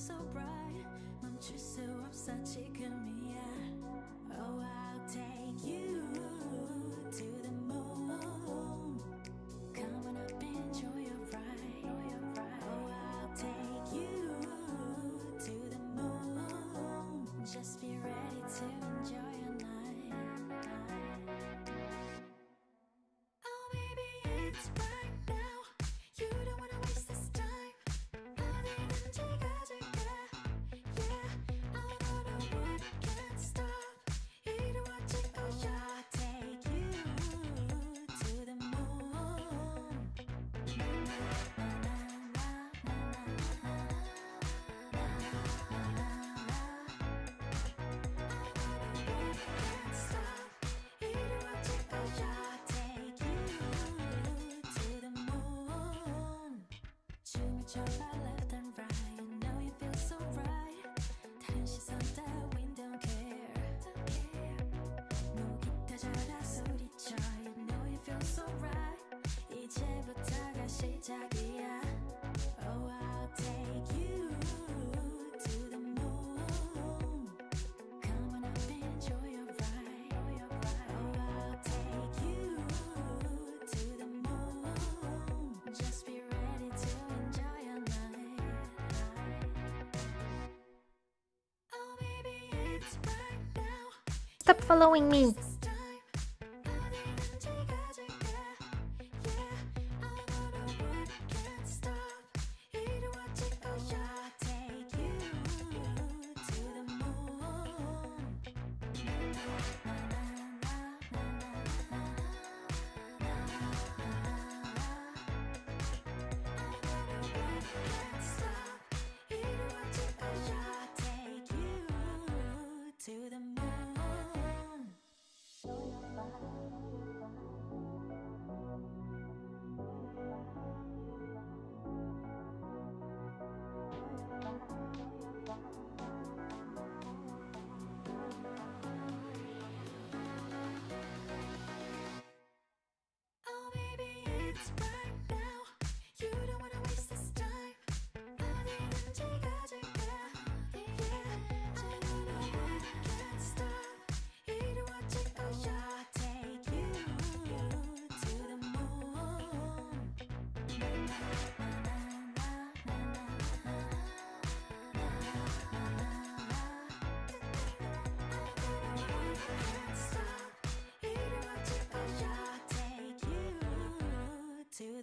so bright 멈출 수 없어 지금이야 Oh I'll take you to the moon Come on up enjoy your ride Oh I'll take you to the moon Just be ready to enjoy your night Oh baby it's right now You don't wanna waste this time 어디든지 가줄게 Yeah I know the world can't stop 이루어질 거야 Take you to the moon can't stop 이루어질 거야 Take you to the moon 춤을 춰봐 left and right You know you feel so right 다른 시선 따윈 don't care 무기타져라 소리쳐 You know you feel so right 이제부터가 시작이야 Oh I'll take you to the moon Come on up enjoy your ride Oh I'll take you to the moon Just be ready to enjoy your night Oh baby it's right now Stop following me. this time 어디든지 가줄게 Yeah I know the world can't stop 이루어질 거야 Take you to the moon can't stop 이루어질 거야 Take you to the moon Oh baby it's right now You don't wanna waste this time 어디든지 가줄게 Yeah I know the world can't stop 이루어질 거야 Take you to the moon can't stop 이루어질 거야 Take you to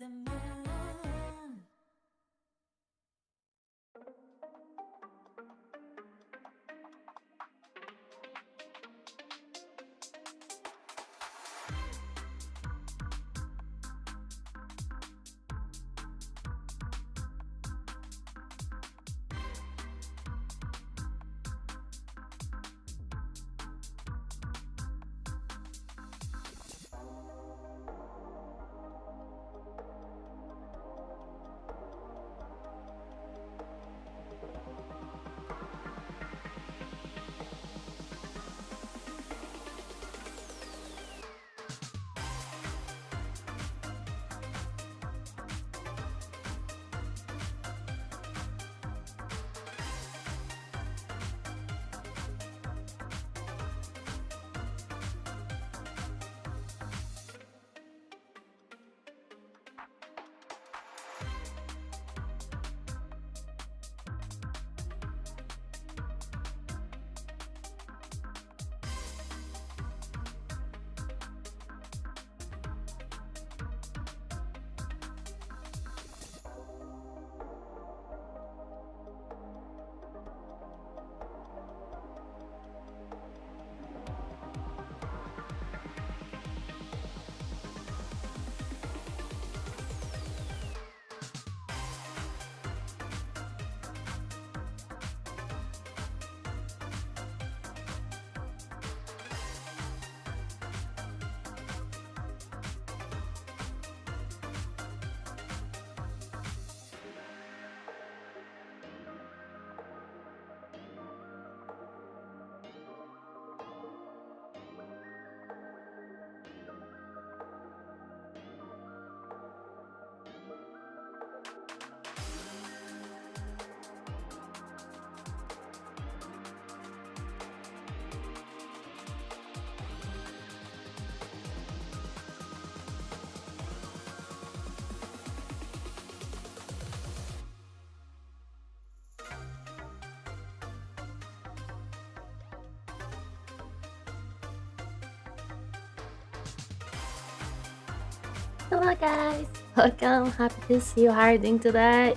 Hello guys, welcome. Happy to see you. How are you doing today?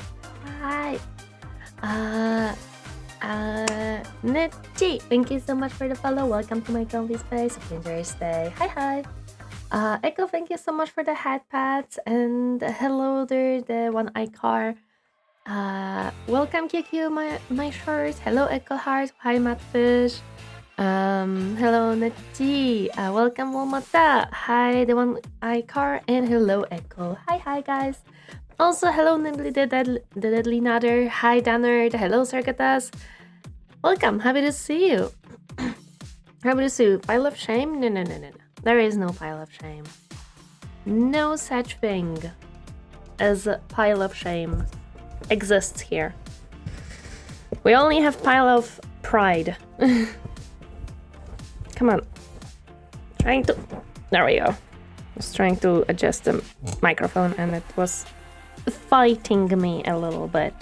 Hi. Nitchi, thank you so much for the follow. Welcome to my comfy space. Hope you enjoy your stay. Hi. Echo, thank you so much for the hat pads. And hello there, the one-eye car. Welcome QQ, my shorts. Hello Echo Heart. Hi Matfish. Hello Nitchi. Welcome Momota. Hi the one-eye car. And hello Echo. Hi guys. Also hello Nimbly the Deadly Nader. Hi Danner. Hello Circuitus. Welcome. Happy to see you. Happy to see you. Pile of shame? No. There is no pile of shame. No such thing as a pile of shame exists here. We only have pile of pride. Come on. There we go. I was trying to adjust the microphone and it was fighting me a little bit.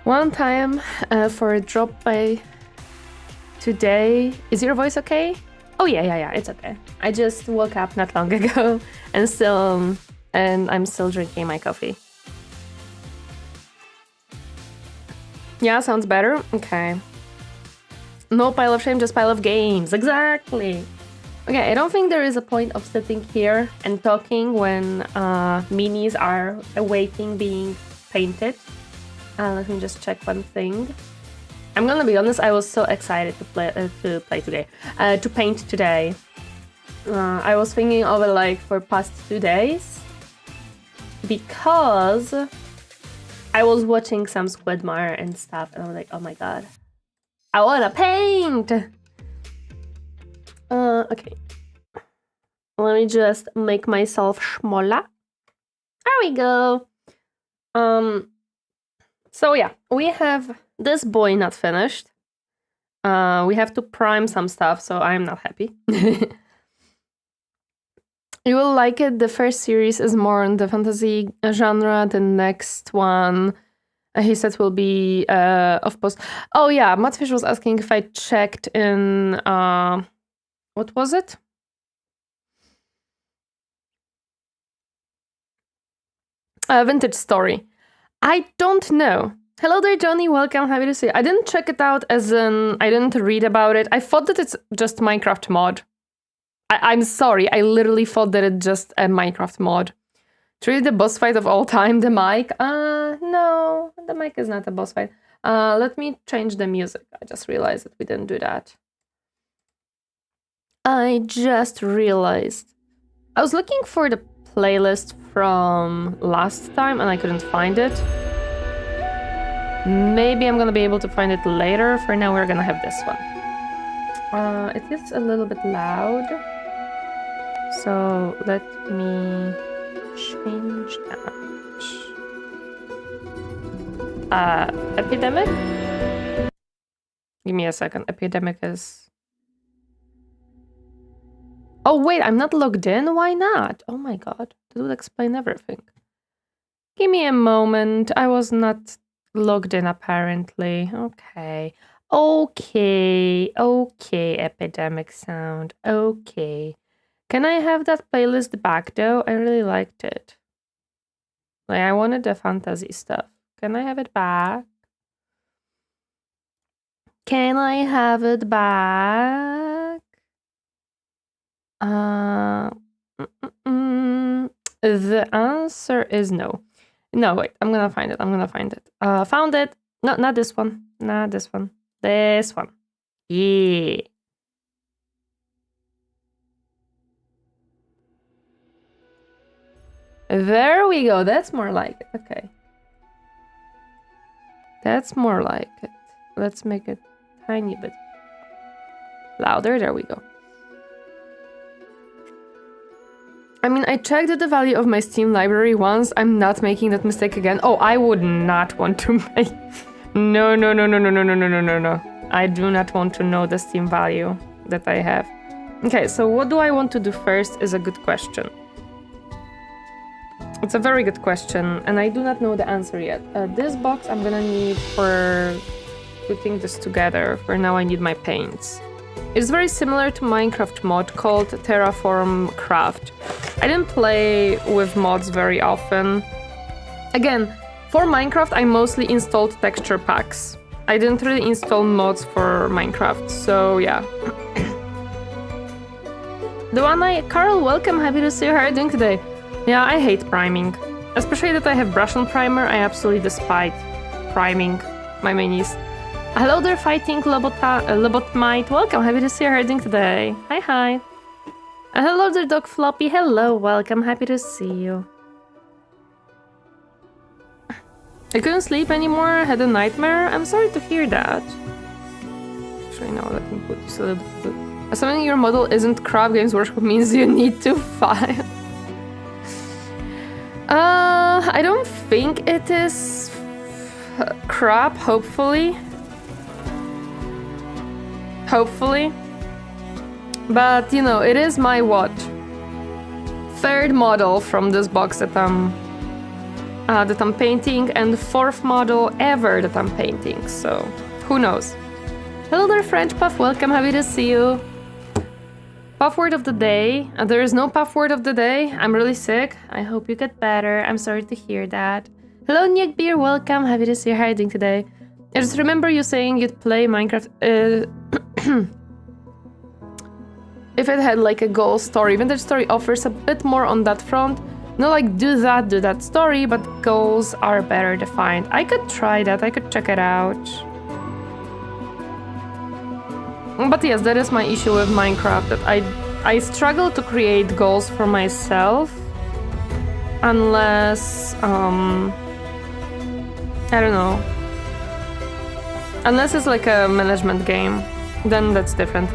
One time for a drop by today. Is your voice okay? Oh yeah, it's okay. I just woke up not long ago and I'm still drinking my coffee. Yeah, sounds better? Okay. No pile of shame, just pile of games. Exactly. Okay, I don't think there is a point of sitting here and talking when minis are awaiting being painted. Let me just check one thing. I'm gonna be honest, I was so excited to paint today. I was thinking of it like for past 2 days because I was watching some Squidmire and stuff and I was like, oh my god, I wanna paint! Okay. Let me just make myself smaller. There we go. So yeah, we have this boy not finished. We have to prime some stuff, so I'm not happy. You will like it. The first series is more in the fantasy genre. The next one, he said, will be of post. Oh yeah, Matfish was asking if I checked in. What was it? Vintage Story. I don't know. Hello there, Johnny. Welcome. Happy to see you. I didn't check it out as in I didn't read about it. I thought that it's just Minecraft mod. I'm sorry. I literally thought that it's just a Minecraft mod. Truly the boss fight of all time, the mic. No, the mic is not a boss fight. Let me change the music. I just realized that we didn't do that. I just realized. I was looking for the playlist from last time and I couldn't find it. Maybe I'm gonna be able to find it later. For now, we're gonna have this one. It is a little bit loud. So let me change that. Epidemic? Give me a second. Epidemic is... Oh wait, I'm not logged in? Why not? Oh my god, that would explain everything. Give me a moment. I was not logged in apparently. Okay, Epidemic Sound. Okay. Can I have that playlist back though? I really liked it. Like, I wanted the fantasy stuff. Can I have it back? Can I have it back? The answer is no. No, wait, I'm gonna find it. Found it. No, not this one. Not this one. This one. Yeah. There we go. That's more like it. Okay. That's more like it. Let's make it tiny bit louder. There we go. I mean, I checked the value of my Steam library once. I'm not making that mistake again. Oh, I would not want to make... No. I do not want to know the Steam value that I have. Okay, so what do I want to do first is a good question. It's a very good question, and I do not know the answer yet. This box I'm gonna need for putting this together. For now, I need my paints. It's very similar to Minecraft mod called Terraform Craft. I didn't play with mods very often. Again, for Minecraft, I mostly installed texture packs. I didn't really install mods for Minecraft, so yeah. Carl, welcome, happy to see you. How are you doing today? Yeah, I hate priming. Especially that I have brush on primer, I absolutely despise priming my minis. Hello there, fighting Lobotmite. Welcome, happy to see you. How are you doing today? Hi. Hello there, Dog Floppy. Hello, welcome, happy to see you. I couldn't sleep anymore, I had a nightmare. I'm sorry to hear that. Actually, no, let me put this a little bit. Assuming your model isn't crap, Games Workshop means you need to file. I don't think it is crap, hopefully. But, you know, it is my, what? Third model from this box that I'm painting, and the fourth model ever that I'm painting, so who knows. Hello there, French Puff, welcome, happy to see you. Puff word of the day. There is no puff word of the day. I'm really sick. I hope you get better. I'm sorry to hear that. Hello, Nick Beer, welcome, happy to see you. How are you doing today? I just remember you saying you'd play Minecraft if it had like a goal story. Vintage story offers a bit more on that front. Not like do that story, but goals are better defined. I could try that, I could check it out. But yes, that is my issue with Minecraft, that I struggle to create goals for myself unless I don't know. Unless it's like a management game, then that's different.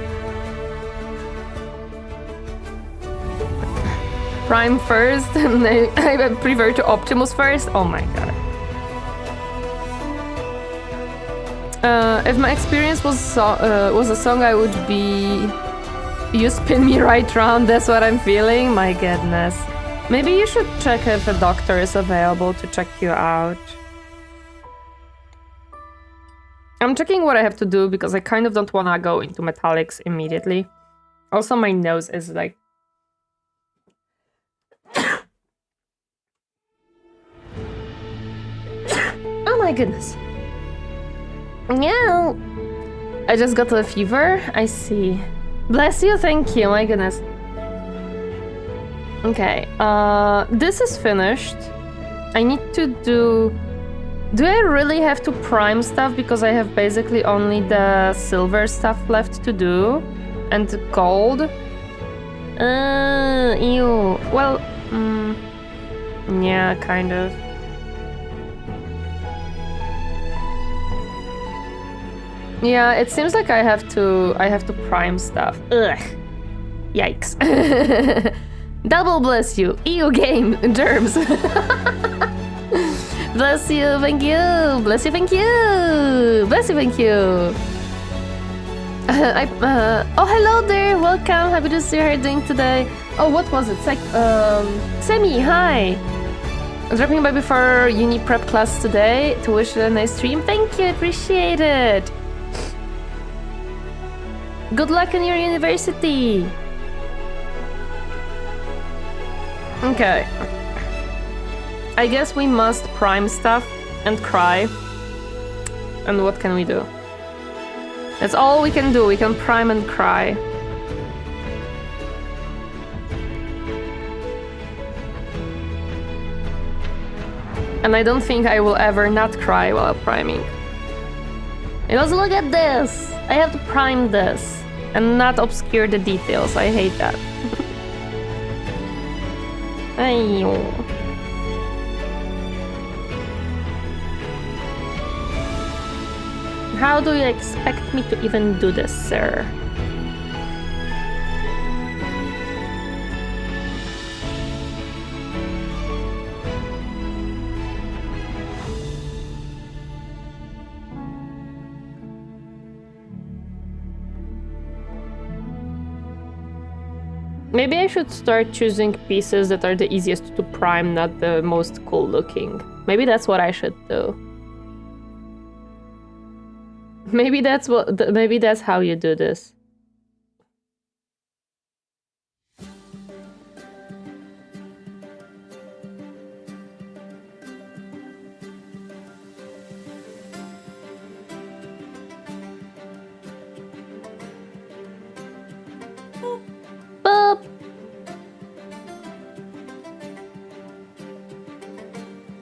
Prime first, and I prefer to Optimus first. Oh my god. If my experience was a song, I would be "You Spin Me Right Round." That's what I'm feeling. My goodness. Maybe you should check if a doctor is available to check you out. I'm checking what I have to do because I kind of don't want to go into metallics immediately. Also, my nose is like... Oh my goodness. Yeah. I just got a fever. I see. Bless you, thank you. My goodness. Okay. This is finished. I need to do... Do I really have to prime stuff because I have basically only the silver stuff left to do? And gold? Ew. Well, yeah, kind of. Yeah, it seems like I have to prime stuff. Ugh. Yikes. Double bless you. EU game germs. Bless you, thank you. Bless you, thank you. Bless you, thank you. Oh, hello there. Welcome. Happy to see you. How are you doing today? Oh, what was it? It's like, Semi, hi. I'm dropping by before uni prep class today to wish you a nice stream. Thank you. Appreciate it. Good luck in your university. Okay. I guess we must prime stuff and cry. And what can we do? That's all we can do. We can prime and cry. And I don't think I will ever not cry while priming. Because look at this! I have to prime this and not obscure the details. I hate that. Ayo. How do you expect me to even do this, sir? Maybe I should start choosing pieces that are the easiest to prime, not the most cool looking. Maybe that's what I should do. Maybe that's how you do this.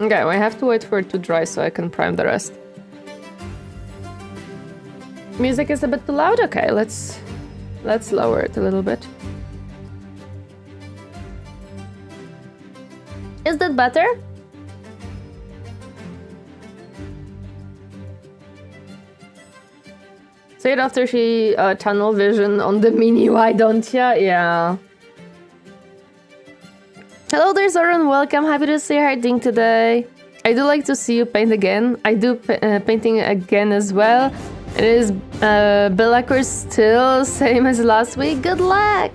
Okay, I have to wait for it to dry so I can prime the rest. Music is a bit too loud? Okay, let's lower it a little bit. Is that better? Say it after she tunnel vision on the mini, why don't ya? Yeah. Hello there, Zoran, welcome. Happy to see you hiding today. I do like to see you paint again. I do painting again as well. It is Bellacor still, same as last week. Good luck!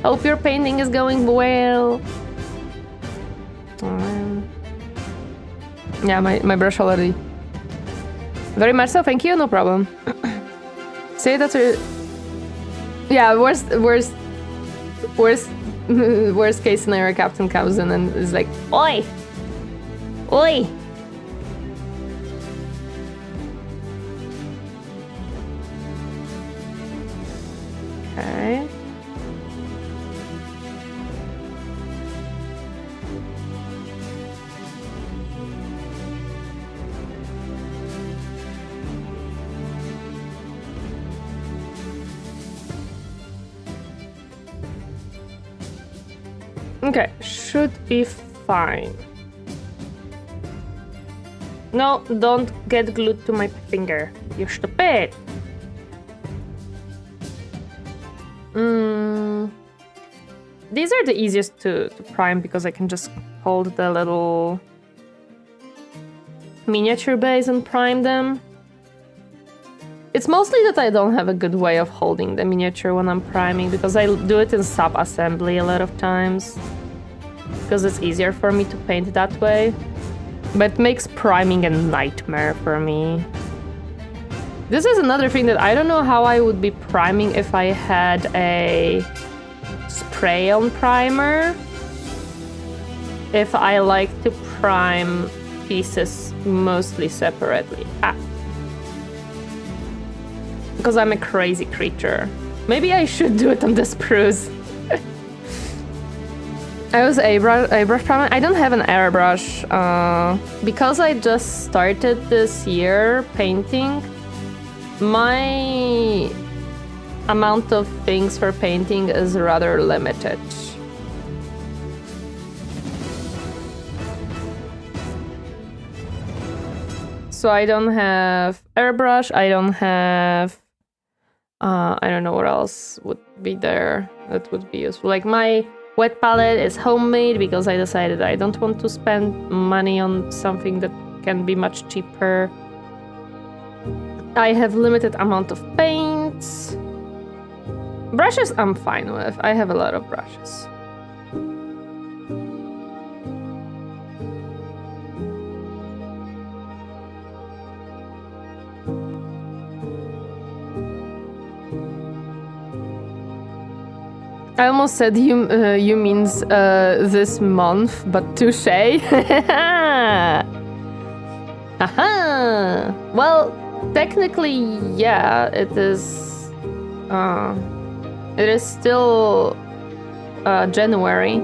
Hope your painting is going well. Yeah, my brush already. Very much so, thank you, no problem. Say that to... Yeah, worst case scenario, Captain comes in and is like, Oi! Oi! Okay. Okay, should be fine. No, don't get glued to my finger. You stupid. These are the easiest to prime because I can just hold the little miniature base and prime them. It's mostly that I don't have a good way of holding the miniature when I'm priming because I do it in sub-assembly a lot of times. Because it's easier for me to paint that way. But it makes priming a nightmare for me. This is another thing that I don't know how I would be priming if I had a spray-on primer. If I like to prime pieces mostly separately. Because I'm a crazy creature. Maybe I should do it on the spruce. I was airbrush priming. I don't have an airbrush. Because I just started this year painting, my amount of things for painting is rather limited. So I don't have airbrush, I don't have... I don't know what else would be there that would be useful. Like my wet palette is homemade because I decided I don't want to spend money on something that can be much cheaper. I have limited amount of paints. Brushes I'm fine with. I have a lot of brushes. I almost said you means this month, but touché. Haha. Well, technically, yeah, it is. It is still January.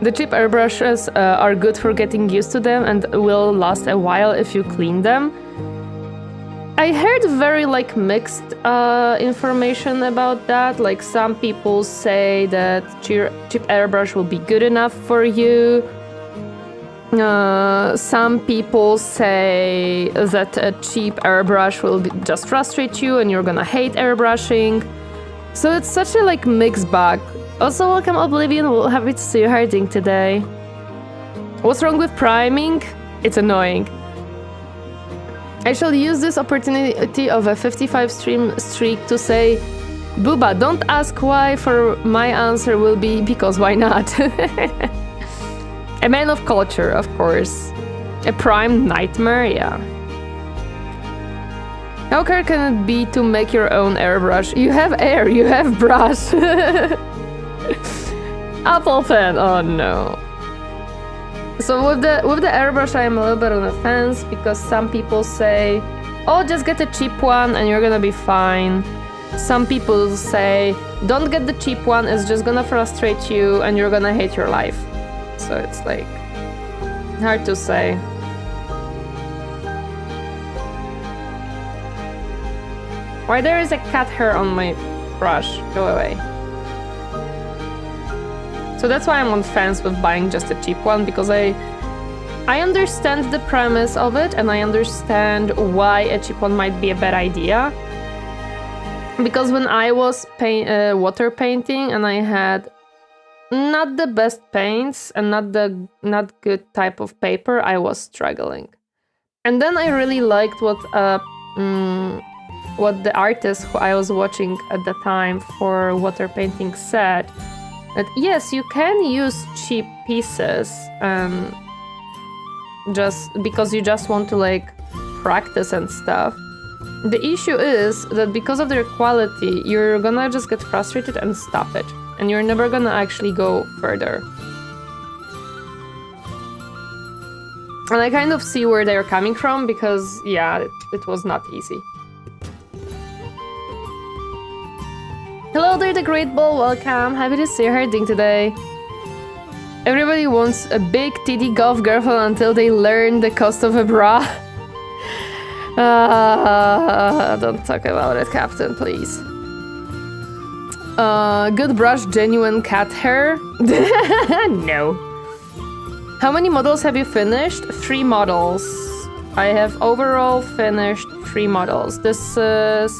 The cheap airbrushes are good for getting used to them and will last a while if you clean them. I heard very mixed information about that. Like some people say that cheap airbrush will be good enough for you. Some people say that a cheap airbrush will just frustrate you and you're gonna hate airbrushing. So it's such a mixed bag. Also, welcome Oblivion, we're happy to see you hiding today. What's wrong with priming? It's annoying. I shall use this opportunity of a 55 stream streak to say, Booba, don't ask why, for my answer will be because why not? A man of culture, of course. A prime nightmare, yeah. How hard can it be to make your own airbrush? You have air, you have brush. Apple fan, oh no. So with the airbrush I am a little bit on the fence because some people say, oh, just get a cheap one and you're gonna be fine. some people say, don't get the cheap one, it's just gonna frustrate you and you're gonna hate your life. So it's like, hard to say. Why there is a cat hair on my brush? Go away. So that's why I'm on fence with buying just a cheap one, because I understand the premise of it and I understand why a cheap one might be a bad idea. Because when I was water painting and I had not the best paints and not good type of paper, I was struggling. And then I really liked what the artist who I was watching at the time for water painting said, that yes, you can use cheap pieces just because you just want to like practice and stuff. The issue is that because of their quality, you're gonna just get frustrated and stop it, and you're never gonna actually go further. And I kind of see where they're coming from, because yeah, it was not easy. Hello there, the Great Ball, welcome. Happy to see her doing today. Everybody wants a big titty golf girlfriend until they learn the cost of a bra. Don't talk about it, Captain, please. Good brush, genuine cat hair? No. How many models have you finished? 3 models. I have overall finished 3 models. This is...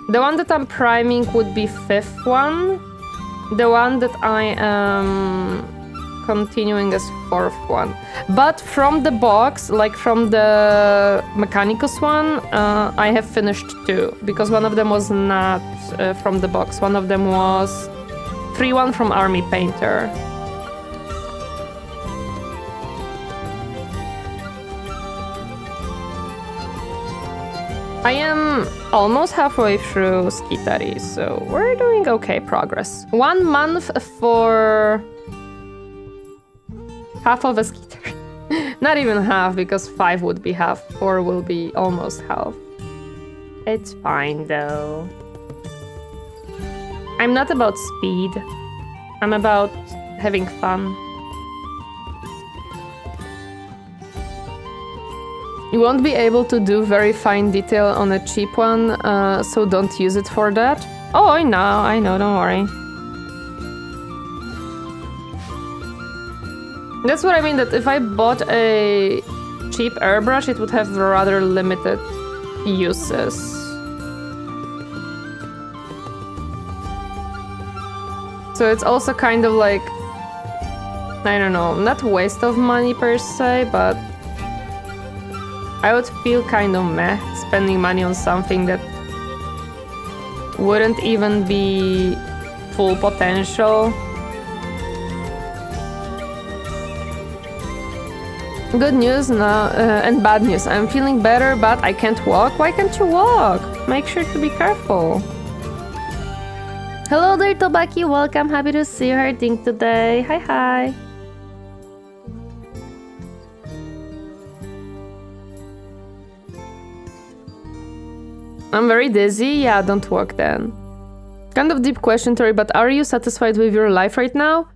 The one that I'm priming would be 5th one. The one that I am continuing is 4th one. But from the box, like from the Mechanicus one, I have finished 2. Because one of them was not from the box. One of them was 3-1 from Army Painter. I am almost halfway through Skitari, so we're doing okay progress. 1 month for half of a Skitter. Not even half, because 5 would be half, 4 will be almost half. It's fine though. I'm not about speed. I'm about having fun. You won't be able to do very fine detail on a cheap one, so don't use it for that. Oh, I know, don't worry. That's what I mean, that if I bought a cheap airbrush, it would have rather limited uses. So it's also kind of like, I don't know, not waste of money per se, but I would feel kind of meh spending money on something that wouldn't even be full potential. Good news now, and bad news. I'm feeling better, but I can't walk. Why can't you walk? Make sure to be careful. Hello there, Tobaki. Welcome. Happy to see her doing today. Hi. I'm very dizzy. Yeah, don't walk then. Kind of deep question, Tori, but are you satisfied with your life right now?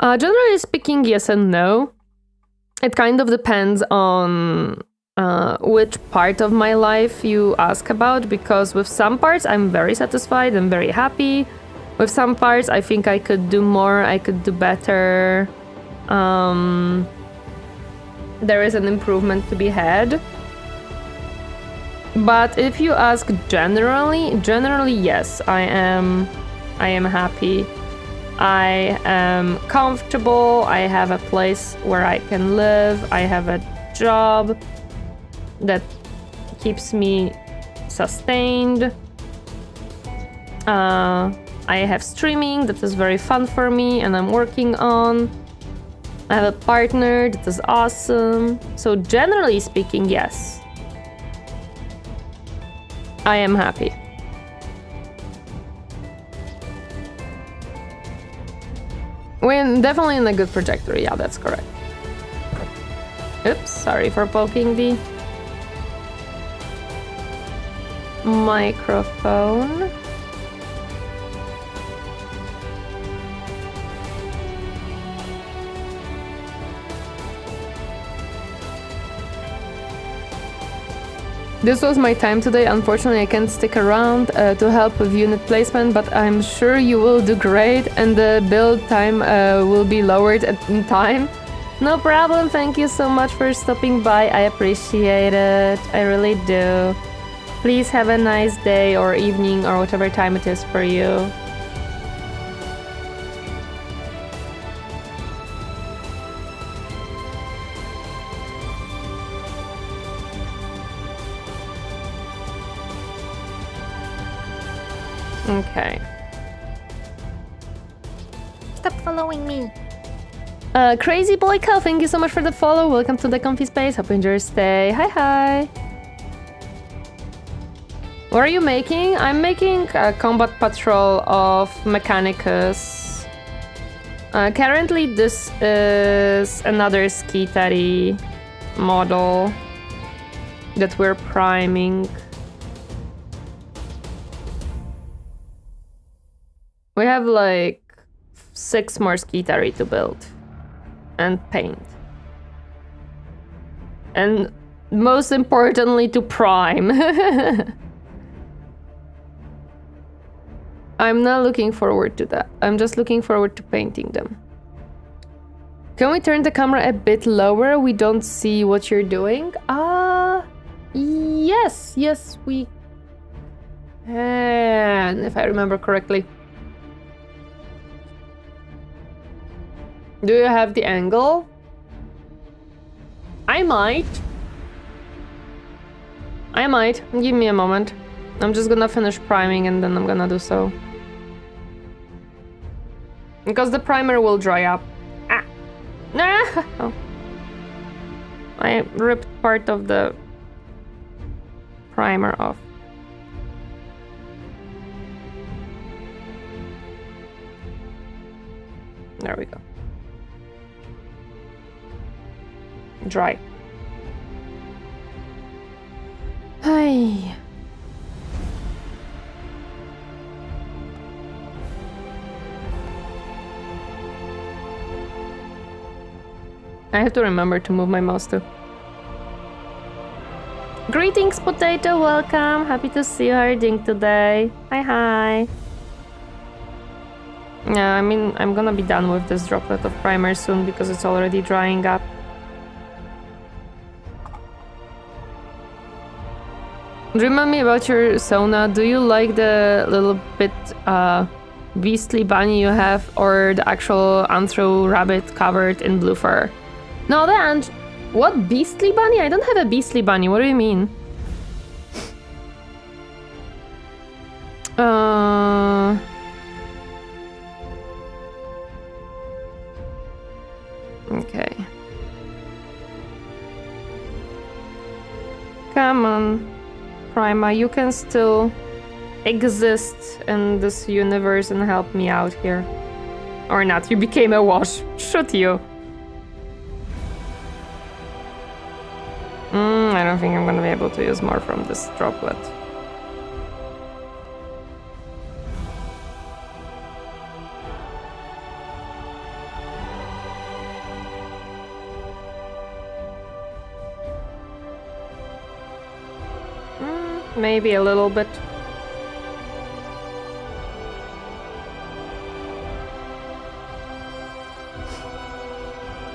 Generally speaking, yes and no. It kind of depends on which part of my life you ask about, because with some parts I'm very satisfied and very happy. With some parts I think I could do more, I could do better. There is an improvement to be had. But if you ask generally, yes, I am happy. I am comfortable, I have a place where I can live, I have a job that keeps me sustained. I have streaming that is very fun for me and I'm working on. I have a partner that is awesome. So generally speaking, yes. I am happy. We're definitely in a good trajectory, yeah, that's correct. Oops, sorry for poking the... microphone. This was my time today. Unfortunately, I can't stick around to help with unit placement, but I'm sure you will do great and the build time will be lowered in time. No problem. Thank you so much for stopping by. I appreciate it. I really do. Please have a nice day or evening or whatever time it is for you. Okay. Stop following me. Crazy Boy Cow, thank you so much for the follow. Welcome to the comfy space. Hope you enjoy your stay. Hi, hi. What are you making? I'm making a combat patrol of Mechanicus. Currently, this is another Skitari model that we're priming. We have like 6 more Skitari to build and paint. And most importantly, to prime. I'm not looking forward to that. I'm just looking forward to painting them. Can we turn the camera a bit lower? We don't see what you're doing. Yes, we can, if I remember correctly. Do you have the angle? I might. Give me a moment. I'm just gonna finish priming and then I'm gonna do so. Because the primer will dry up. Oh. I ripped part of the primer off. There we go. Dry. Hi. I have to remember to move my mouse too. Greetings, Potato, welcome. Happy to see you. How are you doing today? Hi. Yeah, I mean, I'm gonna be done with this droplet of primer soon because it's already drying up. Remind me about your sauna. Do you like the little bit beastly bunny you have or the actual anthro rabbit covered in blue fur? No, what beastly bunny? I don't have a beastly bunny. What do you mean? Okay. Come on. Prima, you can still exist in this universe and help me out here. Or not, you became a wash. Shoot you. I don't think I'm gonna be able to use more from this droplet. Maybe a little bit.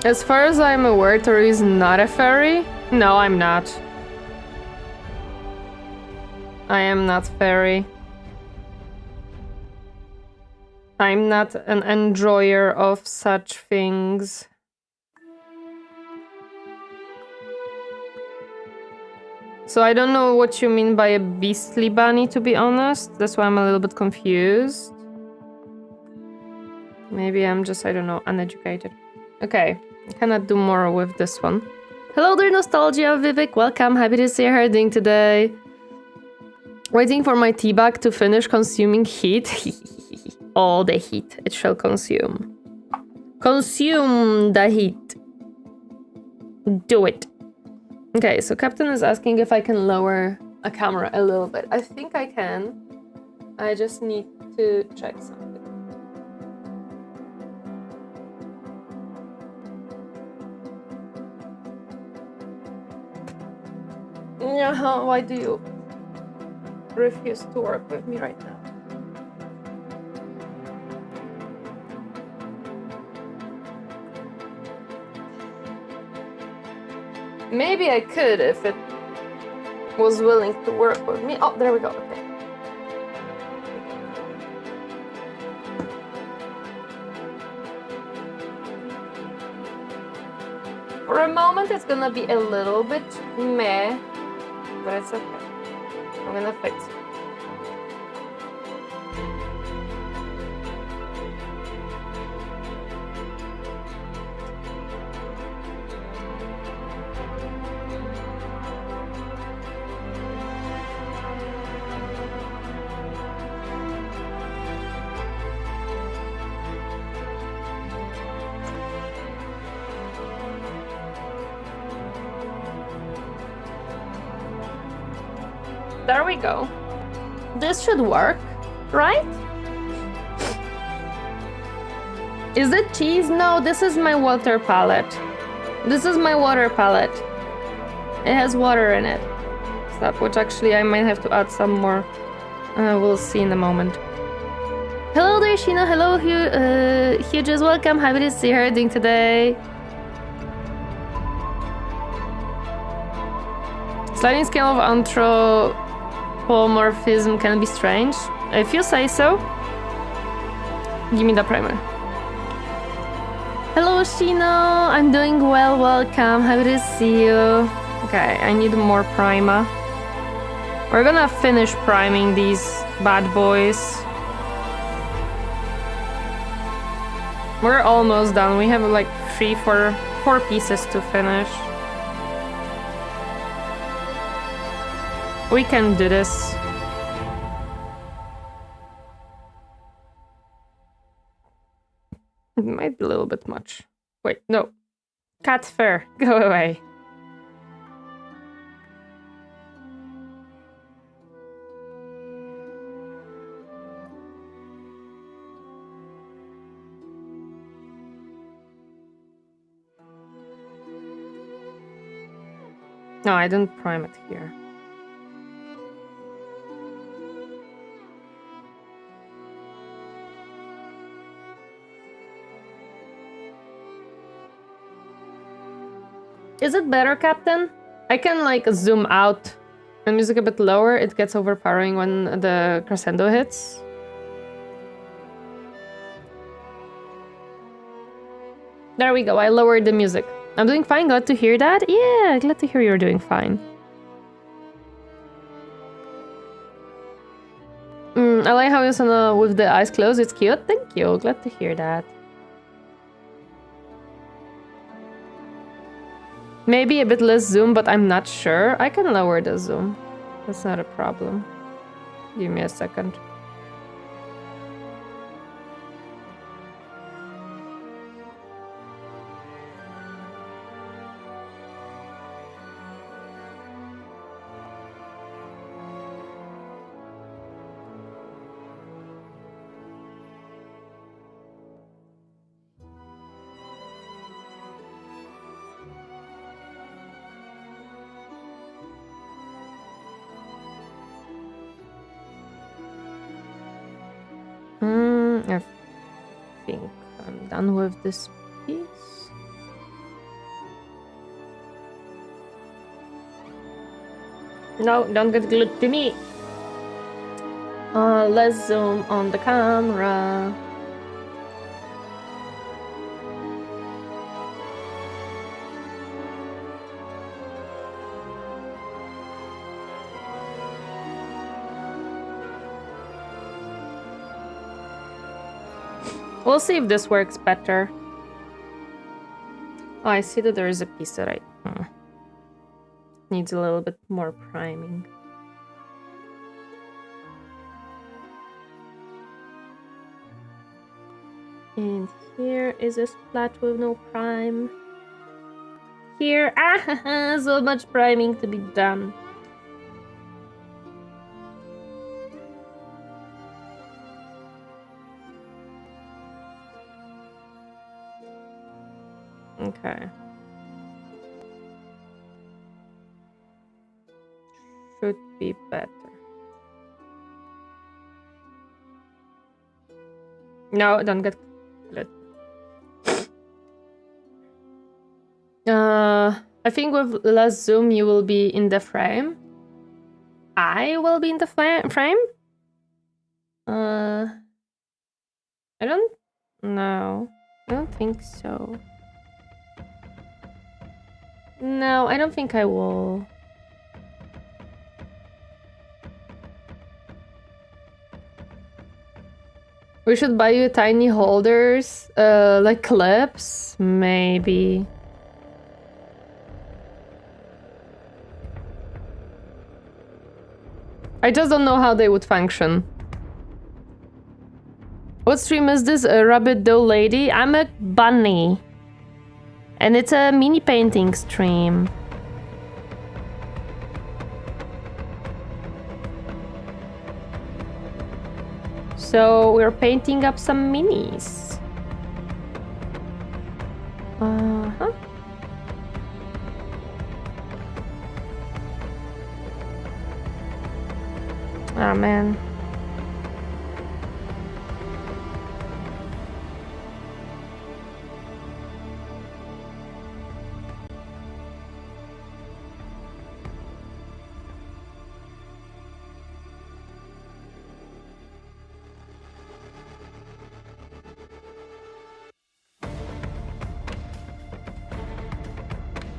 As far as I'm aware, Tori is not a fairy. No, I'm not. I am not fairy. I'm not an enjoyer of such things. So I don't know what you mean by a beastly bunny, to be honest. That's why I'm a little bit confused. Maybe I'm just, I don't know, uneducated. Okay, I cannot do more with this one. Hello there, Nostalgia, Vivek, welcome. Happy to see you. How are you doing today? Waiting for my tea bag to finish consuming heat. All the heat it shall consume. Consume the heat. Do it. Okay, so Captain is asking if I can lower a camera a little bit. I think I can. I just need to check something. Yeah, why do you refuse to work with me right now? Maybe I could if it was willing to work with me. Oh, there we go. Okay. For a moment, it's gonna be a little bit meh, but it's okay. I'm gonna fix it. There we go. This should work, right? Is it cheese? No, this is my water palette. This is my water palette. It has water in it. Stuff, which actually I might have to add some more. We'll see in a moment. Hello there, Sheena. Hello, Huges. Welcome. Happy to see her doing today. Sliding scale of anthropomorphism can be strange. If you say so. Give me the primer. Hello, Shino. I'm doing well. Welcome. Happy to see you. Okay, I need more primer. We're gonna finish priming these bad boys. We're almost done. We have like 4 pieces to finish. We can do this. It might be a little bit much. Wait, no. Cat fur, go away. No, I didn't prime it here. Is it better, Captain? I can like zoom out the music a bit lower. It gets overpowering when the crescendo hits. There we go. I lowered the music. I'm doing fine. Glad to hear that. Yeah, glad to hear you're doing fine. I like how you're with the eyes closed. It's cute. Thank you. Glad to hear that. Maybe a bit less zoom, but I'm not sure. I can lower the zoom. That's not a problem. Give me a second. I think I'm done with this piece. No, don't get glued to me. Let's zoom on the camera. We'll see if this works better. Oh, I see that there is a piece that needs a little bit more priming. And here is a splat with no prime. Here, so much priming to be done. Okay. Should be better. No, don't get it. I think with less zoom you will be in the frame. I will be in the frame? I don't know. I don't think so. No, I don't think I will. We should buy you tiny holders, like clips, maybe. I just don't know how they would function. What stream is this? A rabbit doll lady? I'm a bunny. And it's a mini painting stream. So we're painting up some minis. Uh-huh. Oh man.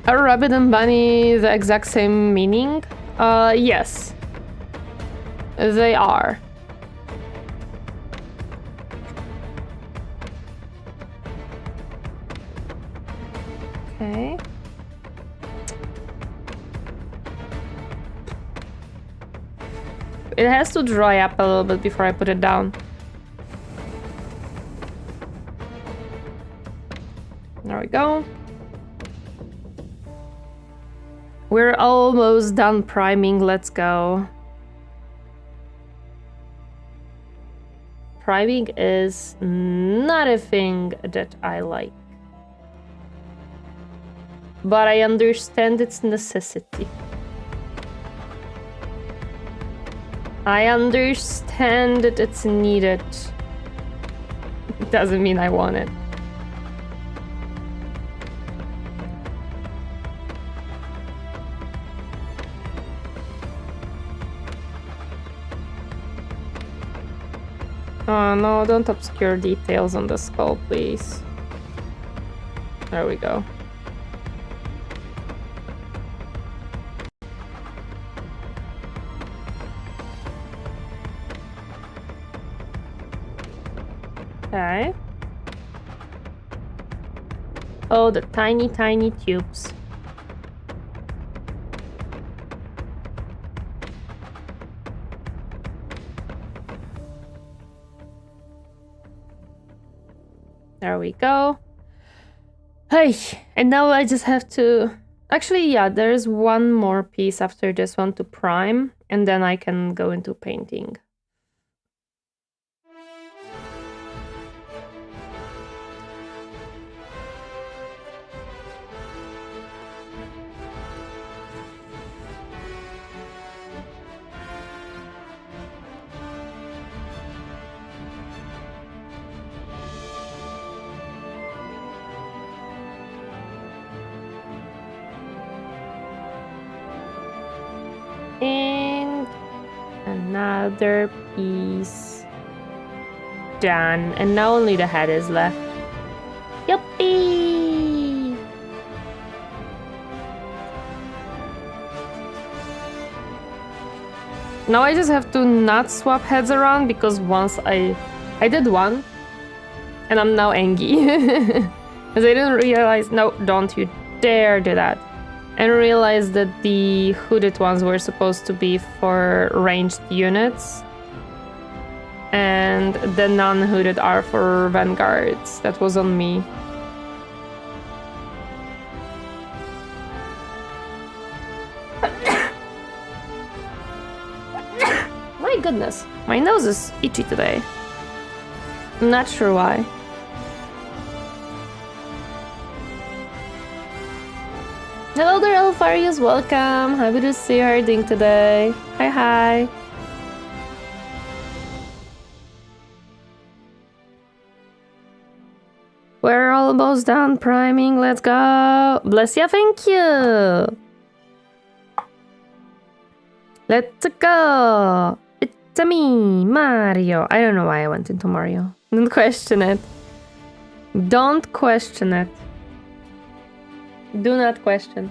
Are rabbit and bunny the exact same meaning? Yes. They are. Okay. It has to dry up a little bit before I put it down. There we go. We're almost done priming, let's go. Priming is not a thing that I like. But I understand its necessity. I understand that it's needed. It doesn't mean I want it. Oh no, don't obscure details on the skull, please. There we go. Okay. Oh, the tiny, tiny tubes. There we go. Hey, and now I just have to... Actually, yeah, there's one more piece after this one to prime, and then I can go into painting. And another piece done. And now only the head is left. Yuppie! Now I just have to not swap heads around because once I did one and I'm now angry. Because I didn't realize, no, don't you dare do that. And realized that the hooded ones were supposed to be for ranged units. And the non-hooded are for vanguards. That was on me. My goodness, my nose is itchy today. I'm not sure why. Hello there, Alfarius. Welcome. Happy to see you. How are you doing today? Hi, hi. We're almost done priming. Let's go. Bless you. Thank you. Let's go. It's me, Mario. I don't know why I went into Mario. Don't question it. Don't question it. Do not question.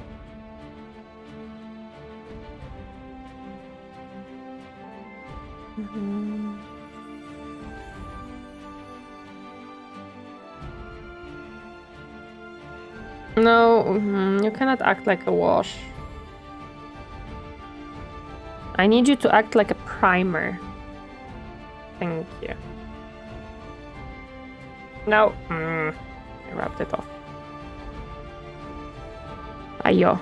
No, you cannot act like a wash. I need you to act like a primer. Thank you. No. I rubbed it off. Ayo.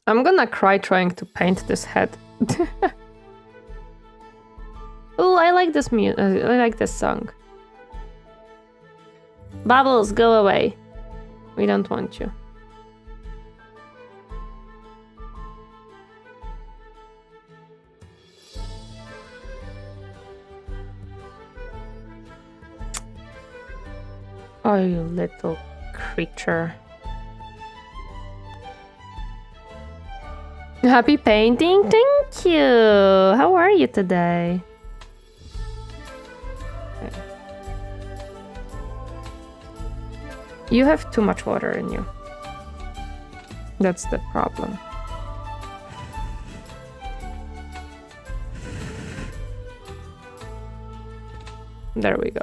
I'm gonna cry trying to paint this head. Oh, I like this I like this song. Bubbles, go away. We don't want you. Oh, you little creature. Happy painting? Thank you! How are you today? Okay. You have too much water in you. That's the problem. There we go.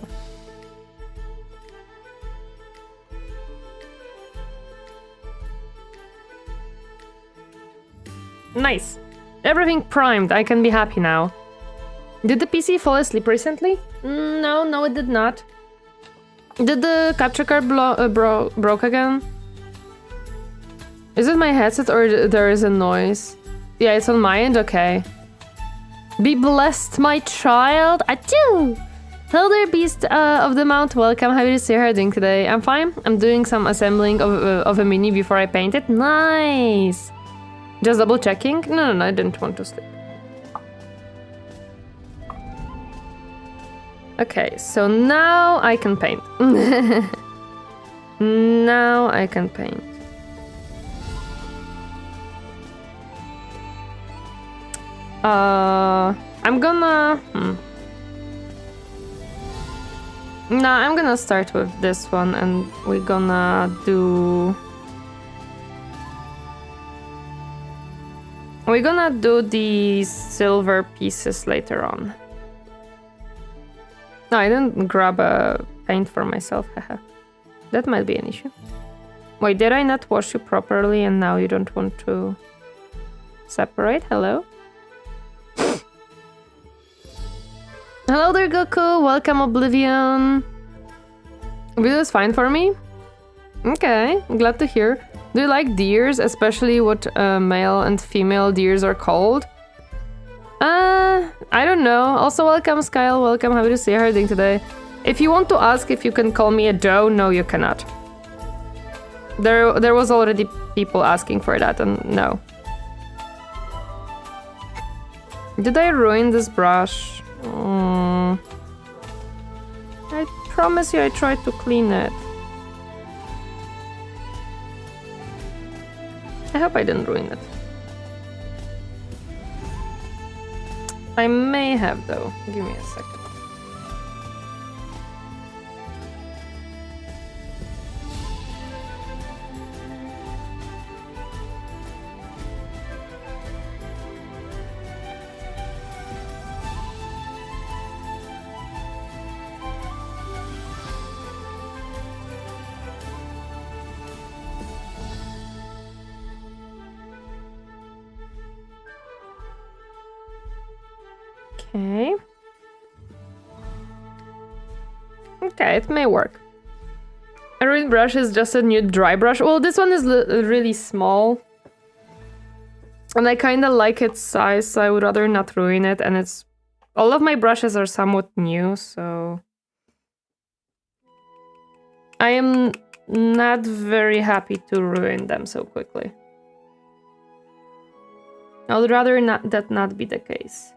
Nice. Everything primed. I can be happy now. Did the PC fall asleep recently? No, it did not. Did the capture card broke again? Is it my headset or there is a noise? Yeah, it's on my end? Okay. Be blessed, my child. Achoo! Hello there, beast of the mount. Welcome. Happy to see you. How are you doing today? I'm fine. I'm doing some assembling of a mini before I paint it. Nice. Just double checking? No, I didn't want to sleep. Okay, so now I can paint. Now I can paint. I'm gonna... No, I'm gonna start with this one and we're gonna do... We're gonna do the silver pieces later on. No, I didn't grab a paint for myself, haha. That might be an issue. Wait, did I not wash you properly and now you don't want to separate? Hello? Hello there, Goku! Welcome, Oblivion! Video is fine for me? Okay, glad to hear. Do you like deers, especially what male and female deers are called? I don't know. Also, welcome, Skyle. Welcome. Happy to see you. How are you doing today? If you want to ask if you can call me a Joe, no, you cannot. There was already people asking for that, and no. Did I ruin this brush? I promise you I tried to clean it. I hope I didn't ruin it. I may have, though. Give me a second. Okay. Okay, it may work. A ruined brush is just a new dry brush. Well, this one is really small. And I kind of like its size, so I would rather not ruin it. And it's... all of my brushes are somewhat new, so... I am not very happy to ruin them so quickly. I would rather not be the case.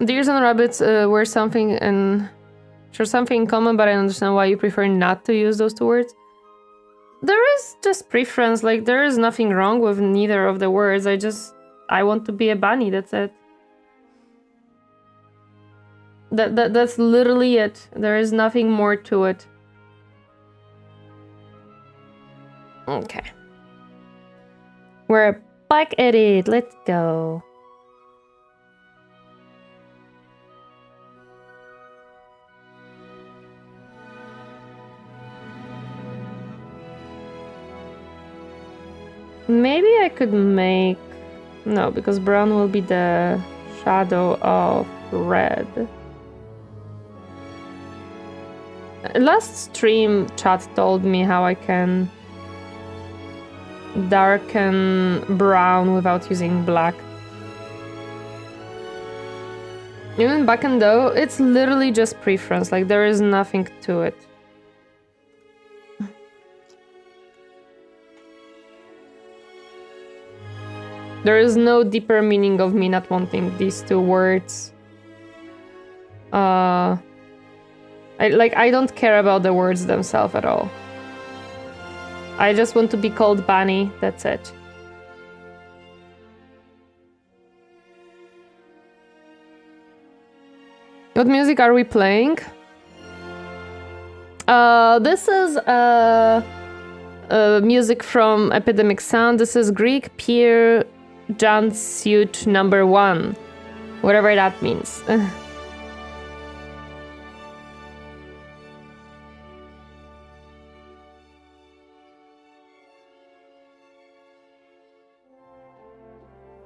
Deers and rabbits were something and share something in common, but I understand why you prefer not to use those two words. There is just preference, like there is nothing wrong with neither of the words. I want to be a bunny, that's it. That's literally it. There is nothing more to it. Okay. We're back at it. Let's go. Maybe I could make... no, because brown will be the shadow of red. Last stream, chat told me how I can darken brown without using black. Even back and though, it's literally just preference, like there is nothing to it. There is no deeper meaning of me not wanting these two words. I don't care about the words themselves at all. I just want to be called Bunny, that's it. What music are we playing? This is music from Epidemic Sound. This is Greek Peer Jan Suit number 1. Whatever that means.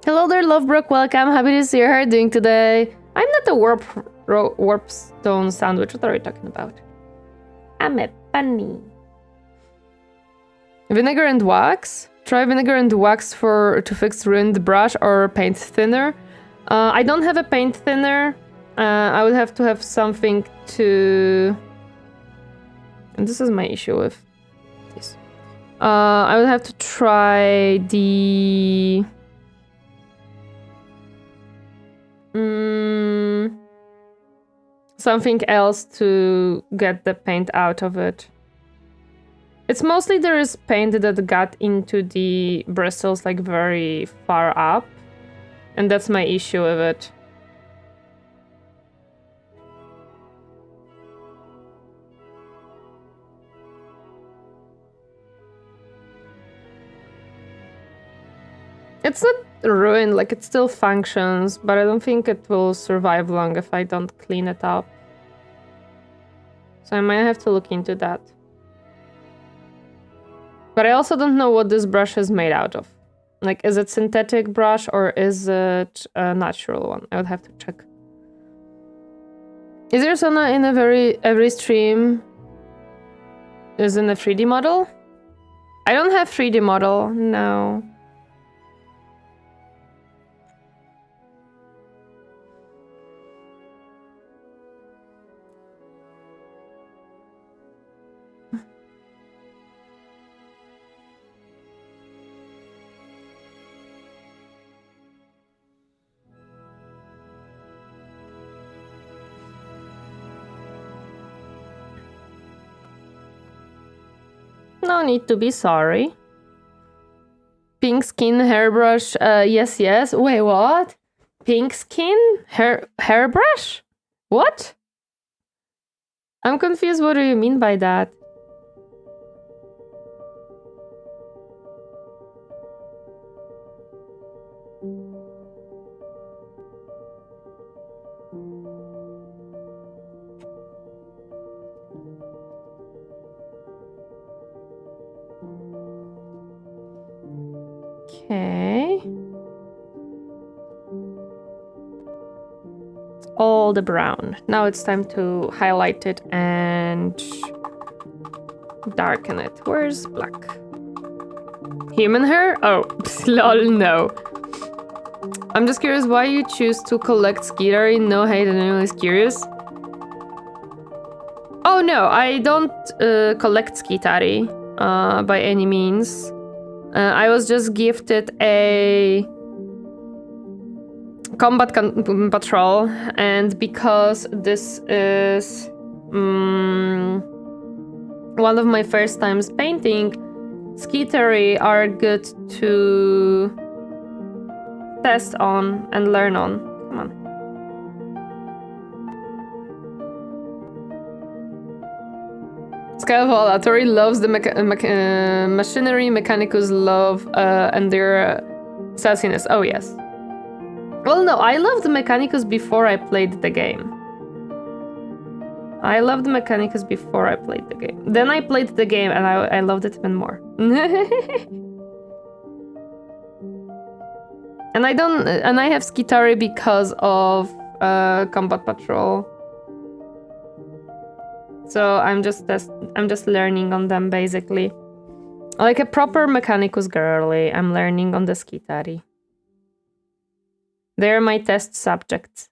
Hello there, Lovebrook. Welcome. Happy to see you. How are you doing today? I'm not a warpstone sandwich. What are you talking about? I'm a bunny. Vinegar and wax. Try vinegar and wax to fix ruined brush or paint thinner. I don't have a paint thinner. I would have to have something to... and this is my issue with this. I would have to try the... something else to get the paint out of it. It's mostly there is paint that got into the bristles like very far up, and that's my issue with it. It's not ruined, like it still functions, but I don't think it will survive long if I don't clean it up. So I might have to look into that. But I also don't know what this brush is made out of. Like, is it synthetic brush or is it a natural one? I would have to check. Is Irosan in every stream is in a 3D model? I don't have 3D model, no. No need to be sorry. Pink skin hairbrush. Yes, yes. Wait, what? Pink skin hairbrush? What? I'm confused. What do you mean by that? Okay. all the brown. Now it's time to highlight it and darken it. Where's black? Human hair? Oh, lol, no. I'm just curious why you choose to collect skitari. No hate, anyone is curious. Oh no, I don't collect skitari by any means. I was just gifted a combat patrol, and because this is one of my first times painting, skitari are good to test on and learn on. Come on. Skyvala, Tori loves the machinery, mechanicus love and their sassiness. Oh yes. Well, no, I loved the mechanicus before I played the game. I loved the mechanicus before I played the game. Then I played the game and I loved it even more. And I have skitari because of combat patrol. So I'm just learning on them basically. Like a proper mechanicus girly, I'm learning on the skitari. They're my test subjects.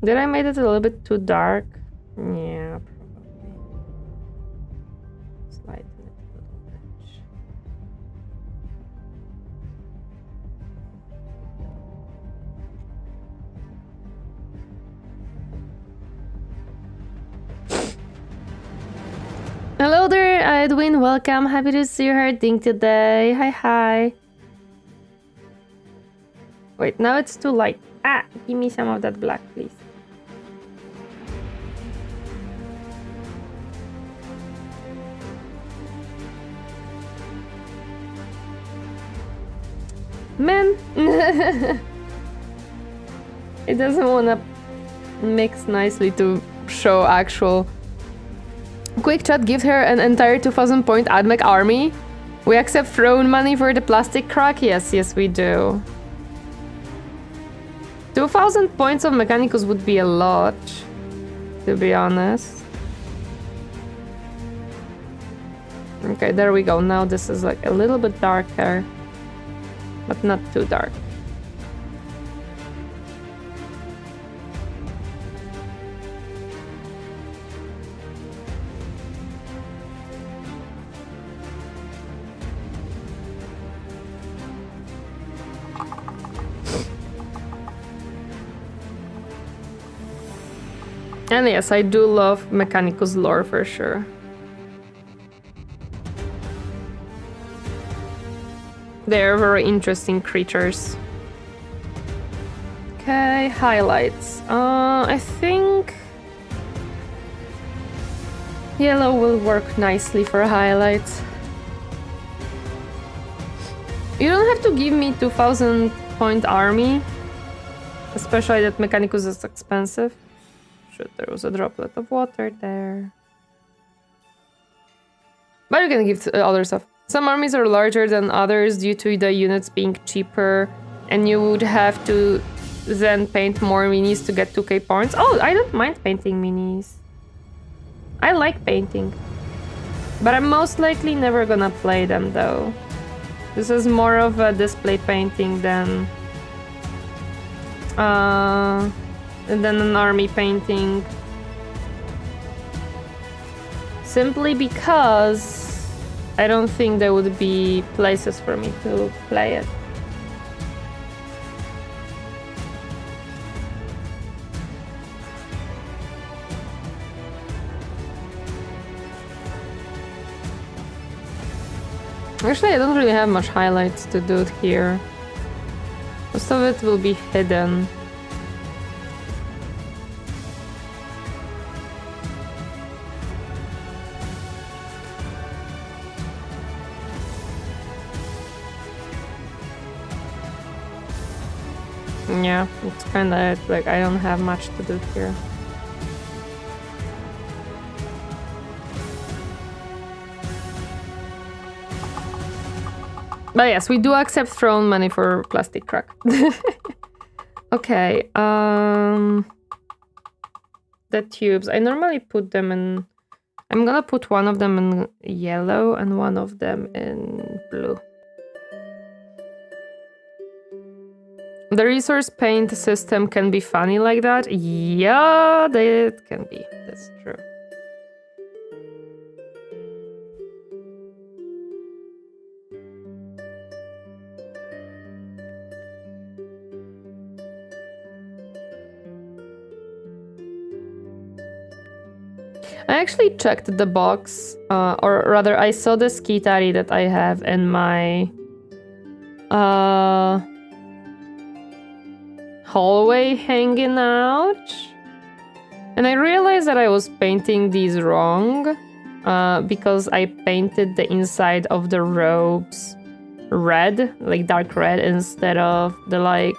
Did I make it a little bit too dark? Yeah, probably. Slighten it a little bit. Hello there, Edwin. Welcome. Happy to see your ding today. Hi. Wait, now it's too light. Ah, give me some of that black, please. Man, it doesn't want to mix nicely to show actual. Quick chat, give her an entire 2000 point AdMech army. We accept throne money for the plastic crack. Yes, we do. 2000 points of Mechanicus would be a lot, to be honest. Okay, there we go. Now this is like a little bit darker, but not too dark. And yes, I do love Mechanicus lore for sure. They're very interesting creatures. Okay, highlights. I think yellow will work nicely for highlights. You don't have to give me 2000 point army, especially that Mechanicus is expensive. Shoot, there was a droplet of water there. But you can give other stuff. Some armies are larger than others due to the units being cheaper, and you would have to then paint more minis to get 2k points. Oh, I don't mind painting minis. I like painting. But I'm most likely never gonna play them though. This is more of a display painting than an army painting. Simply because I don't think there would be places for me to play it. Actually, I don't really have much highlights to do here. Most of it will be hidden. Yeah, it's kinda it. Like, I don't have much to do here. But yes, we do accept thrown money for plastic crack. Okay, the tubes. I normally put them in... I'm gonna put one of them in yellow and one of them in blue. The resource paint system can be funny like that. Yeah, it can be. That's true. I actually checked the box, or rather I saw the skitari that I have in my hallway hanging out. And I realized that I was painting these wrong, because I painted the inside of the robes red, like dark red, instead of the like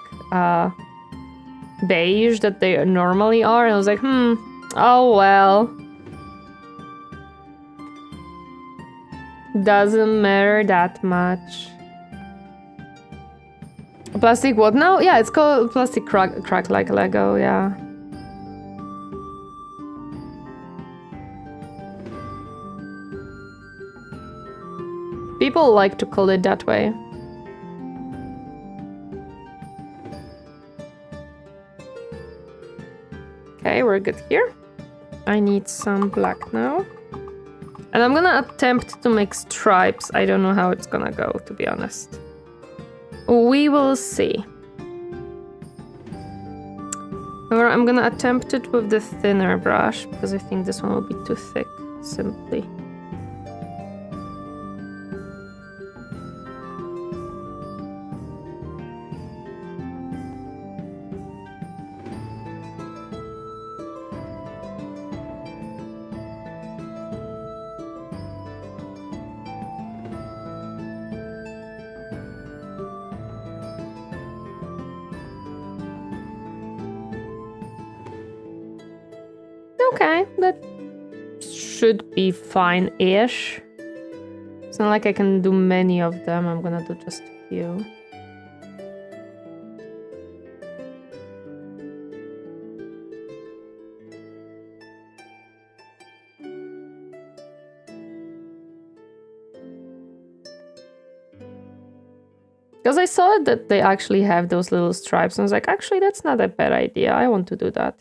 beige that they normally are. And I was like, oh well. Doesn't matter that much. Plastic what now? Yeah, it's called plastic crack like Lego, yeah. People like to call it that way. Okay, we're good here. I need some black now. And I'm gonna attempt to make stripes. I don't know how it's gonna go, to be honest. We will see. Or I'm gonna attempt it with the thinner brush, because I think this one will be too thick, simply. Okay, that should be fine-ish. It's not like I can do many of them, I'm gonna do just a few. Because I saw that they actually have those little stripes, and I was like, actually, that's not a bad idea. I want to do that.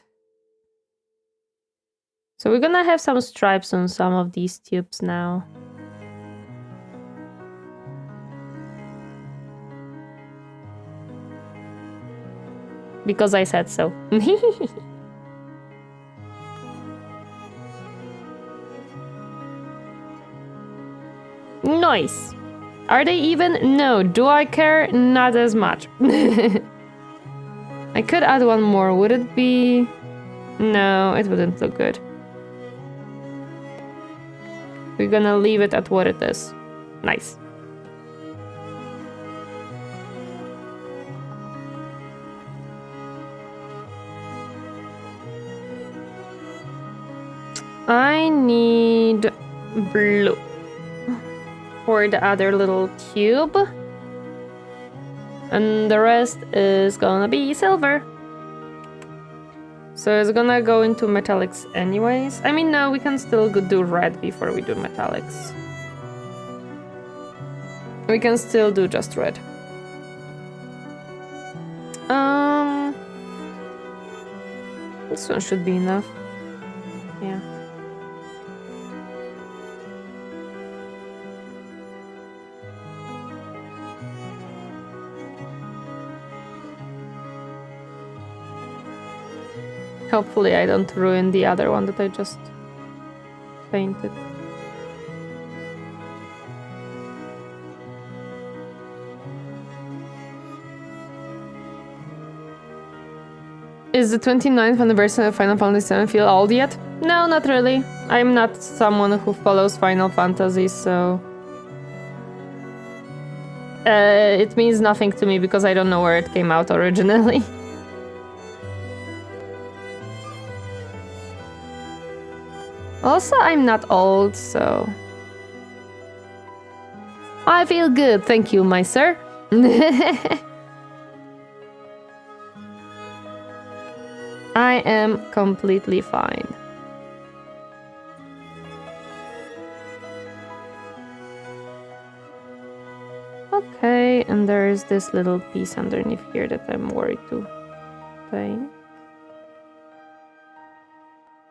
So we're gonna have some stripes on some of these tubes now. Because I said so. Nice. Are they even? No. Do I care? Not as much. I could add one more. Would it be? No, it wouldn't look good. We're gonna leave it at what it is. Nice. I need blue for the other little tube. And the rest is gonna be silver. So it's gonna go into metallics anyways. I mean, no, we can still do red before we do metallics. We can still do just red. This one should be enough. Yeah. Hopefully I don't ruin the other one that I just painted. Is the 29th anniversary of Final Fantasy VII feel old yet? No, not really. I'm not someone who follows Final Fantasy, so... it means nothing to me because I don't know where it came out originally. Also, I'm not old, so... I feel good, thank you, my sir. I am completely fine. Okay, and there is this little piece underneath here that I'm worried to paint.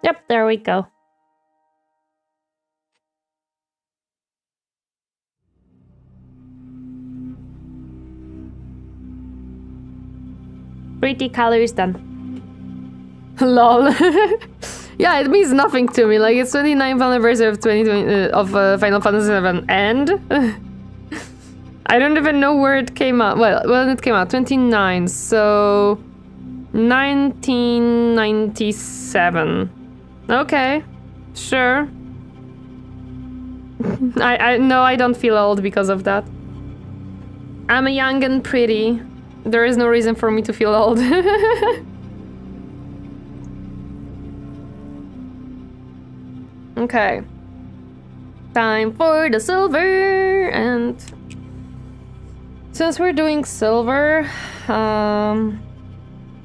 Yep, there we go. Pretty colors done. Lol. Yeah, it means nothing to me. Like, it's 29th anniversary of 2020 of Final Fantasy VII, and I don't even know where it came out. Well, when it came out, 29. So 1997. Okay, sure. I no, I don't feel old because of that. I'm young and pretty. There is no reason for me to feel old. Okay. Time for the silver, and since we're doing silver, I'm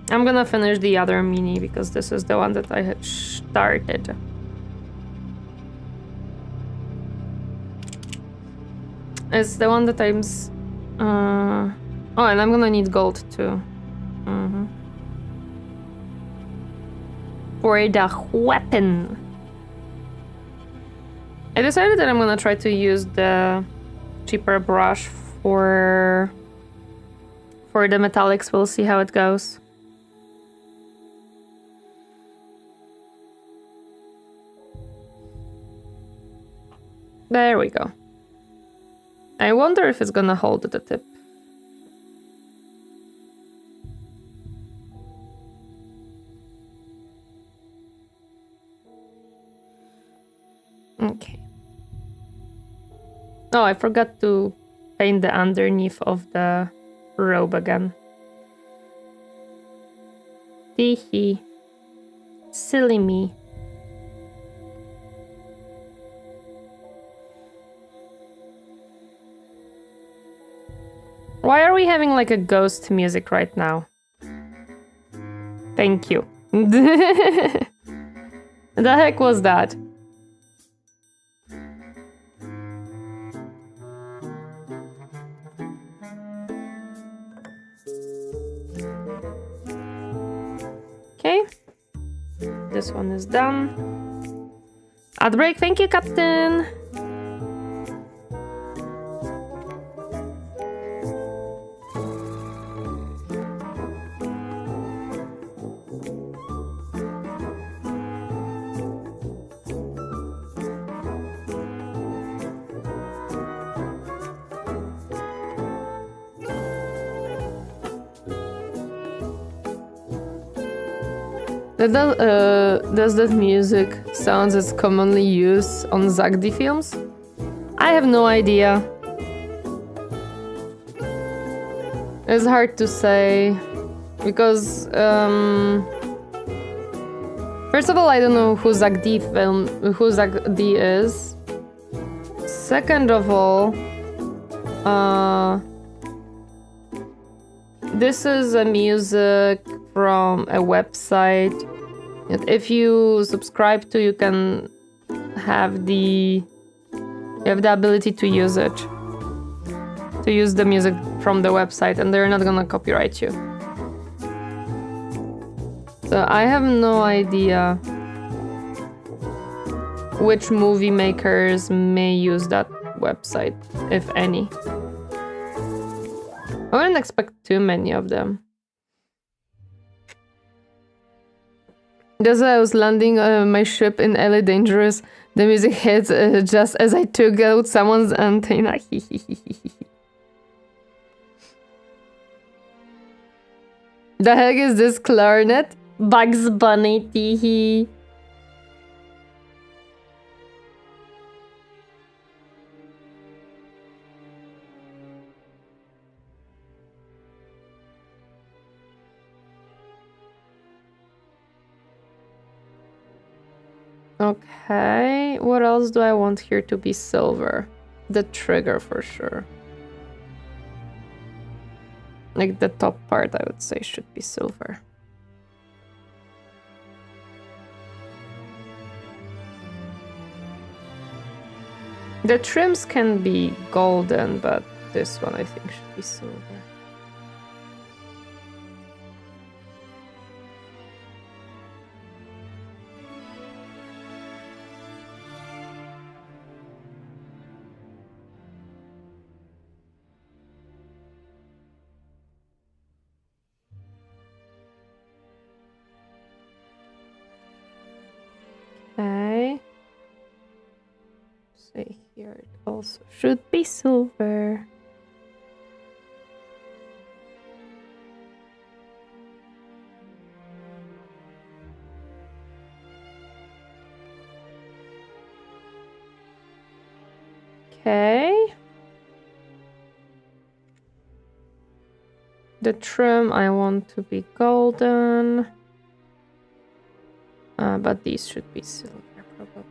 gonna finish the other mini because this is the one that I had started. It's the one that I'm oh, and I'm gonna need gold too. For the weapon. I decided that I'm gonna try to use the cheaper brush for the metallics. We'll see how it goes. There we go. I wonder if it's gonna hold at the tip. Okay. Oh, I forgot to paint the underneath of the robe again. Teehee. Silly me. Why are we having like a ghost music right now? Thank you. The heck was that? Okay. This one is done. Ad break, thank you, Captain. Does that music sounds as commonly used on Zagdi films? I have no idea. It's hard to say because first of all, I don't know who Zagdi is. Second of all, this is a music from a website. If you subscribe to, you can have the ability to use it, to use the music from the website, and they're not gonna copyright you. So I have no idea which movie makers may use that website, if any. I wouldn't expect too many of them. Just as I was landing my ship in LA Dangerous, the music hits just as I took out someone's antenna. The heck is this clarinet? Bugs Bunny, teehee. Okay, what else do I want here to be silver? the trigger for sure. Like the top part, I would say, should be silver. The trims can be golden, but this one I think should be silver. Okay. Say here it also should be silver. Okay. The trim I want to be golden. But these should be silver, probably.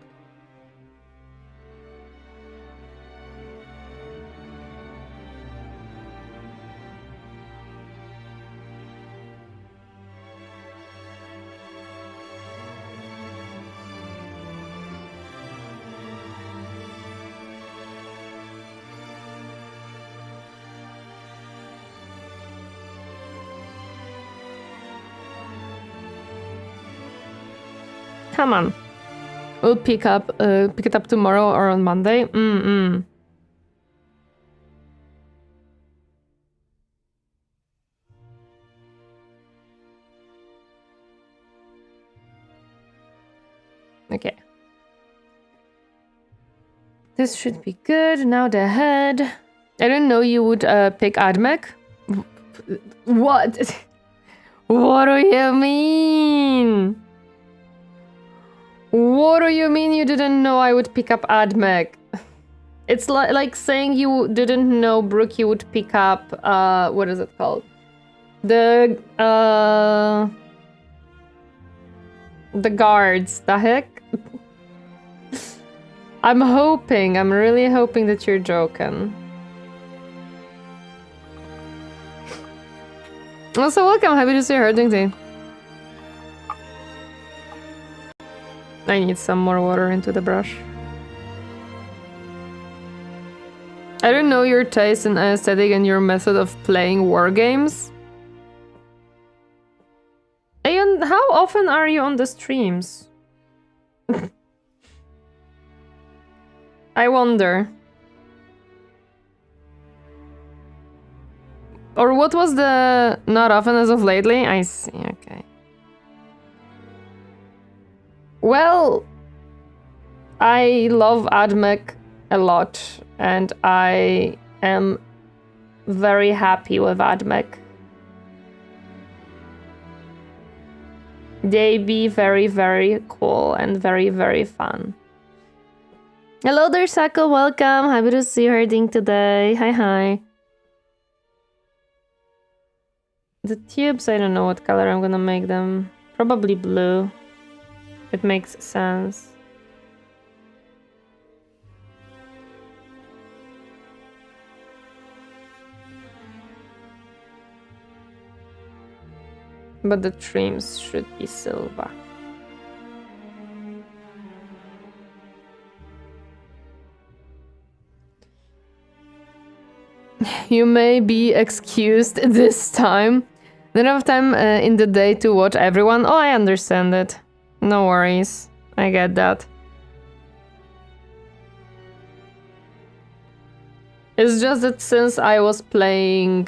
Come on. We'll pick it up tomorrow or on Monday. Okay. This should be good. Now the head. I didn't know you would pick Admech. What? What do you mean? What do you mean you didn't know I would pick up Admech? It's like saying you didn't know, Brooke, you would pick up, what is it called? The guards. The heck? I'm really hoping that you're joking. Also, welcome, happy to see you, Ding Ding. I need some more water into the brush. I don't know your taste in aesthetic and your method of playing war games. Aeon, how often are you on the streams? I wonder. Or what was the not often as of lately? I see, okay. Well, I love Admech a lot, and I am very happy with Admech. They be very, very cool and very, very fun. Hello there, Sako, welcome. Happy to see you herding today. Hi, hi. The tubes, I don't know what color I'm gonna make them. Probably blue. It makes sense. But the trims should be silver. You may be excused this time. Don't have time in the day to watch everyone. Oh, I understand it. No worries. I get that. It's just that since I was playing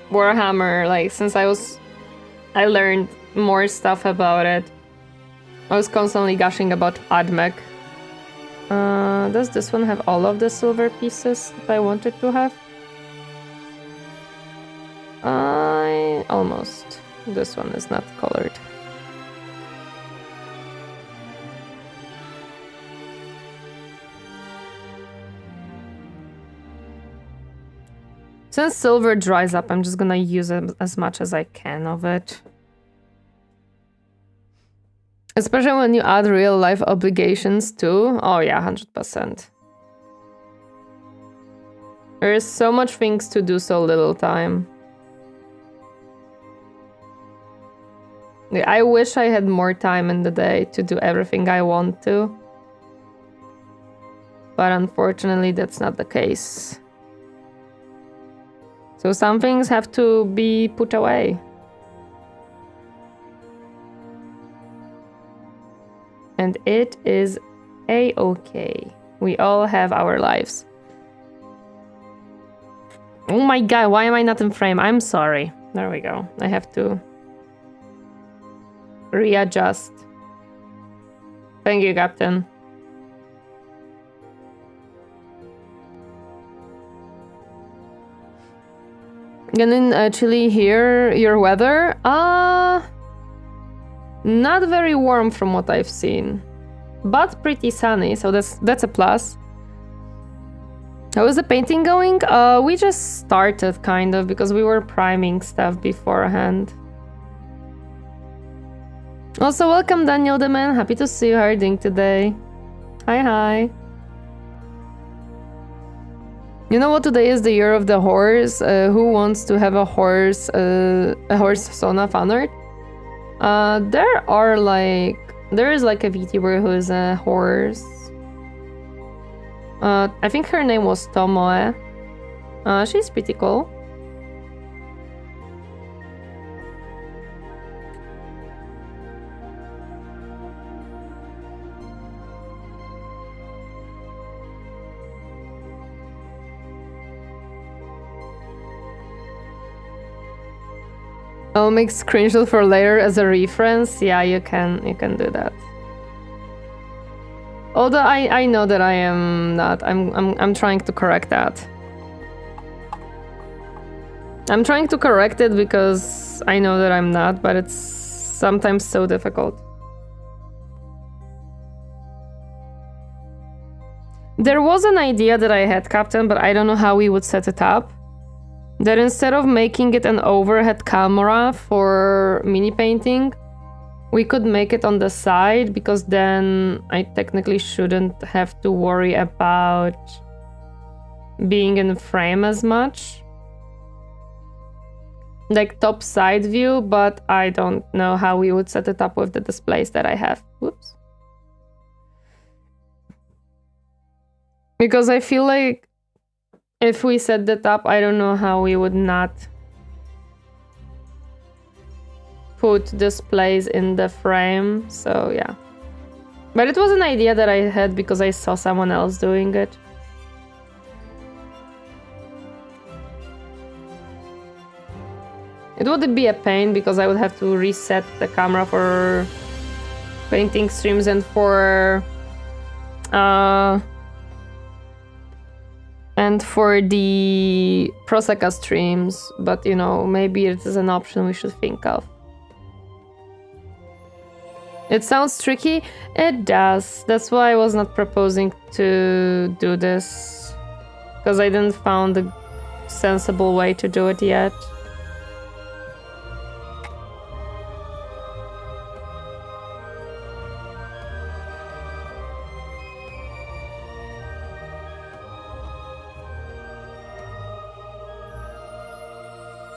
Warhammer, like since I learned more stuff about it. I was constantly gushing about Admech. Does this one have all of the silver pieces that I wanted to have? Almost. This one is not colored. Since silver dries up, I'm just gonna use as much as I can of it. Especially when you add real life obligations too. Oh yeah, 100%. There is so much things to do, so little time. I wish I had more time in the day to do everything I want to. But unfortunately, that's not the case. So some things have to be put away. And it is a-okay. We all have our lives. Oh my god, why am I not in frame? I'm sorry. There we go. I have to readjust. Thank you, Captain. And in Chile here, your weather? Not very warm from what I've seen, but pretty sunny, so that's a plus. How is the painting going? We just started, kind of, because we were priming stuff beforehand. Also, welcome Daniel the Man. Happy to see you. How are you doing today? Hi. You know what? Today is the year of the horse. Who wants to have a horse Sona fan art? There is like a VTuber who is a horse. I think her name was Tomoe. She's pretty cool. I'll make screenshot for later as a reference. Yeah, you can do that. Although I know that I am not. I'm trying to correct that. I'm trying to correct it because I know that I'm not, but it's sometimes so difficult. There was an idea that I had, Captain, but I don't know how we would set it up. That instead of making it an overhead camera for mini painting, we could make it on the side, because then I technically shouldn't have to worry about being in frame as much. Like top side view, but I don't know how we would set it up with the displays that I have. Whoops. Because I feel like if we set that up, I don't know how we would not put displays in the frame, so yeah. But it was an idea that I had because I saw someone else doing it. It would be a pain because I would have to reset the camera for painting streams and for the Proseka streams, but you know, maybe it is an option we should think of. It sounds tricky. It does. That's why I was not proposing to do this, because I didn't found a sensible way to do it yet.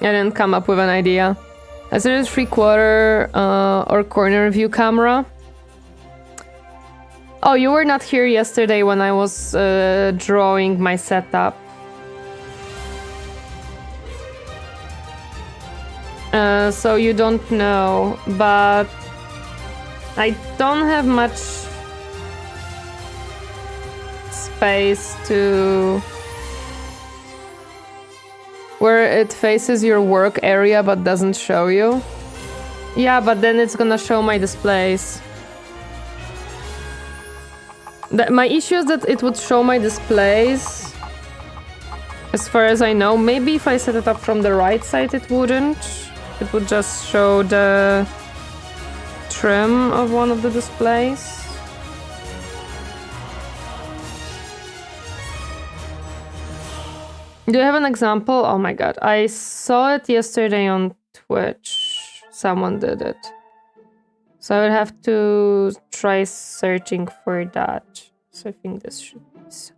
I didn't come up with an idea. I said a 3/4 or corner view camera. Oh, you were not here yesterday when I was drawing my setup. So you don't know, but I don't have much space to... where it faces your work area but doesn't show you. Yeah, but then it's gonna show my displays. My issue is that it would show my displays. As far as I know, maybe if I set it up from the right side it wouldn't. It would just show the trim of one of the displays. Do you have an example? Oh my god, I saw it yesterday on Twitch. Someone did it. So I would have to try searching for that. So I think this should be so.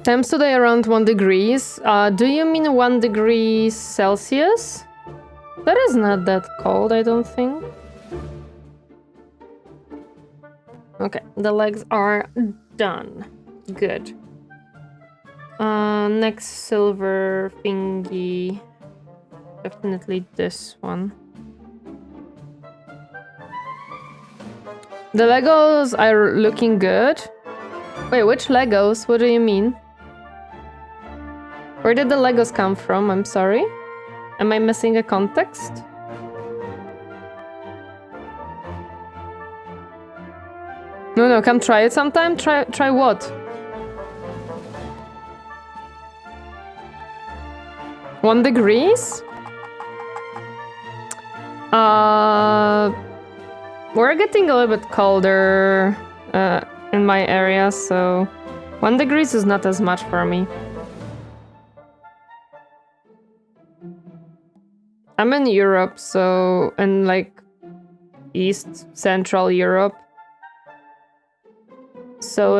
Temps today around 1 degrees. Do you mean 1 degree Celsius? That is not that cold, I don't think. Okay, the legs are done. Good. Next silver thingy. Definitely this one. The Legos are looking good. Wait, which Legos? What do you mean? Where did the Legos come from? I'm sorry. Am I missing a context? No, come try it sometime. Try what? 1 degrees? We're getting a little bit colder in my area, so 1 degrees is not as much for me. I'm in Europe, so in like East Central Europe. So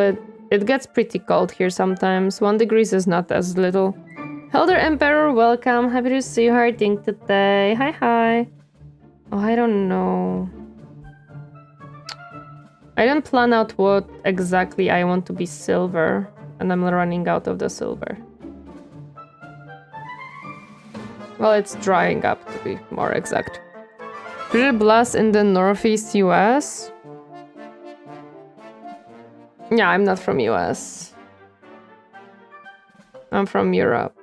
it gets pretty cold here sometimes. 1 degrees is not as little. Elder Emperor, welcome. Happy to see you harding today. Hi. Oh, I don't know. I didn't plan out what exactly I want to be silver, and I'm running out of the silver. Well, it's drying up, to be more exact. Pretty blast in the northeast US. Yeah, I'm not from US. I'm from Europe.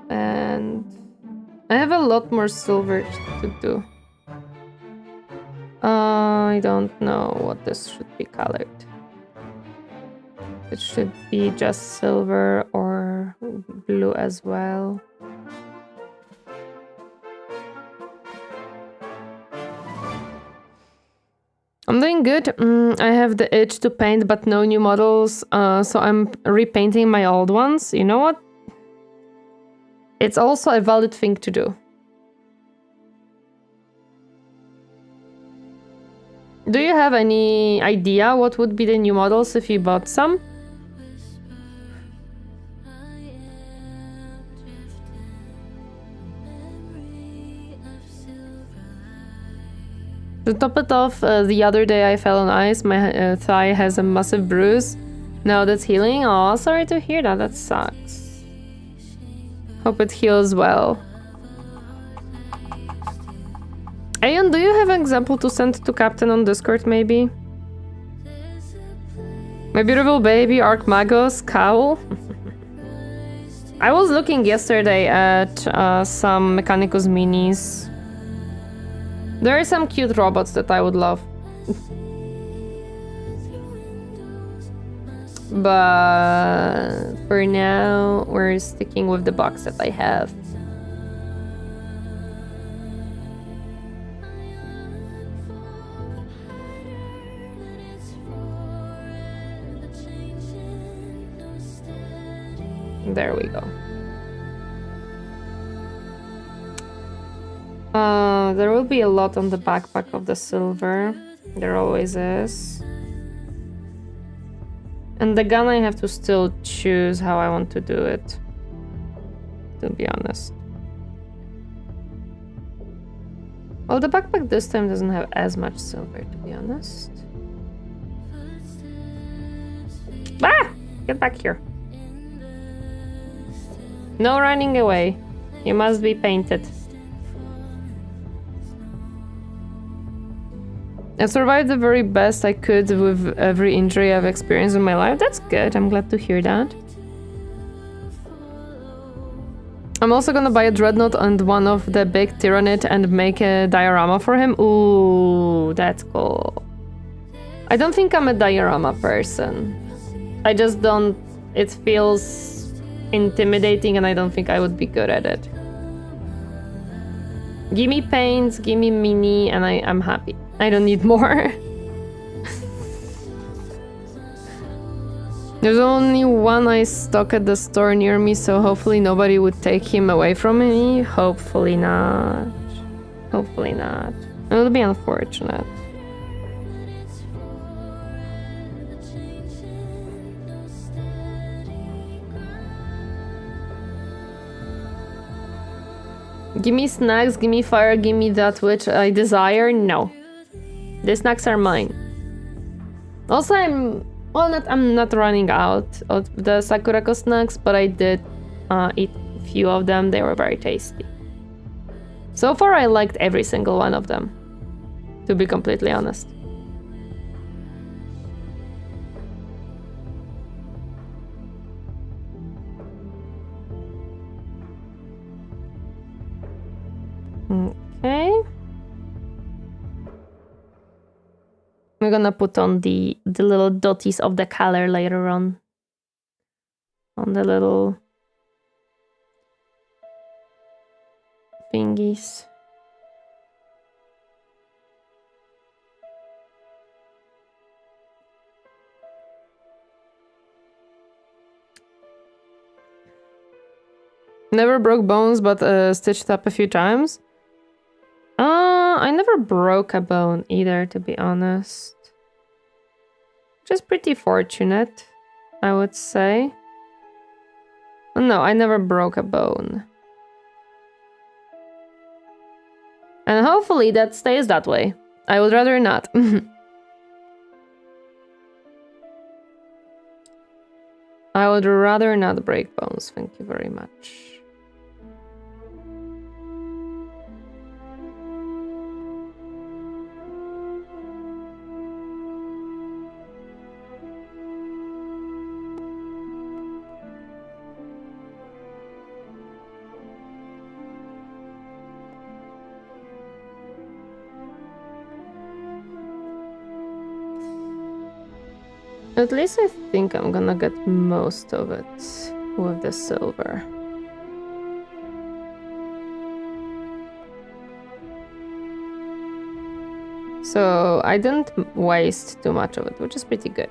And I have a lot more silver to do. I don't know what this should be colored. It should be just silver or blue as well. I'm doing good. I have the itch to paint, but no new models, so I'm repainting my old ones. You know what? It's also a valid thing to do. Do you have any idea what would be the new models if you bought some? To top it off, the other day I fell on ice. My thigh has a massive bruise. Now that's healing. Oh, sorry to hear that. That sucks. Hope it heals well. Aeon, do you have an example to send to Captain on Discord, maybe? My beautiful baby, Archmagos, cowl. I was looking yesterday at some Mechanicus minis. There are some cute robots that I would love. But for now, we're sticking with the box that I have. There we go. There will be a lot on the backpack of the silver. There always is. And the gun, I have to still choose how I want to do it, to be honest. Well, the backpack this time doesn't have as much silver, to be honest. Ah! Get back here. No running away. You must be painted. I survived the very best I could with every injury I've experienced in my life. That's good. I'm glad to hear that. I'm also gonna buy a Dreadnought and one of the big Tyranid and make a diorama for him. Ooh, that's cool. I don't think I'm a diorama person. I just don't... It feels intimidating and I don't think I would be good at it. Give me paints, give me mini, and I'm happy. I don't need more. There's only one ice stock at the store near me, so hopefully nobody would take him away from me. Hopefully not. Hopefully not. It would be unfortunate. Give me snacks, give me fire, give me that which I desire. No. The snacks are mine. Also, I'm not running out of the Sakurako snacks, but I did eat a few of them. They were very tasty. So far, I liked every single one of them, to be completely honest. Okay. We're gonna put on the little dotties of the color later on the little thingies. Never broke bones, but stitched up a few times. I never broke a bone either, to be honest. Just pretty fortunate, I would say. No, I never broke a bone. And hopefully that stays that way. I would rather not. I would rather not break bones, thank you very much. At least I think I'm gonna get most of it with the silver. So I didn't waste too much of it, which is pretty good.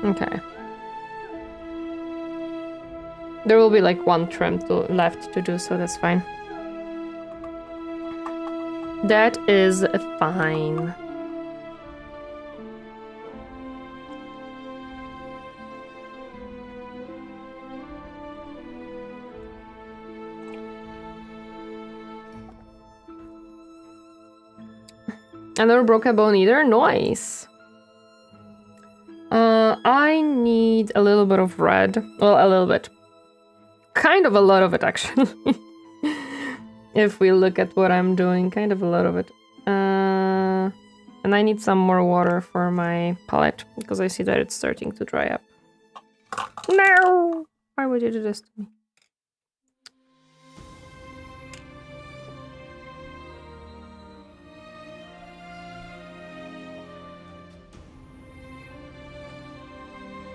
Okay. There will be like one trim left to do, so that's fine. That is fine. I never broke a bone either. Nice. I need a little bit of red. Well, a little bit. Kind of a lot of it, actually. If we look at what I'm doing, kind of a lot of it. And I need some more water for my palette, because I see that it's starting to dry up. No! Why would you do this to me?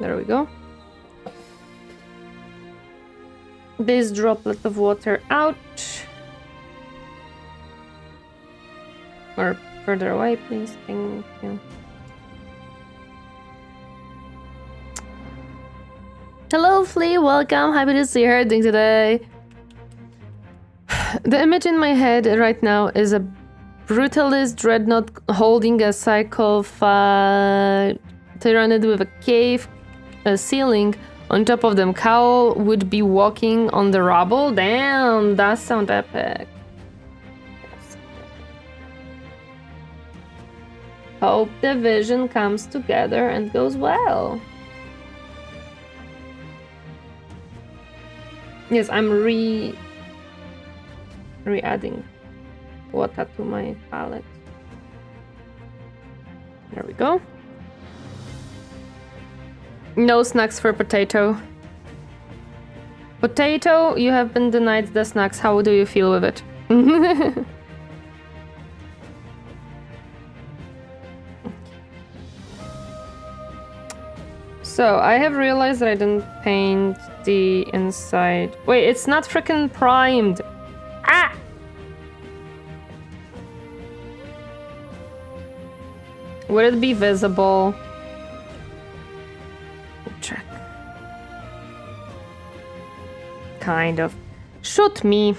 There we go. This droplet of water out. Or further away, please. Thank you. Hello, Flea. Welcome. Happy to see her doing today. The image in my head right now is a brutalist dreadnought holding a Tyrannid with a cave ceiling on top of them. Cowl would be walking on the rubble. Damn, that sounds epic. Hope the vision comes together and goes well. Yes, I'm re-adding water to my palette. There we go. No snacks for potato. Potato, you have been denied the snacks. How do you feel with it? So, I have realized that I didn't paint the inside. Wait, it's not freaking primed. Ah! Would it be visible? Check. Kind of. Shoot me.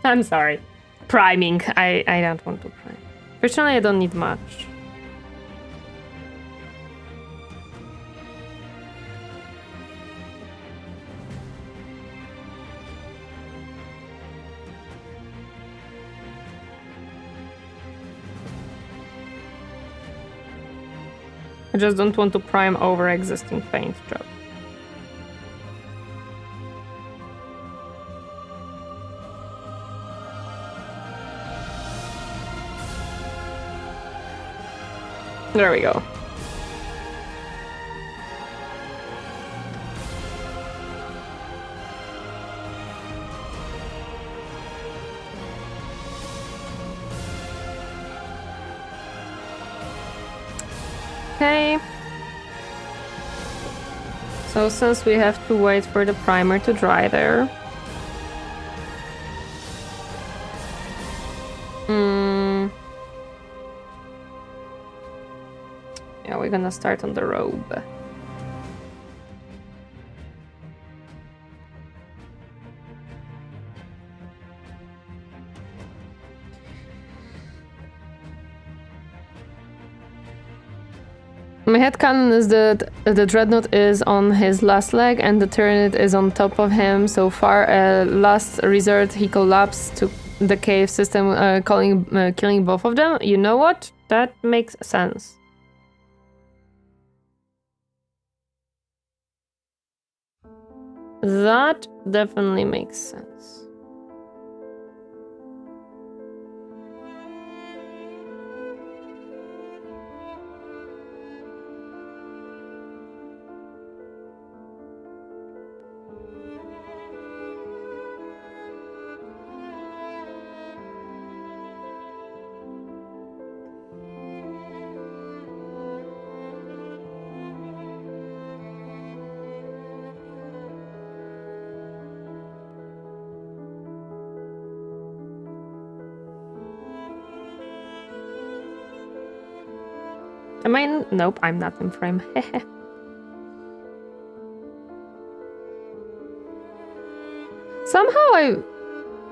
I'm sorry. Priming. I don't want to prime. Personally, I don't need much. I just don't want to prime over existing paint job. There we go. Okay. So since we have to wait for the primer to dry there. Yeah, we're gonna start on the robe. My headcanon is that the dreadnought is on his last leg and the turret is on top of him. So far, last resort, he collapsed to the cave system, killing both of them. You know what? That makes sense. That definitely makes sense. Am I in? Nope, I'm not in frame. Somehow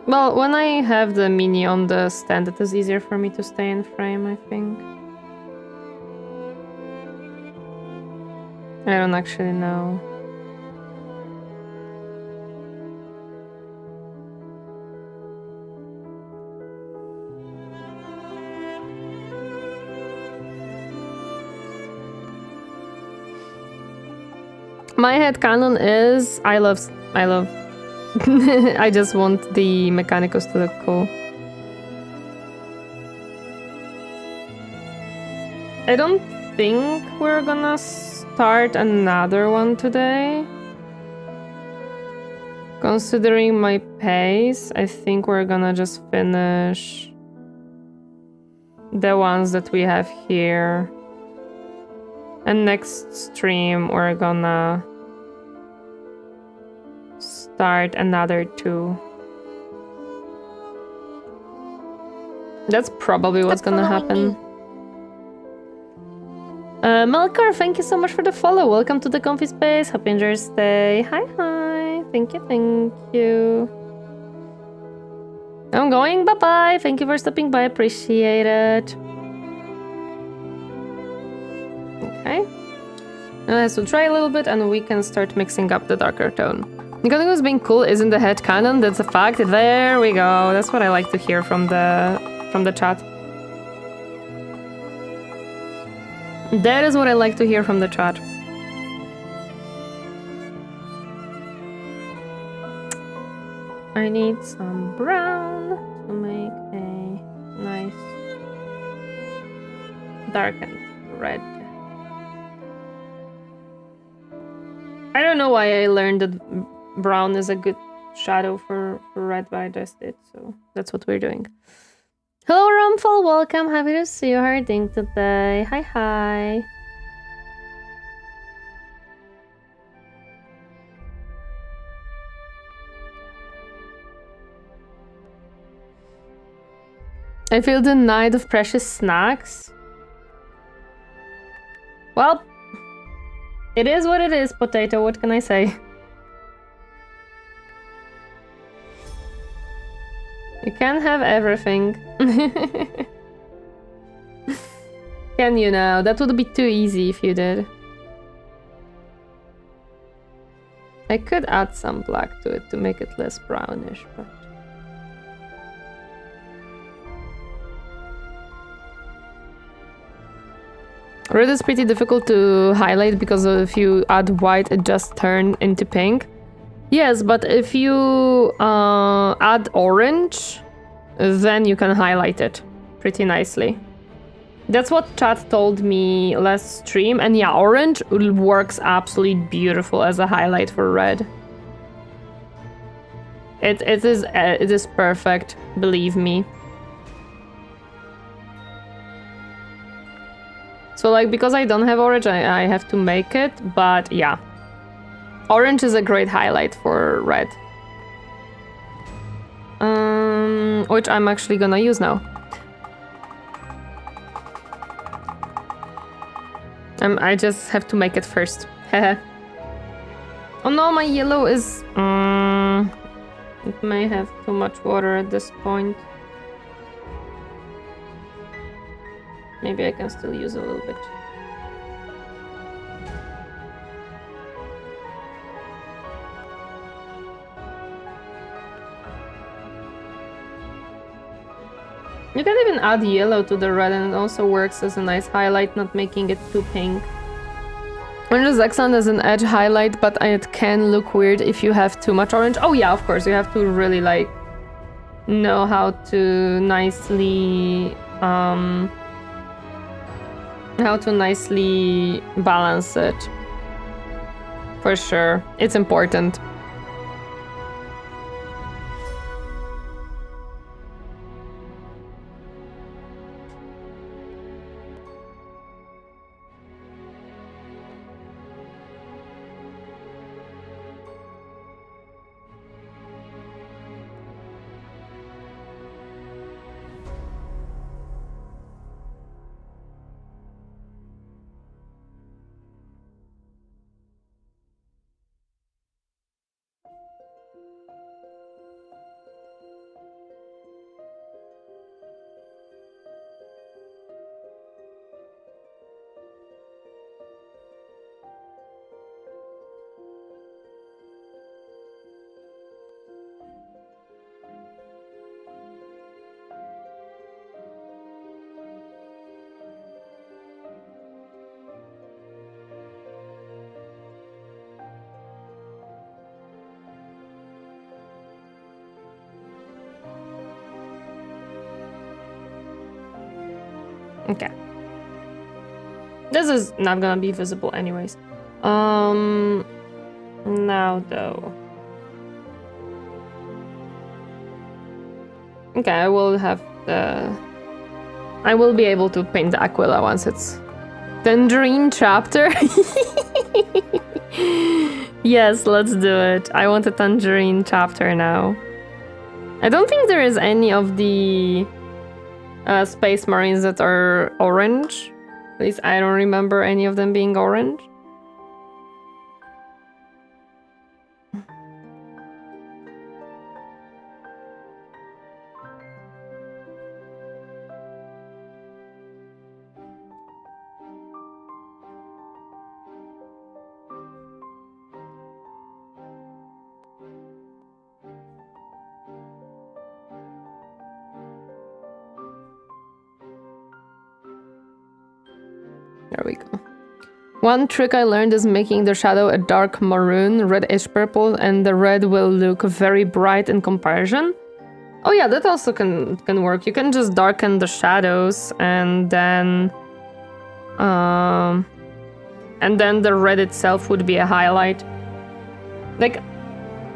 well, when I have the mini on the stand, it is easier for me to stay in frame, I think. I don't actually know. My headcanon is I love I just want the mechanicals to look cool. I don't think we're gonna start another one today. Considering my pace, I think we're gonna just finish the ones that we have here. And next stream, we're gonna start another 2. That's probably what's gonna happen. Melkor, thank you so much for the follow. Welcome to the comfy space. Happy enjoy your stay. Hi, hi. Thank you, thank you. I'm going. Bye-bye. Thank you for stopping by. Appreciate it. Okay. Let's try a little bit and we can start mixing up the darker tone. The thing who's being cool isn't the headcanon, that's a fact. There we go. That's what I like to hear from the chat. That is what I like to hear from the chat. I need some brown to make a nice darkened red. I don't know why I learned that brown is a good shadow for red, but I just did, so that's what we're doing. Hello, Rumful, welcome. Happy to see you. How are you doing today? Hi, hi. I feel the night of precious snacks. Well, it is what it is, Potato. What can I say? You can't have everything. Can you now? That would be too easy if you did. I could add some black to it to make it less brownish, but... Red is pretty difficult to highlight because if you add white, it just turns into pink. Yes, but if you add orange, then you can highlight it pretty nicely. That's what chat told me last stream, and yeah, orange works absolutely beautiful as a highlight for red. It is perfect, believe me. So like, because I don't have orange, I have to make it, but yeah. Orange is a great highlight for red. Which I'm actually gonna use now. I just have to make it first. Oh no, my yellow is... it may have too much water at this point. Maybe I can still use a little bit. You can even add yellow to the red and it also works as a nice highlight, not making it too pink. Orange accent as an edge highlight, but it can look weird if you have too much orange. Oh yeah, of course, you have to really like know how to nicely balance it. For sure, it's important. Okay. This is not gonna be visible anyways. Now though. Okay, I will be able to paint the Aquila once it's Tangerine chapter. Yes, let's do it. I want a Tangerine chapter now. I don't think there is any of the Space Marines that are orange. At least I don't remember any of them being orange. There we go. One trick I learned is making the shadow a dark maroon, reddish purple, and the red will look very bright in comparison. Oh yeah, that also can work. You can just darken the shadows and then the red itself would be a highlight. Like,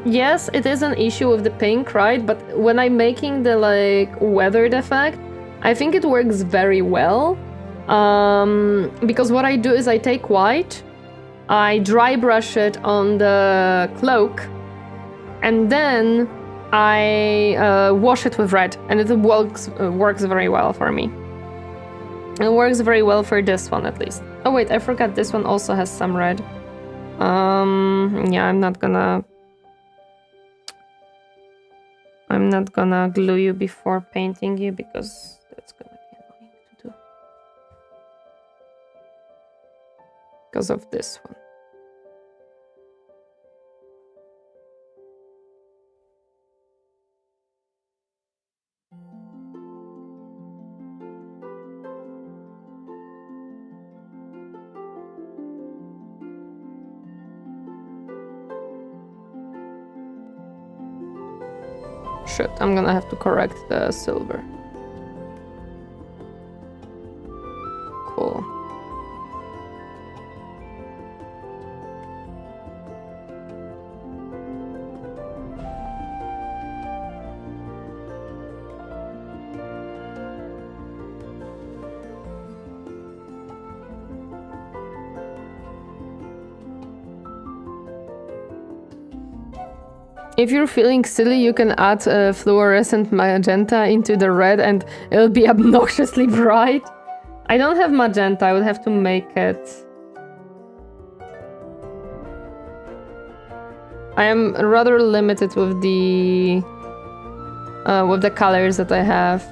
yes, it is an issue with the pink, right? But when I'm making the like weathered effect, I think it works very well. Because what I do is I take white, I dry brush it on the cloak, and then I wash it with red, and it works very well for me. It works very well for this one at least. Oh wait, I forgot this one also has some red. Yeah, I'm not gonna glue you before painting you because that's gonna be annoying to do. Because of this one. Shit, I'm gonna have to correct the silver. Cool. If you're feeling silly, you can add fluorescent magenta into the red and it'll be obnoxiously bright. I don't have magenta, I would have to make it. I am rather limited with the colors that I have.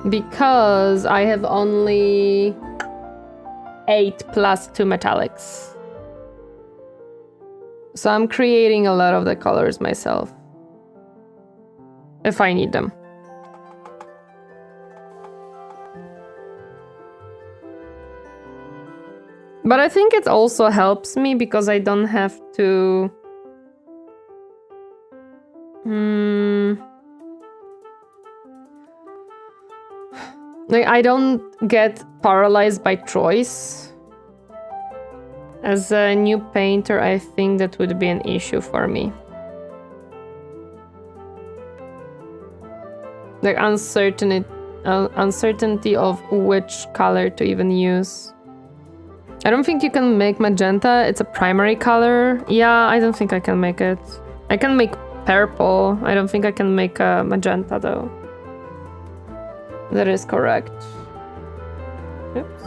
Because I have only 8 plus 2 metallics. So I'm creating a lot of the colors myself. If I need them. But I think it also helps me because I don't have to... Like, I don't get paralyzed by choice. As a new painter, I think that would be an issue for me. Like uncertainty of which color to even use. I don't think you can make magenta. It's a primary color. Yeah, I don't think I can make it. I can make purple. I don't think I can make a magenta though. That is correct. Oops.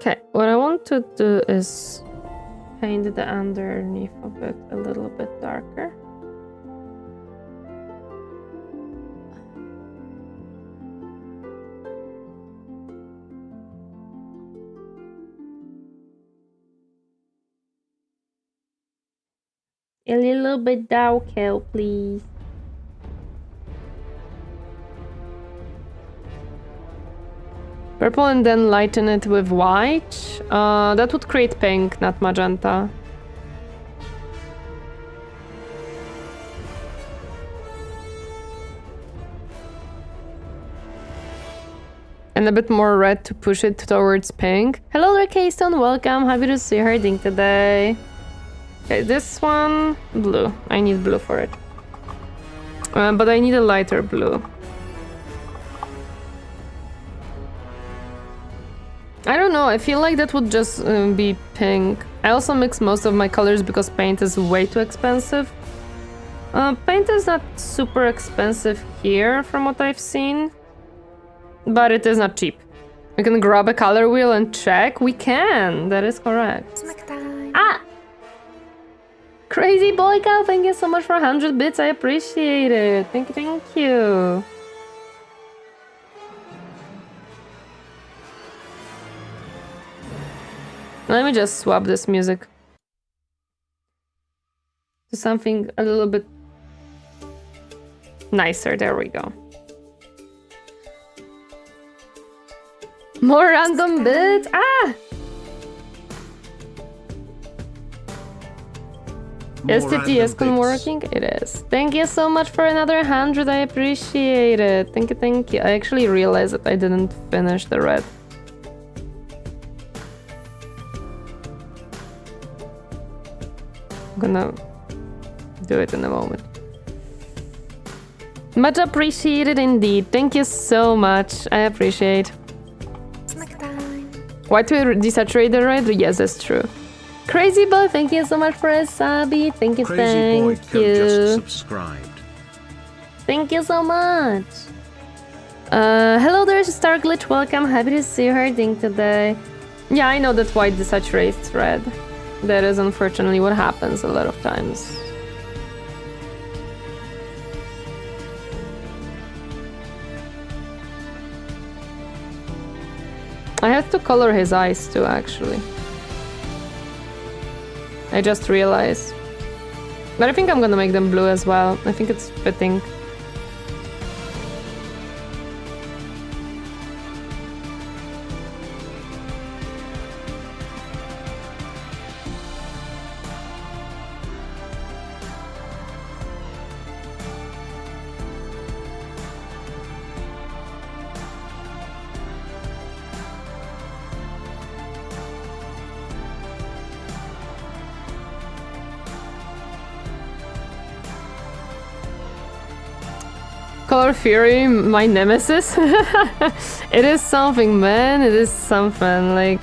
Okay, what I want to do is paint the underneath of it a little bit darker. A little bit darker, please. Purple and then lighten it with white. That would create pink, not magenta. And a bit more red to push it towards pink. Hello there, Keystone, welcome. Happy to see her ding today. Okay, this one, blue. I need blue for it. But I need a lighter blue. I don't know, I feel like that would just be pink. I also mix most of my colors because paint is way too expensive. Paint is not super expensive here from what I've seen. But it is not cheap. We can grab a color wheel and check. We can, that is correct. Snack time. Ah! Crazy boy cow, thank you so much for 100 bits, I appreciate it. Thank you, thank you. Let me just swap this music to something a little bit nicer. There we go. More random bits? Ah! Is the DS-Con working? It is. Thank you so much for another 100. I appreciate it. Thank you, thank you. I actually realized that I didn't finish the red. I'm gonna do it in a moment. Much appreciated indeed. Thank you so much. I appreciate. Snack time. Why to desaturate the red? Yes, that's true. Crazy boy, thank you so much for a subby. Thank you, Crazy boy thank you. just subscribed. Thank you so much. Hello there, Star Glitch. Welcome. Happy to see you herding today. Yeah, I know that white desaturates red. That is unfortunately what happens a lot of times. I have to color his eyes too, actually. I just realized. But I think I'm gonna make them blue as well. I think it's fitting. Color Fury, my nemesis. It is something, man. It is something, like...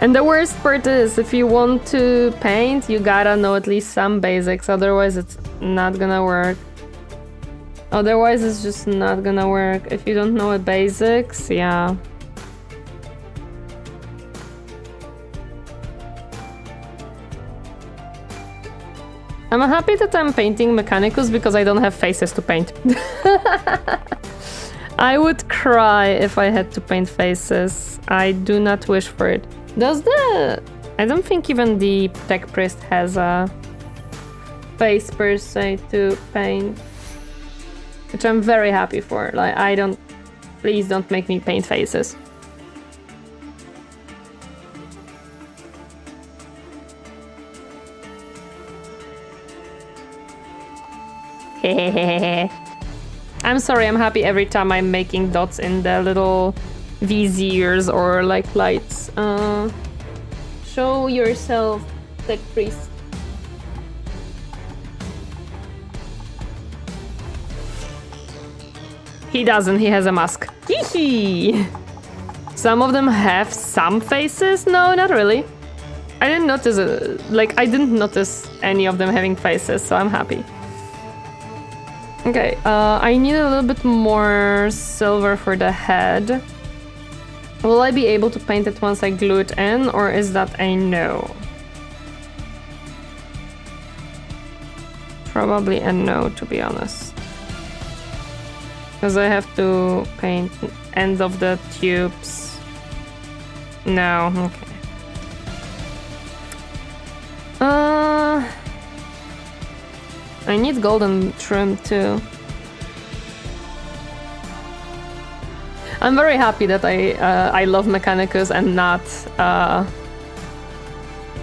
And the worst part is, if you want to paint, you gotta know at least some basics, otherwise it's not gonna work. Otherwise it's just not gonna work. If you don't know the basics, yeah. I'm happy that I'm painting Mechanicus because I don't have faces to paint. I would cry if I had to paint faces. I do not wish for it. Does the... I don't think even the Tech Priest has a face per se to paint. Which I'm very happy for. Like, I don't... Please don't make me paint faces. I'm sorry, I'm happy every time I'm making dots in the little viziers or like lights. Show yourself, Tech Priest. He doesn't, he has a mask. Hee. Some of them have some faces? No, not really. I didn't notice I didn't notice any of them having faces, so I'm happy. Okay, I need a little bit more silver for the head. Will I be able to paint it once I glue it in, or is that a no? Probably a no, to be honest. Because I have to paint end of the tubes. No, okay. I need golden trim too. I'm very happy that I love Mechanicus and not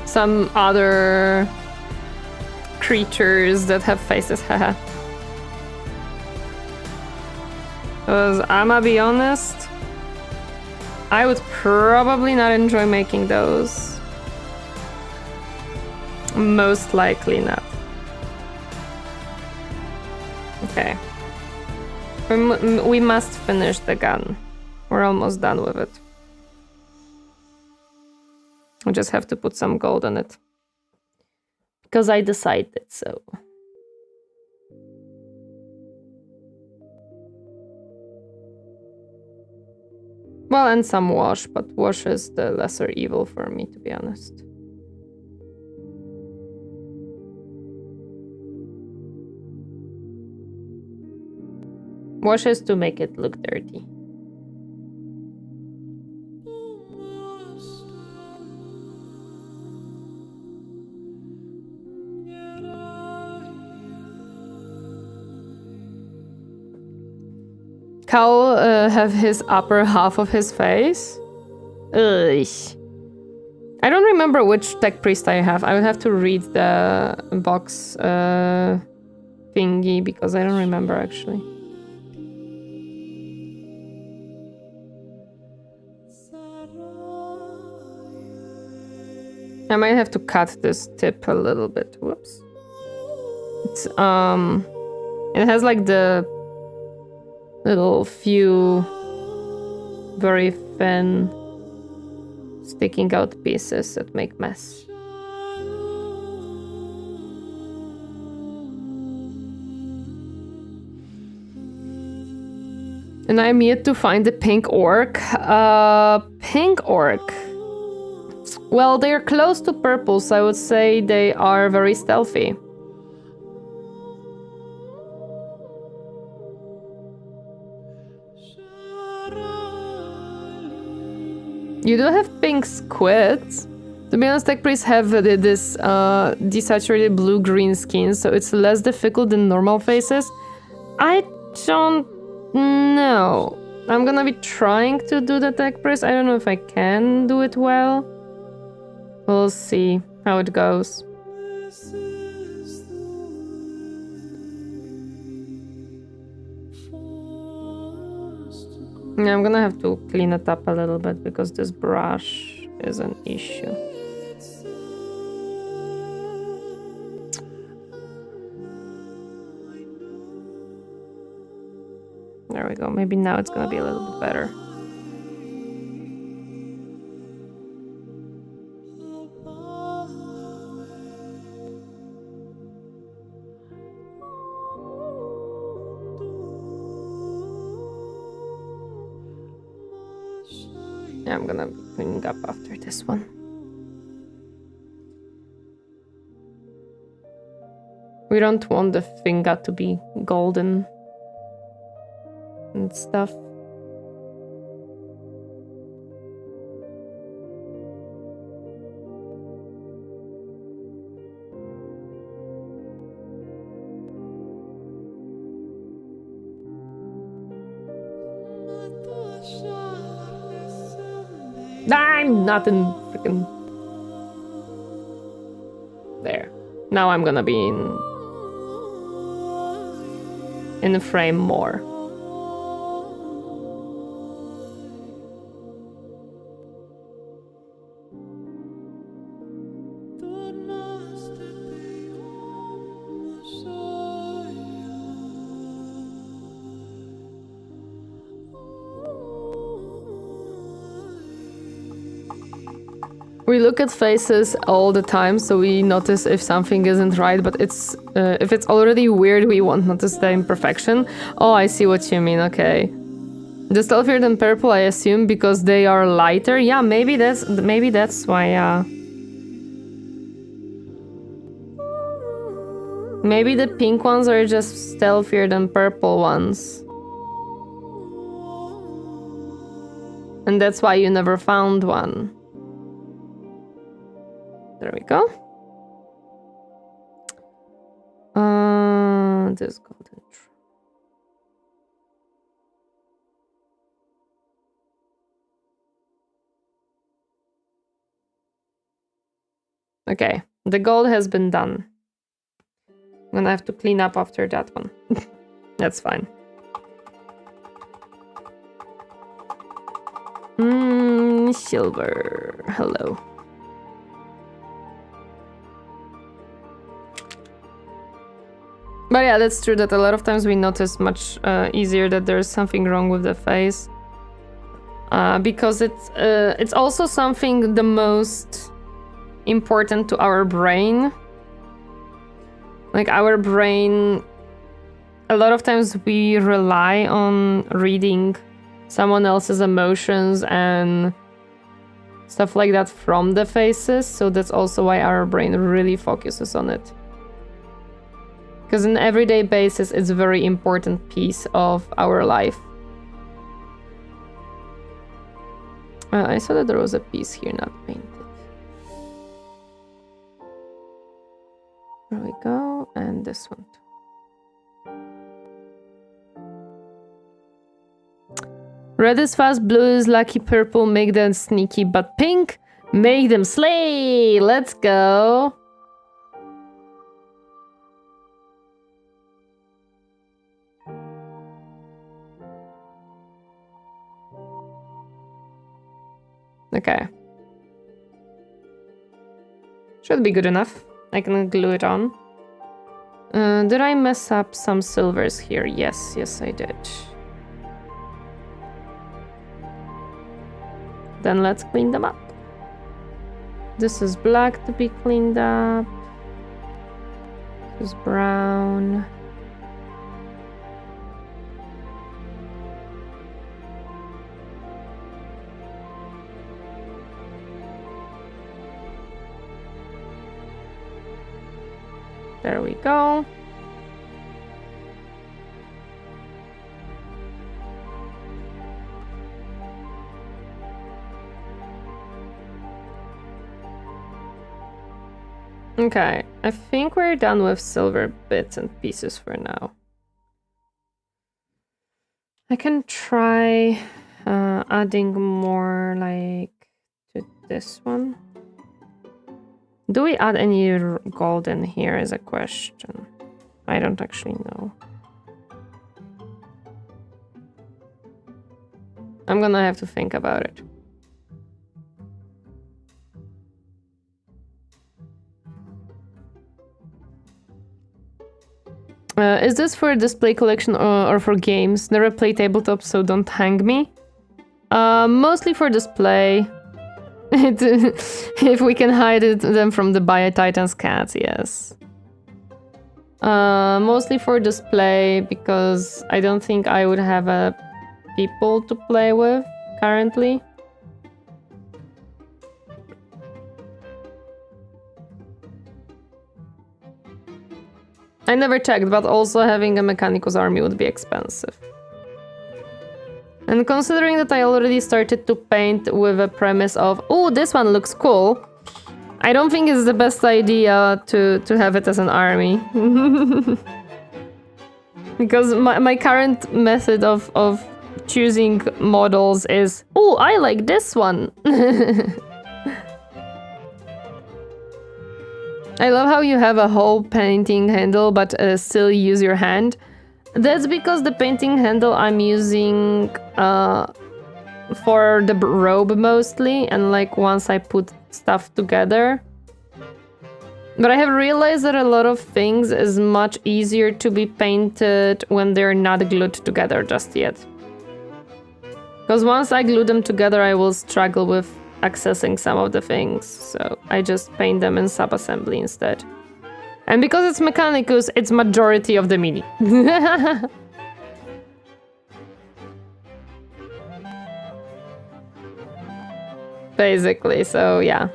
some other creatures that have faces, haha. Because I'ma be honest, I would probably not enjoy making those. Most likely not. Okay. We must finish the gun. We're almost done with it. We just have to put some gold on it. Because I decided so. Well, and some wash, but wash is the lesser evil for me, to be honest. Wash is to make it look dirty. Cow have his upper half of his face. Ugh. I don't remember which tech priest I have. I would have to read the box thingy because I don't remember actually. I might have to cut this tip a little bit. Whoops. It's it has like the little few very thin sticking out pieces that make mess. And I'm yet to find the pink orc. Pink orc. Well, they're close to purple, so I would say they are very stealthy. You do have pink squids. To be honest, tech priests have this desaturated blue-green skin, so it's less difficult than normal faces. I don't know. I'm gonna be trying to do the tech priest. I don't know if I can do it well. We'll see how it goes. Yeah, I'm gonna have to clean it up a little bit because this brush is an issue. There we go. Maybe now it's gonna be a little bit better. Yeah, I'm gonna be cleaning up after this one. We don't want the finger to be golden and stuff. I'm not in freaking there. Now I'm gonna be in the frame more. We look at faces all the time, so we notice if something isn't right, but it's if it's already weird, we won't notice the imperfection. Oh, I see what you mean, okay. The stealthier than purple, I assume, because they are lighter. Yeah, maybe that's why, yeah. Maybe the pink ones are just stealthier than purple ones. And that's why you never found one. There we go. This golden tree. Okay, the gold has been done. I'm gonna have to clean up after that one. That's fine. Silver. Hello. But yeah, that's true that a lot of times we notice much easier that there's something wrong with the face. Because it's also something the most important to our brain. Like our brain, a lot of times we rely on reading someone else's emotions and stuff like that from the faces. So that's also why our brain really focuses on it. Because on an everyday basis, it's a very important piece of our life. I saw that there was a piece here not painted. There we go, and this one too. Red is fast, blue is lucky, purple make them sneaky, but pink make them slay. Let's go. Okay. Should be good enough. I can glue it on. Did I mess up some silvers here? Yes, I did. Then let's clean them up. This is black to be cleaned up. This is brown. There we go. Okay, I think we're done with silver bits and pieces for now. I can try adding more like to this one. Do we add any gold in here is a question. I don't actually know. I'm gonna have to think about it. Is this for display collection or for games? Never play tabletop, so don't hang me. Mostly for display. If we can hide them from the Bio-Titan's cats, yes. Mostly for display, because I don't think I would have people to play with currently. I never checked, but also having a Mechanicus army would be expensive. And considering that I already started to paint with a premise of, oh, this one looks cool, I don't think it's the best idea to have it as an army. Because my current method of choosing models is, oh, I like this one. I love how you have a whole painting handle, but still use your hand. That's because the painting handle I'm using for the robe mostly, and like once I put stuff together. But I have realized that a lot of things is much easier to be painted when they're not glued together just yet. Because once I glue them together, I will struggle with accessing some of the things, so I just paint them in sub-assembly instead. And because it's Mechanicus, it's majority of the mini. Basically, so yeah.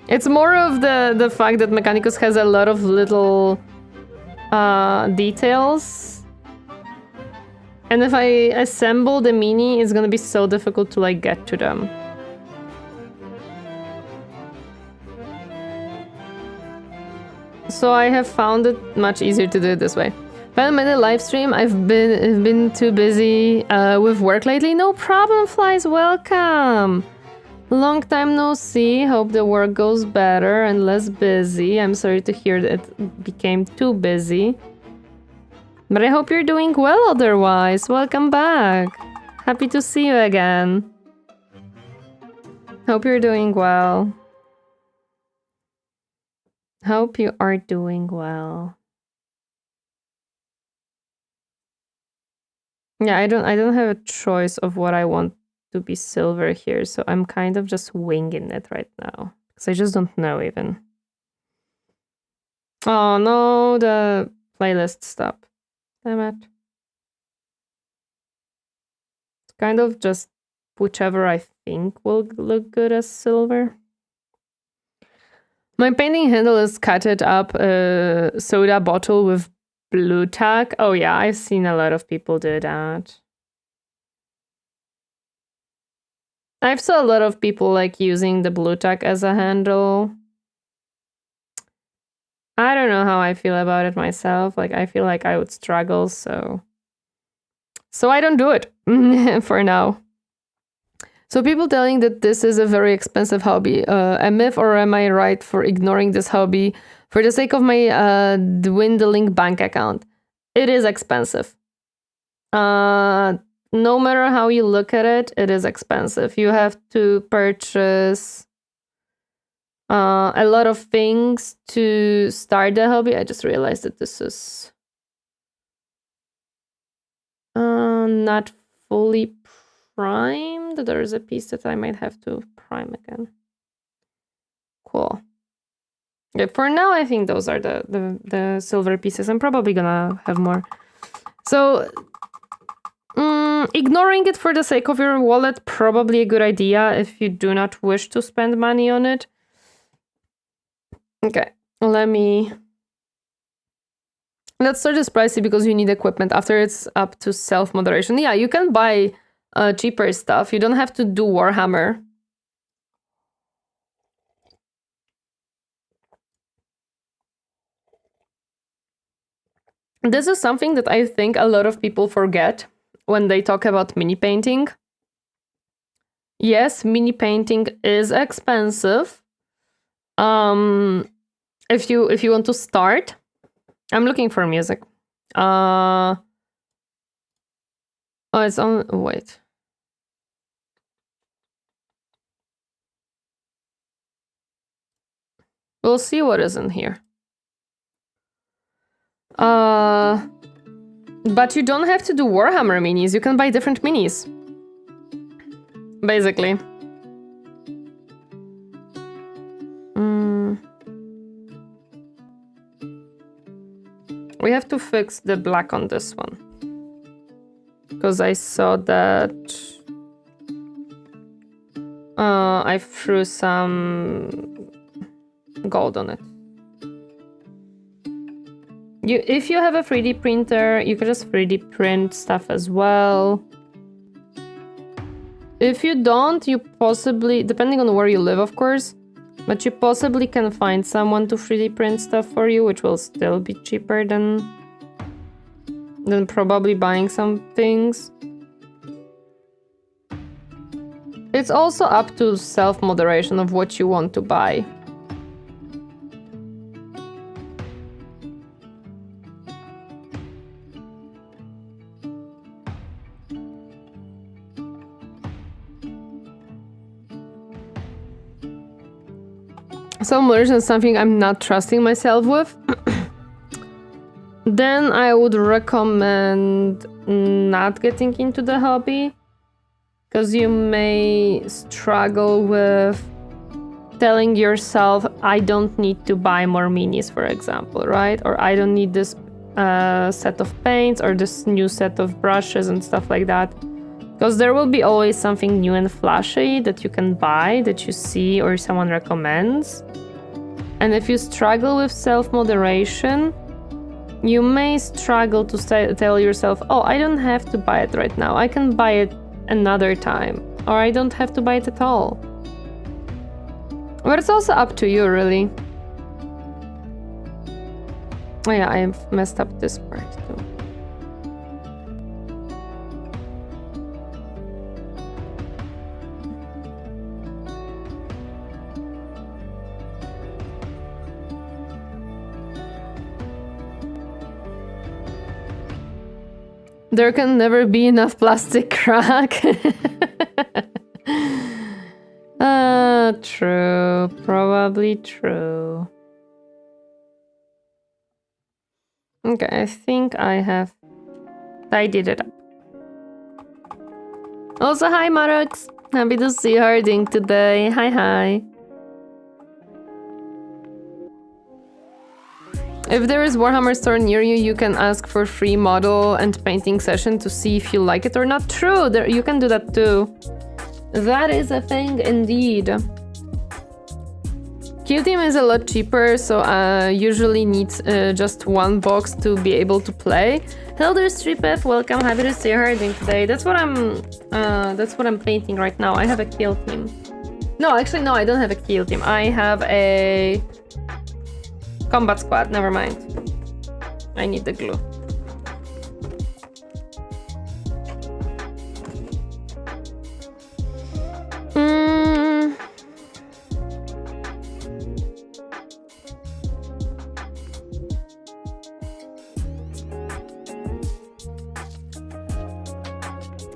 It's more of the fact that Mechanicus has a lot of little details. And if I assemble the mini, it's gonna be so difficult to like get to them. So I have found it much easier to do it this way. Well, many live stream. I've been too busy with work lately. No problem, Flies. Welcome. Long time no see. Hope the work goes better and less busy. I'm sorry to hear that it became too busy. But I hope you're doing well otherwise. Welcome back. Happy to see you again. Hope you're doing well. Hope you are doing well. Yeah, I don't have a choice of what I want to be silver here, so I'm kind of just winging it right now. Because I just don't know even. Oh no, the playlist stopped. Damn it. It's kind of just whichever I think will look good as silver. My painting handle is cutted up a soda bottle with blue tack. Oh yeah, I've seen a lot of people do that. I've saw a lot of people like using the blue tack as a handle. I don't know how I feel about it myself. Like I feel like I would struggle, so So I don't do it for now. So people telling that this is a very expensive hobby, a myth, or am I right for ignoring this hobby for the sake of my dwindling bank account? It is expensive. No matter how you look at it, it is expensive. You have to purchase a lot of things to start the hobby. I just realized that this is not fully primed. There is a piece that I might have to prime again. Cool. Okay, for now, I think those are the silver pieces. I'm probably gonna have more. So, ignoring it for the sake of your wallet, probably a good idea if you do not wish to spend money on it. Okay, let's start this pricey because you need equipment. After it's up to self-moderation. Yeah, you can buy cheaper stuff. You don't have to do Warhammer. This is something that I think a lot of people forget when they talk about mini painting. Yes, mini painting is expensive. If you want to start, I'm looking for music. Oh, it's on. Wait. We'll see what is in here. But you don't have to do Warhammer minis. You can buy different minis. Basically. We have to fix the black on this one. Because I saw that I threw some gold on it. If you have a 3D printer, you can just 3D print stuff as well. If you don't, you possibly, depending on where you live, of course, but you possibly can find someone to 3D print stuff for you, which will still be cheaper than probably buying some things. It's also up to self-moderation of what you want to buy. Self-moderation is something I'm not trusting myself with. Then I would recommend not getting into the hobby, because you may struggle with telling yourself, I don't need to buy more minis, for example, right? Or I don't need this set of paints or this new set of brushes and stuff like that. Because there will be always something new and flashy that you can buy, that you see or someone recommends. And if you struggle with self-moderation, you may struggle to tell yourself, oh, I don't have to buy it right now. I can buy it another time. Or I don't have to buy it at all. But it's also up to you, really. Oh yeah, I messed up this part too. There can never be enough plastic crack. True. Probably true. Okay, I think I have tidied it up. Also, hi Marux. Happy to see you harding today. Hi. If there is Warhammer store near you, you can ask for free model and painting session to see if you like it or not. True, you can do that too. That is a thing indeed. Kill Team is a lot cheaper, so usually needs just one box to be able to play. Helder Stripef, welcome. Happy to see you harding today. That's what I'm painting right now. I have a Kill Team. No, actually no, I don't have a Kill Team. I have a Combat Squad, never mind. I need the glue.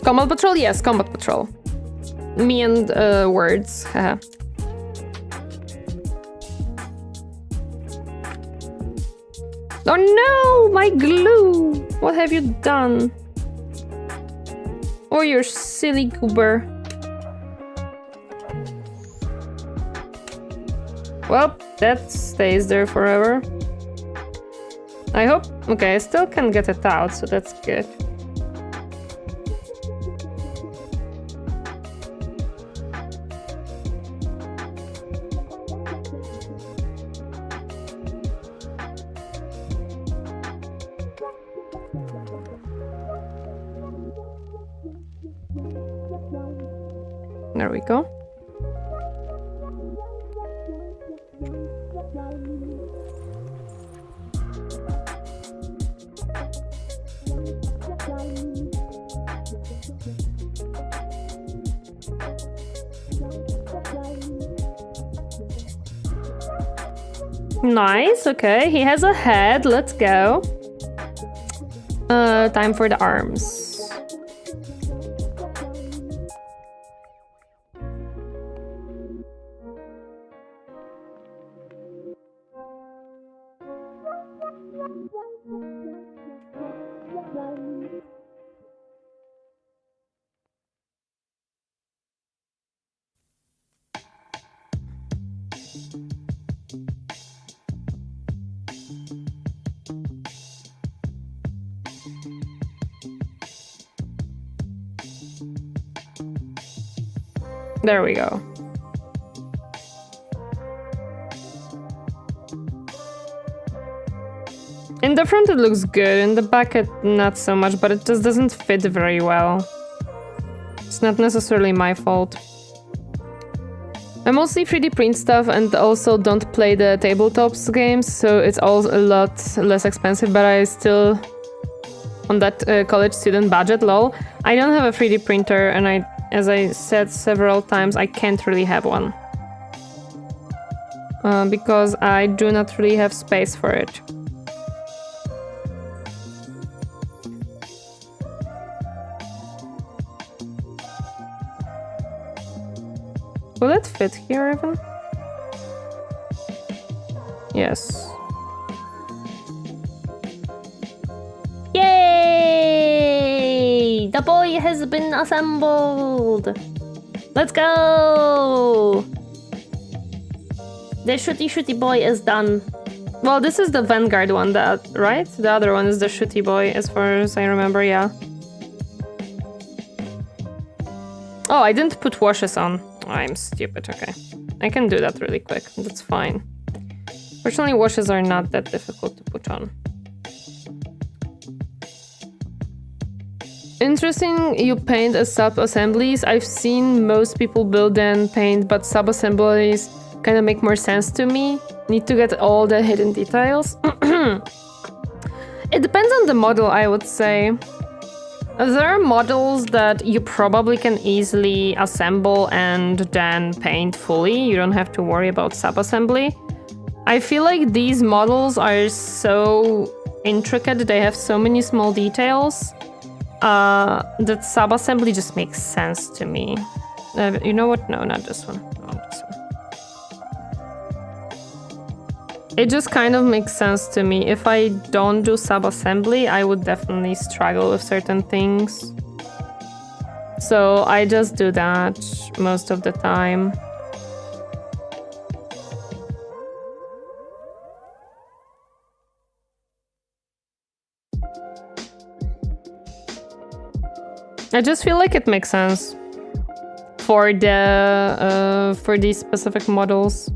Combat Patrol? Yes, Combat Patrol. Me and words. Haha. Oh no, my glue! What have you done? Oh, you silly goober. Well, that stays there forever. I hope... Okay, I still can get it out, so that's good. There we go. Nice, okay. He has a head. Let's go. Time for the arms. There we go. In the front it looks good, in the back it not so much, but it just doesn't fit very well. It's not necessarily my fault. I mostly 3D print stuff and also don't play the tabletops games, so it's all a lot less expensive, but I still... on that college student budget, lol. I don't have a 3D printer and as I said several times, I can't really have one. Because I do not really have space for it. Will it fit here even? Yes. Yay! The boy has been assembled! Let's go! The shooty boy is done. Well, this is the Vanguard one, right? The other one is the shooty boy, as far as I remember, yeah. Oh, I didn't put washes on. I'm stupid, okay. I can do that really quick, that's fine. Fortunately, washes are not that difficult to put on. Interesting, you paint as sub-assemblies. I've seen most people build and paint, but sub-assemblies kind of make more sense to me. Need to get all the hidden details. It depends on the model, I would say. There are models that you probably can easily assemble and then paint fully. You don't have to worry about sub-assembly. I feel like these models are so intricate, they have so many small details, that sub-assembly just makes sense to me. You know what? No, not this one. No, this one. It just kind of makes sense to me. If I don't do sub-assembly, I would definitely struggle with certain things. So I just do that most of the time. I just feel like it makes sense for for these specific models.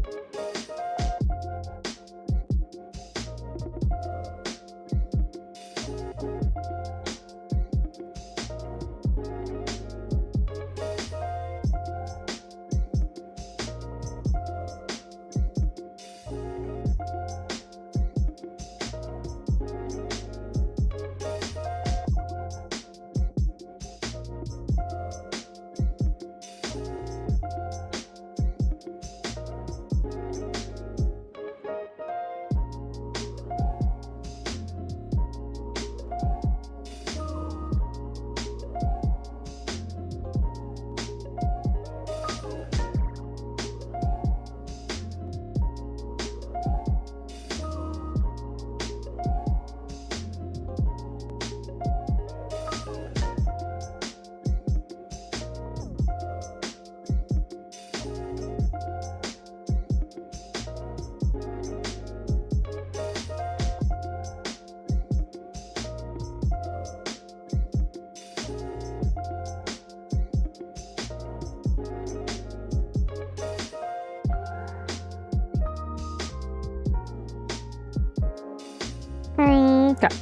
Okay.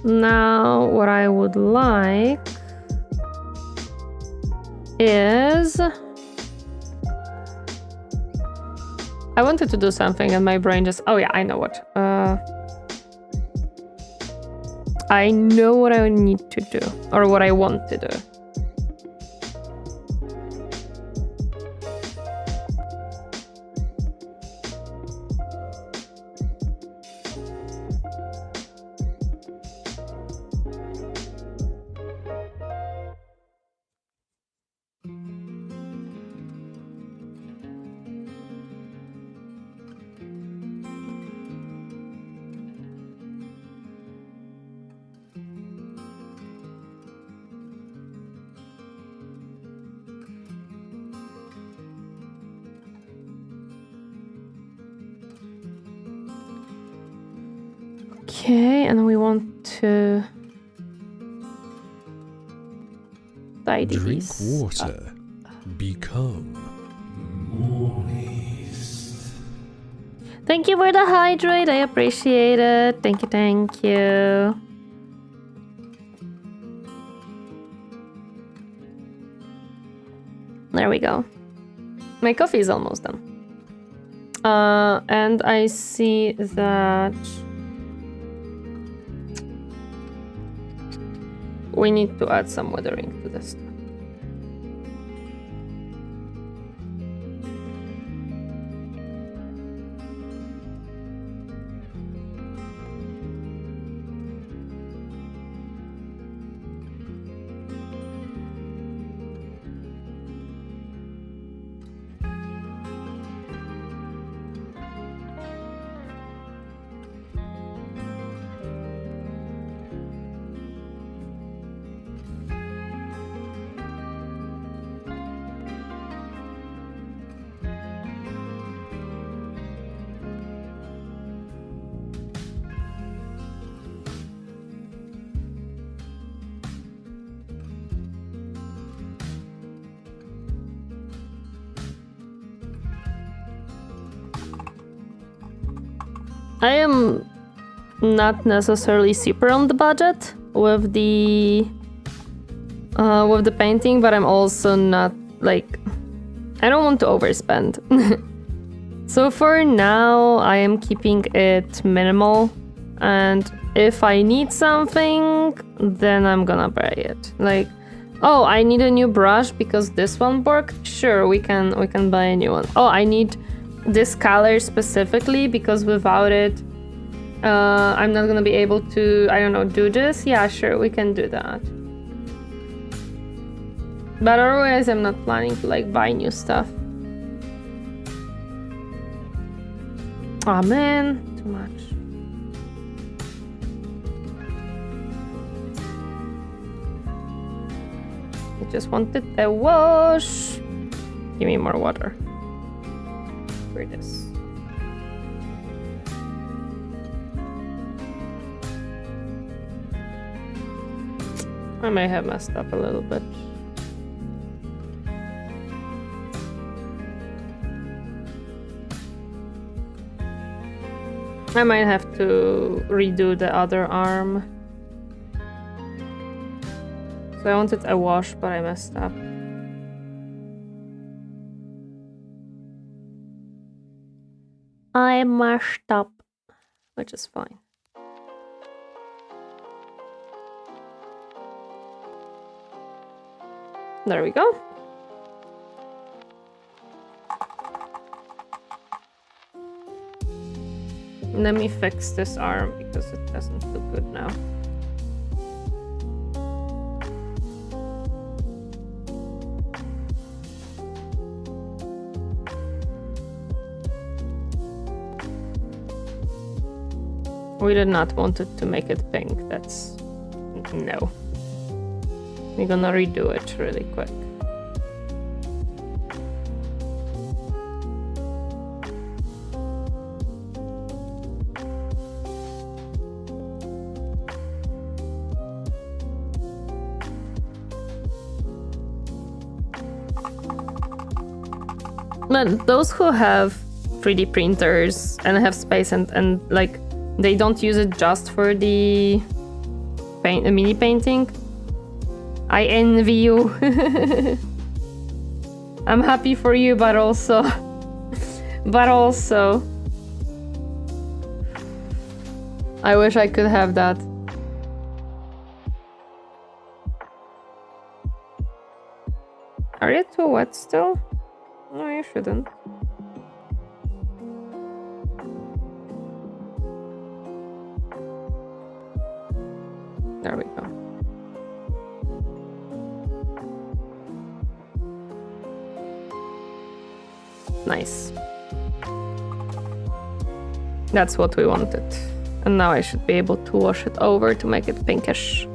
Now, what I would like is... I wanted to do something and my brain just... Oh yeah, I know what. I know what I need to do, or what I want to do. Okay, and we want to tidy Drink these water. Become moist. Thank you for the hydrate. I appreciate it. Thank you, thank you. There we go. My coffee is almost done. And I see that we need to add some weathering to this. I am not necessarily super on the budget with the painting, but I'm also not like, I don't want to overspend. So for now, I am keeping it minimal, and if I need something, then I'm gonna buy it. Like, oh, I need a new brush because this one worked. Sure, we can buy a new one. Oh, I need this color specifically because without it I'm not gonna be able to, I don't know, do this. Yeah, sure, we can do that, but otherwise I'm not planning to like buy new stuff. Oh man, too much. I just wanted a wash. Give me more water for this. I may have messed up a little bit. I might have to redo the other arm. So I wanted a wash, but I messed up. I messed up, which is fine. There we go. Let me fix this arm because it doesn't look good now. We did not want it to make it pink. That's... no. We're gonna redo it really quick. But those who have 3D printers and have space and like they don't use it just for the mini painting. I envy you. I'm happy for you, but also I wish I could have that. Are you too wet still? No, you shouldn't. There we go. Nice. That's what we wanted. And now I should be able to wash it over to make it pinkish.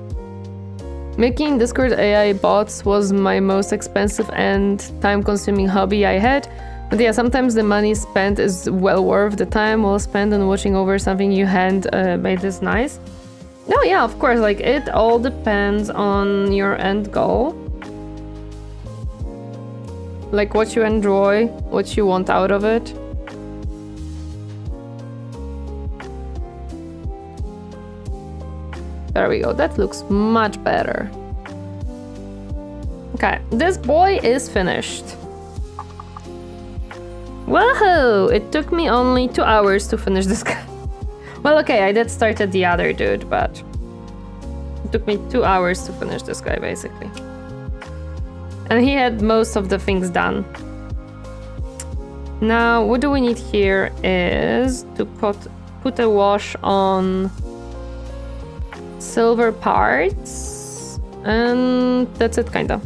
Making Discord AI bots was my most expensive and time-consuming hobby I had. But yeah, sometimes the money spent is well worth the time well spent on watching over something you hand made this nice. No, yeah, of course, like it all depends on your end goal. Like what you enjoy, what you want out of it. There we go, that looks much better. Okay, this boy is finished. Woohoo! It took me only 2 hours to finish this guy. Well, okay, I did start at the other dude, but it took me 2 hours to finish this guy, basically. And he had most of the things done. Now, what do we need here is to put a wash on silver parts, and that's it, kinda.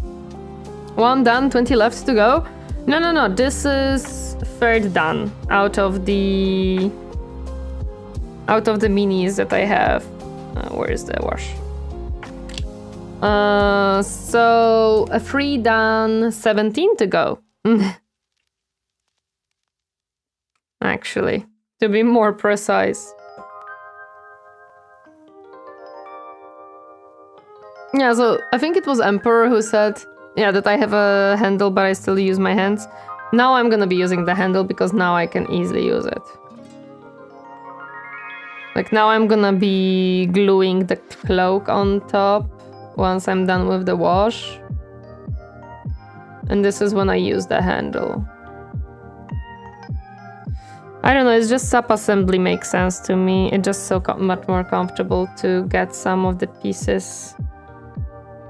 1 done, 20 left to go. No, this is 3rd done out of the minis that I have. Where is the wash? So 3 done, 17 to go. Actually, to be more precise. Yeah, so I think it was Emperor who said, yeah, that I have a handle, but I still use my hands. Now I'm gonna be using the handle because now I can easily use it. Like now I'm gonna be gluing the cloak on top once I'm done with the wash. And this is when I use the handle. I don't know, it's just sub-assembly makes sense to me. It's just so much more comfortable to get some of the pieces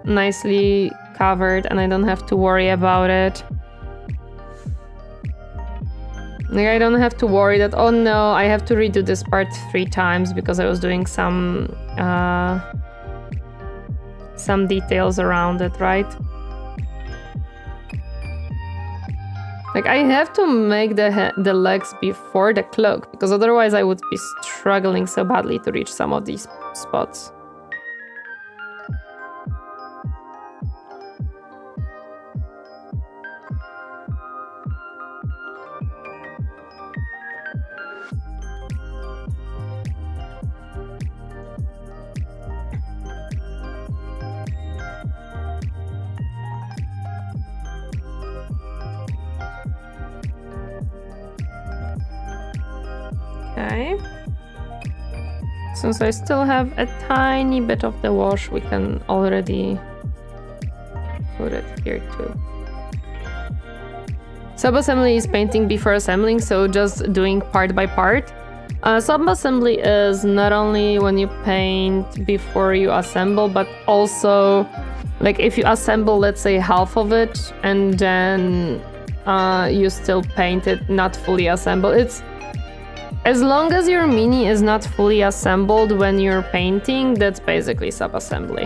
nicely covered and I don't have to worry about it. Like I don't have to worry that, oh no, I have to redo this part 3 times because I was doing some details around it, right? Like I have to make the legs before the cloak because otherwise I would be struggling so badly to reach some of these spots. Okay. Since I still have a tiny bit of the wash, we can already put it here too. Sub-assembly is painting before assembling, so just doing part by part. Sub-assembly is not only when you paint before you assemble, but also like if you assemble, let's say, half of it and then you still paint it not fully assembled. It's as long as your mini is not fully assembled when you're painting, that's basically sub-assembly.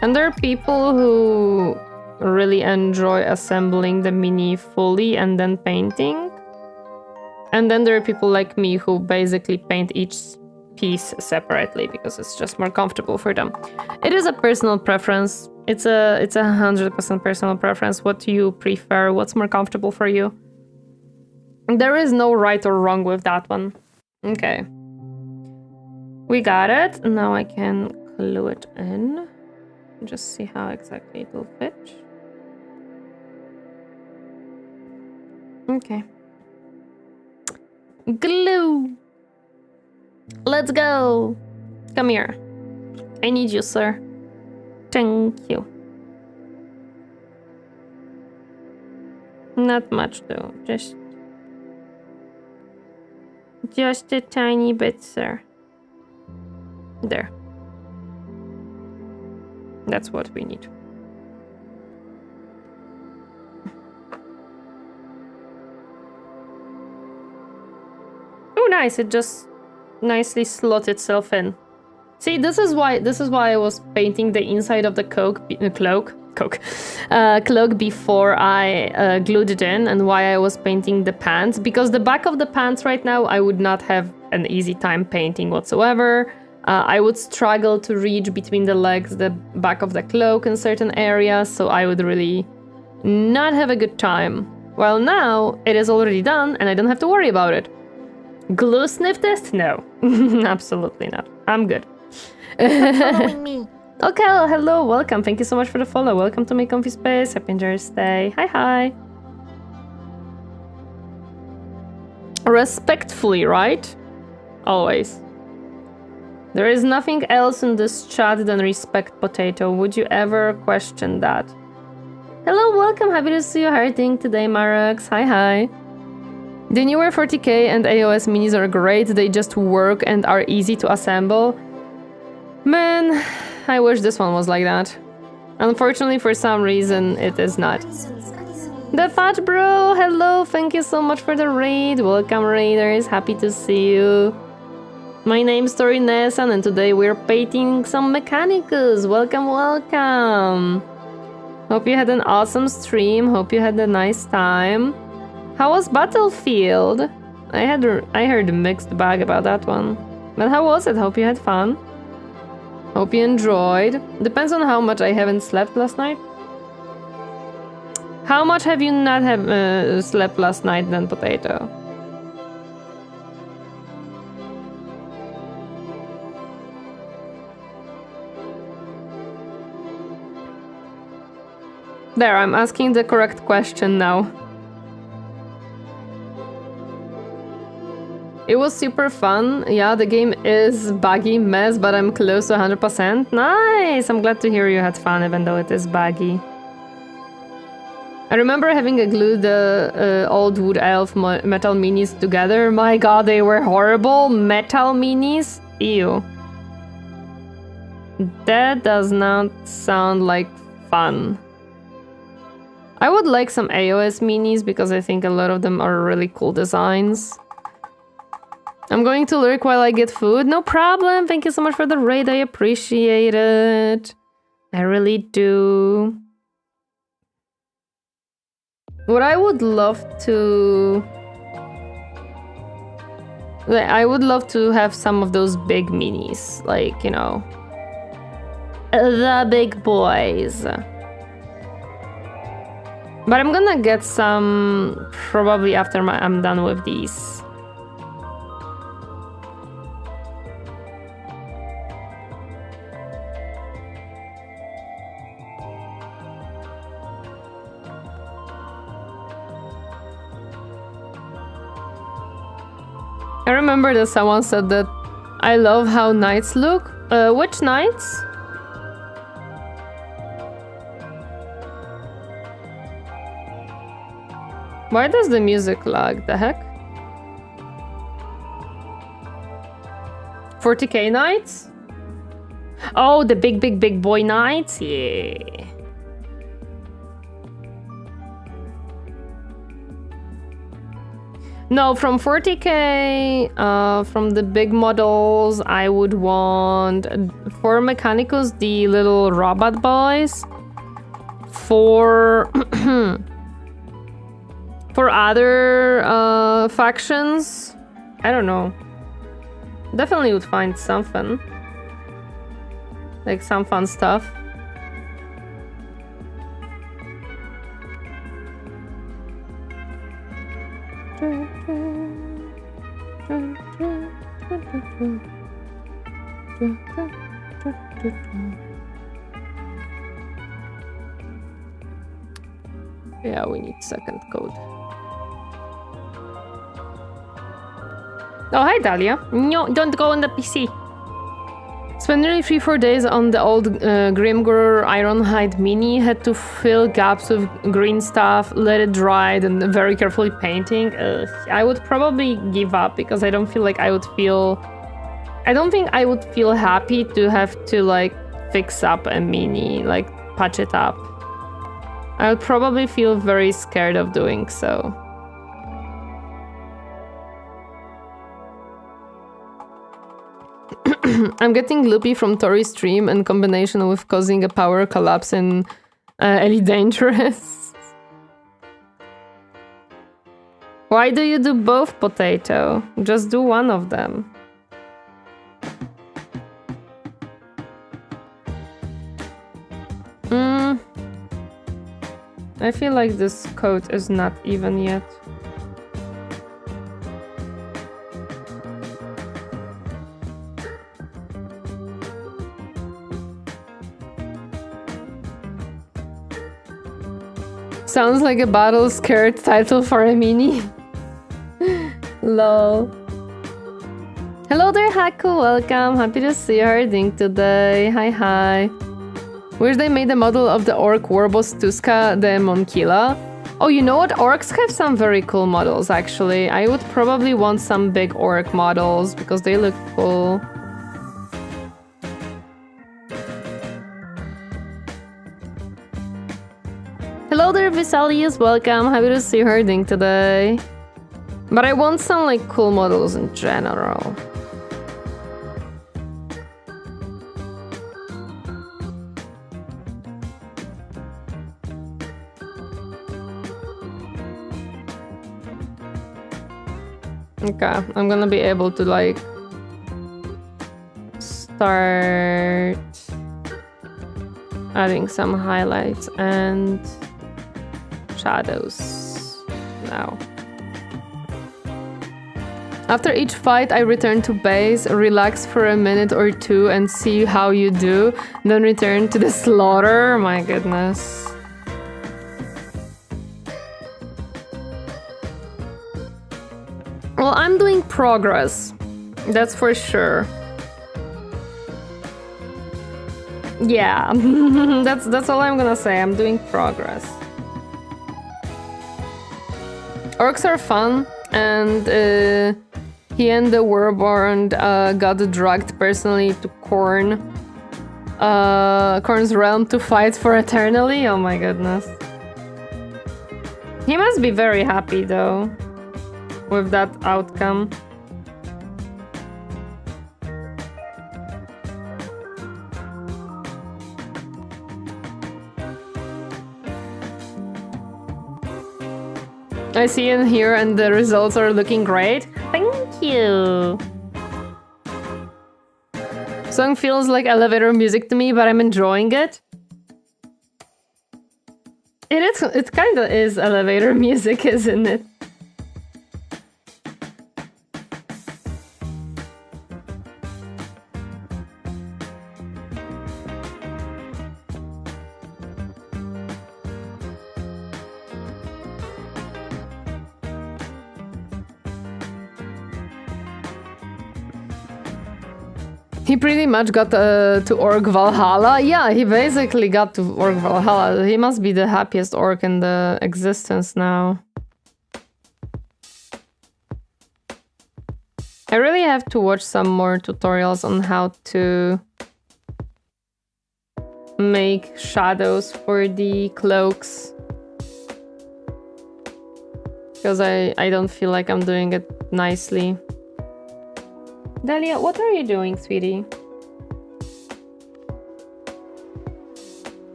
And there are people who really enjoy assembling the mini fully and then painting. And then there are people like me who basically paint each piece separately because it's just more comfortable for them. It is a personal preference. It's a 100% personal preference. What do you prefer? What's more comfortable for you? There is no right or wrong with that one. Okay. We got it. Now I can glue it in. Just see how exactly it will fit. Okay. Glue. Let's go. Come here. I need you, sir. Thank you. Not much though, just a tiny bit, sir. There. That's what we need. Oh, nice! It just nicely slot itself in. See, this is why I was painting the inside of the cloak before I glued it in, and why I was painting the pants, because the back of the pants right now I would not have an easy time painting whatsoever. I would struggle to reach between the legs, the back of the cloak in certain areas, so I would really not have a good time. Well, now it is already done and I don't have to worry about it. Glue sniff test? No, absolutely not. I'm good. Following me. Okay, hello, welcome. Thank you so much for the follow. Welcome to my comfy space. Happy enjoyers stay. Hi, hi. Respectfully, right? Always. There is nothing else in this chat than respect, Potato. Would you ever question that? Hello, welcome. Happy to see you hurting today, Marax. Hi, hi. The newer 40k and AOS minis are great. They just work and are easy to assemble. Man, I wish this one was like that. Unfortunately, for some reason, it is not. The Fat Bro, hello. Thank you so much for the raid. Welcome, raiders. Happy to see you. My name's Torineesan and today we're painting some Mechanicus. Welcome, welcome. Hope you had an awesome stream. Hope you had a nice time. How was Battlefield? I heard a mixed bag about that one. But how was it? Hope you had fun. Hope you enjoyed. Depends on how much I haven't slept last night. How much have you not have slept last night then, Potato? There, I'm asking the correct question now. It was super fun. Yeah, the game is buggy mess, but I'm close to 100%. Nice! I'm glad to hear you had fun, even though it is buggy. I remember having glued the old Wood Elf metal minis together. My god, they were horrible. Metal minis? Ew. That does not sound like fun. I would like some AOS minis because I think a lot of them are really cool designs. I'm going to lurk while I get food. No problem. Thank you so much for the raid. I appreciate it. I really do. What I would love to... I would love to have some of those big minis. Like, you know... the big boys. But I'm gonna get some probably after I'm done with these. I remember that someone said that I love how knights look. Which knights? Why does the music lag? The heck? 40k knights? Oh, the big boy knights? Yeah. No, from 40k, from the big models, I would want for Mechanicus the little robot boys. For for other factions, I don't know. Definitely would find something. Like some fun stuff. Yeah, we need second code. Oh, hi, Dahlia. No, don't go on the PC. Spent nearly 3-4 days on the old Grimgor Ironhide Mini. Had to fill gaps with green stuff, let it dry, and very carefully painting. I would probably give up because I don't feel like I would feel... I don't think I would feel happy to have to, like, fix up a Mini, like, patch it up. I would probably feel very scared of doing so. I'm getting loopy from Tori's stream in combination with causing a power collapse in Elite Dangerous. Why do you do both, Potato? Just do one of them. I feel like this coat is not even yet. Sounds like a battle scared title for a mini. Lol. Hello there, Haku. Welcome. Happy to see you herding today. Hi. Wish they made a model of the orc warboss Tuska the Monkila. Oh, you know what? Orcs have some very cool models, actually. I would probably want some big orc models because they look cool. Hello there, Visalius. Welcome. Happy to see you herding today. But I want some, like, cool models in general. Okay, I'm gonna be able to, like, start adding some highlights and shadows now. After each fight, I return to base, relax for a minute or two and see how you do, then return to the slaughter. My goodness. Well, I'm doing progress. That's for sure. Yeah, that's all I'm gonna say. I'm doing progress. Orcs are fun, and he and the Warborn got dragged personally to Korn's realm to fight for eternally. Oh my goodness. He must be very happy though with that outcome. I see in here and the results are looking great. Thank you. Song feels like elevator music to me, but I'm enjoying it. It kind of is elevator music, isn't it? He pretty much got to Orc Valhalla. Yeah, he basically got to Orc Valhalla. He must be the happiest orc in the existence now. I really have to watch some more tutorials on how to make shadows for the cloaks. Because I don't feel like I'm doing it nicely. Dahlia, what are you doing, sweetie?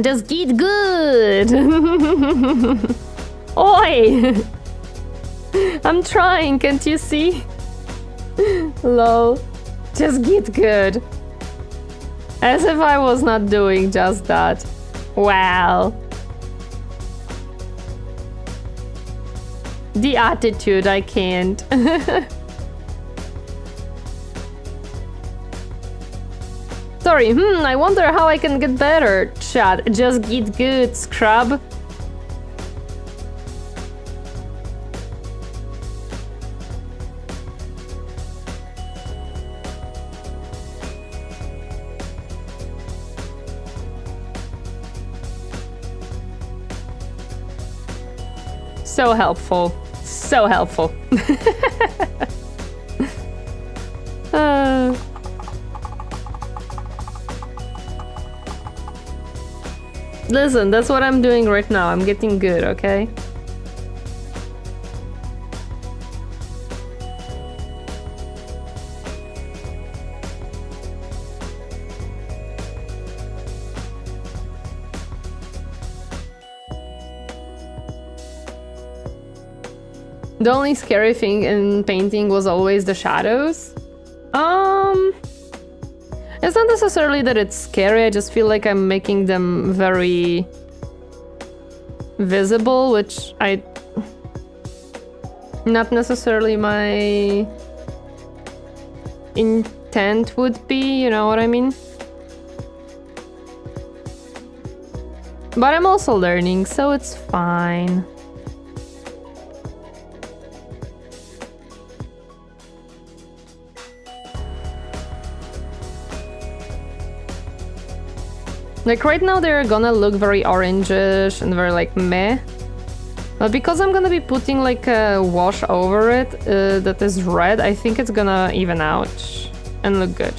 Just get good! Oi! I'm trying, can't you see? Lol. Just get good. As if I was not doing just that. Wow. The attitude, I can't. Sorry, I wonder how I can get better. Chat, just get good, scrub. So helpful. So helpful. Listen, that's what I'm doing right now. I'm getting good, okay? The only scary thing in painting was always the shadows. It's not necessarily that it's scary, I just feel like I'm making them very visible, which not necessarily my intent would be, you know what I mean? But I'm also learning, so it's fine. Like right now they're gonna look very orangish and very like meh. But because I'm gonna be putting like a wash over it that is red, I think it's gonna even out and look good.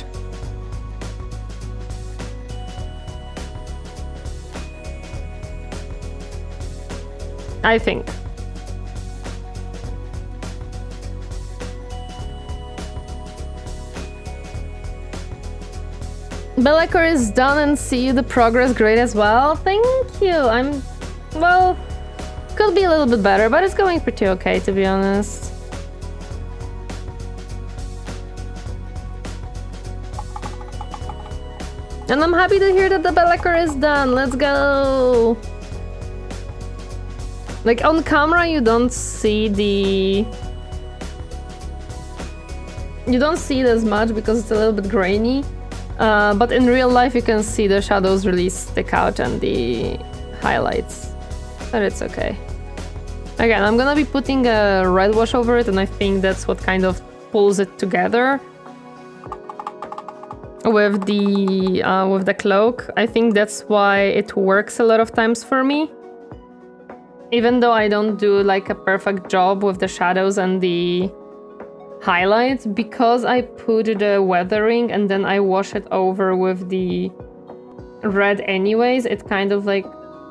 I think. Belacor is done and see the progress great as well. Thank you. Well, could be a little bit better, but it's going pretty okay to be honest. And I'm happy to hear that the Belacor is done. Let's go. Like on camera you don't see it as much because it's a little bit grainy. But in real life you can see the shadows really stick out and the highlights. But it's okay. Again, I'm gonna be putting a red wash over it and I think that's what kind of pulls it together. With the cloak. I think that's why it works a lot of times for me. Even though I don't do like a perfect job with the shadows and the highlights, because I put the weathering and then I wash it over with the red anyways, it kind of like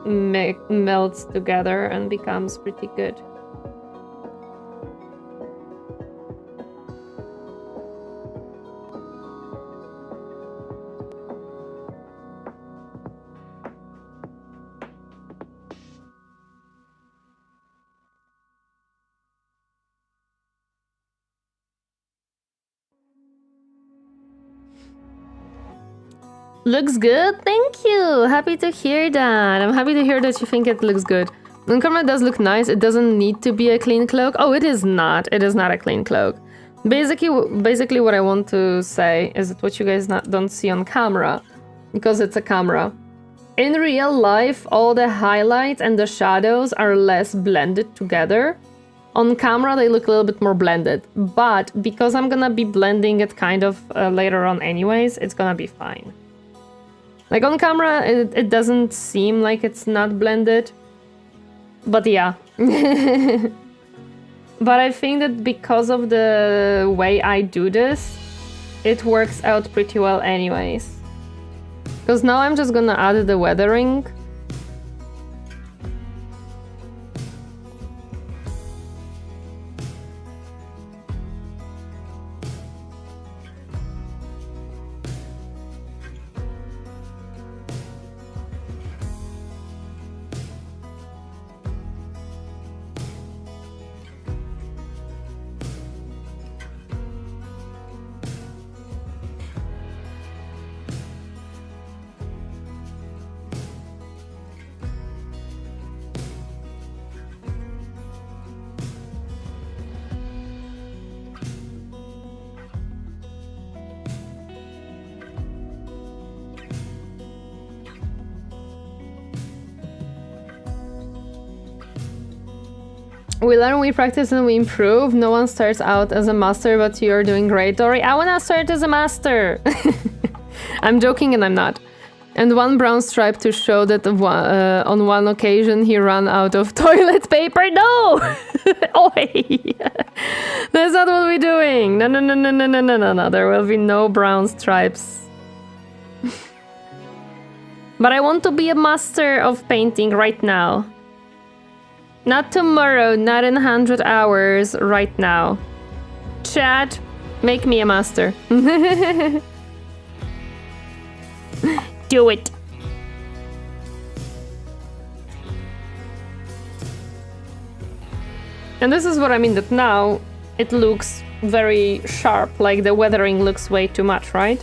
melts together and becomes pretty good. Looks good, thank you. Happy to hear that. I'm happy to hear that you think it looks good. On camera it does look nice. It doesn't need to be a clean cloak. Oh, it is not. It is not a clean cloak. Basically what I want to say is that what you guys don't see on camera, because it's a camera. In real life, all the highlights and the shadows are less blended together. On camera, they look a little bit more blended. But because I'm gonna be blending it kind of later on anyways, it's gonna be fine. Like on camera, it doesn't seem like it's not blended, but yeah. But I think that because of the way I do this, it works out pretty well anyways. Because now I'm just gonna add the weathering. We learn, we practice, and we improve. No one starts out as a master, but you're doing great, Tori. I wanna start as a master. I'm joking and I'm not. And one brown stripe to show that on one occasion he ran out of toilet paper. No! Oi! That's not what we're doing. No, no, no, no, no, no, no, no, no. There will be no brown stripes. But I want to be a master of painting right now. Not tomorrow, not in 100 hours, right now. Chat, make me a master. Do it. And this is what I mean, that now it looks very sharp, like the weathering looks way too much, right?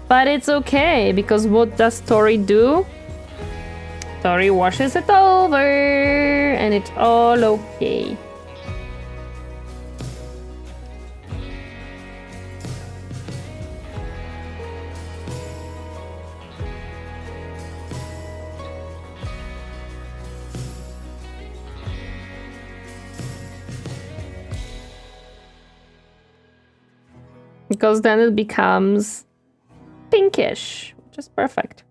But it's okay, because what does Tori do? Tori washes it over, and it's all okay. Because then it becomes pinkish, which is perfect.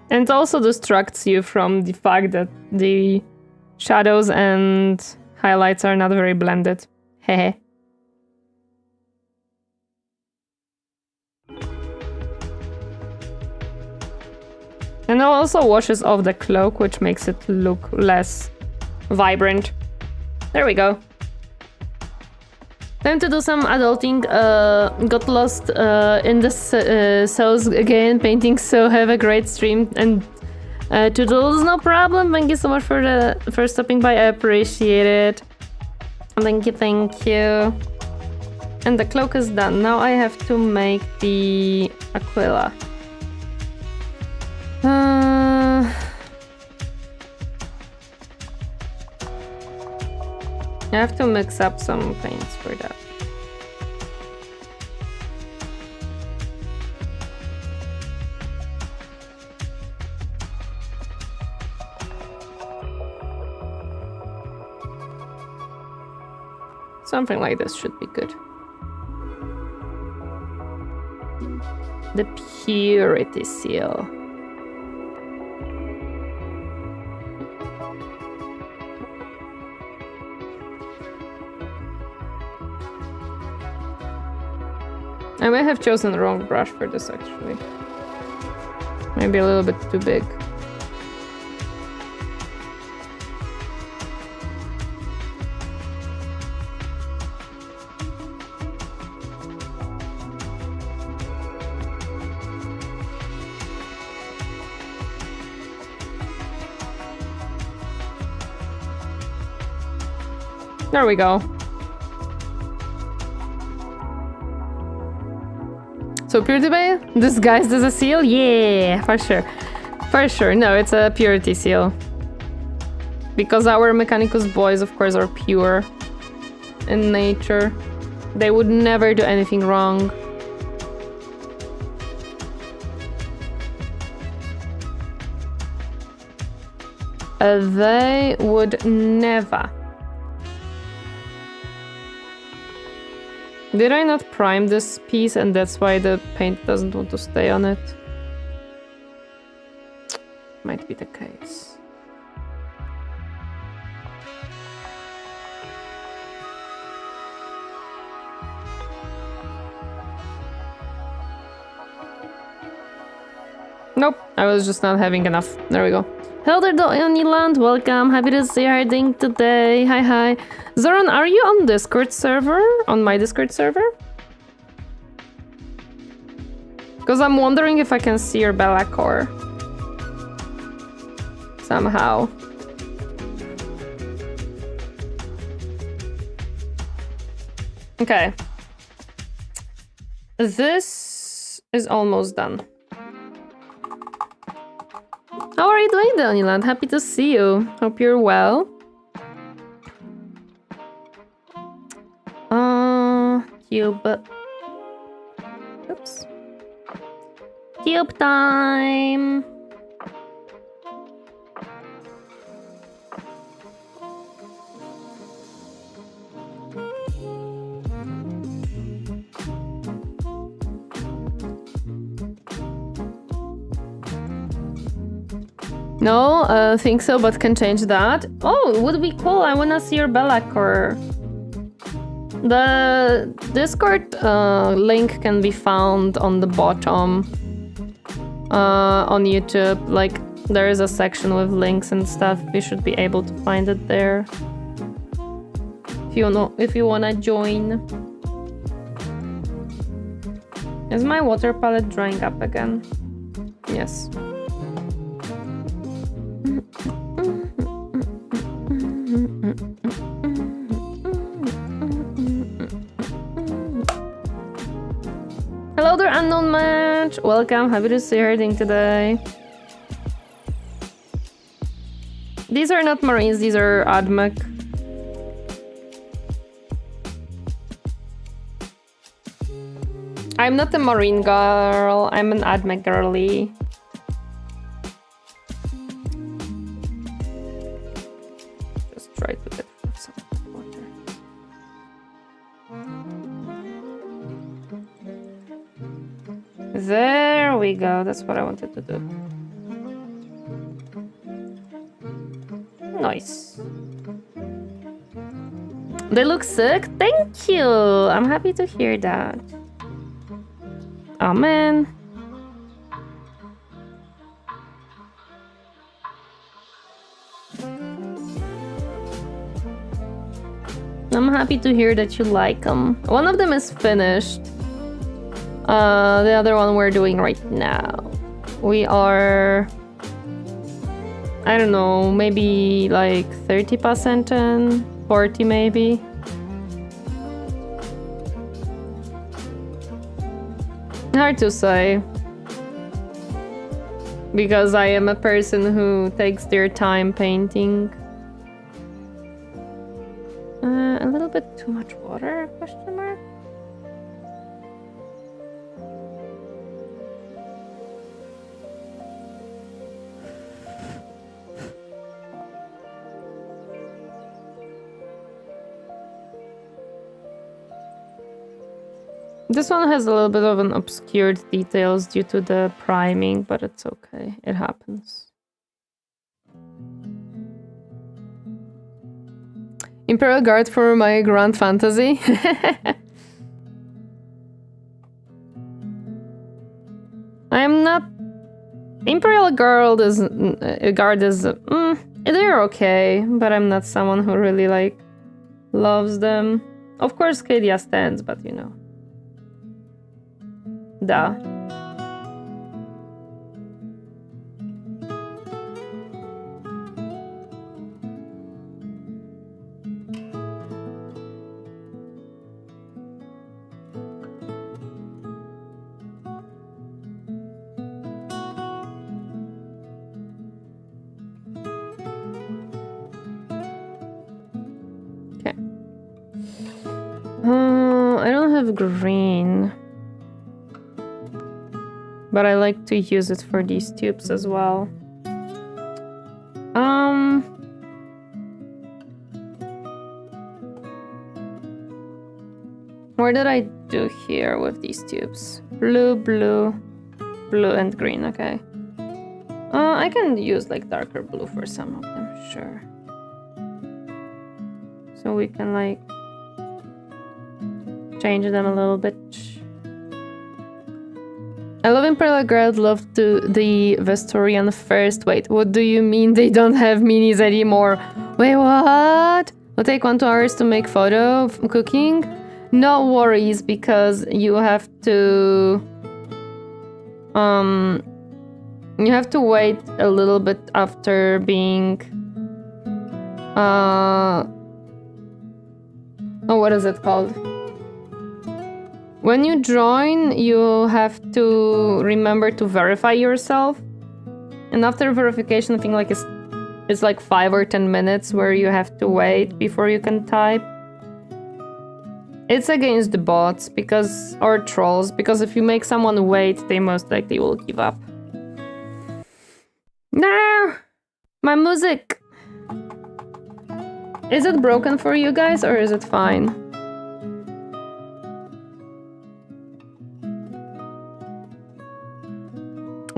And it also distracts you from the fact that the shadows and highlights are not very blended. Hehe. And it also washes off the cloak, which makes it look less vibrant. There we go. Time to do some adulting. Got lost in the cells again, painting, so have a great stream. And Toodles, no problem. Thank you so much for stopping by. I appreciate it. Thank you, thank you. And the cloak is done. Now I have to make the Aquila. I have to mix up some paints for that. Something like this should be good. The purity seal. I may have chosen the wrong brush for this, actually. Maybe a little bit too big. There we go. So Purity Bay, disguised as a seal? Yeah, for sure. For sure. No, it's a purity seal. Because our Mechanicus boys, of course, are pure in nature. They would never do anything wrong. They would never. Did I not prime this piece and that's why the paint doesn't want to stay on it? Might be the case. Nope, I was just not having enough. There we go. Hello there, Torineesan, welcome. Happy to see you harding today. Hi, hi. Zoran, are you on Discord server? On my Discord server? Because I'm wondering if I can see your Bellacore. Somehow. Okay. This is almost done. How are you doing, Torineesan? Happy to see you. Hope you're well. Cube. Oops. Cube time. No, think so, but can change that. Oh, it would be cool. I wanna see your Bellacor. The Discord link can be found on the bottom on YouTube. Like, there is a section with links and stuff. You should be able to find it there. If you wanna join. Is my water palette drying up again? Yes. Hello there, unknown match. Welcome. Happy to see you herding today. These are not Marines. These are Admech. I'm not a Marine girl. I'm an Admech girly. Just try to get some water. There we go. That's what I wanted to do. Nice. They look sick. Thank you. I'm happy to hear that. Oh man. I'm happy to hear that you like them. One of them is finished. The other one we're doing right now. We are, I don't know, maybe like 30% in, 40 maybe. Hard to say. Because I am a person who takes their time painting. A little bit too much water, question mark? This one has a little bit of an obscured details due to the priming, but it's okay. It happens. Imperial Guard for my Grand Fantasy. I'm not... Imperial Guard is... they're okay, but I'm not someone who really, like, loves them. Of course, Cadia stands, but you know. Duh. Okay. I don't have green. But I like to use it for these tubes as well. What did I do here with these tubes? Blue, blue, blue, and green, okay. I can use like darker blue for some of them, sure. So we can like change them a little bit. I love Imperial Guard, love the Vestorian first. Wait, what do you mean they don't have minis anymore? Wait, what? It'll take 1-2 hours to make photo of cooking? No worries, because you have to... you have to wait a little bit after being... oh, what is it called? When you join, you have to remember to verify yourself. And after verification, I think like it's like 5 or 10 minutes where you have to wait before you can type. It's against the bots because or trolls, because if you make someone wait, they most likely will give up. No! My music! Is it broken for you guys or is it fine?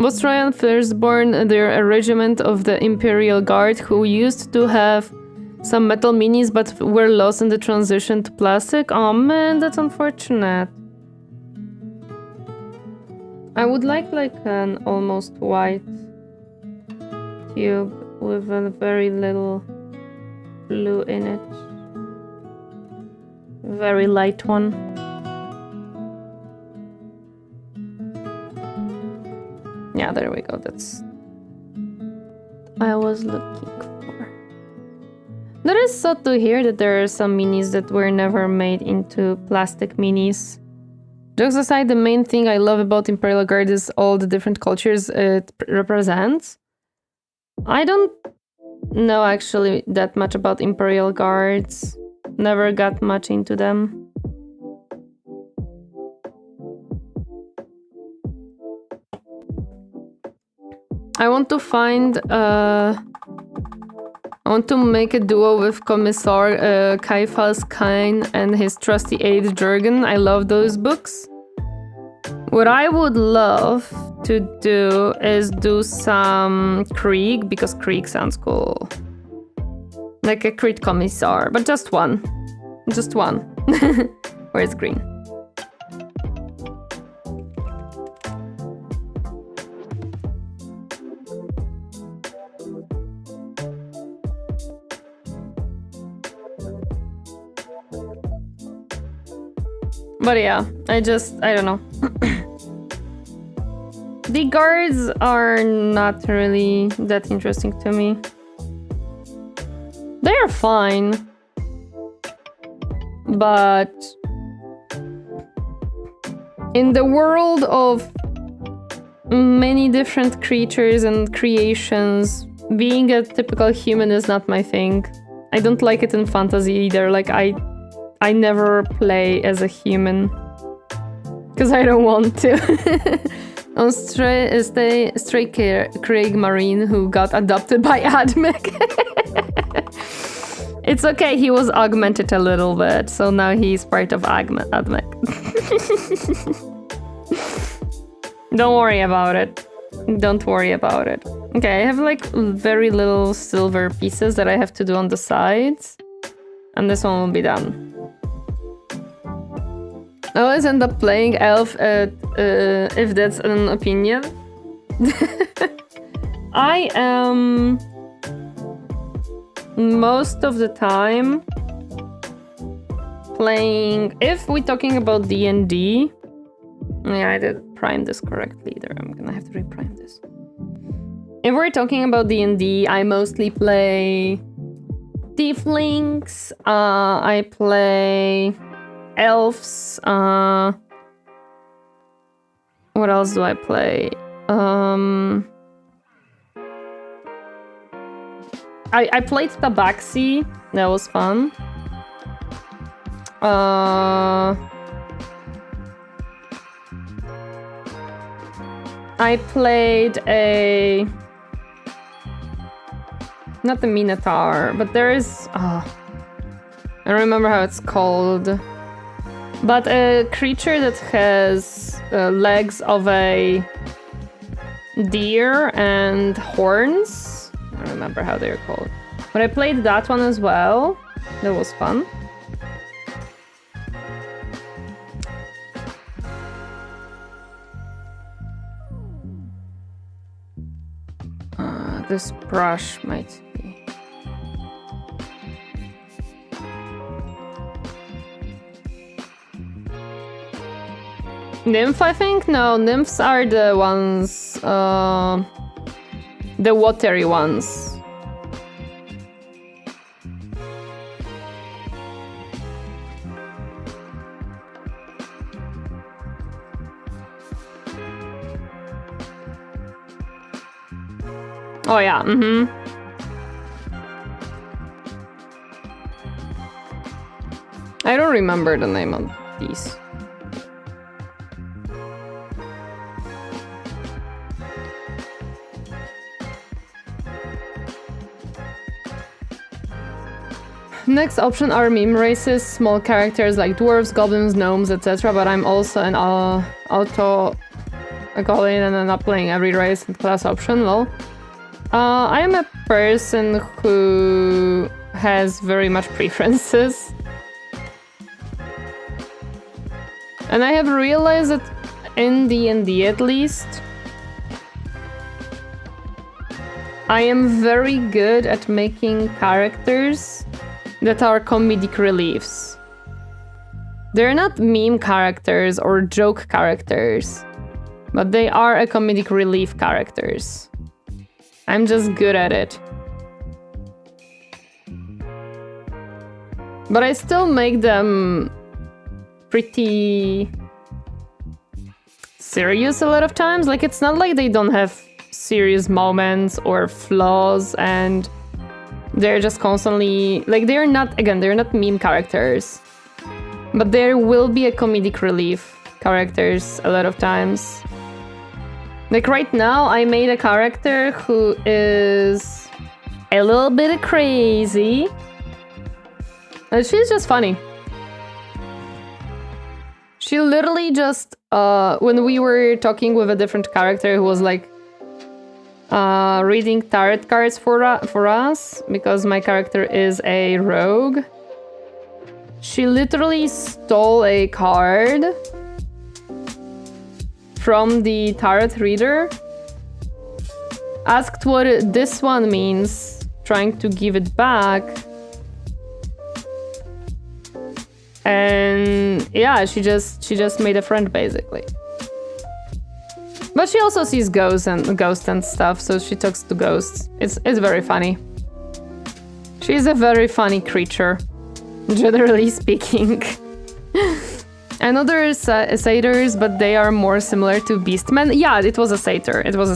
Was Trojan firstborn their a regiment of the Imperial Guard who used to have some metal minis but were lost in the transition to plastic? Oh man, that's unfortunate. I would like an almost white tube with a very little blue in it. Very light one. Yeah, there we go. That's I was looking for. That is sad to hear that there are some minis that were never made into plastic minis. Jokes aside, the main thing I love about Imperial Guard is all the different cultures it represents. I don't know actually that much about Imperial Guards. Never got much into them. I want to find I want to make a duo with Commissar Kaifas Kain and his trusty aide Jurgen. I love those books. What I would love to do is do some Krieg, because Krieg sounds cool. Like a Krieg Commissar, but just one. Just one. Where's green? But yeah, I don't know. The guards are not really that interesting to me. They are fine. But in the world of many different creatures and creations, being a typical human is not my thing. I don't like it in fantasy either. Like I never play as a human because I don't want to. On Stray Craig Marine, who got adopted by Admec. It's okay, he was augmented a little bit, so now he's part of Admec. Don't worry about it. Don't worry about it. Okay, I have like very little silver pieces that I have to do on the sides, and this one will be done. I always end up playing elf if that's an opinion. I am most of the time playing, if we're talking about D&D, yeah, I did prime this correctly either. I'm gonna have to reprime this. If we're talking about D&D, I mostly play tieflings, I play elves, what else do I play? I played Tabaxi, that was fun. I played a... not the Minotaur, but there is... I don't remember how it's called. But a creature that has legs of a deer and horns. I don't remember how they're called. But I played that one as well. That was fun. This brush might be... Nymph, I think? No, nymphs are the ones... the watery ones. Oh yeah, I don't remember the name of these. Next option are meme races, small characters like dwarves, goblins, gnomes, etc. But I'm also an go in and end up playing every race and class option, lol. I am a person who has very much preferences. And I have realized that in D&D at least, I am very good at making characters that are comedic reliefs. They're not meme characters or joke characters, but they are a comedic relief characters. I'm just good at it. But I still make them pretty serious a lot of times. Like, it's not like they don't have serious moments or flaws and they're just constantly... Like, they're not meme characters. But there will be a comedic relief characters a lot of times. Like right now, I made a character who is a little bit crazy. And she's just funny. She literally just, when we were talking with a different character who was like reading tarot cards for us, because my character is a rogue, she literally stole a card from the tarot reader, asked what this one means, trying to give it back. And yeah, she just made a friend basically. But she also sees ghosts and stuff, so she talks to ghosts. It's very funny. She's a very funny creature, generally speaking. I know there is satyrs, but they are more similar to beastmen. Yeah, it was a satyr. It was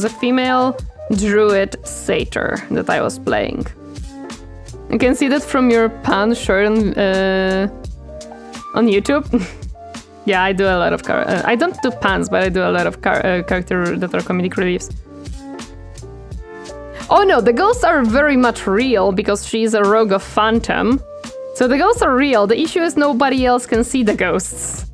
a female druid satyr that I was playing. You can see that from your pan shirt on YouTube. Yeah, I do a lot of I don't do pans, but I do a lot of character that are comedic reliefs. Oh no, the ghosts are very much real because she's a rogue of Phantom. So the ghosts are real. The issue is nobody else can see the ghosts.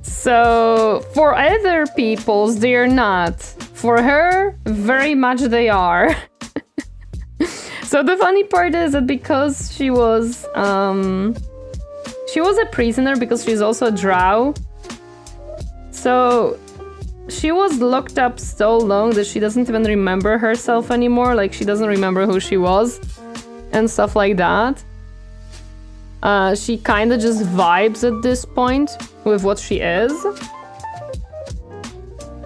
So for other peoples, they're not. For her, very much they are. So the funny part is that because she was a prisoner because she's also a drow. So she was locked up so long that she doesn't even remember herself anymore. Like, she doesn't remember who she was and stuff like that. She kind of just vibes at this point with what she is.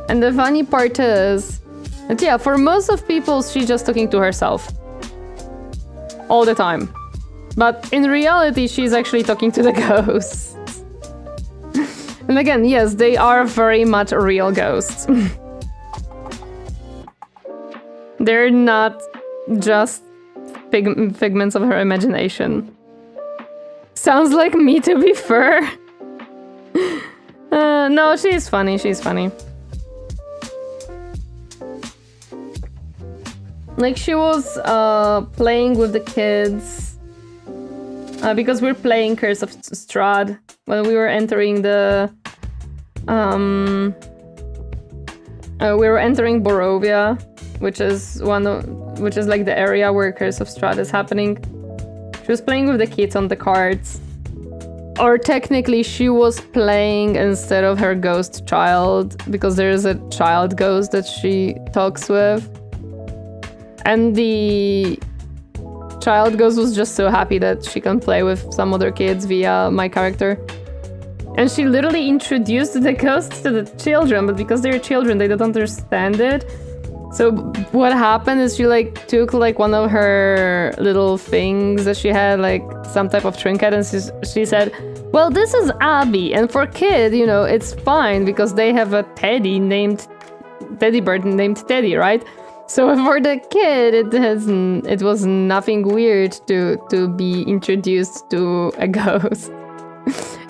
And the funny part is that, yeah, for most of people, she's just talking to herself. All the time. But in reality, she's actually talking to the ghosts. And again, yes, they are very much real ghosts. They're not just figments of her imagination. Sounds like me, to be fair. No, she's funny, she's funny. Like, she was playing with the kids because we're playing Curse of Strahd when we were entering the we were entering Borovia, which is like the area where Curse of Strahd is happening. She was playing with the kids on the cards. Or technically, she was playing instead of her ghost child, because there's a child ghost that she talks with. And the child ghost was just so happy that she can play with some other kids via my character. And she literally introduced the ghosts to the children, but because they're children, they don't understand it. So what happened is she took one of her little things that she had, like some type of trinket, and she said, well, this is Abby, and for kid, it's fine because they have a teddy bird named Teddy, right? So for the kid, it was nothing weird to be introduced to a ghost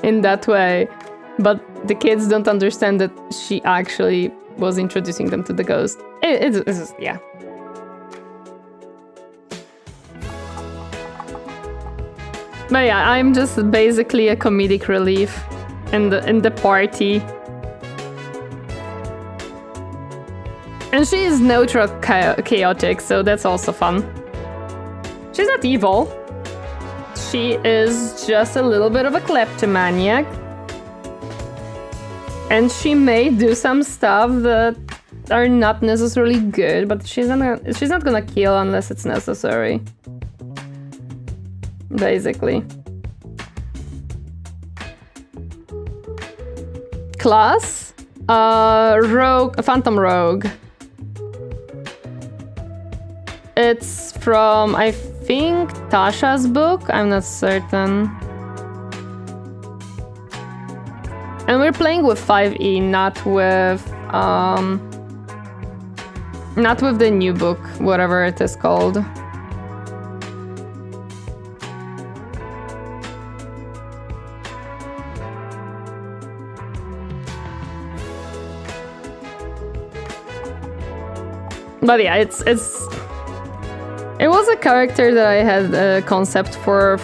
in that way. But the kids don't understand that she actually was introducing them to the ghost. It's yeah. But yeah, I'm just basically a comedic relief in the party. And she is neutral chaotic, so that's also fun. She's not evil. She is just a little bit of a kleptomaniac. And she may do some stuff that are not necessarily good, but she's not gonna kill unless it's necessary. Basically. Class? Rogue, Phantom Rogue. It's from, I think, Tasha's book. I'm not certain. And we're playing with 5e, not with the new book, whatever it is called. But yeah, it was a character that I had a concept for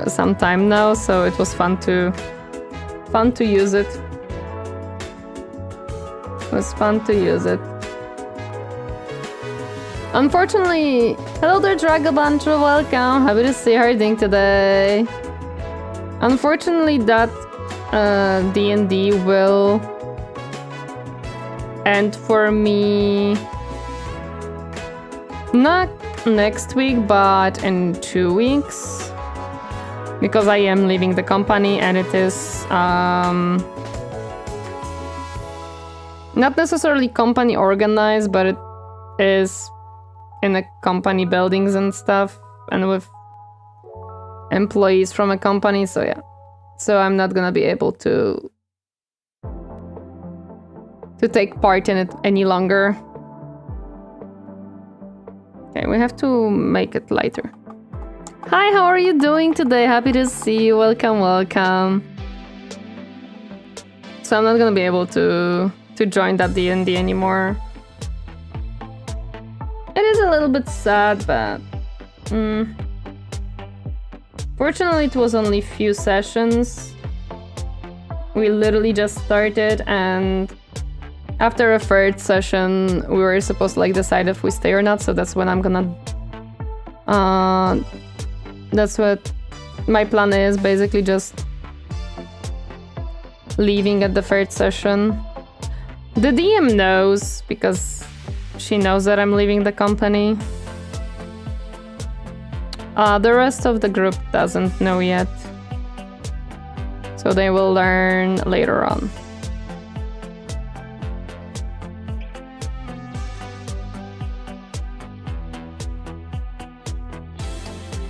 some time now, so it was fun to use it. It was fun to use it. Unfortunately, hello there, Dragobandra, welcome. Happy to see how you're doing today. Unfortunately, that D&D will end for me not next week, but in 2 weeks. Because I am leaving the company and it is not necessarily company organized, but it is in a company buildings and stuff and with employees from a company, so yeah. So I'm not gonna be able to take part in it any longer. Okay, we have to make it lighter. Hi, how are you doing today? Happy to see you. Welcome, welcome. So I'm not gonna be able to join that D&D anymore. It is a little bit sad, but fortunately it was only few sessions. We literally just started, and after a third session we were supposed to like decide if we stay or not, so that's when I'm gonna that's what my plan is, basically just leaving at the third session. The DM knows, because she knows that I'm leaving the company. The rest of the group doesn't know yet, so they will learn later on.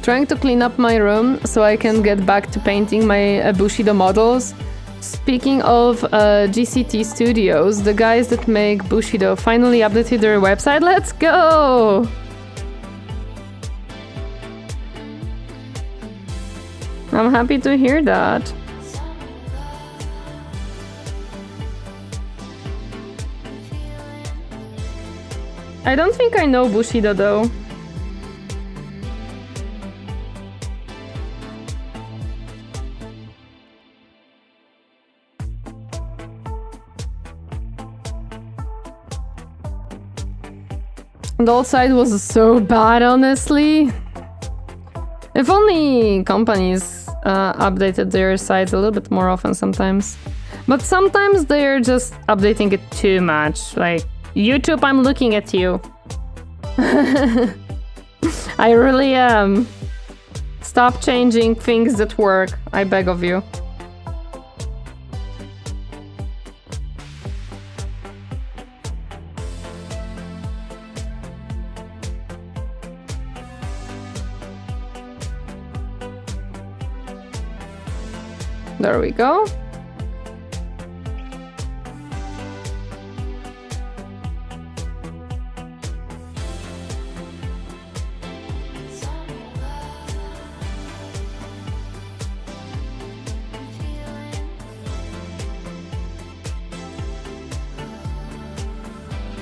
Trying to clean up my room so I can get back to painting my Bushido models. Speaking of GCT Studios, the guys that make Bushido finally updated their website. Let's go! I'm happy to hear that. I don't think I know Bushido though. The old site was so bad, honestly. If only companies updated their sites a little bit more often sometimes. But sometimes they're just updating it too much. Like, YouTube, I'm looking at you. I really am. Stop changing things that work, I beg of you. There we go.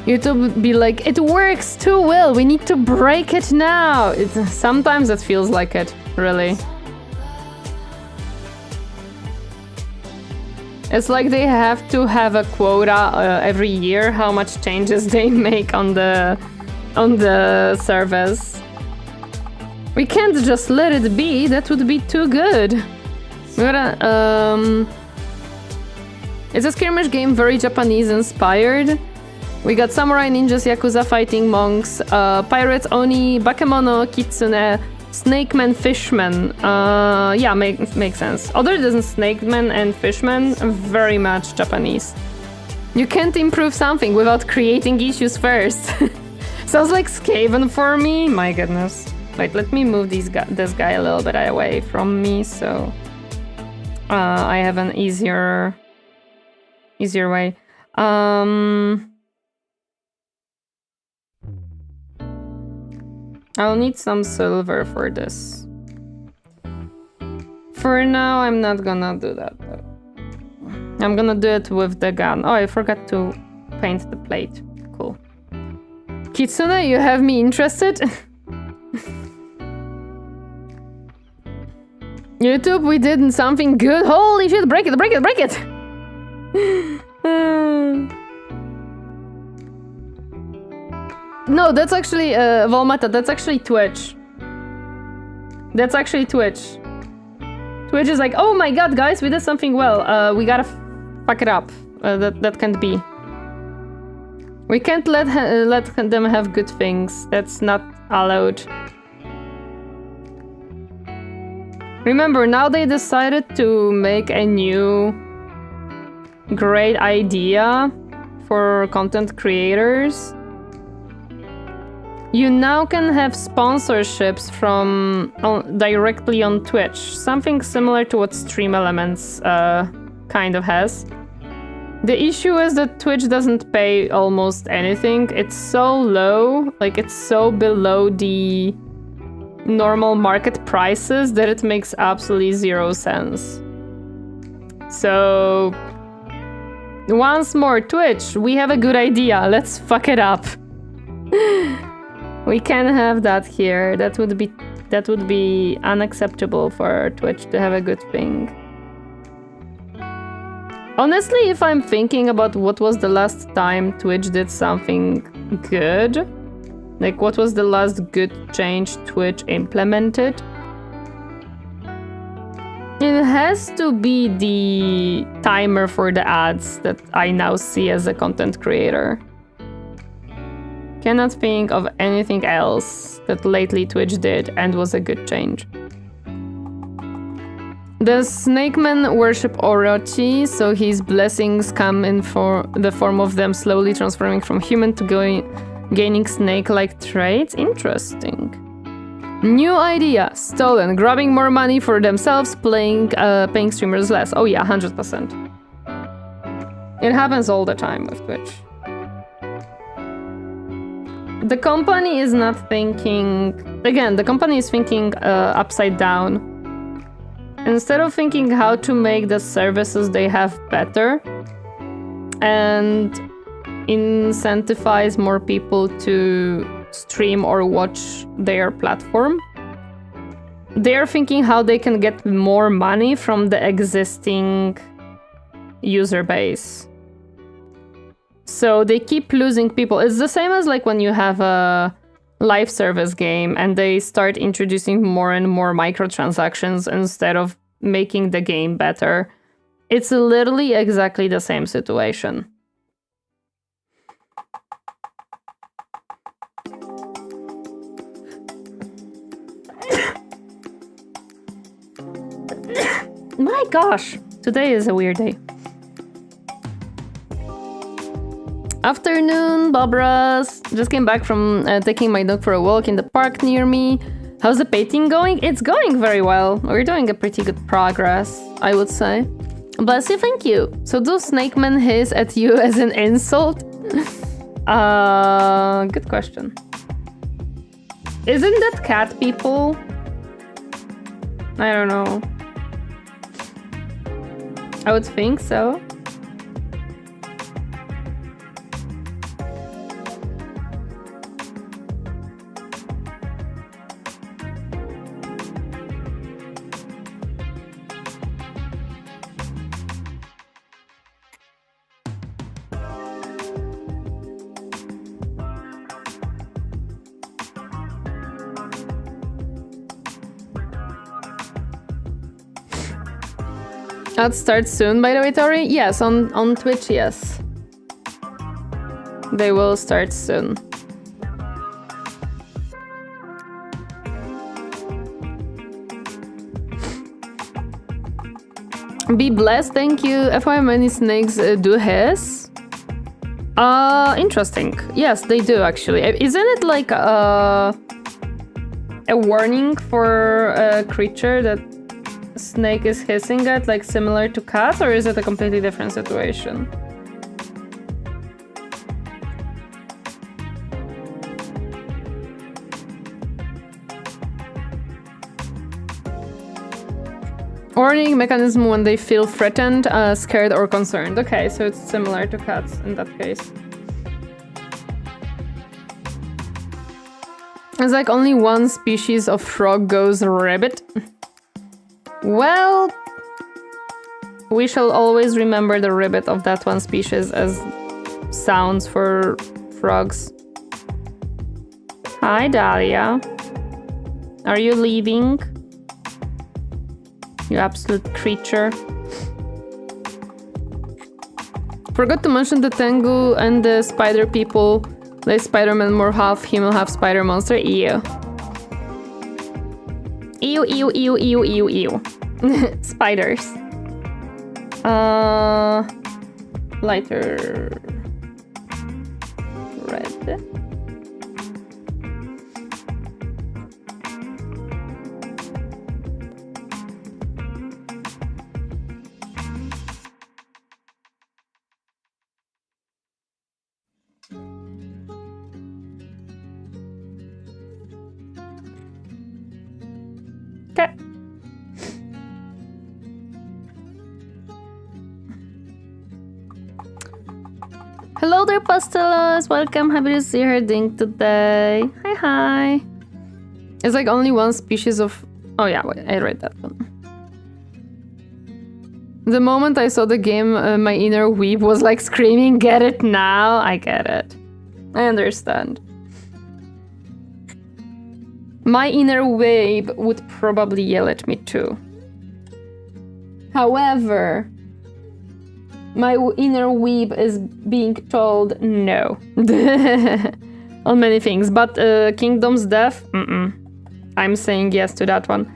YouTube be like, it works too well, we need to break it now. Sometimes it feels like it, really. It's like they have to have a quota every year how much changes they make on the service. We can't just let it be. That would be too good. We gotta, it's a skirmish game, very Japanese inspired. We got samurai, ninjas, yakuza, fighting monks, pirates, oni, bakemono, kitsune, snakemen, fishmen. Yeah, makes sense. Other than snakemen and fishmen, very much Japanese. You can't improve something without creating issues first. Sounds like Skaven for me. My goodness. Wait, let me move this guy a little bit away from me so I have an easier way. I'll need some silver for this. For now, I'm not gonna do that though. I'm gonna do it with the gun. Oh, I forgot to paint the plate. Cool. Kitsune, you have me interested? YouTube, we did something good. Holy shit, break it, break it, break it! No, that's actually, Volmata, that's actually Twitch. That's actually Twitch. Twitch is like, oh my god, guys, we did something well. We gotta fuck it up. That can't be. We can't let them have good things. That's not allowed. Remember, now they decided to make a new great idea for content creators. You now can have sponsorships from directly on Twitch. Something similar to what Stream Elements kind of has. The issue is that Twitch doesn't pay almost anything. It's so low, like it's so below the normal market prices that it makes absolutely zero sense. So once more, Twitch, we have a good idea. Let's fuck it up. We can have that here. That would be unacceptable for Twitch to have a good thing. Honestly, if I'm thinking about what was the last time Twitch did something good, like what was the last good change Twitch implemented, it has to be the timer for the ads that I now see as a content creator. Cannot think of anything else that lately Twitch did and was a good change. The snakemen worship Orochi, so his blessings come in for the form of them slowly transforming from human to gaining snake-like traits. Interesting. New idea. Stolen. Grabbing more money for themselves, paying streamers less. Oh yeah, 100%. It happens all the time with Twitch. The company is not thinking... Again, the company is thinking upside down. Instead of thinking how to make the services they have better and incentivize more people to stream or watch their platform, they're thinking how they can get more money from the existing user base. So they keep losing people. It's the same as like when you have a live service game and they start introducing more and more microtransactions instead of making the game better. It's literally exactly the same situation. My gosh, today is a weird day. Afternoon, Barbara's. Just came back from taking my dog for a walk in the park near me. How's the painting going? It's going very well. We're doing a pretty good progress, I would say. Bless you, thank you. So do snake men hiss at you as an insult? Good question. Isn't that cat people? I don't know. I would think so. Ads start soon, by the way, Tori? Yes, on Twitch, yes. They will start soon. Be blessed, thank you. FYI, many snakes do hiss. Interesting. Yes, they do actually. Isn't it like a warning for a creature that a snake is hissing at, like similar to cats, or is it a completely different situation? Warning mechanism when they feel threatened, scared, or concerned. Okay, so it's similar to cats in that case. It's like only one species of frog goes ribbit. Well, we shall always remember the ribbit of that one species as sounds for frogs. Hi, Dahlia. Are you leaving? You absolute creature. Forgot to mention the Tengu and the spider people. Like Spider-Man more half human, half spider monster. Ew. Ew, ew, ew, ew, ew, ew. Spiders. Lighter red. Okay. Hello there, Pastelas. Welcome. Happy to see her doing today. Hi, hi. It's like only one species of... Oh yeah, wait, I read that one. The moment I saw the game, my inner weeb was like screaming, "Get it now!" I get it. I understand. My inner weeb would probably yell at me too. However, my inner weeb is being told no on many things, but Kingdom's Death, I'm saying yes to that one.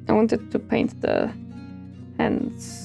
I wanted to paint the hands.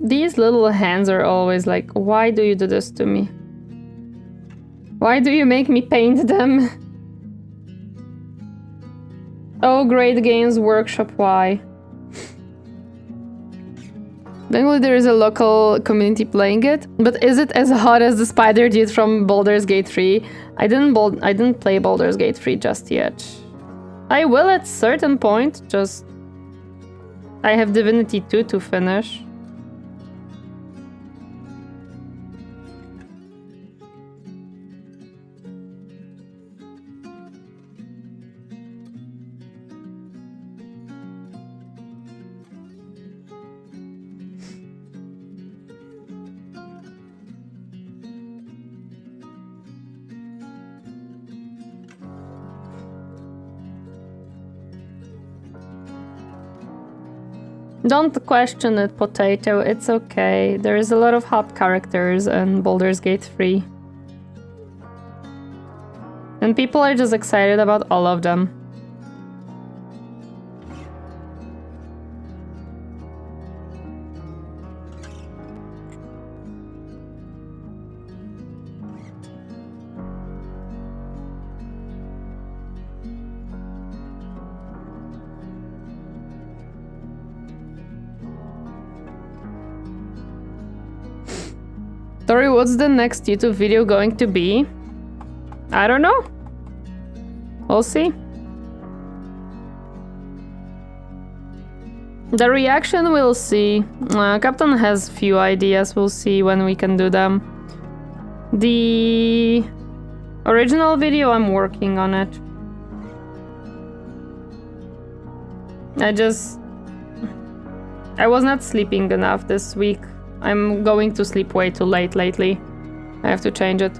These little hands are always like, why do you do this to me? Why do you make me paint them? Oh, Great Games Workshop, why? Thankfully there is a local community playing it, but is it as hot as the spider did from Baldur's Gate 3? I didn't play Baldur's Gate 3 just yet. I will at certain point, just... I have Divinity 2 to finish. Don't question it, Potato, it's okay. There is a lot of hot characters in Baldur's Gate 3. And people are just excited about all of them. Tori, what's the next YouTube video going to be? I don't know. We'll see. The reaction, we'll see. Captain has few ideas, we'll see when we can do them. The original video, I'm working on it. I was not sleeping enough this week. I'm going to sleep way too late lately. I have to change it.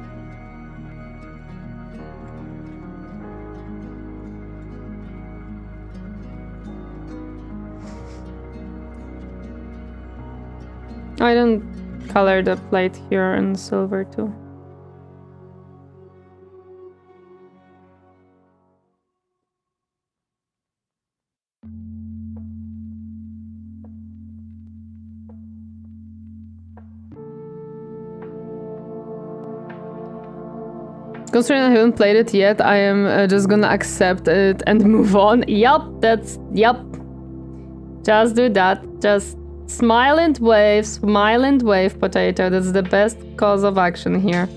I didn't color the plate here in silver too. Considering I haven't played it yet, I am just gonna accept it and move on. Yup, yup. Just do that. Just smile and wave, potato. That's the best cause of action here.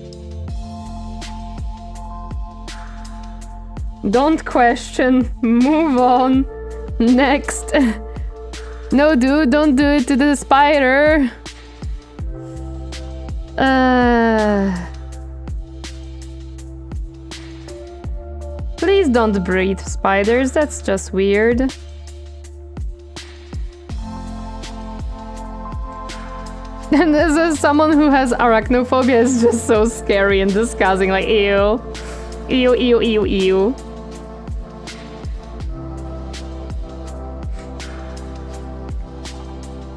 Don't question. Move on. Next. No, dude, don't do it to the spider. Please don't breed spiders, that's just weird. And this is someone who has arachnophobia is just so scary and disgusting, like ew. Ew, ew, ew, ew.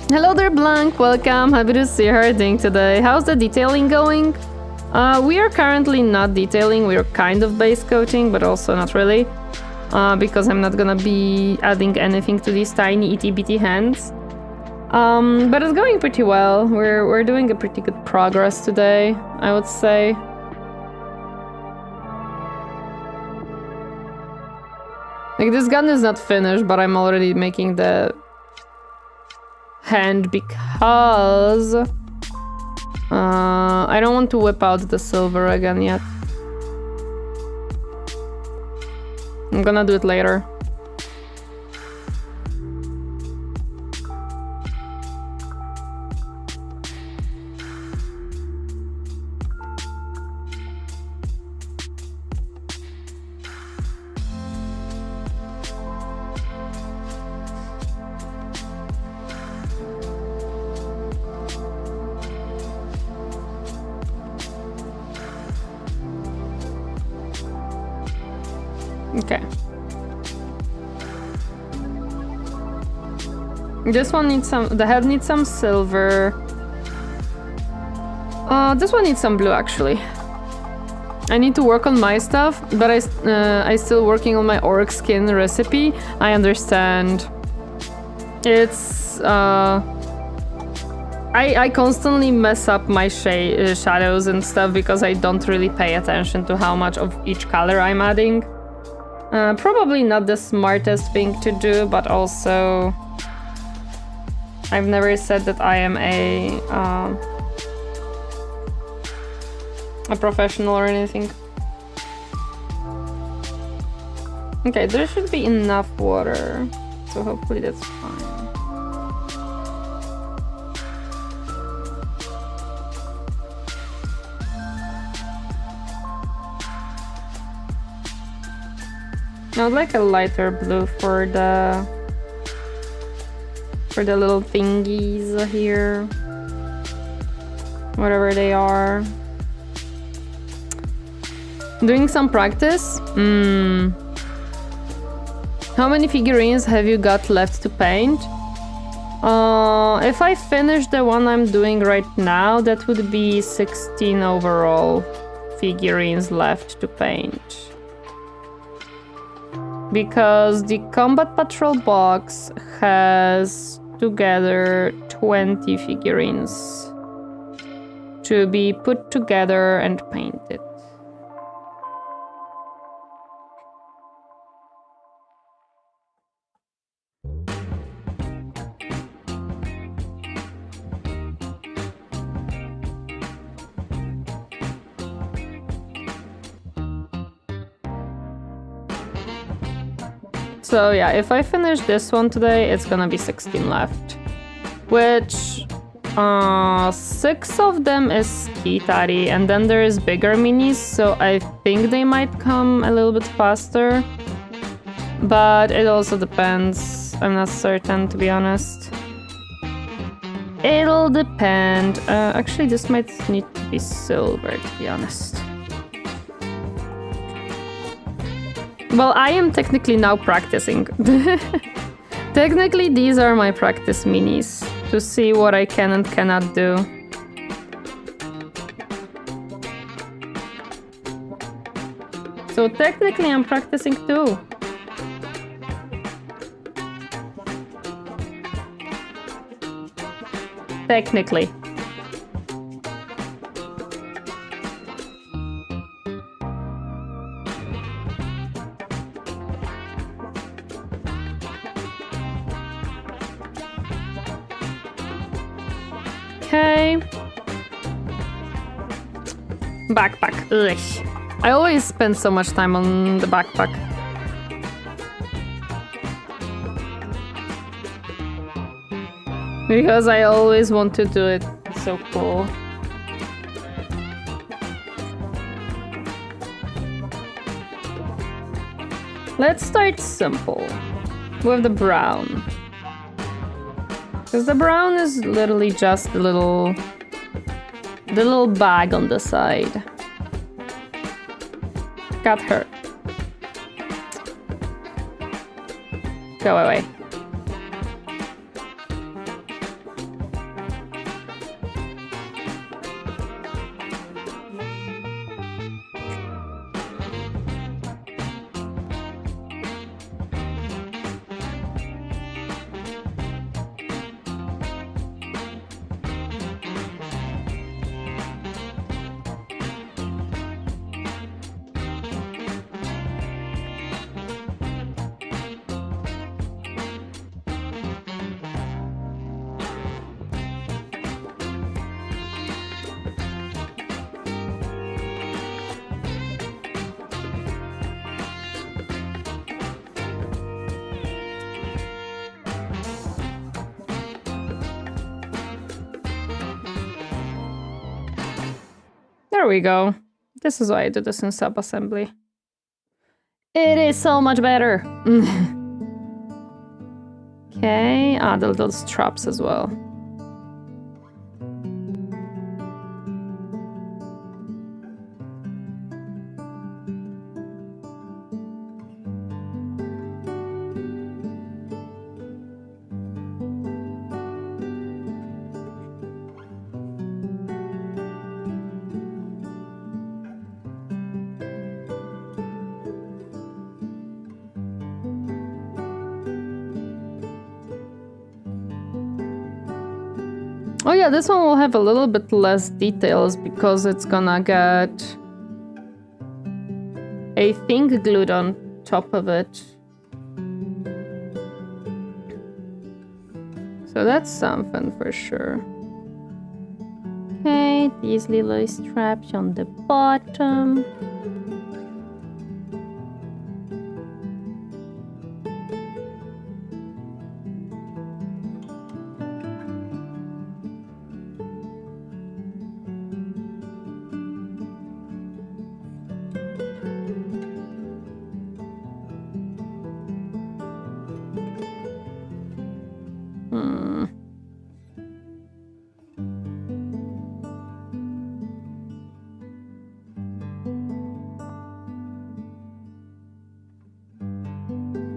Hello there, Blanc, welcome, happy to see her doing today. How's the detailing going? We are currently not detailing, we are kind of base coating, but also not really. Because I'm not gonna be adding anything to these tiny itty bitty hands. But it's going pretty well. We're doing a pretty good progress today, I would say. Like, this gun is not finished, but I'm already making the hand because I don't want to whip out the silver again yet. I'm gonna do it later. Okay. This one needs some... The head needs some silver. This one needs some blue, actually. I need to work on my stuff, but I still working on my orc skin recipe. I understand. It's... I constantly mess up my shadows and stuff because I don't really pay attention to how much of each color I'm adding. Probably not the smartest thing to do, but also I've never said that I am a professional or anything. Okay, there should be enough water, so hopefully that's fine. I would like a lighter blue for the little thingies here. Whatever they are. Doing some practice? How many figurines have you got left to paint? If I finish the one I'm doing right now, that would be 16 overall figurines left to paint. Because the Combat Patrol box has together 20 figurines to be put together and painted. So yeah, if I finish this one today, it's gonna be 16 left. Which 6 of them is Kitari, and then there is bigger minis, so I think they might come a little bit faster. But it also depends. I'm not certain, to be honest. It'll depend. Actually, this might need to be silver, to be honest. Well, I am technically now practicing. Technically, these are my practice minis to see what I can and cannot do. So technically, I'm practicing too. Technically. Okay. Backpack. Ugh. I always spend so much time on the backpack. Because I always want to do it. It's so cool. Let's start simple with the brown. Because the brown is literally just the little bag on the side. Got her. Go away. There we go. This is why I do this in sub-assembly. It is so much better. Okay, those traps as well. Oh yeah, this one will have a little bit less details because it's gonna get a thing glued on top of it. So that's something for sure. Okay, these little straps on the bottom.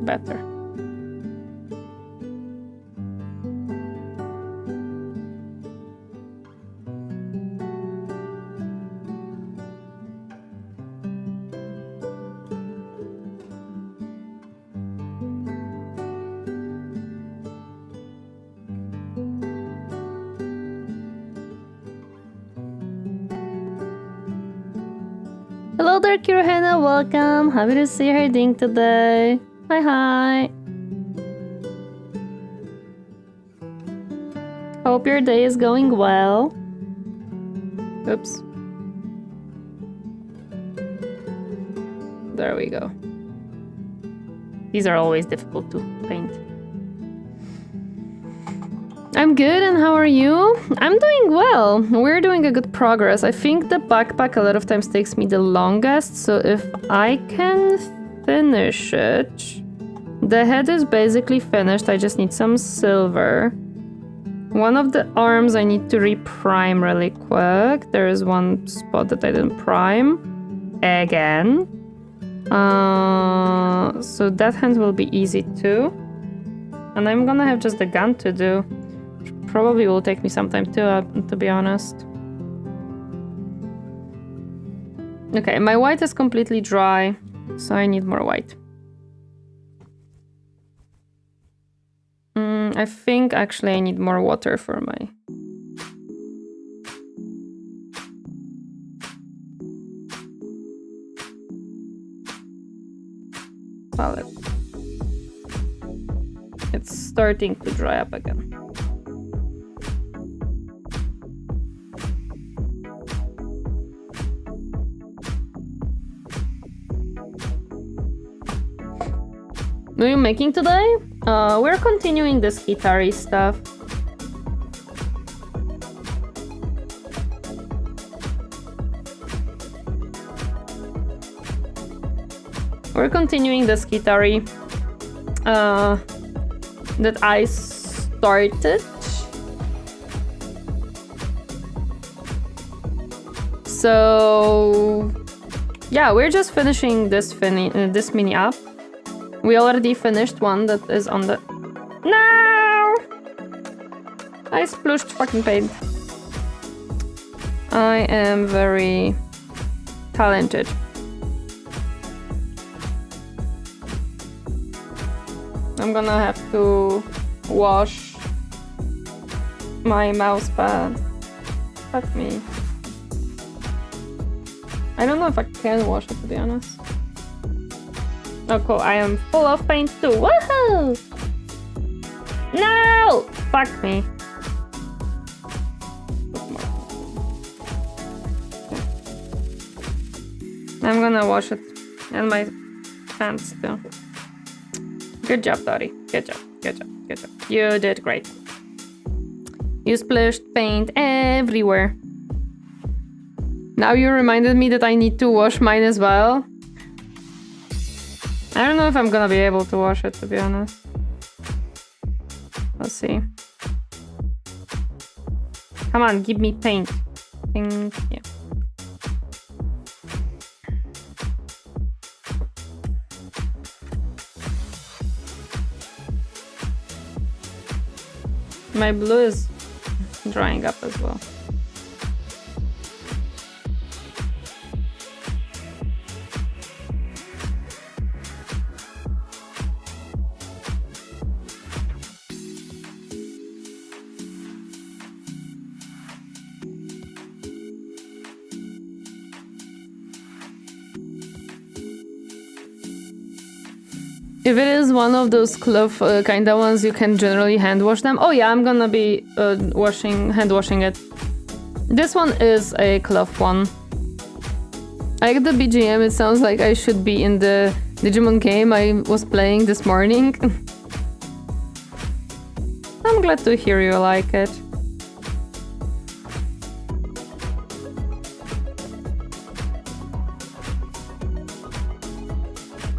Better. Hello there, Kirohena, welcome. Happy to see her doing today. Hi, hi. Hope your day is going well. Oops. There we go. These are always difficult to paint. I'm good, and how are you? I'm doing well. We're doing a good progress. I think the backpack a lot of times takes me the longest, so if I can finish it... The head is basically finished, I just need some silver. One of the arms I need to reprime really quick. There is one spot that I didn't prime. Again. So that hand will be easy too. And I'm gonna have just the gun to do. Which probably will take me some time too, to be honest. Okay, my white is completely dry, so I need more white. I think actually I need more water for my... palette. It's starting to dry up again. What are you making today? We're continuing this Kitari stuff. We're continuing this Kitari that I started. So yeah, we're just finishing this mini up. We already finished one that is on the... No! I splooshed fucking paint. I am very talented. I'm gonna have to wash my mouse pad. Fuck me. I don't know if I can wash it, to be honest. Oh cool, I am full of paint too. Woohoo! No! Fuck me. I'm gonna wash it. And my pants too. Good job, Tori. Good job, good job, good job. You did great. You splashed paint everywhere. Now you reminded me that I need to wash mine as well. I don't know if I'm gonna be able to wash it, to be honest. Let's see. Come on, give me paint. Thank you. My blue is drying up as well. If it is one of those cloth kind of ones, you can generally hand wash them. Oh yeah, I'm gonna be hand washing it. This one is a cloth one. I like the BGM, it sounds like I should be in the Digimon game I was playing this morning. I'm glad to hear you like it.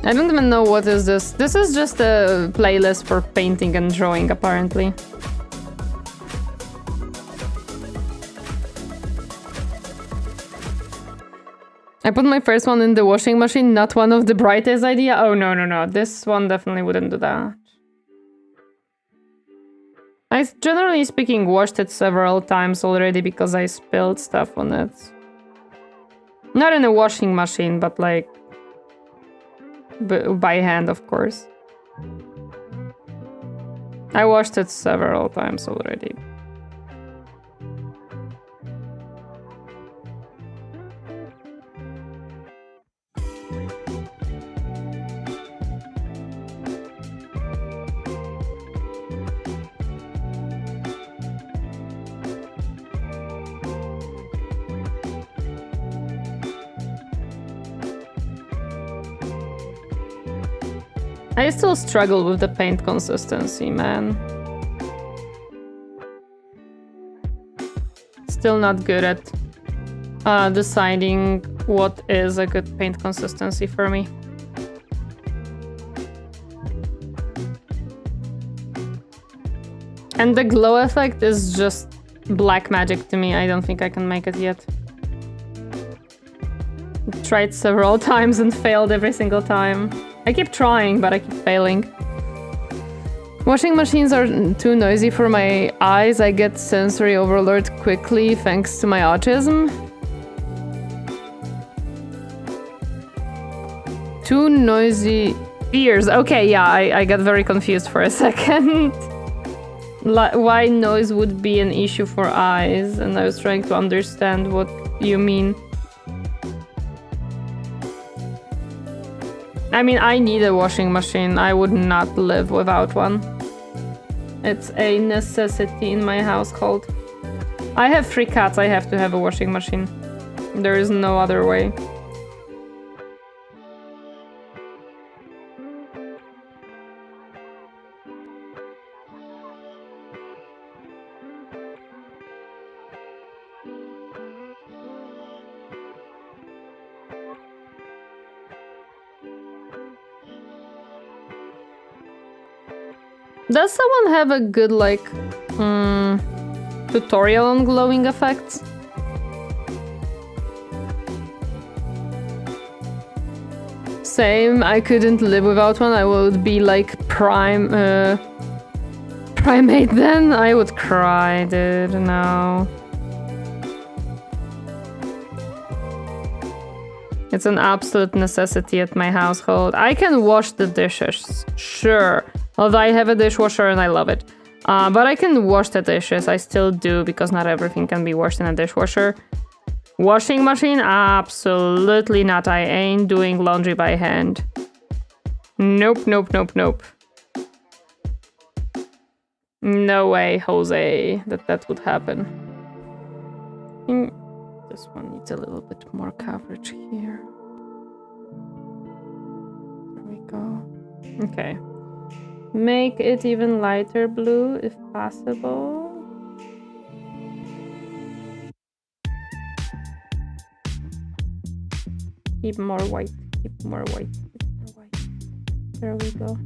I don't even know what is this. This is just a playlist for painting and drawing, apparently. I put my first one in the washing machine, not one of the brightest idea. Oh, no, no, no. This one definitely wouldn't do that. I, generally speaking, washed it several times already because I spilled stuff on it. Not in a washing machine, but like... by hand, of course. I washed it several times already. I still struggle with the paint consistency, man. Still not good at deciding what is a good paint consistency for me. And the glow effect is just black magic to me. I don't think I can make it yet. Tried several times and failed every single time. I keep trying, but I keep failing. Washing machines are too noisy for my eyes. I get sensory overload quickly thanks to my autism. Too noisy ears. Okay, yeah, I got very confused for a second. Why noise would be an issue for eyes, and I was trying to understand what you mean. I mean, I need a washing machine. I would not live without one. It's a necessity in my household. I have 3 cats. I have to have a washing machine. There is no other way. Does someone have a good, like, tutorial on glowing effects? Same, I couldn't live without one. I would be like primate then. I would cry, dude, no. It's an absolute necessity at my household. I can wash the dishes, sure. Although I have a dishwasher and I love it. But I can wash the dishes. I still do because not everything can be washed in a dishwasher. Washing machine? Absolutely not. I ain't doing laundry by hand. Nope, nope, nope, nope. No way, Jose, that would happen. This one needs a little bit more coverage here. There we go. Okay. Make it even lighter blue if possible. Keep more white, keep more white, keep more white. There we go.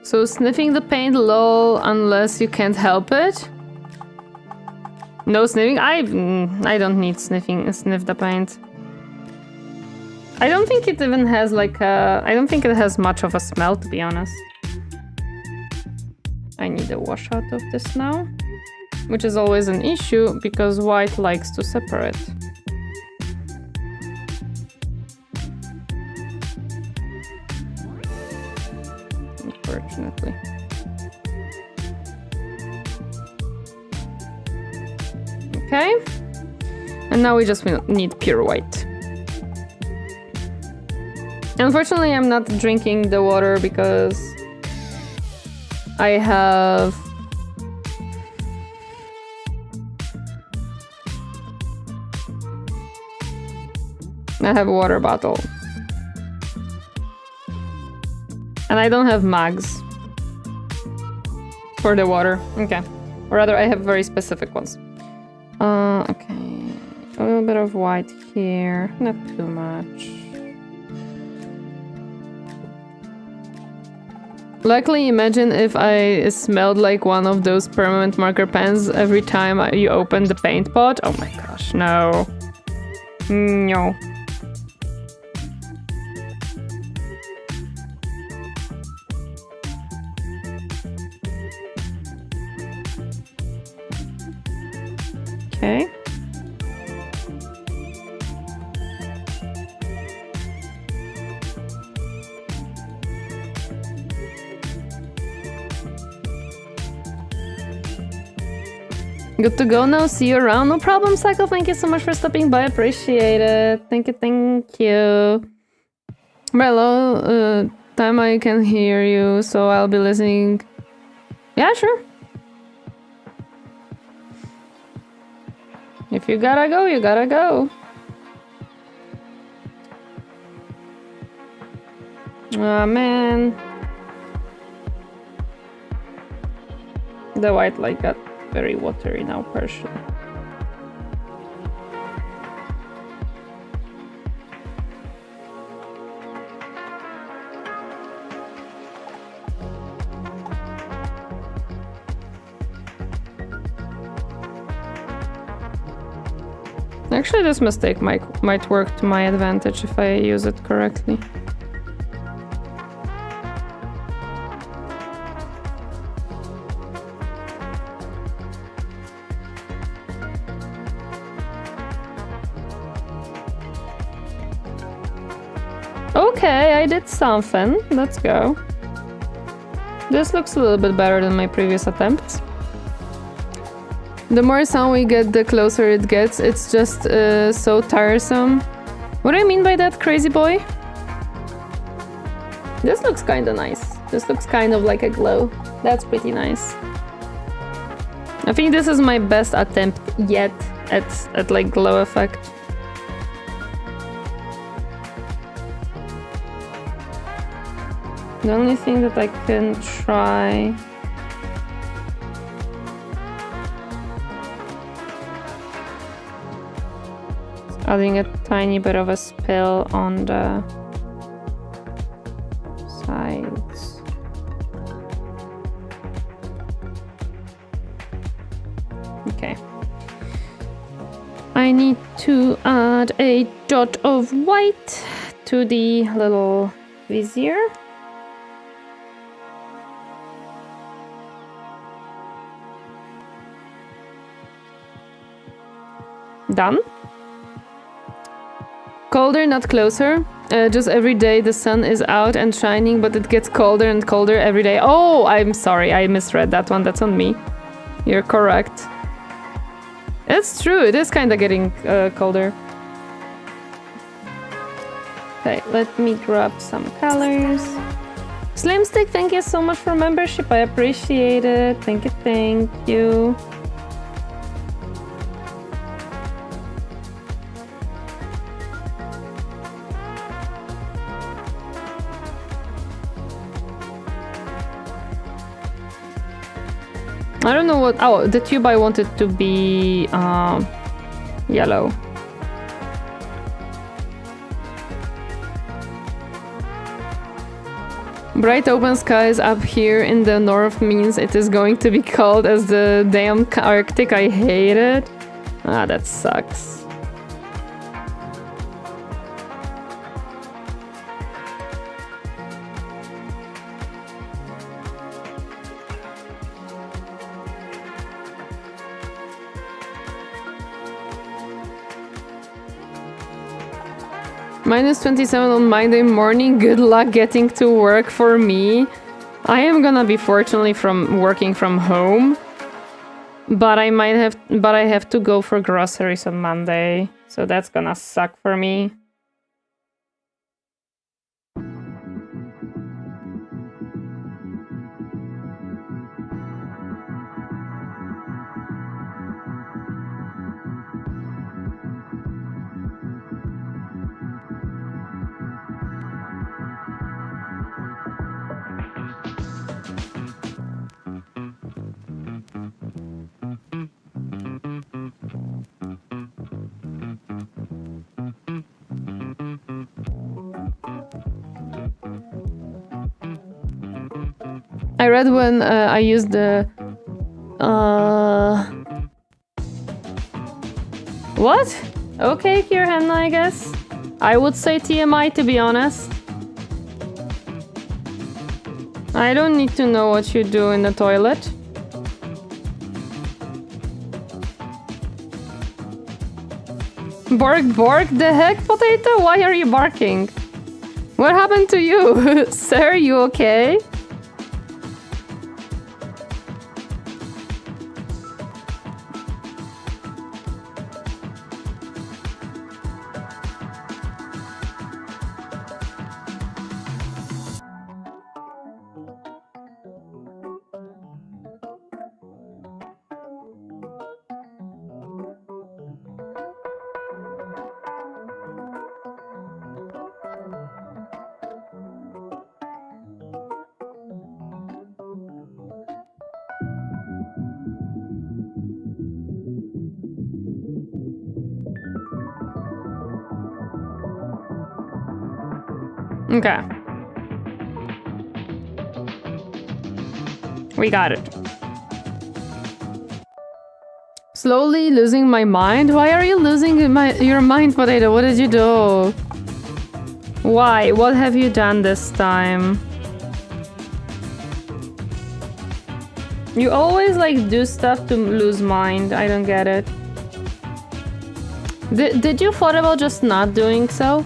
So sniffing the paint, lol, unless you can't help it. No sniffing? I don't need sniff the paint. I don't think it even has like a... I don't think it has much of a smell, to be honest. I need a wash out of this now. Which is always an issue, because white likes to separate. Unfortunately. Okay. And now we just need pure white. Unfortunately, I'm not drinking the water because I have a water bottle. And I don't have mugs for the water. Okay. Or rather, I have very specific ones. Okay. A little bit of white here. Not too much. Luckily, imagine if I smelled like one of those permanent marker pens every time you open the paint pot. Oh my gosh, no. No. Okay. Good to go now. See you around. No problem, Cycle. Thank you so much for stopping by. Appreciate it. Thank you, thank you. Hello, time I can hear you, so I'll be listening. Yeah, sure. If you gotta go, you gotta go. Oh, man. The white light got very watery now, partially. Actually, this mistake might work to my advantage if I use it correctly. Okay, I did something. Let's go. This looks a little bit better than my previous attempts. The more sun we get, the closer it gets. It's just so tiresome. What do I mean by that, crazy boy? This looks kind of nice. This looks kind of like a glow. That's pretty nice. I think this is my best attempt yet at like glow effect. The only thing that I can try... adding a tiny bit of a spill on the sides. Okay. I need to add a dot of white to the little vizier. Done. Colder, not closer. Just every day the sun is out and shining, but it gets colder and colder every day. Oh, I'm sorry, I misread that one. That's on me. You're correct. It's true, it is kind of getting colder. Okay, let me grab some colors. Slimstick, thank you so much for membership. I appreciate it. Thank you, thank you. I don't know what... Oh, the tube I wanted to be yellow. Bright open skies up here in the north means it is going to be cold as the damn Arctic. I hate it. Ah, that sucks. Minus 27 on Monday morning. Good luck getting to work for me. I am gonna be fortunately working from home, but I have to go for groceries on Monday, so that's gonna suck for me. I read when I used the... What? Okay, Kirhanna, I guess. I would say TMI, to be honest. I don't need to know what you do in the toilet. Bark, bark, the heck, Potato? Why are you barking? What happened to you? Sir, you okay? Okay. We got it. Slowly losing my mind? Why are you losing your mind, Potato? What did you do? Why? What have you done this time? You always like do stuff to lose mind. I don't get it. Did you thought about just not doing so?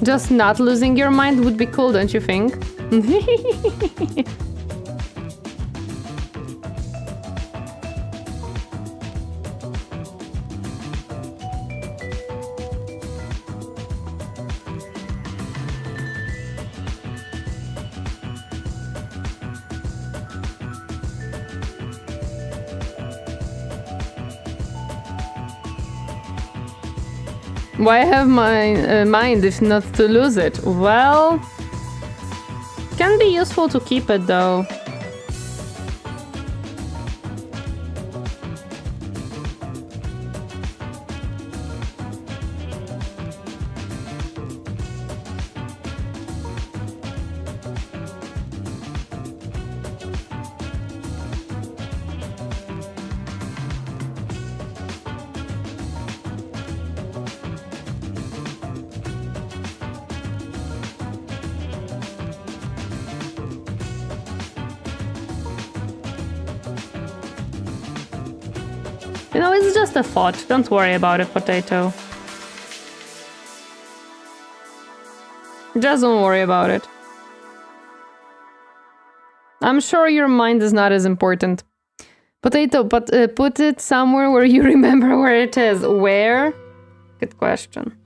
Just not losing your mind would be cool, don't you think? Why have my mind if not to lose it? Well, can be useful to keep it though. You know, it's just a thought. Don't worry about it, Potato. Just don't worry about it. I'm sure your mind is not as important. Potato, but put it somewhere where you remember where it is. Where? Good question.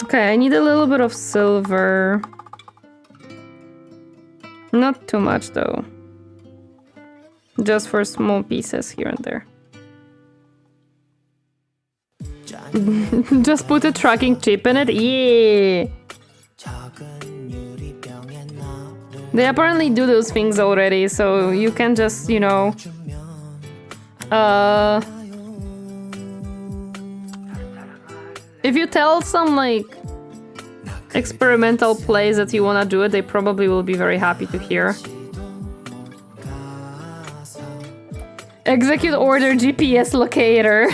Okay, I need a little bit of silver. Not too much, though. Just for small pieces here and there. Just put a tracking chip in it? Yeah! They apparently do those things already, so you can just, you know... If you tell some, like, experimental place that you wanna do it, they probably will be very happy to hear. Execute order GPS locator.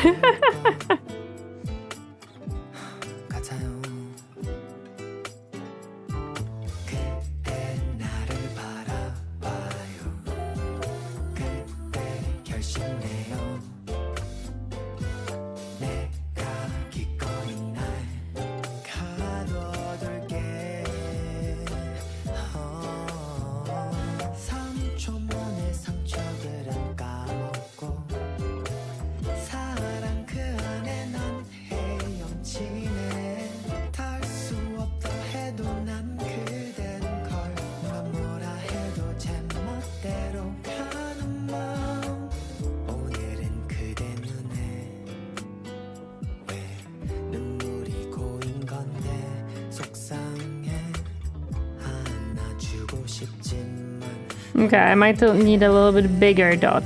Okay, I might need a little bit bigger dot.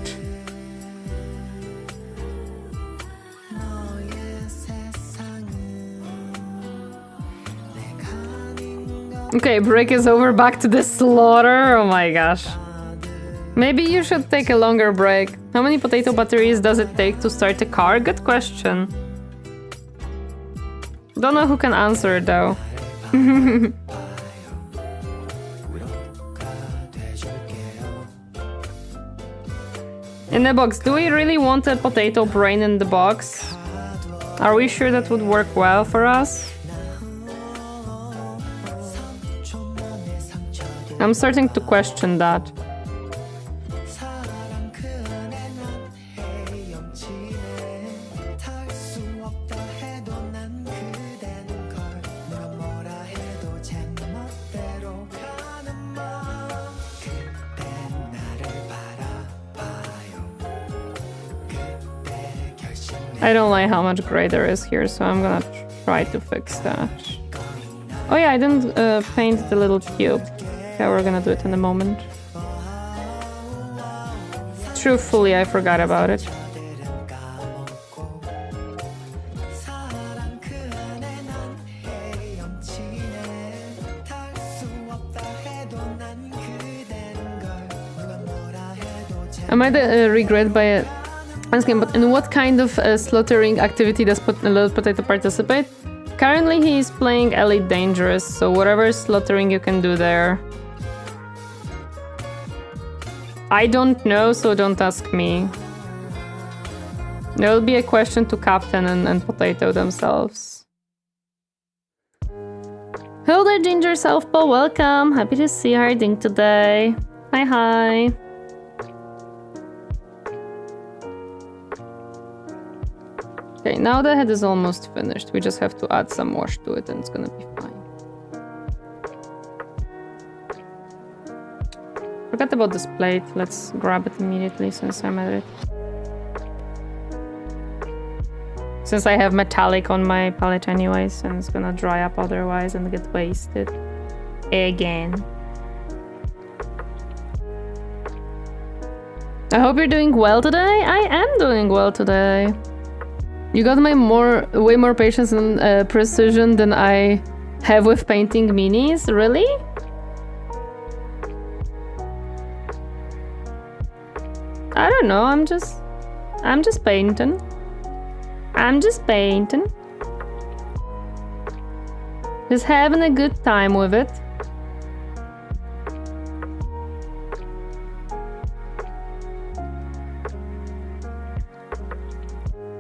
Okay, break is over, back to the slaughter. Oh my gosh. Maybe you should take a longer break. How many potato batteries does it take to start a car? Good question. Don't know who can answer it though. In the box, do we really want a potato brain in the box? Are we sure that would work well for us? I'm starting to question that. I don't like how much gray there is here, so I'm gonna try to fix that. Oh yeah, I didn't paint the little cube. Okay, we're gonna do it in a moment. Truthfully, I forgot about it. might regret by asking, but in what kind of slaughtering activity does Little Potato participate? Currently he's playing Elite Dangerous, so whatever slaughtering you can do there. I don't know, so don't ask me. There will be a question to Captain and Potato themselves. Hello there, Ginger Southpaw, welcome! Happy to see you harding today. Hi, hi. Okay, now the head is almost finished. We just have to add some wash to it and it's gonna be fine. Forgot about this plate. Let's grab it immediately since I'm at it. Since I have metallic on my palette anyways, and it's gonna dry up otherwise and get wasted. Again. I hope you're doing well today. I am doing well today. You got my way more patience and precision than I have with painting minis. Really? I don't know. I'm just painting. I'm just painting. Just having a good time with it.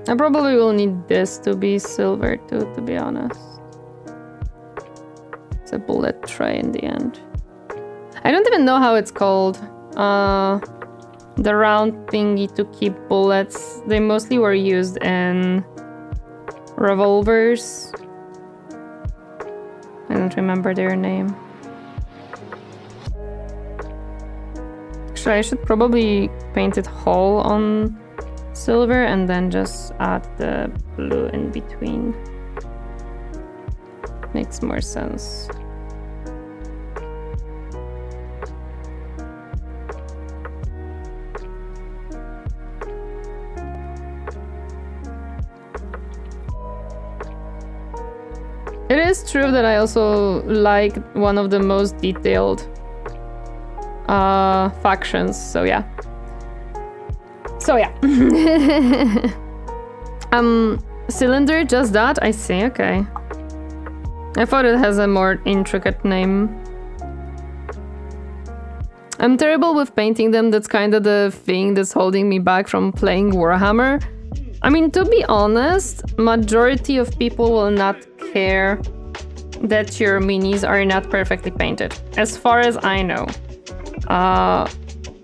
I probably will need this to be silver too, to be honest. It's a bullet tray in the end. I don't even know how it's called. The round thingy to keep bullets. They mostly were used in revolvers. I don't remember their name. Actually, I should probably paint it whole on silver and then just add the blue in between. Makes more sense. It is true that I also like one of the most detailed factions, so yeah. Cylinder, just that? I see, okay. I thought it has a more intricate name. I'm terrible with painting them, that's kind of the thing that's holding me back from playing Warhammer. I mean, to be honest, majority of people will not care that your minis are not perfectly painted, as far as I know.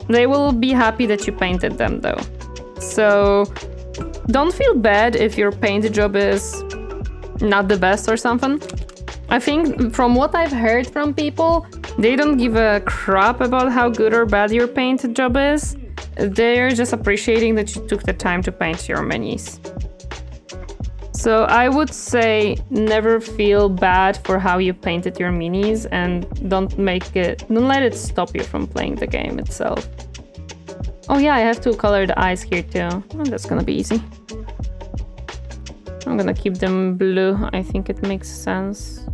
They will be happy that you painted them though. So don't feel bad if your paint job is not the best or something. I think from what I've heard from people, they don't give a crap about how good or bad your paint job is. They're just appreciating that you took the time to paint your minis. So I would say never feel bad for how you painted your minis and don't let it stop you from playing the game itself. Oh yeah, I have to color the eyes here too. Oh, that's gonna be easy. I'm gonna keep them blue. I think it makes sense.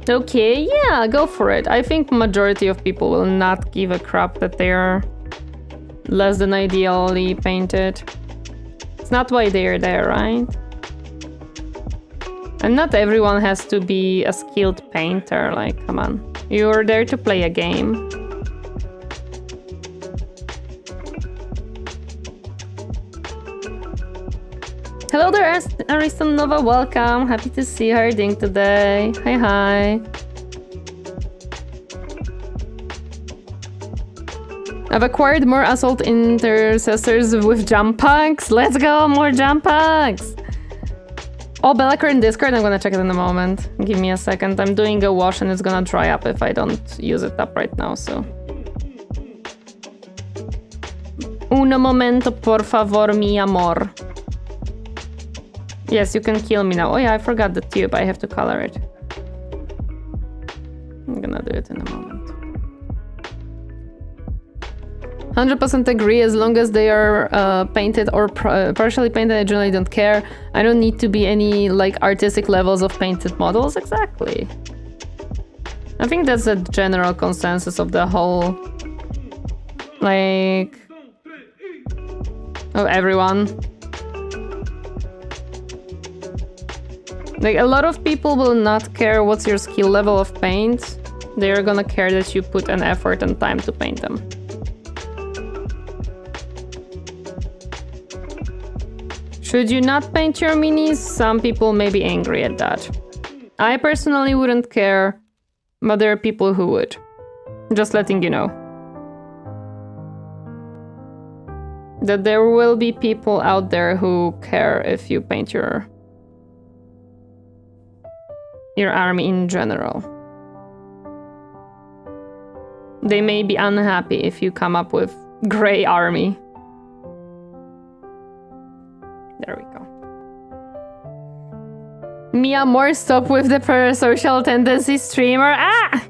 Okay, yeah, go for it. I think majority of people will not give a crap that they are less than ideally painted. It's not why they're there, right? And not everyone has to be a skilled painter, like, come on. You're there to play a game. Hello there, Irosan Nova, welcome. Happy to see her doing today. Hi, hi. I've acquired more assault intercessors with jump packs. Let's go, more jump packs. Oh, Bellacore in Discord, I'm gonna check it in a moment. Give me a second. I'm doing a wash and it's gonna dry up if I don't use it up right now, so. Un momento, por favor, mi amor. Yes, you can kill me now. Oh yeah, I forgot the tube. I have to color it. I'm gonna do it in a moment. 100% agree, as long as they are painted or partially painted, I generally don't care. I don't need to be any like artistic levels of painted models, exactly. I think that's a general consensus of the whole, like, of everyone. Like, a lot of people will not care what's your skill level of paint. They're gonna care that you put an effort and time to paint them. Should you not paint your minis? Some people may be angry at that. I personally wouldn't care, but there are people who would. Just letting you know. That there will be people out there who care if you paint your army in general. They may be unhappy if you come up with gray army. There we go. Mia, more stop with the parasocial tendency streamer. Ah!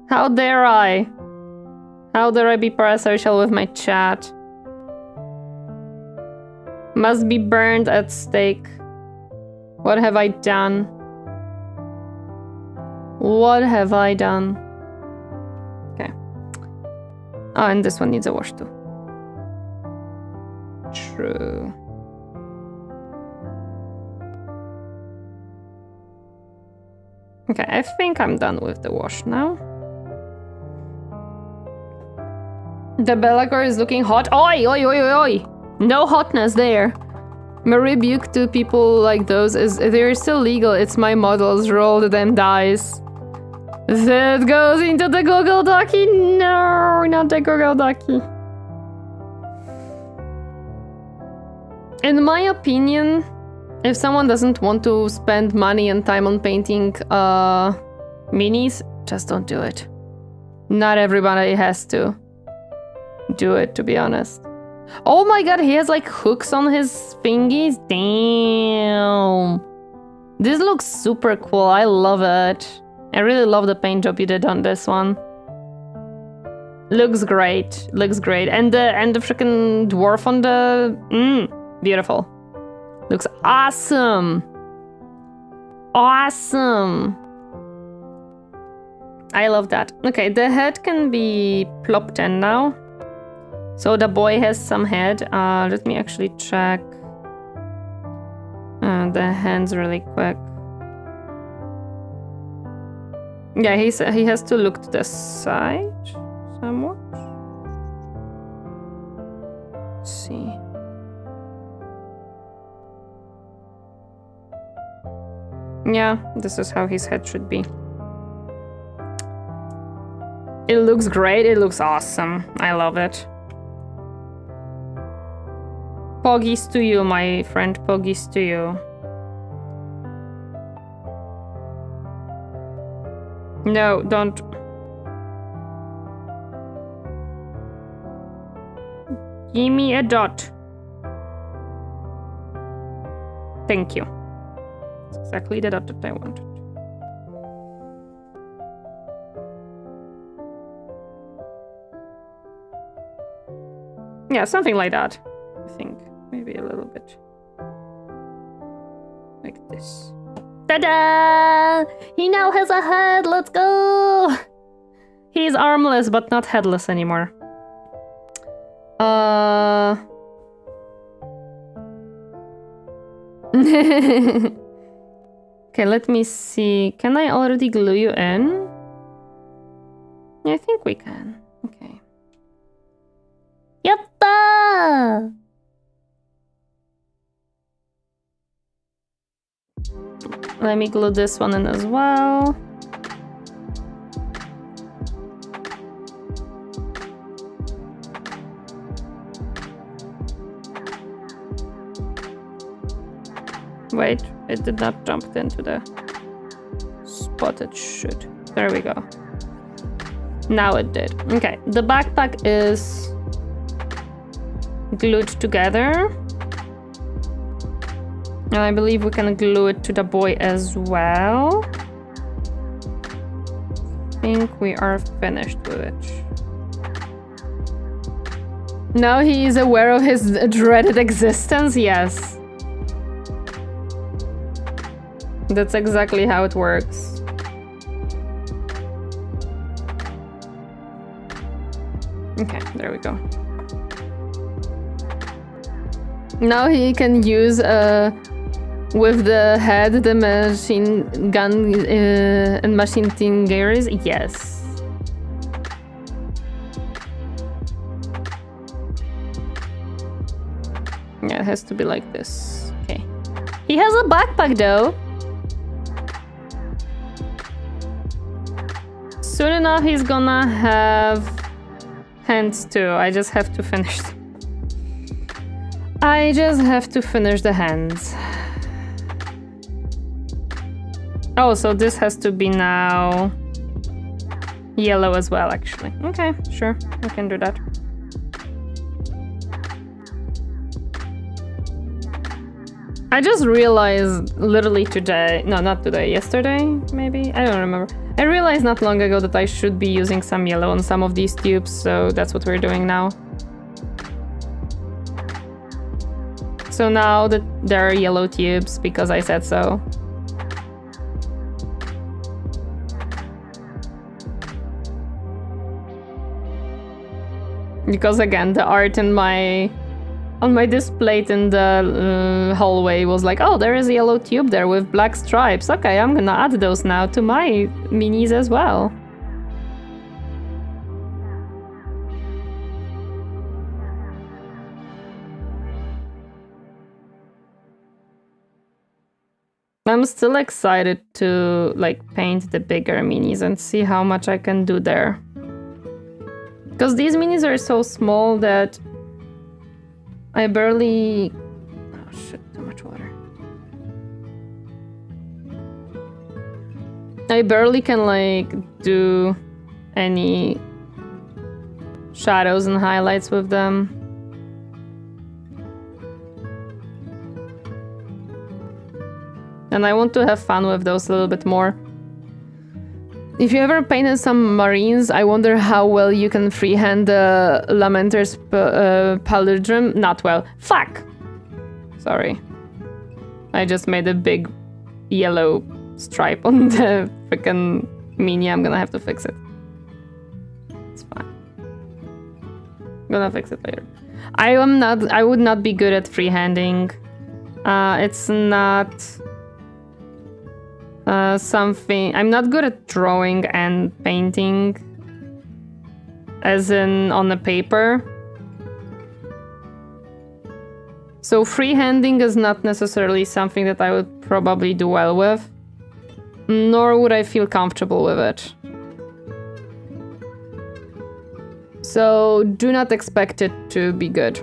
How dare I? How dare I be parasocial with my chat? Must be burned at stake. What have I done? What have I done? Okay. Oh, and this one needs a wash too. True. Okay, I think I'm done with the wash now. The Bellacore is looking hot. Oi, oi, oi, oi, oi! No hotness there. My rebuke to people like those is they're still legal. It's my models. Roll them dice. That goes into the Google Docky. No, not the Google Docky. In my opinion, if someone doesn't want to spend money and time on painting minis, just don't do it. Not everybody has to do it, to be honest. Oh my god, he has like hooks on his thingies. Damn. This looks super cool. I love it. I really love the paint job you did on this one. Looks great. Looks great. And the freaking dwarf on the beautiful. Looks awesome. Awesome. I love that. Okay, the head can be plopped in now. So the boy has some head. Let me actually check the hands really quick. Yeah, he has to look to the side somewhat. Let's see. Yeah, this is how his head should be. It looks great. It looks awesome. I love it. Poggies to you, my friend. Poggies to you. No, don't. Give me a dot. Thank you. That's exactly the dot that I wanted. Yeah, something like that, I think. Maybe a little bit. Like this. Ta-da! He now has a head! Let's go! He's armless, but not headless anymore. Okay, let me see. Can I already glue you in? Yeah, I think we can. Okay. Yappa! Let me glue this one in as well. Wait, it did not jump into the spot it should. There we go. Now it did. Okay, the backpack is glued together. And I believe we can glue it to the boy as well. I think we are finished with it. Now he is aware of his dreaded existence, yes. That's exactly how it works. Okay, there we go. Now he can use with the head the machine gun and machine gears. Yes. Yeah, it has to be like this. Okay. He has a backpack though. Soon enough he's gonna have hands too. I just have to finish them. I just have to finish the hands. Oh, so this has to be now yellow as well, actually. Okay, sure, I can do that. I just realized literally today, no, not today, yesterday, maybe? I don't remember. I realized not long ago that I should be using some yellow on some of these tubes, so that's what we're doing now. So now that there are yellow tubes because I said so. Because again, the art in on my display in the hallway was like, oh, there is a yellow tube there with black stripes. Okay, I'm gonna add those now to my minis as well. I'm still excited to like paint the bigger minis and see how much I can do there. Because these minis are so small that I barely... Oh shit, too much water. I barely can like do any shadows and highlights with them. And I want to have fun with those a little bit more. If you ever painted some marines, I wonder how well you can freehand the Lamenter's palindrome. Not well. Fuck! Sorry. I just made a big yellow stripe on the freaking mini. I'm gonna have to fix it. It's fine. I'm gonna fix it later. I would not be good at freehanding. It's not... something... I'm not good at drawing and painting, as in on the paper. So freehanding is not necessarily something that I would probably do well with, nor would I feel comfortable with it. So do not expect it to be good,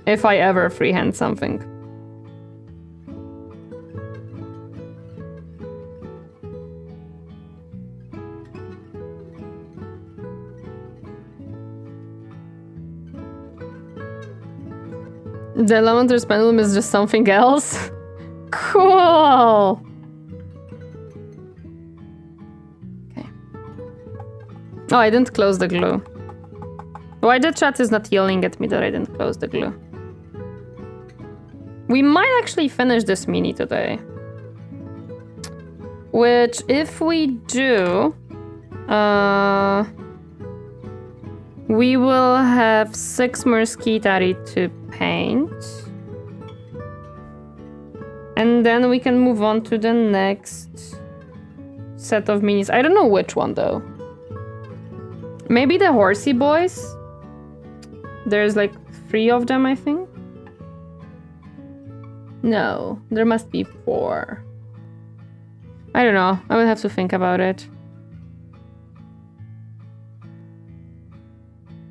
if I ever freehand something. The Lamenter's pendulum is just something else? Cool! Okay. Oh, I didn't close the glue. Why the chat is not yelling at me that I didn't close the glue? We might actually finish this mini today. Which, if we do... we will have 6 Murskitari to paint. And then we can move on to the next set of minis. I don't know which one though. Maybe the horsey boys? There's like 3 of them, I think. No, there must be 4. I don't know. I will have to think about it.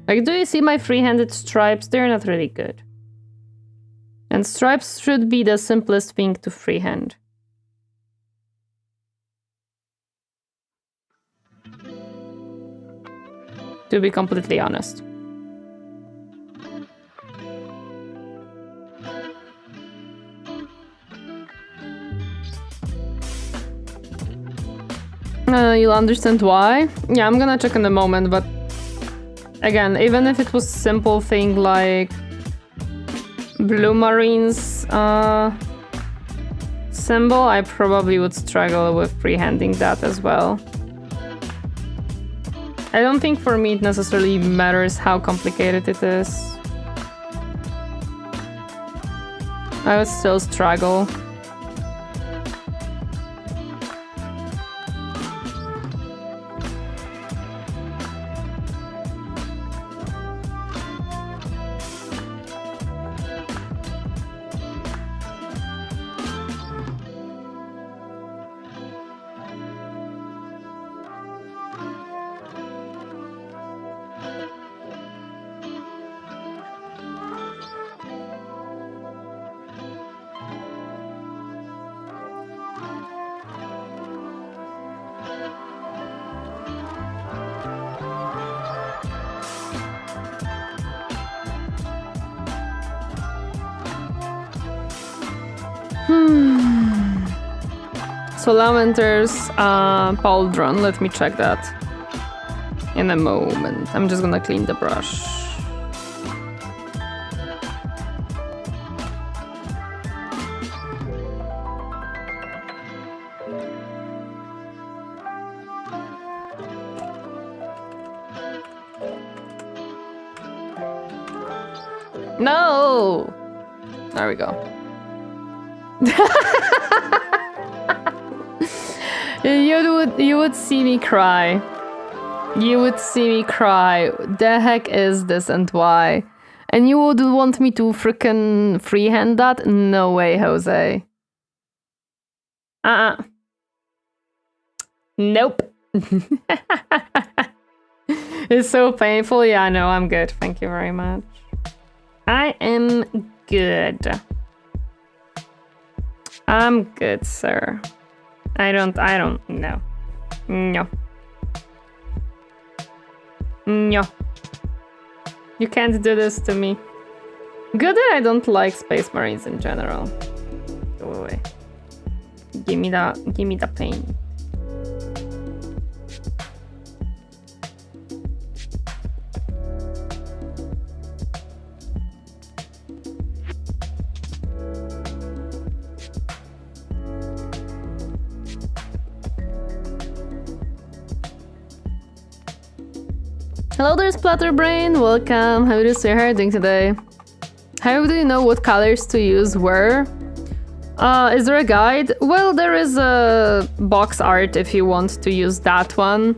Like, do you see my free-handed stripes? They're not really good. And stripes should be the simplest thing to freehand. To be completely honest. You'll understand why? Yeah, I'm gonna check in a moment, but again, even if it was simple thing like Blue Marine's symbol, I probably would struggle with freehanding that as well. I don't think for me it necessarily matters how complicated it is. I would still struggle. So Lamenter's pauldron, let me check that in a moment. I'm just gonna clean the brush. No! There we go. You would see me cry. You would see me cry. The heck is this and why? And you would want me to frickin' freehand that? No way, Jose. Nope. It's so painful. Yeah, no, I'm good. Thank you very much. I am good. I'm good, sir. I don't know. No. No. You can't do this to me. Good that I don't like Space Marines in general. Go away. Give me the pain. Hello there, Splatterbrain. Welcome. How are you doing today? How do you know what colors to use where? Is there a guide? Well, there is a box art if you want to use that one.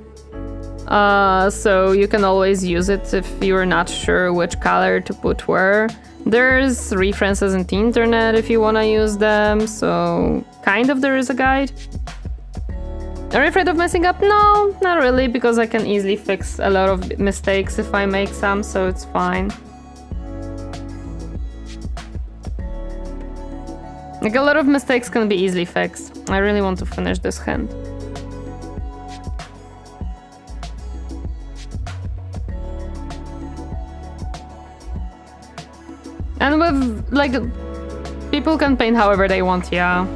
So you can always use it if you're not sure which color to put where. There's references in the internet if you want to use them, so kind of there is a guide. Are you afraid of messing up? No, not really, because I can easily fix a lot of mistakes if I make some, so it's fine. Like, a lot of mistakes can be easily fixed. I really want to finish this hand. And with, like, people can paint however they want, yeah.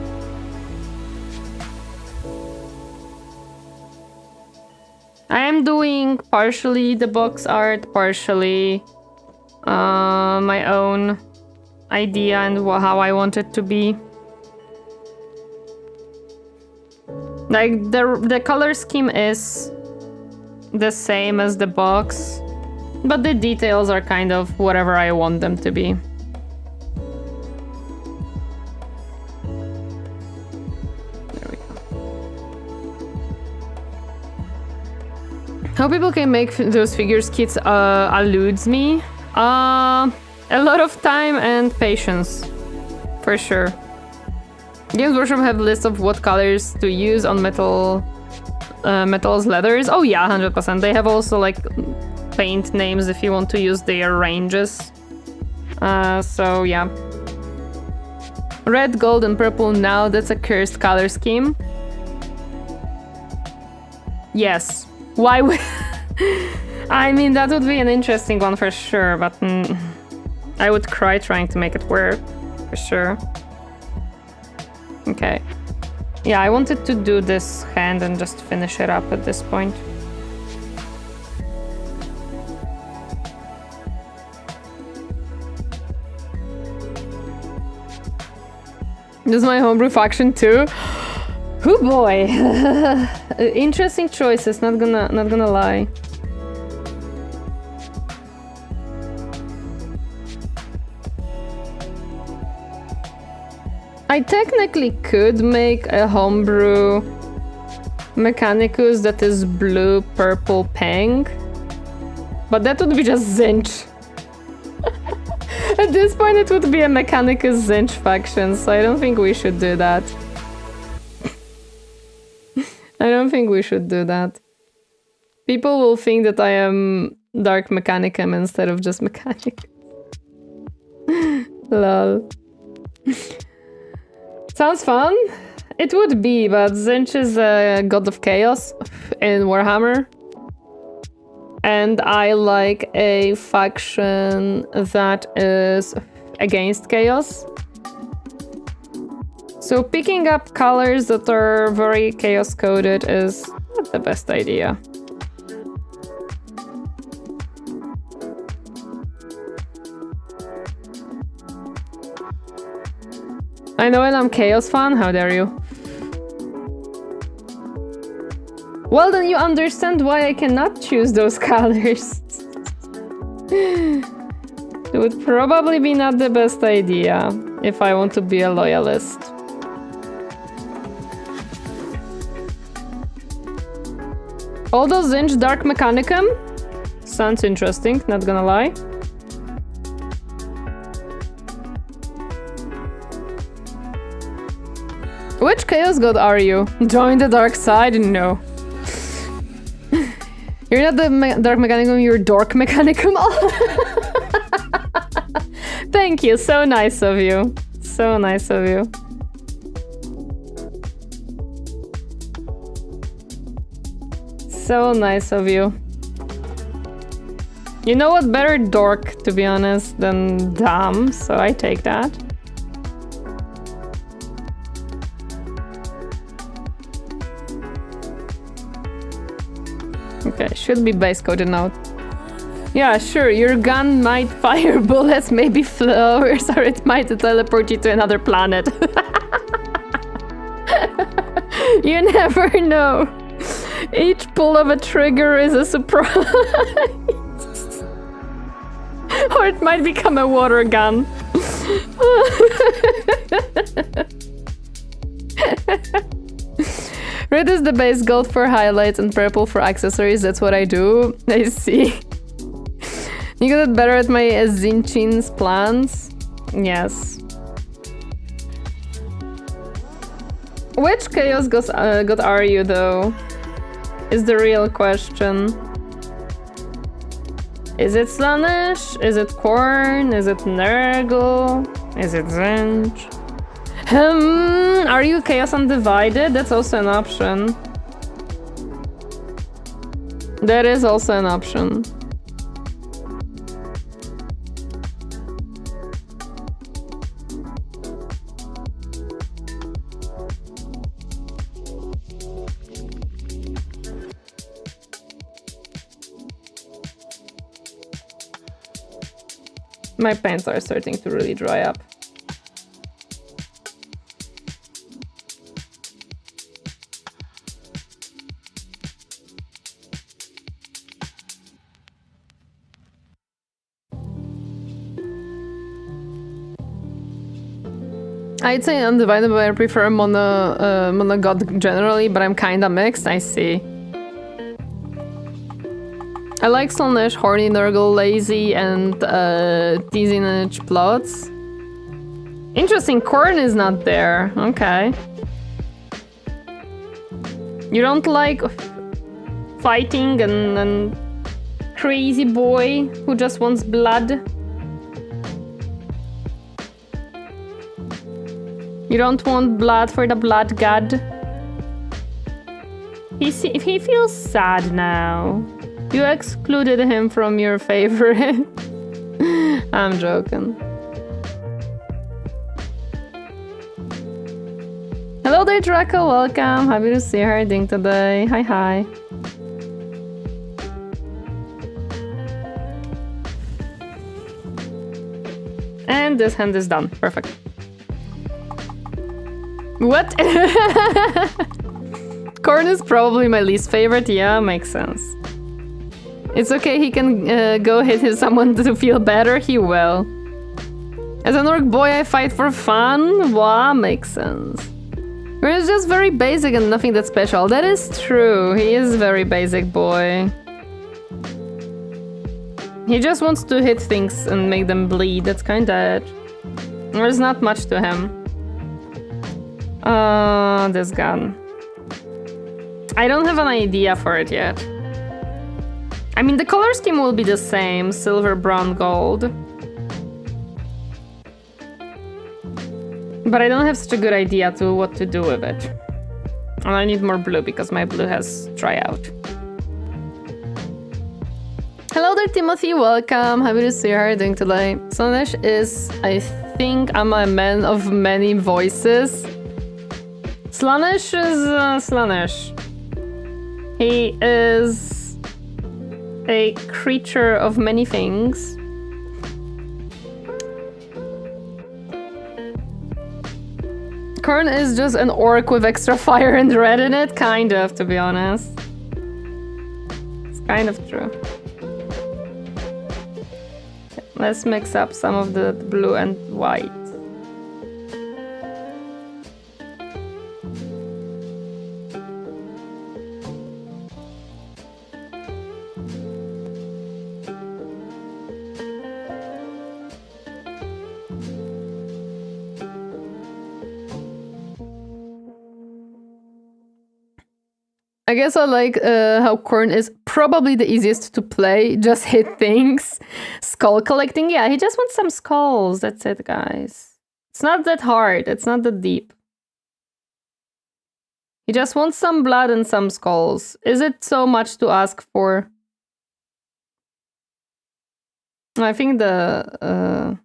I am doing partially the box art, partially my own idea and how I want it to be. Like, the color scheme is the same as the box, but the details are kind of whatever I want them to be. How people can make those figures kits eludes me. A lot of time and patience, for sure. Games Workshop have a list of what colors to use on metals, leathers. Oh yeah, 100%. They have also like paint names if you want to use their ranges. So yeah. Red, gold, and purple now, that's a cursed color scheme. Yes. Why would... I mean, that would be an interesting one for sure, but I would cry trying to make it work, for sure. Okay. Yeah, I wanted to do this hand and just finish it up at this point. This is my homebrew faction too. Oh boy. Interesting choices, not gonna lie. I technically could make a homebrew Mechanicus that is blue, purple, pink. But that would be just Zinch. At this point it would be a Mechanicus Zinch faction, so I don't think we should do that. I don't think we should do that. People will think that I am Dark Mechanicum instead of just Mechanicus. Lol. Sounds fun. It would be, but Zinch is a god of chaos in Warhammer. And I like a faction that is against chaos. So picking up colors that are very chaos coded is not the best idea. I know I'm chaos fan, how dare you? Well, then you understand why I cannot choose those colors. It would probably be not the best idea if I want to be a loyalist. Although Zinch Dark Mechanicum sounds interesting, not gonna lie. Which chaos god are you? Join the dark side? No. You're not the Dark Mechanicum, you're Dork Mechanicum. Thank you, so nice of you. So nice of you. So nice of you. You know what? Better dork, to be honest, than dumb, so I take that. Okay, should be base coded now. Yeah, sure, your gun might fire bullets, maybe flowers, or it might teleport you to another planet. You never know. Each pull of a trigger is a surprise. Or it might become a water gun. Red is the base, gold for highlights, and purple for accessories. That's what I do. I see. You got it better at my Zinchin's plans? Yes. Which chaos god are you, though? Is the real question. Is it Slaanesh? Is it Korn? Is it Nurgle? Is it Zinch? Are you Chaos Undivided? That's also an option. That is also an option. My pants are starting to really dry up. I'd say Undivided, but I prefer mono god generally, but I'm kinda mixed, I see. I like Slaanesh, Horny, Nurgle, Lazy, and Tizinage plots. Interesting, Korn is not there. Okay. You don't like fighting and crazy boy who just wants blood? You don't want blood for the blood god? He feels sad now. You excluded him from your favorite. I'm joking. Hello there, Draco. Welcome. Happy to see her doing today. Hi, hi. And this hand is done. Perfect. What? Corn is probably my least favorite. Yeah, makes sense. It's okay, he can go hit someone to feel better, he will. As an orc boy, I fight for fun. Wow, makes sense. Corn is just very basic and nothing that special. That is true, he is very basic boy. He just wants to hit things and make them bleed, that's kinda it. There's not much to him. This gun. I don't have an idea for it yet. I mean, the color scheme will be the same, silver, brown, gold. But I don't have such a good idea to what to do with it. And I need more blue because my blue has dry out. Hello there, Timothy, welcome. Happy to see you. How are you doing today? Slanesh is, I think I'm a man of many voices. Slanesh is Slanesh. He is a creature of many things. Korn is just an orc with extra fire and red in it, kind of, to be honest. It's kind of true. Let's mix up some of the blue and white. I guess I like how Korn is probably the easiest to play. Just hit things. Skull collecting. Yeah, he just wants some skulls. That's it, guys. It's not that hard. It's not that deep. He just wants some blood and some skulls. Is it so much to ask for? I think the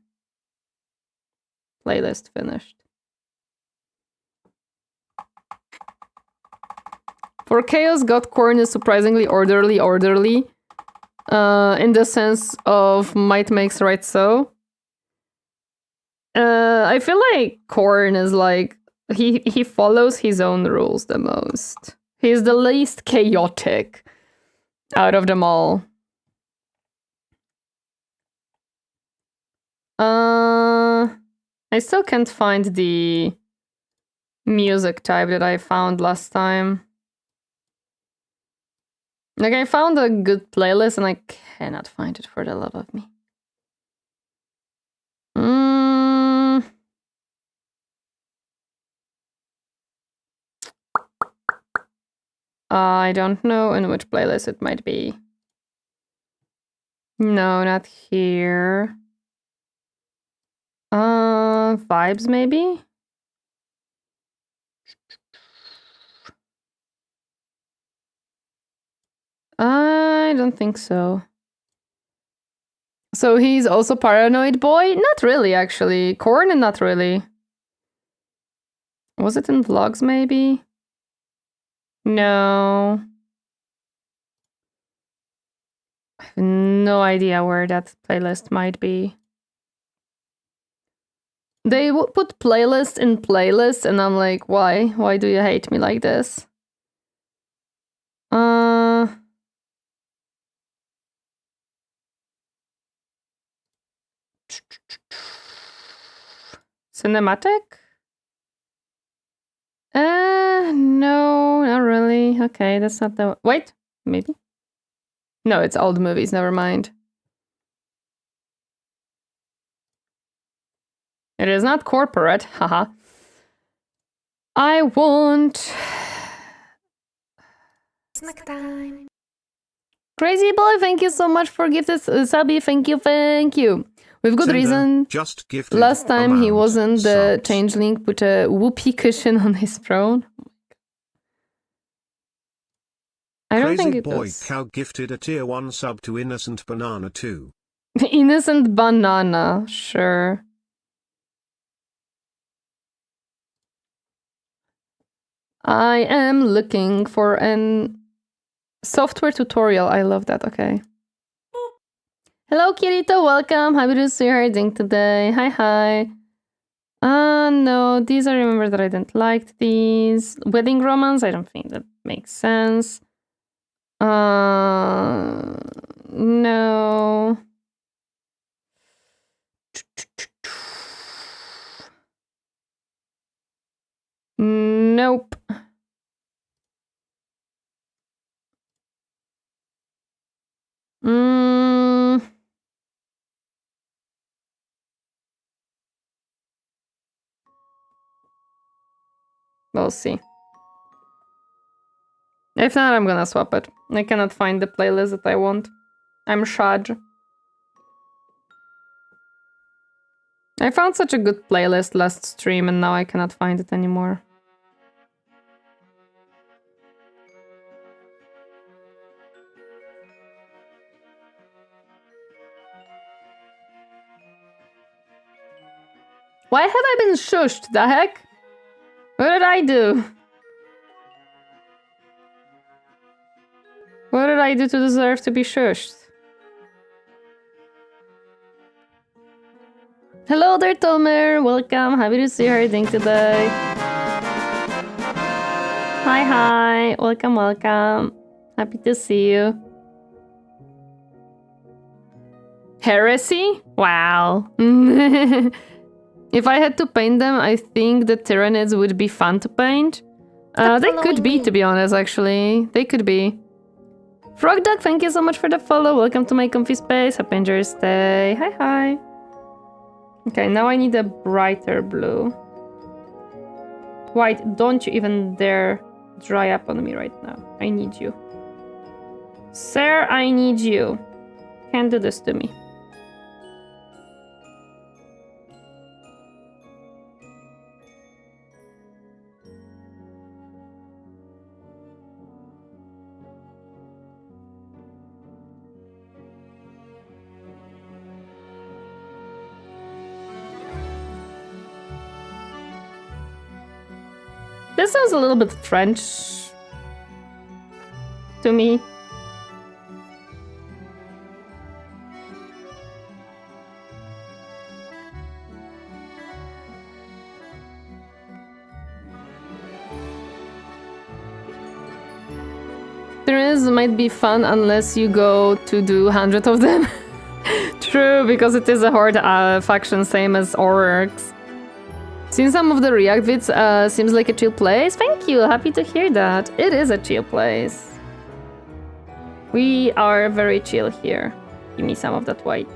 playlist finished. For Chaos God, Korn is surprisingly orderly, in the sense of might makes right so. I feel like Korn is like, he follows his own rules the most. He's the least chaotic out of them all. I still can't find the music type that I found last time. Like, I found a good playlist and I cannot find it for the love of me. I don't know in which playlist it might be. No, not here. Vibes maybe? I don't think so. So he's also paranoid boy? Not really, actually. Korn, not really. Was it in vlogs, maybe? No. I have no idea where that playlist might be. They would put playlist in playlist, and I'm like, why? Why do you hate me like this? Cinematic? No, not really. Okay, that's not the... Wait, maybe? No, it's old movies, never mind. It is not corporate, haha. I want... Snack time. Crazy boy, thank you so much for gifted subby. Thank you. With good reason. Just gifted Last time he wasn't the subs. changeling, put a whoopee cushion on his throne. I don't think it Boy was. Cow gifted a tier 1 sub to Innocent Banana 2. Innocent banana, sure. I am looking for an software tutorial. I love that, okay. Hello, Kirito, welcome. Happy to see you doing today. Hi. No, these I remember that I didn't like these. Wedding romance, I don't think that makes sense. No. Nope. We'll see. If not, I'm gonna swap it. I cannot find the playlist that I want. I'm Shaj. I found such a good playlist last stream and now I cannot find it anymore. Why have I been shushed? The heck? What did I do? What did I do to deserve to be shushed? Hello there, Tomer. Welcome. Happy to see you. How are you doing today? Hi. Welcome, welcome. Happy to see you. Heresy? Wow. If I had to paint them, I think the Tyranids would be fun to paint. They could be, to be honest, actually. They could be. Frog Duck, thank you so much for the follow. Welcome to my comfy space. Happy enjoy your stay. Hi. Okay, now I need a brighter blue. White, don't you even dare dry up on me right now. I need you. Sir, I need you. Can't do this to me. This sounds a little bit French to me. This might be fun unless you go to do 100 of them. True, because it is a horde faction, same as orcs. Seen some of the React vids, seems like a chill place. Thank you, happy to hear that. It is a chill place. We are very chill here. Give me some of that white.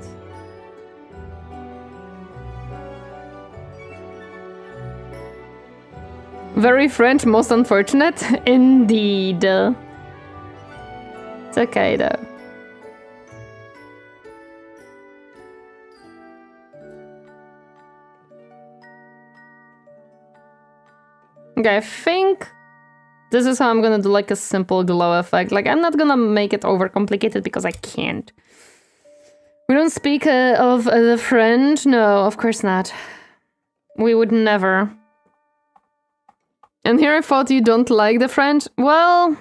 Very French, most unfortunate. Indeed. It's okay though. Okay, I think this is how I'm gonna do like a simple glow effect. Like, I'm not gonna make it overcomplicated because I can't. We don't speak of the French? No, of course not. We would never. And here I thought you don't like the French? Well,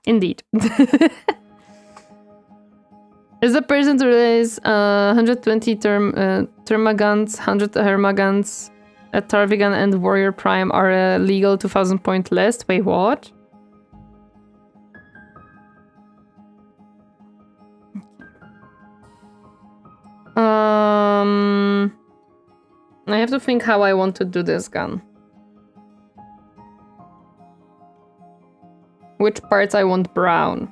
indeed. Is the person to release 120 Termagants, 100 Hermagants, a Tarvigan and Warrior Prime are a legal 2000 point list? Wait, what? I have to think how I want to do this gun. Which parts I want brown.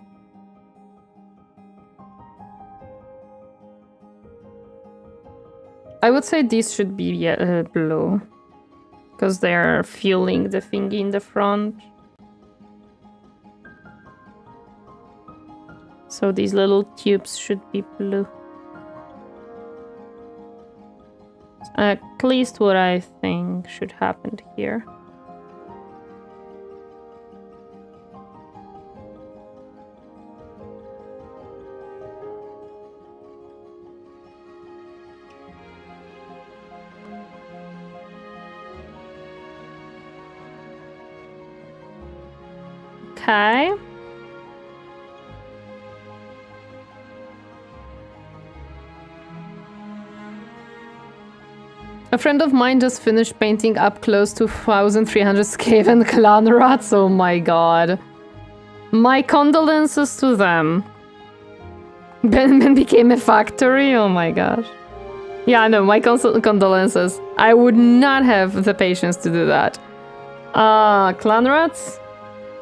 I would say these should be blue. Because they're fueling the thingy in the front. So these little tubes should be blue. At least what I think should happen here. Okay. A friend of mine just finished painting up close to 1,300 Skaven clan rats. Oh my god. My condolences to them. Ben became a factory? Oh my gosh. Yeah, no, my condolences. I would not have the patience to do that. Clan rats?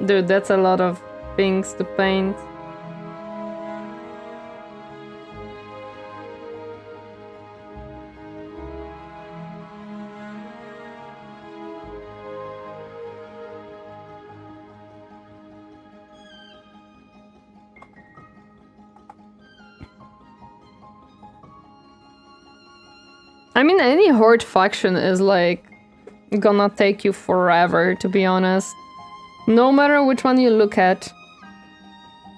Dude, that's a lot of things to paint. I mean, any horde faction is like gonna take you forever, to be honest. No matter which one you look at,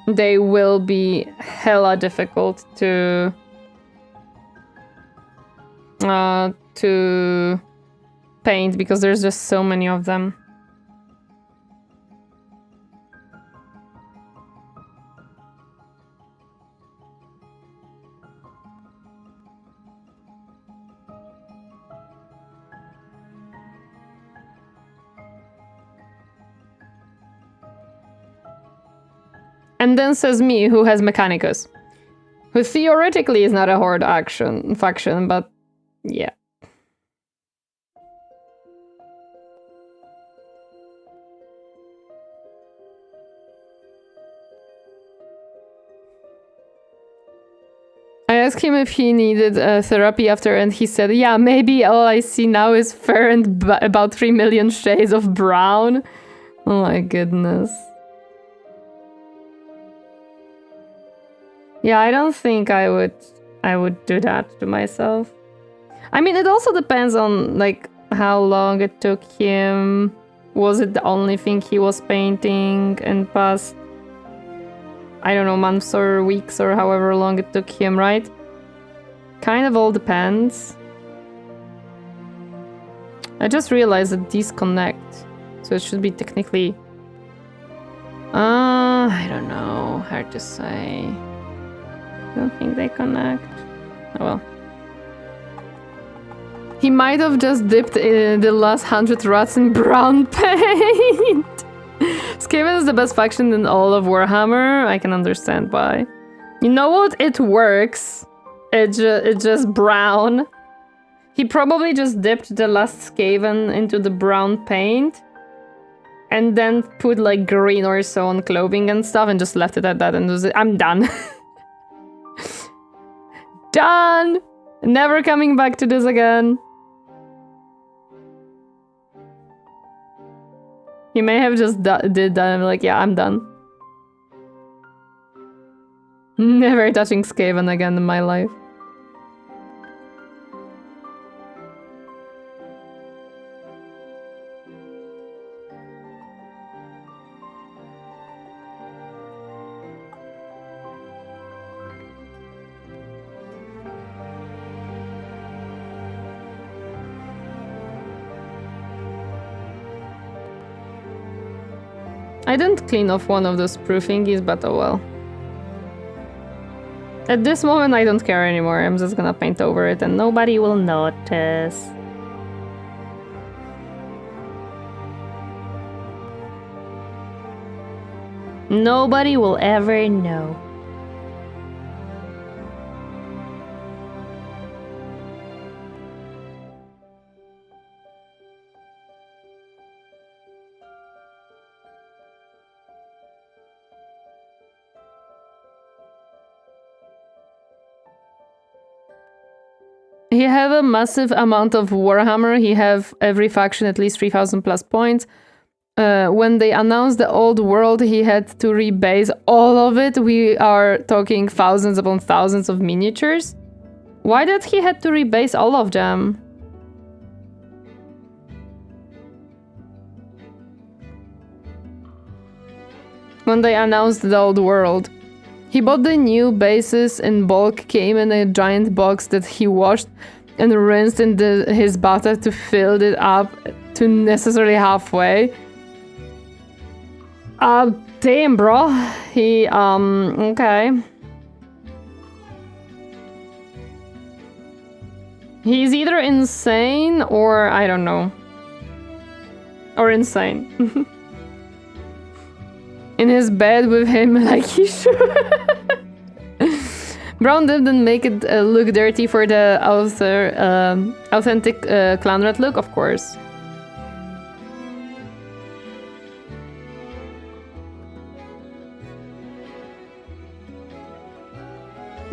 they will be hella difficult to paint because there's just so many of them. And then says me, who has Mechanicus. Who theoretically is not a horde faction, but yeah. I asked him if he needed therapy after, and he said, yeah, maybe all I see now is fur and about 3 million shades of brown. Oh my goodness. Yeah, I don't think I would do that to myself. I mean, it also depends on like how long it took him. Was it the only thing he was painting in past, I don't know, months or weeks or however long it took him, right? Kind of all depends. I just realized that these connect, so it should be technically... I don't know, hard to say. I don't think they connect. Oh well. He might have just dipped the last 100 rats in brown paint. Skaven is the best faction in all of Warhammer. I can understand why. You know what? It works. It's just brown. He probably just dipped the last Skaven into the brown paint. And then put like green or so on clothing and stuff and just left it at that and was it. I'm done. Done! Never coming back to this again. He may have just did that and be like, yeah, I'm done. Never touching Skaven again in my life. I didn't clean off one of those proof thingies, but oh well. At this moment, I don't care anymore. I'm just gonna paint over it and nobody will notice. Nobody will ever know. He have a massive amount of Warhammer. He have every faction at least 3,000 plus points. When they announced the old world, he had to rebase all of it. We are talking thousands upon thousands of miniatures. Why did he had to rebase all of them? When they announced the old world. He bought the new bases in bulk, came in a giant box that he washed and rinsed in his bathtub to fill it up to necessarily halfway. Damn, bro. He, okay. He's either insane or I don't know. Or insane. In his bed with him like he should. Brown didn't make it look dirty for the authentic clan rat look, of course.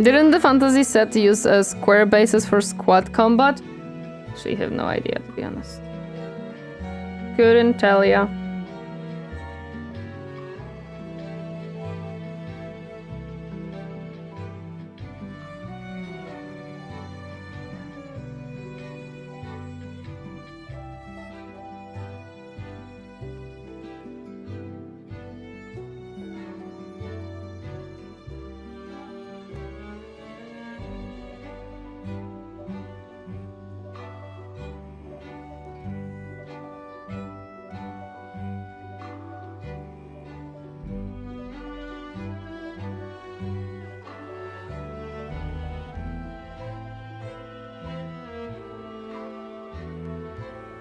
Didn't the fantasy set use square bases for squad combat? Actually, have no idea, to be honest. Couldn't tell ya.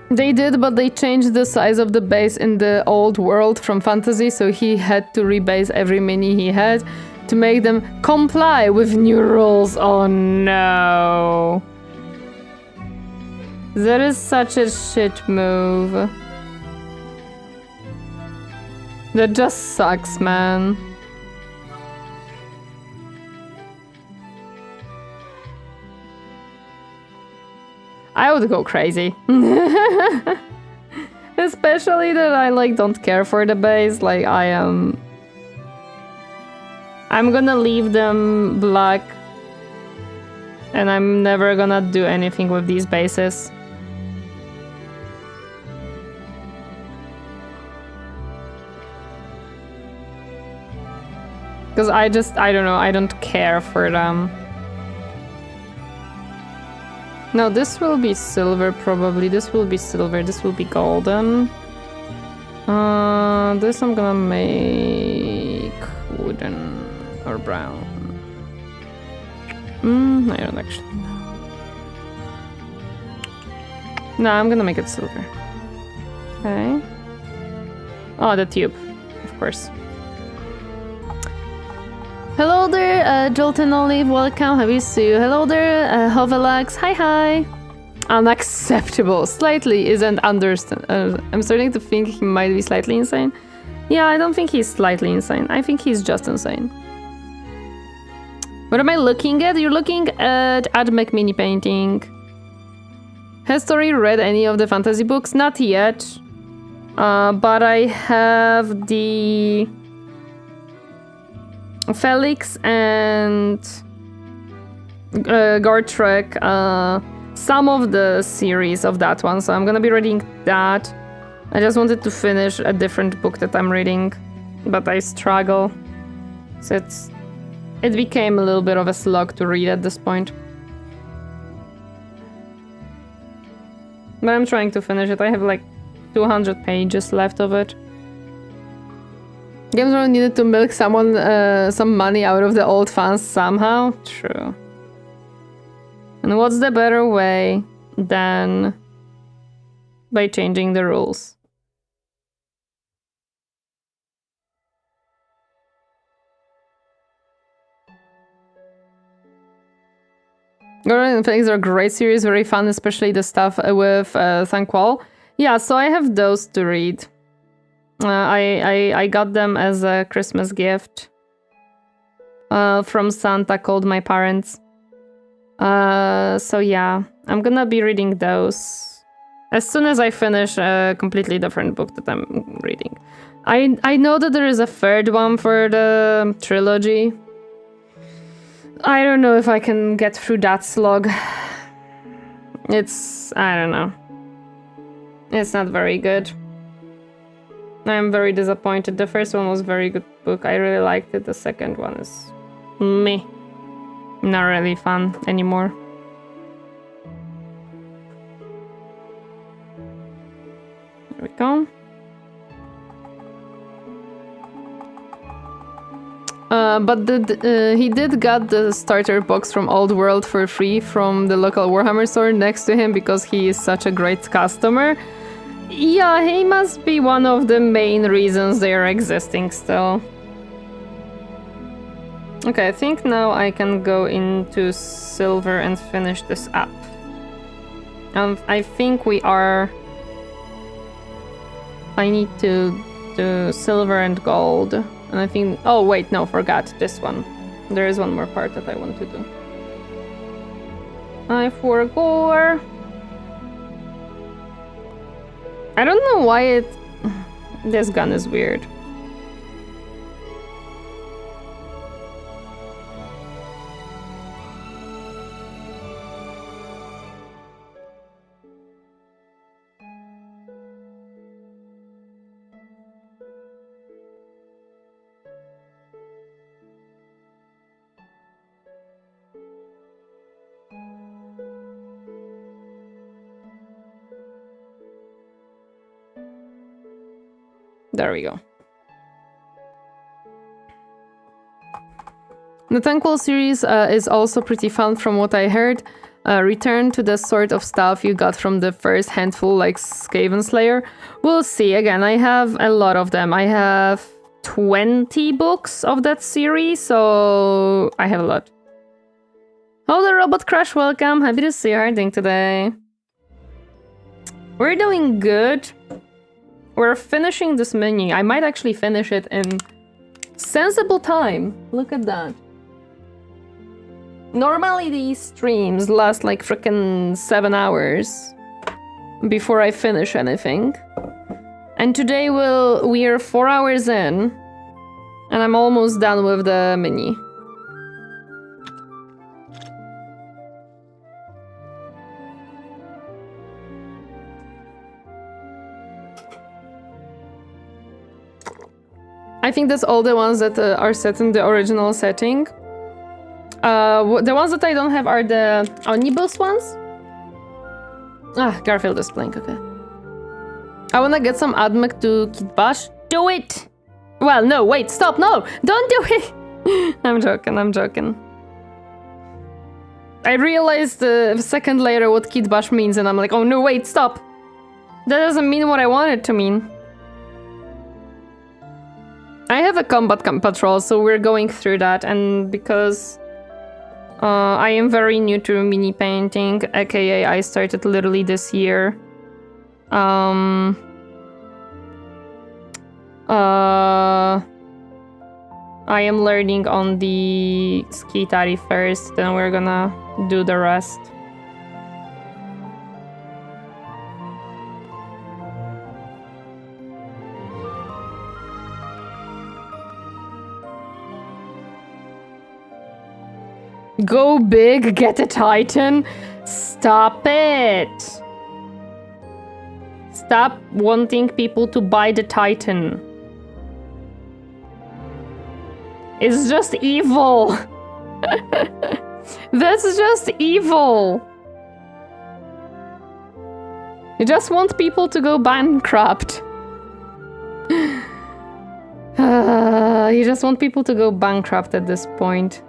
They did, but they changed the size of the base in the old world from fantasy, so he had to rebase every mini he had to make them comply with new rules. Oh no. That is such a shit move. That just sucks, man. I would go crazy. Especially that I like don't care for the base, like I am. I'm gonna leave them black and I'm never gonna do anything with these bases. Because I don't know, I don't care for them. No, this will be silver probably. This will be silver. This will be golden. This I'm gonna make wooden or brown. I don't actually know. No, I'm gonna make it silver. Okay. Oh, the tube, of course. Hello there, Jolton Olive, welcome, happy to see you. Hello there, Hovelax, hi. Unacceptable, slightly isn't understand. I'm starting to think he might be slightly insane. Yeah, I don't think he's slightly insane. I think he's just insane. What am I looking at? You're looking at Admech mini painting. Has Tori read any of the fantasy books? Not yet. But I have the Felix and Gartrek, some of the series of that one, so I'm gonna be reading that. I just wanted to finish a different book that I'm reading, but I struggle. So it became a little bit of a slog to read at this point. But I'm trying to finish it. I have like 200 pages left of it. Games World needed to milk someone some money out of the old fans somehow. True. And what's the better way than by changing the rules? Gordon and Felix are a great series, very fun, especially the stuff with Thanquol. Yeah, so I have those to read. I got them as a Christmas gift from Santa, called my parents. So yeah, I'm gonna be reading those as soon as I finish a completely different book that I'm reading. I know that there is a third one for the trilogy. I don't know if I can get through that slog. I don't know. It's not very good. I'm very disappointed. The first one was a very good book. I really liked it. The second one is meh. Not really fun anymore. There we go. But he did got the starter box from Old World for free from the local Warhammer store next to him because he is such a great customer. Yeah, he must be one of the main reasons they are existing still. Okay, I think now I can go into silver and finish this up. And I think we are... I need to do silver and gold. And I think... Oh, wait, no, forgot this one. There is one more part that I want to do. I forgot. I don't know why it... This gun is weird. There we go. The Tankwell series is also pretty fun from what I heard. Return to the sort of stuff you got from the first handful like Skaven Slayer. We'll see. Again, I have a lot of them. I have 20 books of that series, so I have a lot. Oh, the Robot Crush, welcome. Happy to see you. How are you doing today? We're doing good. We're finishing this mini. I might actually finish it in sensible time. Look at that. Normally these streams last like frickin' 7 hours before I finish anything. And today we are 4 hours in and I'm almost done with the mini. I think that's all the ones that are set in the original setting. The ones that I don't have are the omnibus ones. Ah, Garfield is playing, okay. I wanna get some AdMech to Kit Bash. Do it! Well, no, wait, stop, no! Don't do it! I'm joking. I realized a second later what Kit Bash means and I'm like, oh no, wait, stop! That doesn't mean what I want it to mean. I have a combat patrol, so we're going through that, and because I am very new to mini painting, aka I started literally this year. I am learning on the Skitari first, then we're gonna do the rest. Go big, get a Titan. Stop it. Stop wanting people to buy the Titan. It's just evil. That's just evil. You just want people to go bankrupt. You just want people to go bankrupt at this point.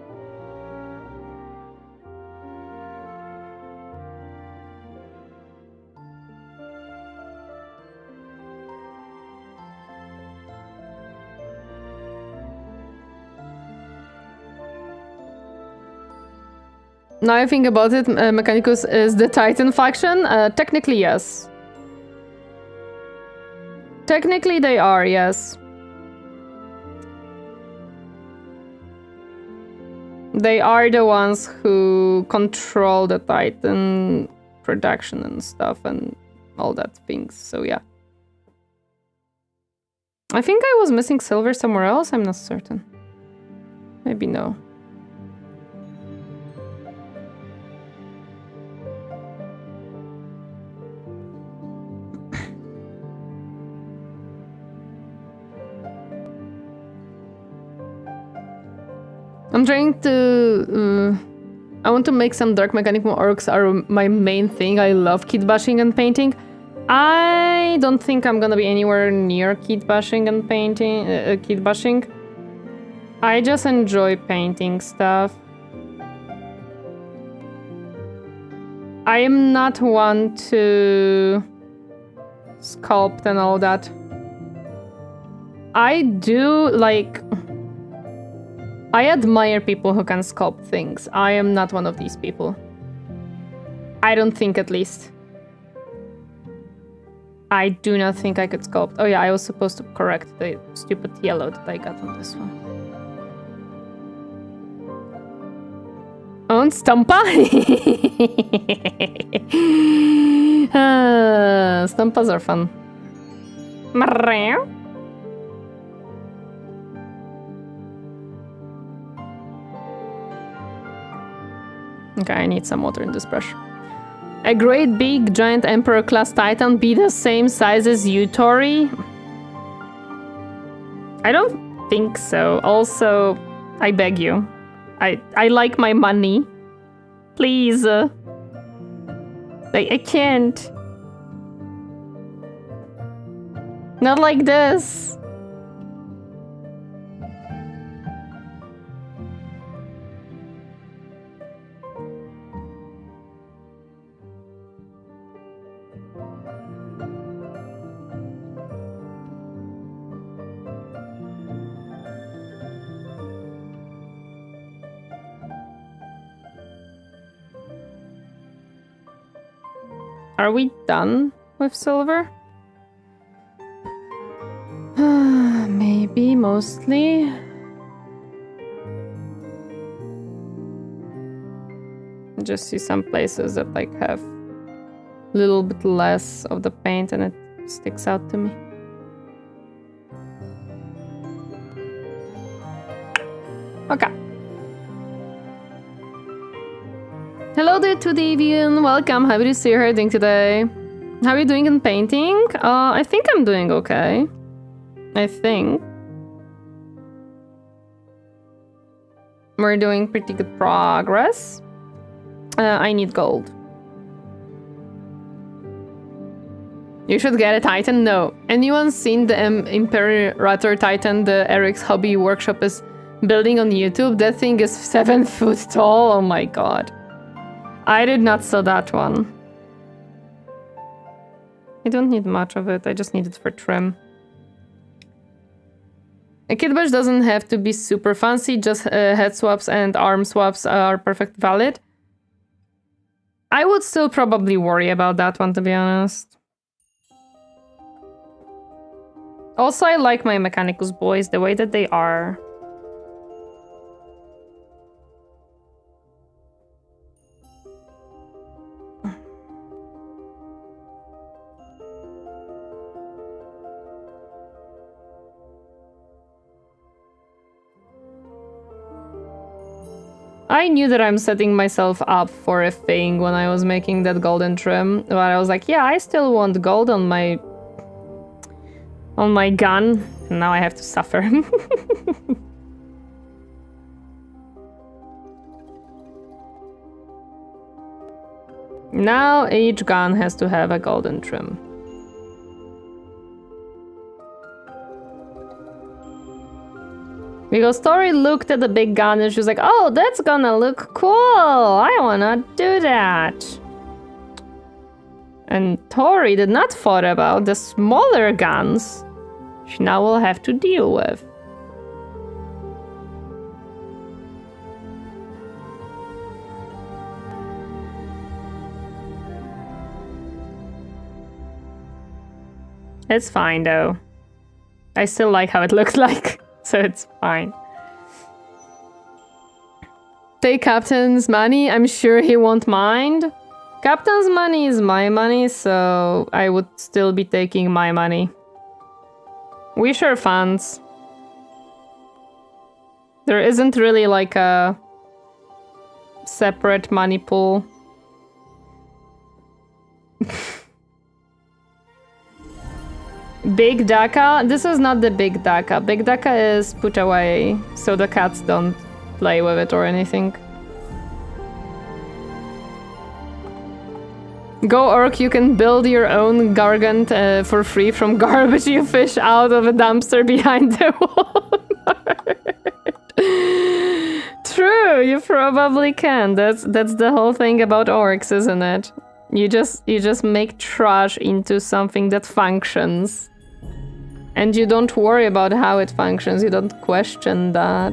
Now I think about it, Mechanicus is the Titan faction? Technically, yes. Technically, they are, yes. They are the ones who control the Titan production and stuff and all that things, so yeah. I think I was missing silver somewhere else, I'm not certain. Maybe no. I'm trying to... I want to make some dark mechanic orcs are my main thing. I love kit bashing and painting. I don't think I'm gonna be anywhere near kit bashing and painting... kit bashing. I just enjoy painting stuff. I am not one to sculpt and all that. I do like... I admire people who can sculpt things. I am not one of these people. I don't think, at least. I do not think I could sculpt. Oh yeah, I was supposed to correct the stupid yellow that I got on this one. On Stampa? Stampas are fun. Okay, I need some water in this brush. A great big giant emperor class titan be the same size as you, Tori? I don't think so. Also, I beg you. I like my money. Please. I can't. Not like this. Are we done with silver? Maybe, mostly. Just see some places that like have a little bit less of the paint and it sticks out to me. Okay. Hello there to Devian, welcome, happy to see you here doing today. How are you doing in painting? I think I'm doing okay. I think. We're doing pretty good progress. I need gold. You should get a Titan? No. Anyone seen the Imperator Titan the Eric's Hobby Workshop is building on YouTube? That thing is 7 foot tall, oh my god. I did not saw that one. I don't need much of it, I just need it for trim. A kit brush doesn't have to be super fancy, just head swaps and arm swaps are perfect valid. I would still probably worry about that one, to be honest. Also, I like my Mechanicus boys, the way that they are. I knew that I'm setting myself up for a thing when I was making that golden trim, but I was like, yeah, I still want gold on my gun. Now I have to suffer. Now each gun has to have a golden trim. Because Tori looked at the big gun and she was like, oh, that's gonna look cool. I wanna do that. And Tori did not thought about the smaller guns she now will have to deal with. It's fine though. I still like how it looks like. So it's fine. Take Captain's money. I'm sure he won't mind. Captain's money is my money, so I would still be taking my money. We share funds. There isn't really like a separate money pool. Big Daka? This is not the Big Daka. Big Daka is put away so the cats don't play with it or anything. Go Orc, you can build your own Gargant for free from garbage you fish out of a dumpster behind the Walmart. True, you probably can. That's the whole thing about orcs, isn't it? You just make trash into something that functions. And you don't worry about how it functions, you don't question that.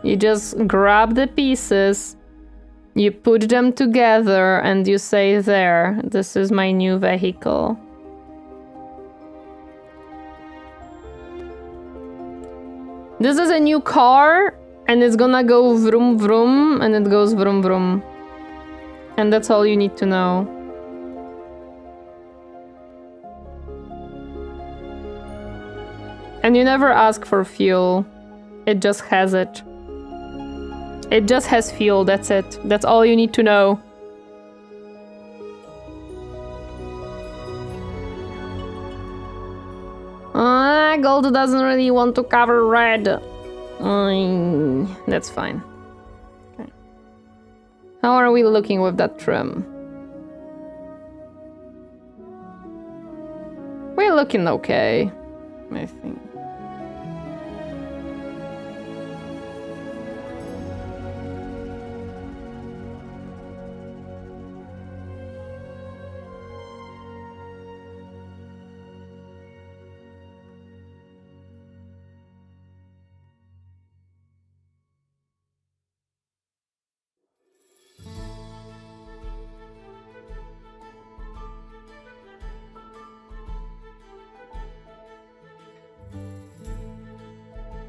You just grab the pieces, you put them together, and you say, there, this is my new vehicle. This is a new car, and it's gonna go vroom vroom, and it goes vroom vroom. And that's all you need to know. And you never ask for fuel. It just has it. It just has fuel, that's it. That's all you need to know. Gold doesn't really want to cover red. That's fine. Okay. How are we looking with that trim? We're looking okay, I think.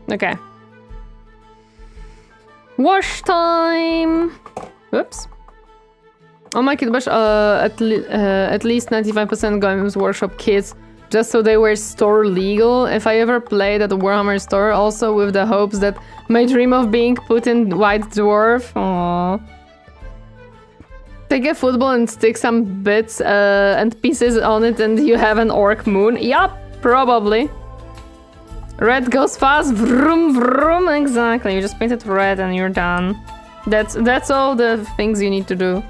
Okay. Wash time! Whoops. Oh my gosh, at least 95% Games Workshop kits, just so they were store legal. If I ever played at the Warhammer store, also with the hopes that my dream of being put in White Dwarf. Aww. Take a football and stick some bits and pieces on it and you have an orc moon. Yup, probably. Red goes fast, vroom vroom, exactly. You just paint it red and you're done. That's all the things you need to do.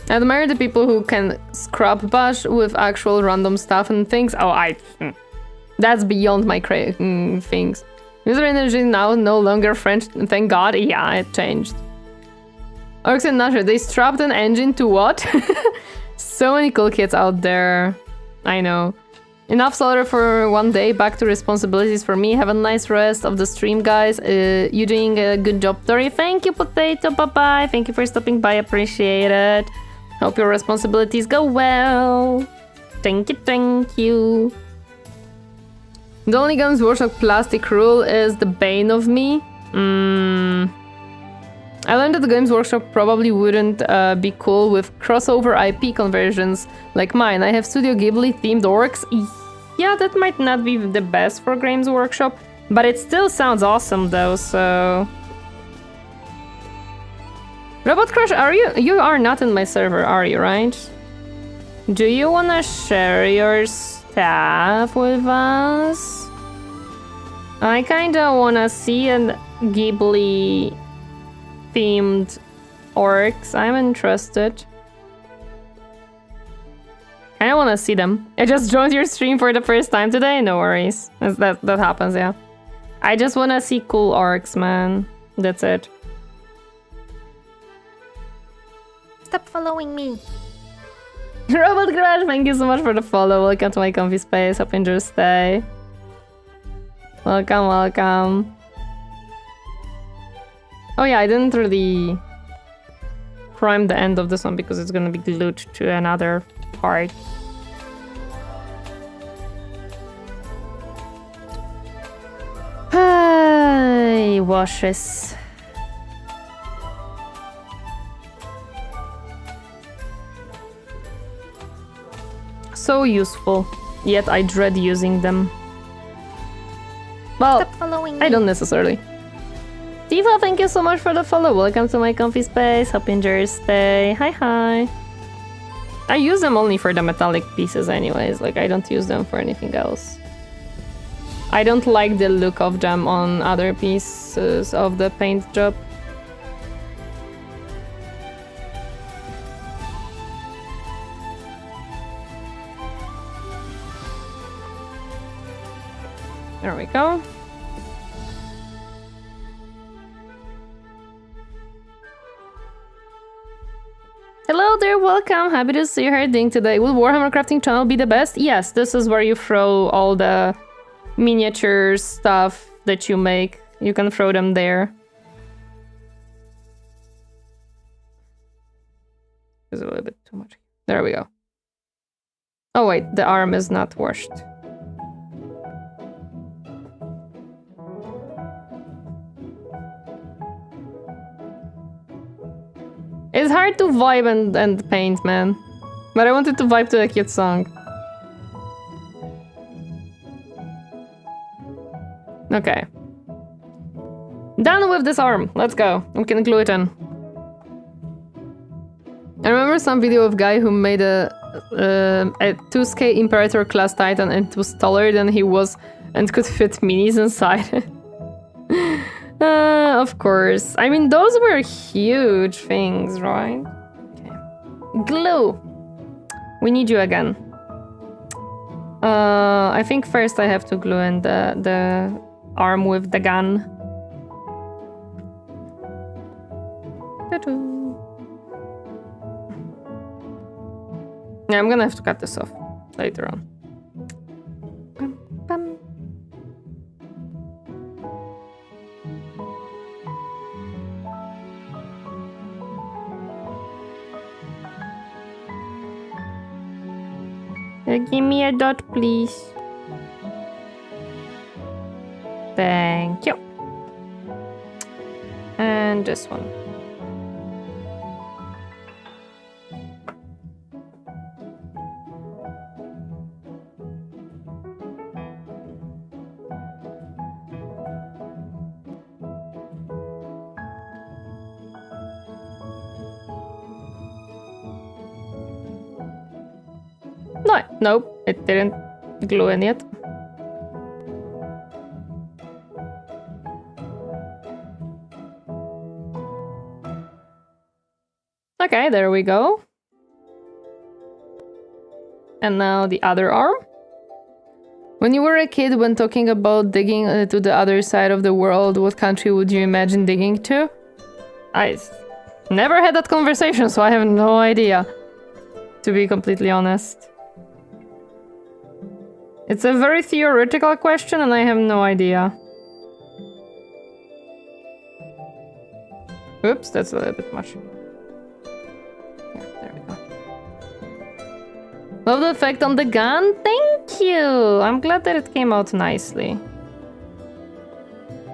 I admire the people who can scrub bash with actual random stuff and things. Oh, that's beyond my things. User energy now no longer French, thank God. Yeah, it changed. Orcs and Nasher, they strapped an engine to what? So many cool kits out there. I know. Enough slaughter for one day, back to responsibilities for me. Have a nice rest of the stream, guys. You're doing a good job, Tori. Thank you, Potato. Bye-bye. Thank you for stopping by. Appreciate it. Hope your responsibilities go well. Thank you, thank you. The only Games Workshop plastic rule is the bane of me. I learned that the Games Workshop probably wouldn't be cool with crossover IP conversions like mine. I have Studio Ghibli themed orcs. Yeah, that might not be the best for Games Workshop, but it still sounds awesome though, so... Robot Crush, you are not in my server, are you, right? Do you wanna share your stuff with us? I kinda wanna see a Ghibli themed orcs. I'm interested. I don't want to see them. I just joined your stream for the first time today. No worries. That happens, yeah. I just want to see cool orcs, man. That's it. Stop following me. Robot Crash, thank you so much for the follow. Welcome to my comfy space. Hope you enjoy your stay. Welcome, welcome. Oh yeah, I didn't really prime the end of this one because it's gonna be glued to another part. Hey, washes. So useful, yet I dread using them. Well, Stop following me. I don't necessarily. Diva, thank you so much for the follow. Welcome to my comfy space. Hope you enjoy your stay. Hi, hi. I use them only for the metallic pieces anyways. Like, I don't use them for anything else. I don't like the look of them on other pieces of the paint job. There we go. Hello there, welcome. Happy to see you. How are you doing today? Will Warhammer crafting channel be the best? Yes, this is where you throw all the miniature stuff that you make. You can throw them there. There's a little bit too much. There we go. Oh wait, the arm is not washed. It's hard to vibe and paint, man. But I wanted to vibe to a cute song. Okay. Done with this arm. Let's go. We can glue it in. I remember some video of guy who made a 2K Imperator class Titan and it was taller than he was and could fit minis inside. Of course. I mean, those were huge things, right? Okay. Glue. We need you again. I think first I have to glue in the arm with the gun. Yeah, I'm gonna have to cut this off later on. Bum, bum. Give me a dot, please. Thank you. And this one. No, nope, it didn't glue in yet. Okay, there we go. And now the other arm. When you were a kid, when talking about digging to the other side of the world, what country would you imagine digging to? I never had that conversation, so I have no idea, to be completely honest. It's a very theoretical question and I have no idea. Oops, that's a little bit much. Yeah, there we go. Love the effect on the gun, thank you! I'm glad that it came out nicely.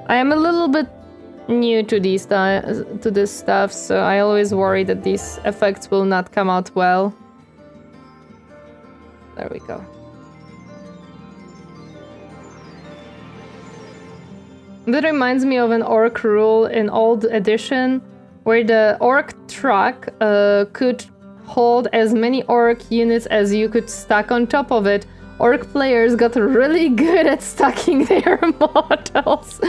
I am a little bit new to this stuff, so I always worry that these effects will not come out well. There we go. That reminds me of an orc rule in old edition, where the orc truck could hold as many orc units as you could stack on top of it. Orc players got really good at stacking their models.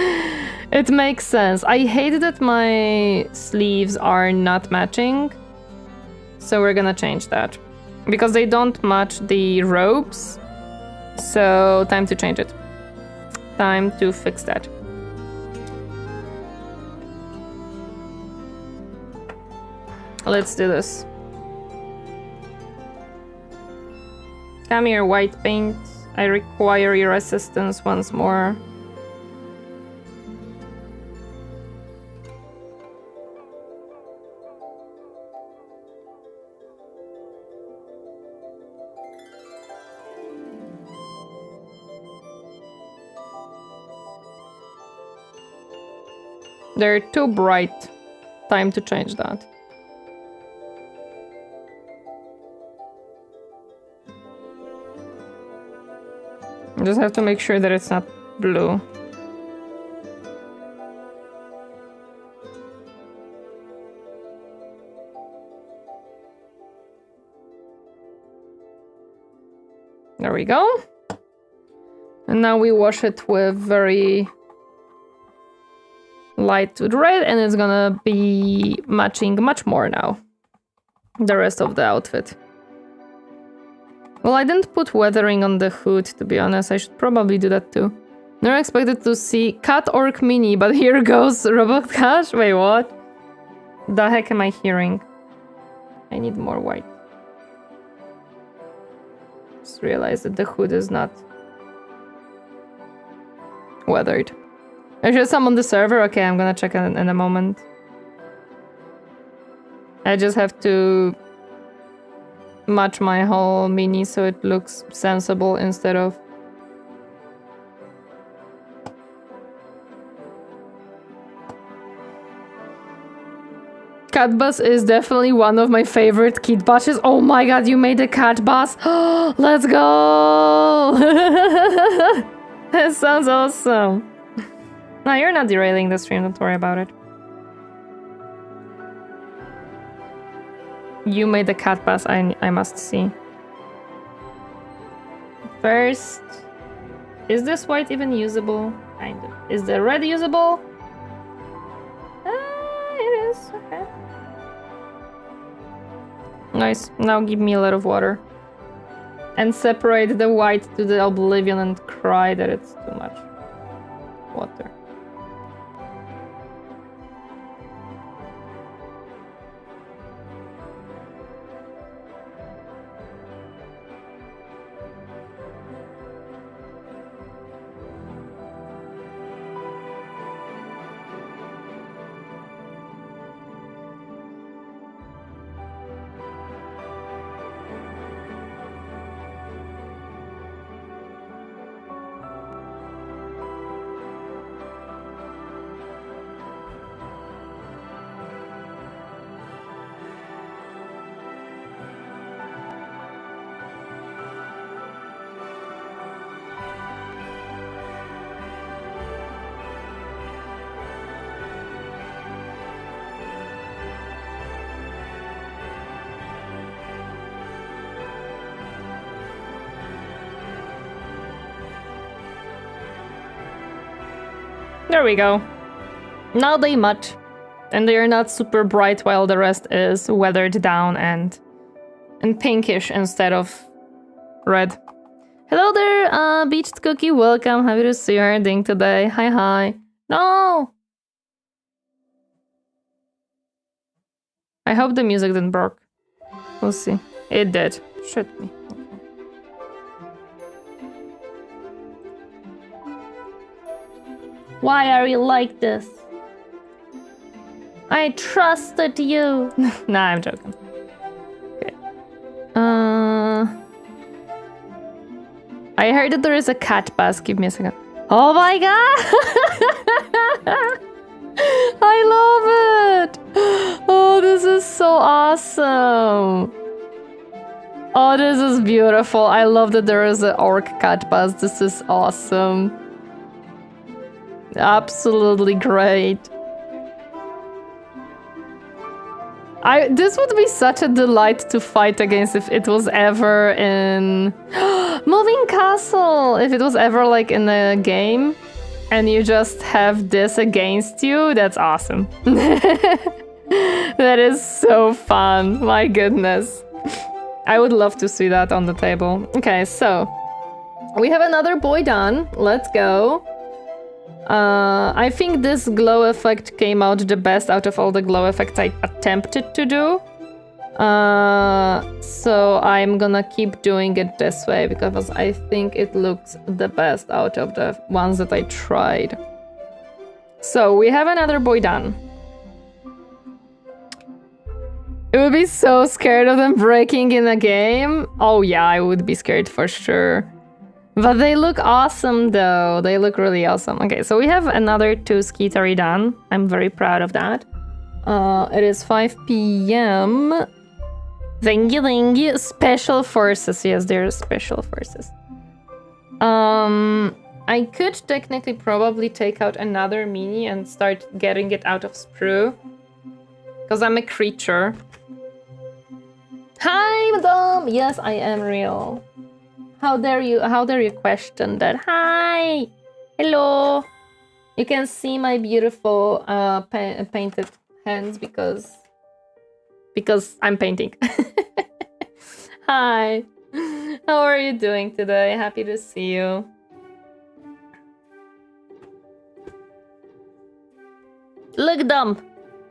It makes sense. I hate that my sleeves are not matching, so we're gonna change that. Because they don't match the robes, so time to change it. Time to fix that. Let's do this. Come here, white paint. I require your assistance once more. They're too bright. Time to change that. I just have to make sure that it's not blue. There we go. And now we wash it with very light red, and it's gonna be matching much more now. The rest of the outfit. Well, I didn't put weathering on the hood, to be honest. I should probably do that too. Never expected to see Cat Orc Mini, but here goes Robot Cash. Wait, what? The heck am I hearing? I need more white. Just realized that the hood is not weathered. I should summon the server? Okay, I'm gonna check in a moment. I just have to match my whole mini so it looks sensible instead of... Cat bus is definitely one of my favorite kit bashes. Oh my god, you made a cat bus! Let's go! That sounds awesome. No, you're not derailing the stream, don't worry about it. You made the cat bus, I must see. First, is this white even usable? Kind of. Is the red usable? It is, okay. Nice, now give me a lot of water. And separate the white to the oblivion and cry that it's too much water. There we go. Now they match. And they are not super bright while the rest is weathered down and pinkish instead of red. Hello there, Beached Cookie, welcome. Happy to see you doing today. Hi. No! I hope the music didn't break. We'll see. It did. Shit me. Why are you like this? I trusted you. Nah, I'm joking. Okay. I heard that there is a cat bus. Give me a second. Oh my god! I love it! Oh, this is so awesome! Oh, this is beautiful. I love that there is an orc cat bus. This is awesome. Absolutely great. This would be such a delight to fight against if it was ever in Moving Castle. If it was ever like in a game and you just have this against you, that's awesome. That is so fun. My goodness. I would love to see that on the table. Okay, so we have another boy done. Let's go. I think this glow effect came out the best out of all the glow effects I attempted to do. So I'm gonna keep doing it this way because I think it looks the best out of the ones that I tried. So we have another boy done. It would be so scared of them breaking in a game. Oh yeah, I would be scared for sure. But they look awesome though. They look really awesome. Okay, so we have another 2 Skittery done. I'm very proud of that. It is 5 p.m. Thingy. Special forces. Yes, they're special forces. I could technically probably take out another mini and start getting it out of sprue. Because I'm a creature. Hi, madam! Yes, I am real. How dare you question that? Hi! Hello! You can see my beautiful painted hands because I'm painting. Hi! How are you doing today? Happy to see you. Look, dumb.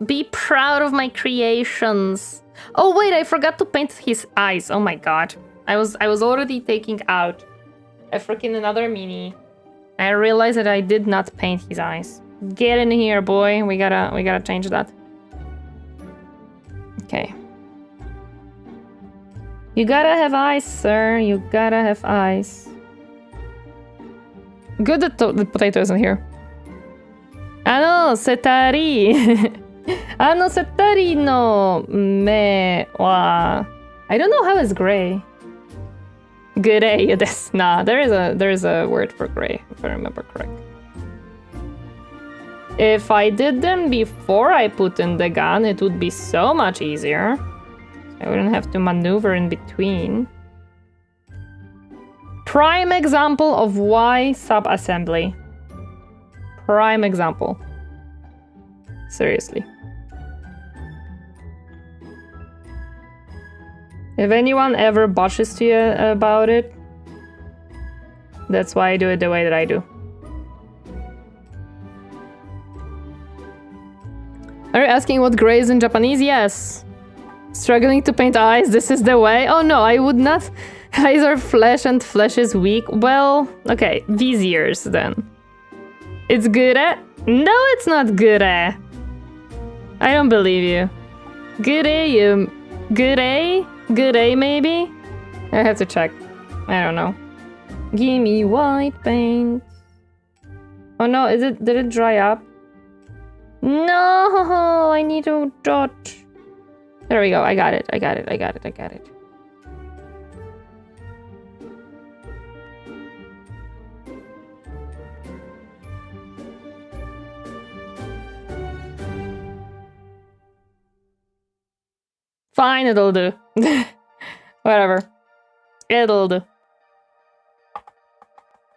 Be proud of my creations. Oh wait, I forgot to paint his eyes. Oh my god. I was already taking out a freaking another mini. I realized that I did not paint his eyes. Get in here, boy. We gotta change that. Okay. You gotta have eyes, sir. You gotta have eyes. Good that the potato isn't here. Ano, setari. Ano, setari no me wa. I don't know how it's gray. Gray desu. Nah, there is a word for gray, if I remember correctly. If I did them before I put in the gun, it would be so much easier. I wouldn't have to maneuver in between. Prime example of why sub-assembly. Prime example. Seriously. If anyone ever botches to you about it, that's why I do it the way that I do. Are you asking what gray is in Japanese? Yes. Struggling to paint eyes, this is the way? Oh no, I would not. Eyes are flesh and flesh is weak. Well, okay, these ears then. It's good at? No, it's not good at. I don't believe you. Good A, you. Good A? Good A, maybe? I have to check. I don't know. Give me white paint. Oh no, did it dry up? No, I need to dot. There we go. I got it. I got it. Fine, it'll do. Whatever. It'll do.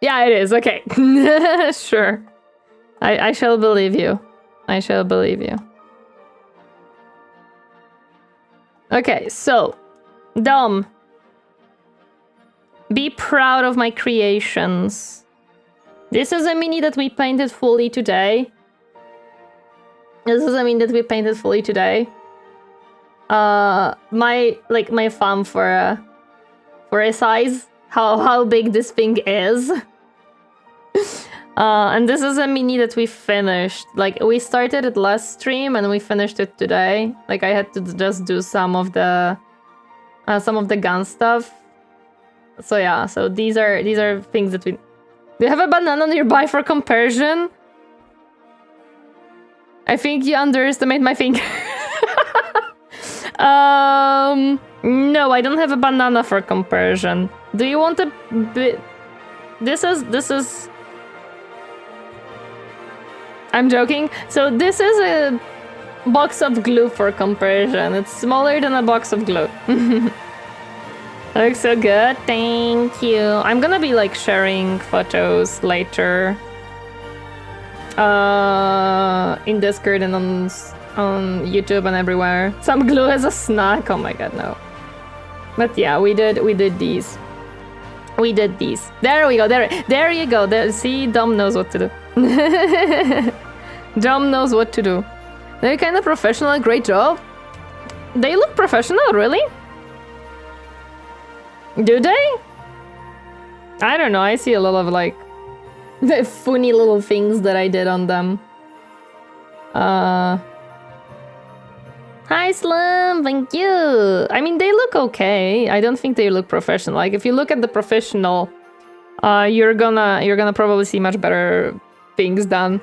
Yeah, it is. Okay. Sure. I shall believe you. I shall believe you. Okay, so, Dom. Be proud of my creations. This is a mini that we painted fully today. My thumb for a size, how big this thing is. And this is a mini that we finished. Like, we started it last stream and we finished it today. Like, I had to just do some of the gun stuff. So yeah, so these are things that we... Do you have a banana nearby for comparison? I think you underestimate my finger. No, I don't have a banana for comparison. Do you want a bit? This is... I'm joking. So this is a box of glue for comparison. It's smaller than a box of glue. Looks so good. Thank you. I'm gonna be like sharing photos later. In Discord and on YouTube and everywhere. Some glue as a snack. Oh my god, no. But yeah, we did these. We did these. There we go. There you go. There, see, Dom knows what to do. Dom knows what to do. They're kind of professional. Great job. They look professional, really? Do they? I don't know. I see a lot of like the funny little things that I did on them. Hi Slim, thank you. I mean, they look okay. I don't think they look professional. Like, if you look at the professional, you're gonna probably see much better things done.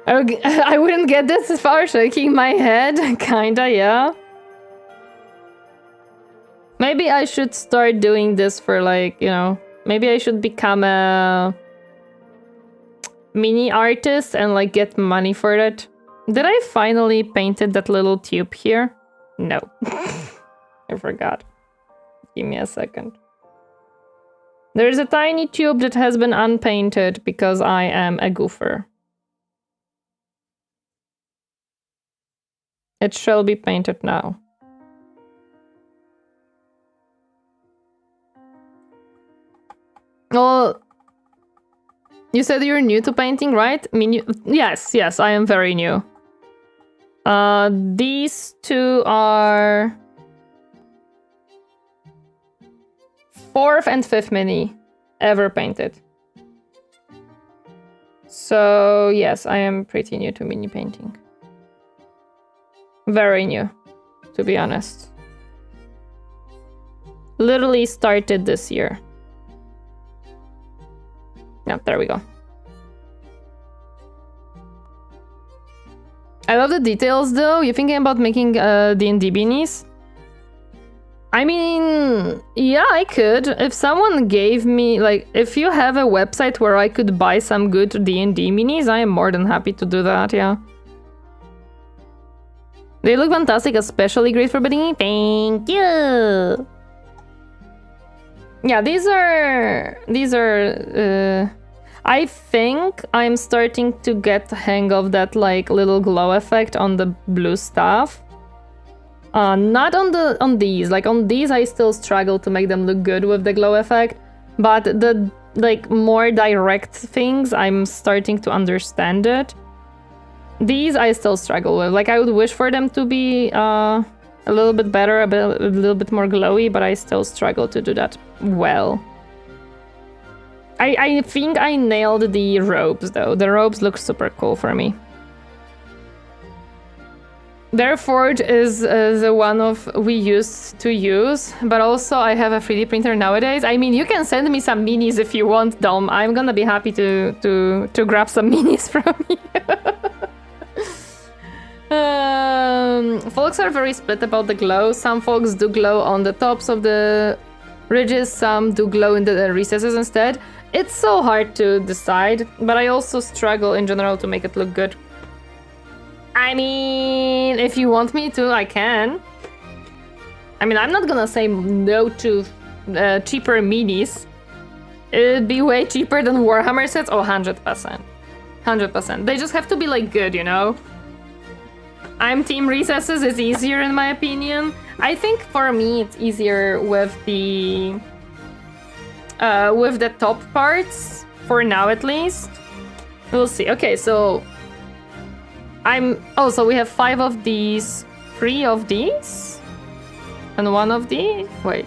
I wouldn't get this far shaking my head. Kinda, yeah. Maybe I should start doing this for, like, you know, maybe I should become a mini artist and like get money for it. Did I finally painted that little tube here? No. I forgot. Give me a second. There's a tiny tube that has been unpainted because I am a goofer. It shall be painted now. Well, You said you're new to painting, right? Yes, I am very new. These two are 4th and 5th mini ever painted. So yes, I am pretty new to mini painting. Very new, to be honest. Literally started this year. Yeah, there we go. I love the details though. You thinking about making D&D beanies? I mean, yeah, I could. If someone gave me, like, if you have a website where I could buy some good D&D minis, I am more than happy to do that, yeah. They look fantastic, especially great for bedding. Thank you! Yeah, these are I think I'm starting to get the hang of that like little glow effect on the blue stuff. Not on these. Like on these I still struggle to make them look good with the glow effect, but the like more direct things I'm starting to understand it. These I still struggle with. Like I would wish for them to be a little bit better, a little bit more glowy, but I still struggle to do that well. I think I nailed the robes though. The robes look super cool for me. Their forge is the one of we used to use, but also I have a 3D printer nowadays. I mean, you can send me some minis if you want, Dom. I'm gonna be happy to grab some minis from you. Folks are very split about the glow. Some folks do glow on the tops of the ridges, some do glow in the recesses instead. It's so hard to decide, but I also struggle in general to make it look good. I mean, if you want me to, I can. I mean, I'm not gonna say no to cheaper minis. It'd be way cheaper than Warhammer sets. Oh, 100%. 100%. They just have to be, like, good, you know? I'm team recesses. It's easier, in my opinion. I think, for me, it's easier with the top parts. For now, at least. We'll see. Okay, so... so we have 5 of these, 3 of these, and 1 of these. Wait,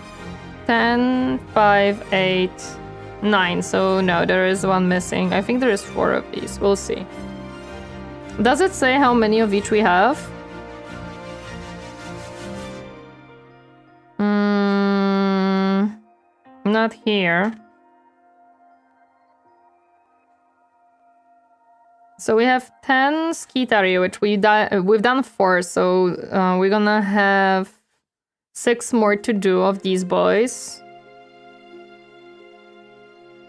10, 5, 8, 9. So no, there is 1 missing. I think there is 4 of these. We'll see. Does it say how many of each we have? Not here. So we have 10 Skitari, which we've done 4, so we're gonna have 6 more to do of these boys.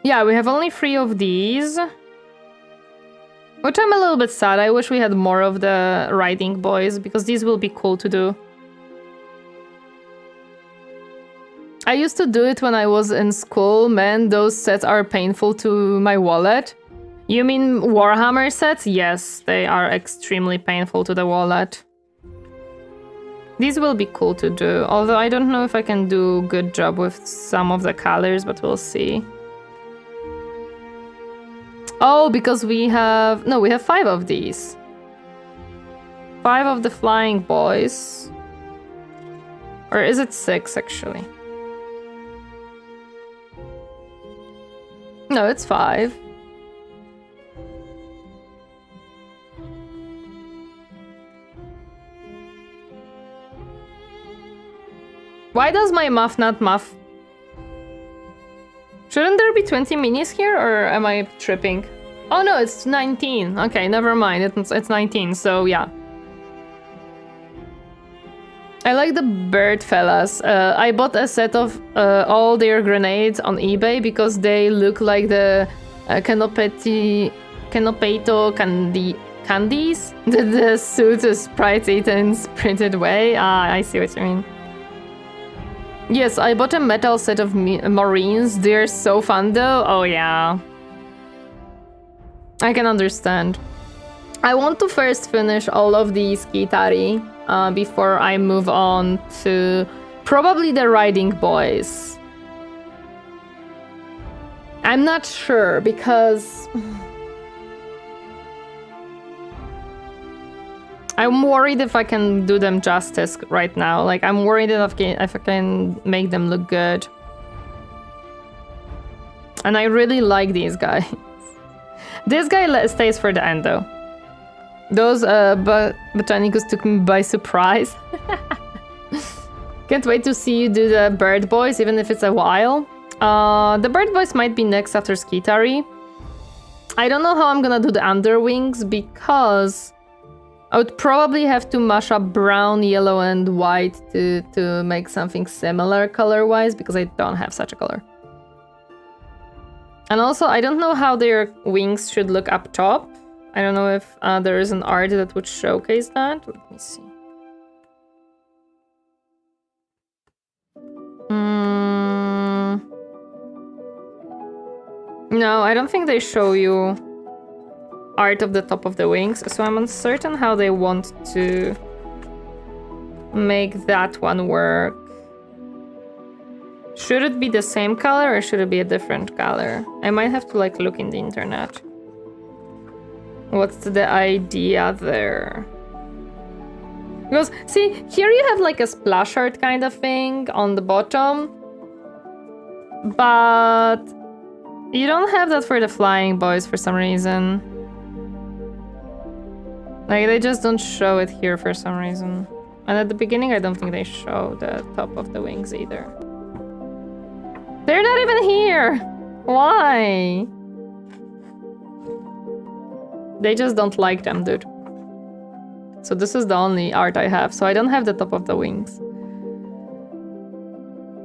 Yeah, we have only 3 of these. Which I'm a little bit sad. I wish we had more of the riding boys, because these will be cool to do. I used to do it when I was in school. Man, those sets are painful to my wallet. You mean Warhammer sets? Yes, they are extremely painful to the wallet. These will be cool to do, although I don't know if I can do a good job with some of the colors, but we'll see. Oh, because we have... No, we have 5 of these. 5 of the flying boys. Or is it 6, actually? No, it's 5. Why does my muff not muff? Shouldn't there be 20 minis here, or am I tripping? Oh no, it's 19. Okay, never mind. It's 19, so yeah. I like the bird fellas. I bought a set of all their grenades on eBay because they look like the Canopeto candies. The suit is sprites eaten printed way. Ah, I see what you mean. Yes, I bought a metal set of Marines. They're so fun though. Oh yeah. I can understand. I want to first finish all of these Kitari before I move on to probably the riding boys. I'm not sure because I'm worried if I can do them justice right now. Like, I'm worried if I can make them look good. And I really like these guys. This guy stays for the end, though. Those botanicus took me by surprise. Can't wait to see you do the bird boys, even if it's a while. The bird boys might be next after Skitari. I don't know how I'm gonna do the underwings because I would probably have to mash up brown, yellow, and white to make something similar color-wise because I don't have such a color. And also, I don't know how their wings should look up top. I don't know if there is an art that would showcase that. Let me see. No, I don't think they show you art of the top of the wings, so I'm uncertain how they want to make that one work. Should it be the same color or should it be a different color? I might have to like look in the internet. What's the idea there? Because see, here you have like a splash art kind of thing on the bottom, but you don't have that for the flying boys for some reason. Like, they just don't show it here for some reason. And at the beginning, I don't think they show the top of the wings either. They're not even here! Why? They just don't like them, dude. So this is the only art I have, so I don't have the top of the wings.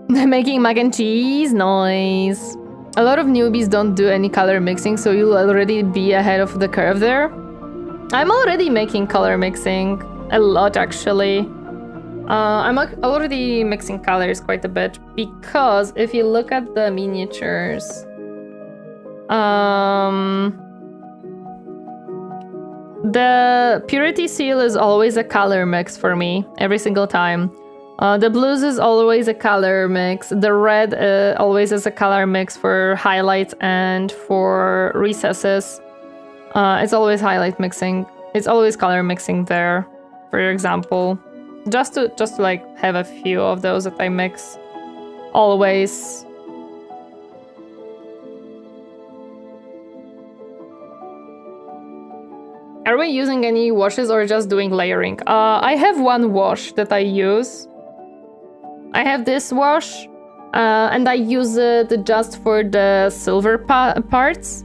They're making mac and cheese? Nice. A lot of newbies don't do any color mixing, so you'll already be ahead of the curve there. I'm already making color mixing a lot, actually. I'm already mixing colors quite a bit because if you look at the miniatures, the purity seal is always a color mix for me every single time. The blues is always a color mix. The red always is a color mix for highlights and for recesses. It's always highlight mixing. It's always color mixing there, for example. Just to like have a few of those that I mix always. Are we using any washes or just doing layering? I have one wash that I use. I have this wash, and I use it just for the silver parts.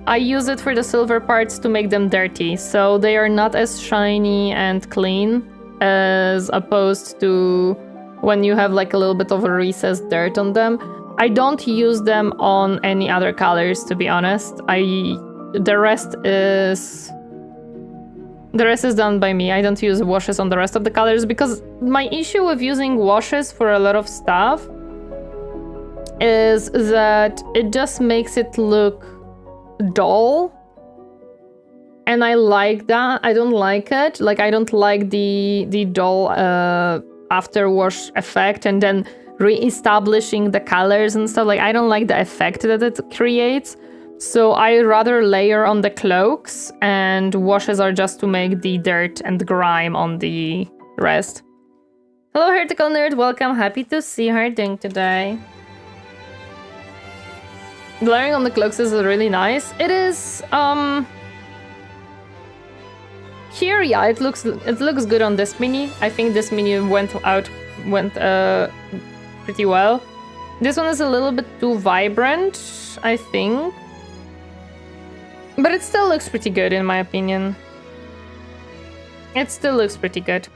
I use it for the silver parts to make them dirty, so they are not as shiny and clean as opposed to when you have like a little bit of a recessed dirt on them. I don't use them on any other colors, to be honest. The rest is done by me. I don't use washes on the rest of the colors because my issue with using washes for a lot of stuff is that it just makes it look dull. And I like that. I don't like it. Like, I don't like the dull after wash effect and then re-establishing the colors and stuff. Like, I don't like the effect that it creates. So I rather layer on the cloaks, and washes are just to make the dirt and grime on the rest. Hello, Heretical Nerd. Welcome. Happy to see how you're doing today. Layering on the cloaks is really nice. It is, here, yeah, it looks good on this mini. I think this mini went pretty well. This one is a little bit too vibrant, I think. But it still looks pretty good, in my opinion. It still looks pretty good.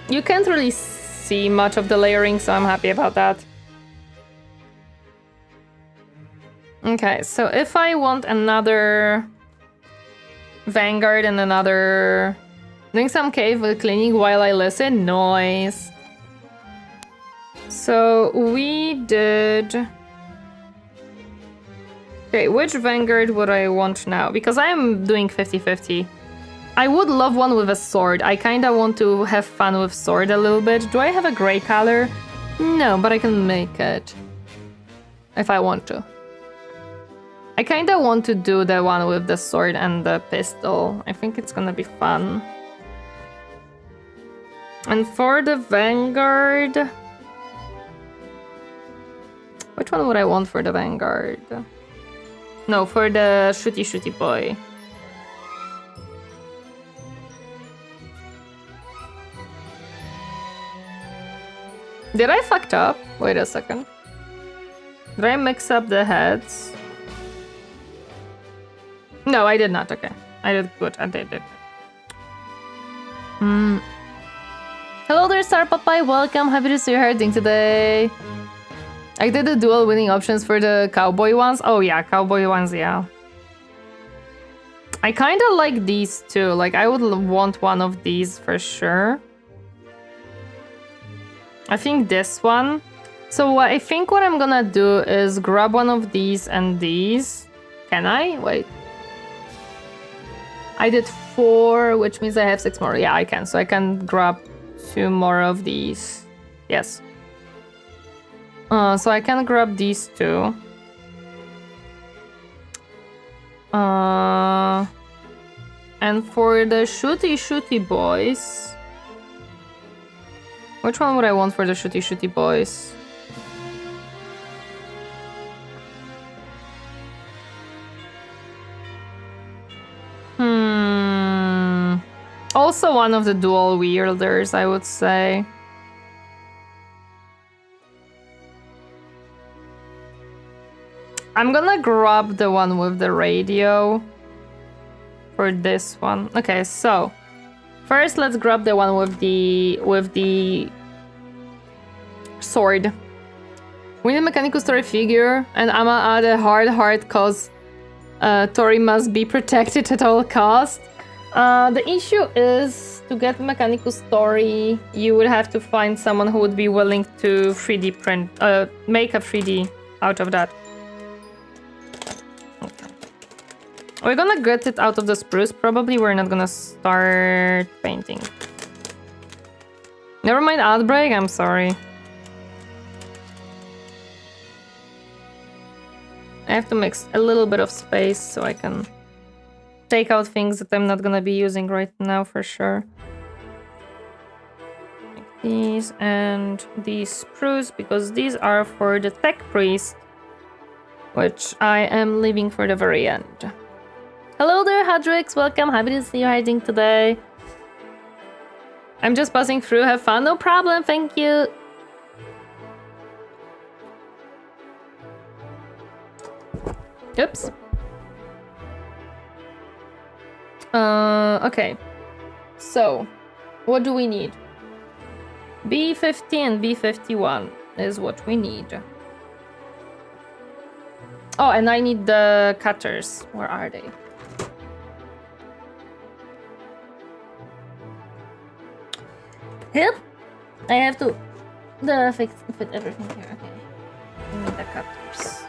You can't really see much of the layering, so I'm happy about that. Okay, so if I want another Vanguard and another... doing some cave with cleaning while I listen, noise. So we did... Okay, which Vanguard would I want now? Because I'm doing 50-50. I would love one with a sword. I kinda want to have fun with sword a little bit. Do I have a gray color? No, but I can make it. If I want to. I kind of want to do the one with the sword and the pistol. I think it's gonna be fun. And for the Vanguard... Which one would I want for the Vanguard? No, for the shooty boy. Did I fucked up? Wait a second. Did I mix up the heads? No, I did not. Okay. I did good. I did. Hello there, Star Popeye. Welcome. Happy to see you herding today. I did the dual winning options for the cowboy ones. Oh yeah, cowboy ones, yeah. I kind of like these too. Like, I would want one of these for sure. I think this one. So I think what I'm gonna do is grab one of these and these. Can I? Wait. I did 4, which means I have 6 more. Yeah, I can. So I can grab 2 more of these. Yes. So I can grab these 2. And for the shooty boys... Which one would I want for the shooty boys? Also one of the dual wielders, I would say. I'm gonna grab the one with the radio for this one. Okay, so first let's grab the one with the sword. We need a mechanical story figure, and I'm gonna add a hard heart cause Tori must be protected at all costs. The issue is, to get mechanical story, you would have to find someone who would be willing to 3D print, make a 3D out of that. Okay. We're gonna get it out of the spruce. Probably we're not gonna start painting. Never mind outbreak, I'm sorry. I have to make a little bit of space so I can take out things that I'm not gonna be using right now for sure. Like these and these spruce, because these are for the tech priest, which I am leaving for the very end. Hello there, Hadrix, welcome, happy to see you hiding today. I'm just passing through, have fun, no problem, thank you. Oops. Okay. So, what do we need? B50 and B51 is what we need. Oh, and I need the cutters. Where are they? Yep. I have to fit everything here. Okay. I need the cutters.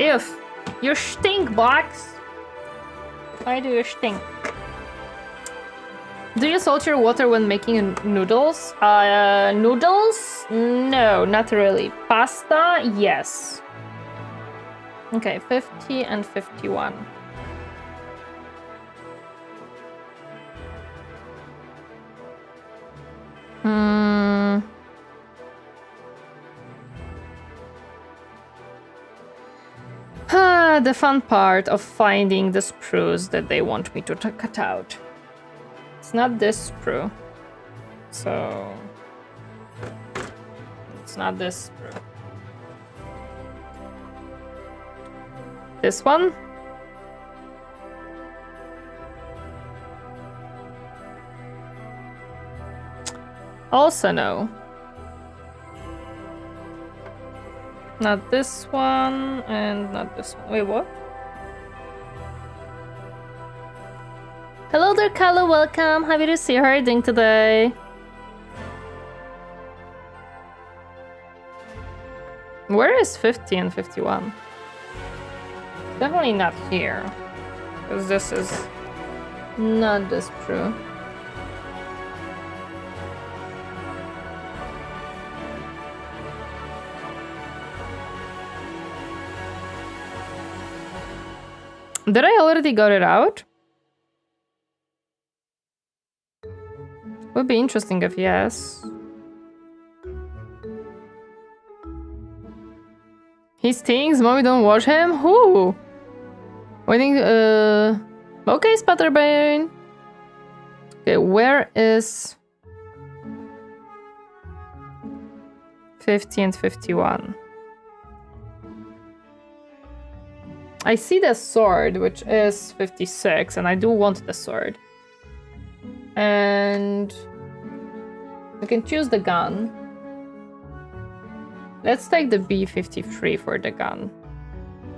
If you stink, box. Why do you stink? Do you salt your water when making noodles? Noodles? No, not really. Pasta? Yes. Okay, 50 and 51. The fun part of finding the spruce that they want me to cut out. It's not this sprue. So... It's not this sprue. This one? Also no. Not this one, and not this one. Wait, what? Hello there, Kalo, welcome. Happy to see you herding today. Where is 50 and 51? Definitely not here. Because this is not this true. Did I already got it out? Would be interesting if yes. He stinks, mommy don't wash him? Who? Waiting, okay, Sputterbane. Okay, where is 50 and 51? I see the sword, which is 56, and I do want the sword. And we can choose the gun. Let's take the B53 for the gun.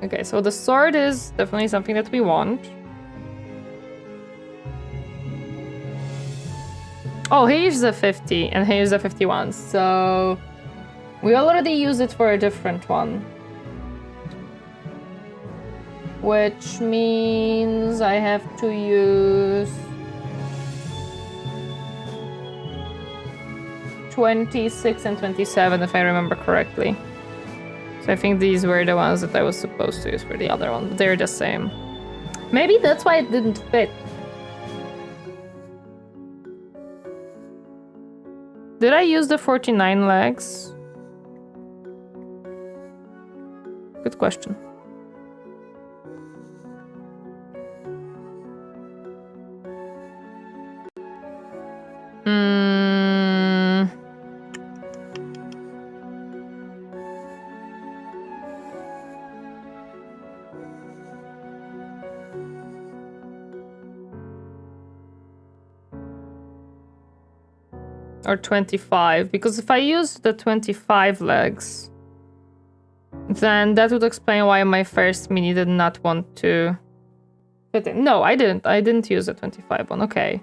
Okay, so the sword is definitely something that we want. Oh, here's the 50 and here's the 51, so we already used it for a different one. Which means I have to use 26 and 27 if I remember correctly. So I think these were the ones that I was supposed to use for the other one, but they're the same. Maybe that's why it didn't fit. Did I use the 49 legs? Good question. Or 25, because if I use the 25 legs, then that would explain why my first mini did not want to fit in. No, I didn't. I didn't use the 25 one. Okay.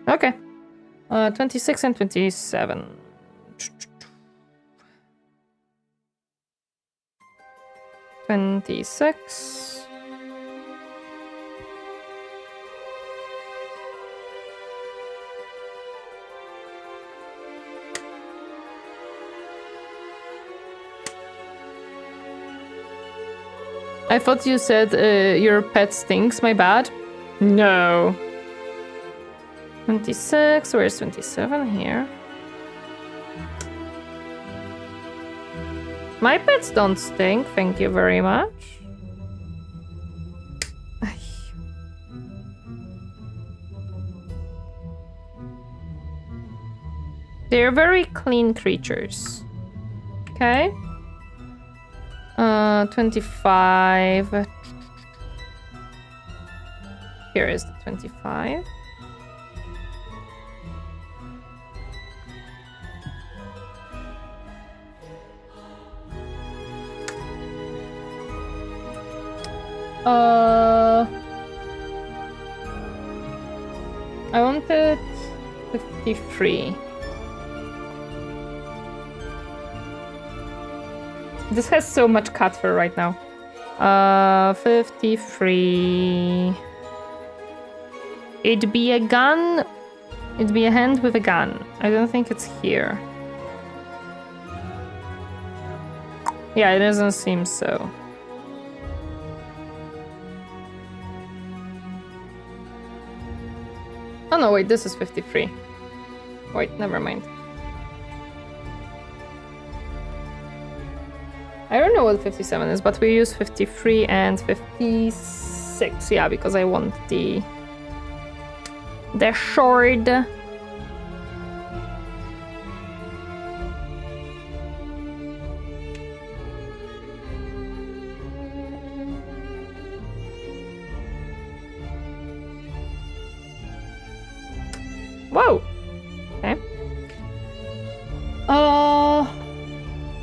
Okay. 26 and 27. 26. I thought you said your pet stinks, my bad. No. 26, where's 27? Here. My pets don't stink, thank you very much. They're very clean creatures. Okay. 25. Here is the 25. I wanted 53. This has so much cut fur right now. 53. It'd be a gun. It'd be a hand with a gun. I don't think it's here. Yeah, it doesn't seem so. Oh no, wait, this is 53. Wait, never mind. I don't know what 57 is, but we use 53 and 56. Yeah, because I want the sword. Whoa. Okay.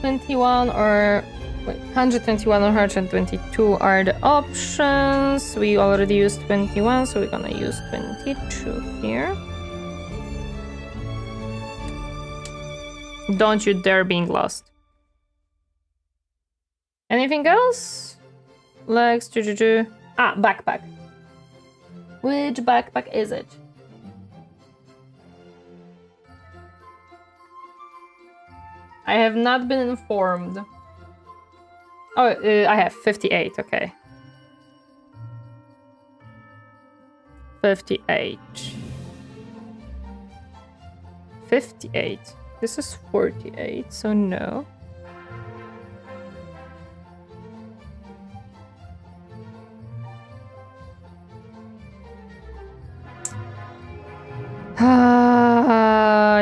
21 or wait, 121 or 122 are the options. We already used 21, so we're gonna use 22 here. Don't you dare being lost. Anything else? Legs, Ah, backpack. Which backpack is it? I have not been informed. Oh, I have 58, okay. 58. 58. This is 48, so no.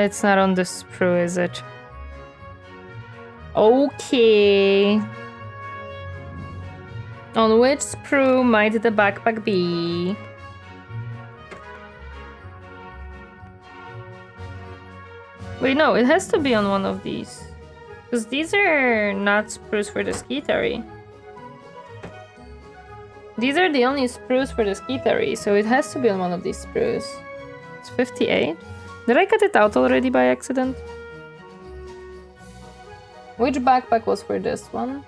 It's not on the sprue, is it? Okay. On which sprue might the backpack be? Wait, no, it has to be on one of these. Because these are not sprues for the skitery. These are the only sprues for the skitery, so it has to be on one of these sprues. It's 58. Did I cut it out already by accident? Which backpack was for this one?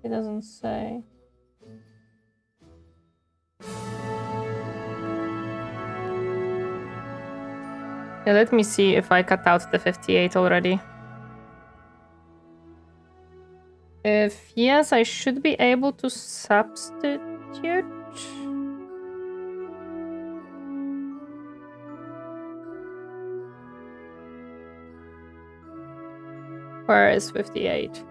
It doesn't say. Yeah, let me see if I cut out the 58 already. If yes, I should be able to substitute. Where is 58?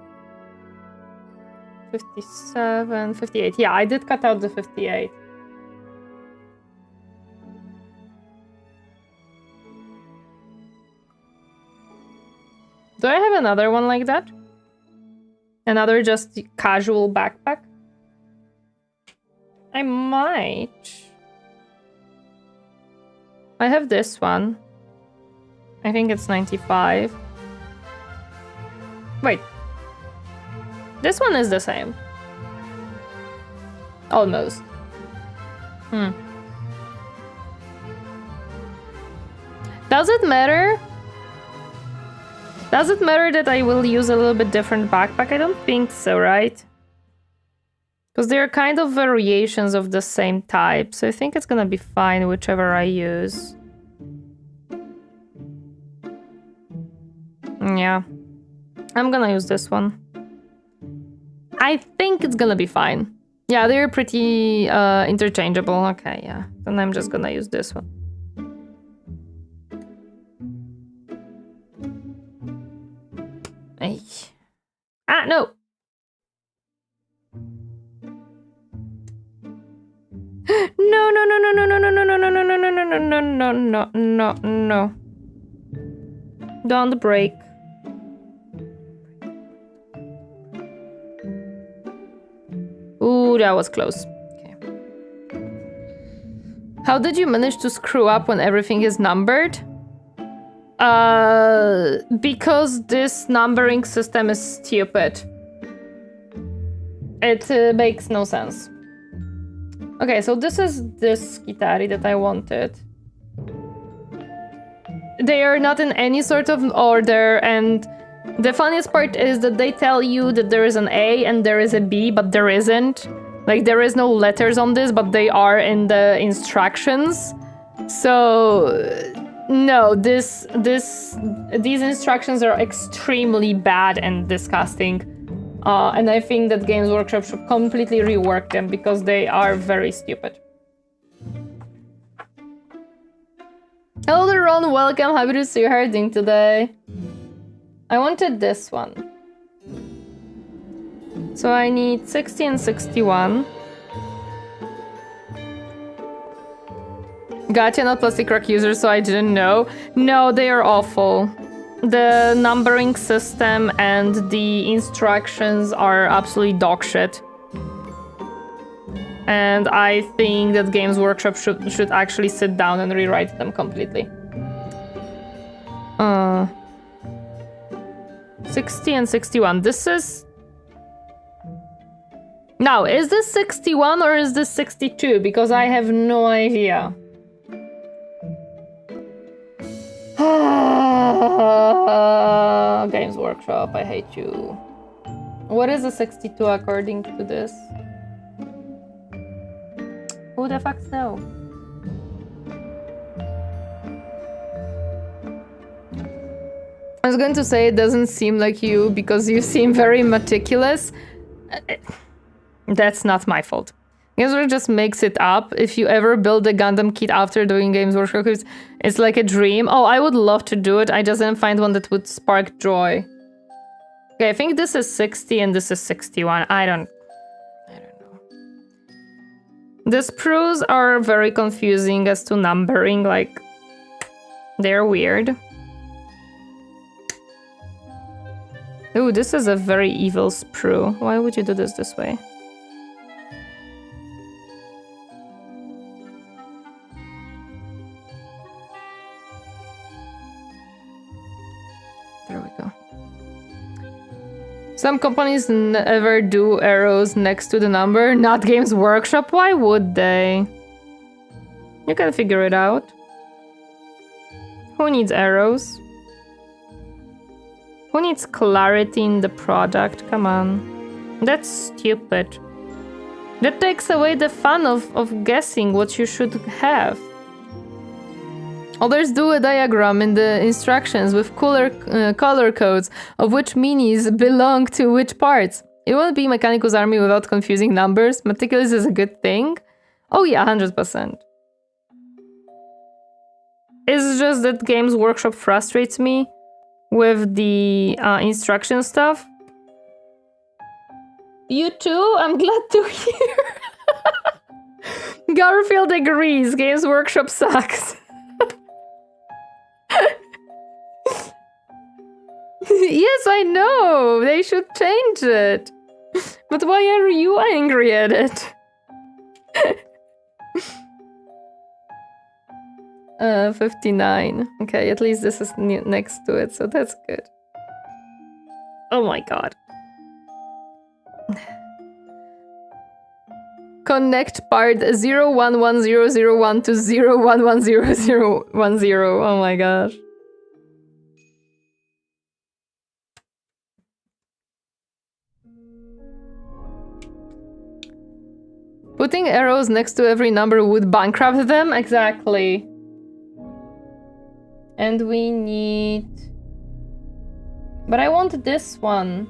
57, 58. Yeah, I did cut out the 58. Do I have another one like that? Another just casual backpack? I might. I have this one. I think it's 95. Wait. This one is the same. Almost. Does it matter? Does it matter that I will use a little bit different backpack? I don't think so, right? Because they are kind of variations of the same type, so I think it's gonna be fine whichever I use. Yeah. I'm gonna use this one. I think it's gonna be fine. Yeah, they're pretty interchangeable. Okay, yeah. Then I'm just gonna use this one. Ay. Ah, no! No, no, no, no, no, no, no, no, no, no, no, no, no, no, no, no, no, no. Don't break. Ooh, that was close. Okay. How did you manage to screw up when everything is numbered? Because this numbering system is stupid. It makes no sense. Okay, so this is this Skitari that I wanted. They are not in any sort of order, and the funniest part is that they tell you that there is an A and there is a B, but there isn't. Like, there is no letters on this, but they are in the instructions. So, no, these instructions are extremely bad and disgusting. And I think that Games Workshop should completely rework them because they are very stupid. Hello there, Ron. Welcome. Happy to see you herding today. I wanted this one. So I need 60 and 61. Gotcha, not plastic rock users, so I didn't know. No, they are awful. The numbering system and the instructions are absolutely dog shit. And I think that Games Workshop should actually sit down and rewrite them completely. 60 and 61. This is... Now, is this 61 or is this 62? Because I have no idea. Games Workshop, I hate you. What is a 62 according to this? Who the fuck knows? I was going to say it doesn't seem like you because you seem very meticulous. That's not my fault. Games Workshop just makes it up. If you ever build a Gundam kit after doing Games Workshop, it's like a dream. Oh, I would love to do it. I just didn't find one that would spark joy. Okay, I think this is 60 and this is 61. I don't know. The sprues are very confusing as to numbering, like they're weird. Ooh, this is a very evil sprue. Why would you do this way? There we go. Some companies never do arrows next to the number. Not Games Workshop. Why would they? You can figure it out. Who needs arrows? Who needs clarity in the product? Come on. That's stupid. That takes away the fun of guessing what you should have. Others do a diagram in the instructions with color codes of which minis belong to which parts. It won't be Mechanicus Army without confusing numbers. Meticulous is a good thing. Oh yeah, 100%. It's just that Games Workshop frustrates me with the instruction stuff. You too? I'm glad to hear. Garfield agrees. Games Workshop sucks. Yes, I know. They should change it. But why are you angry at it? 59. Okay, at least this is next to it, so that's good. Oh my god. Connect part 011001 to 011010. Oh my gosh. Putting arrows next to every number would bankrupt them? Exactly. And we need... But I want this one.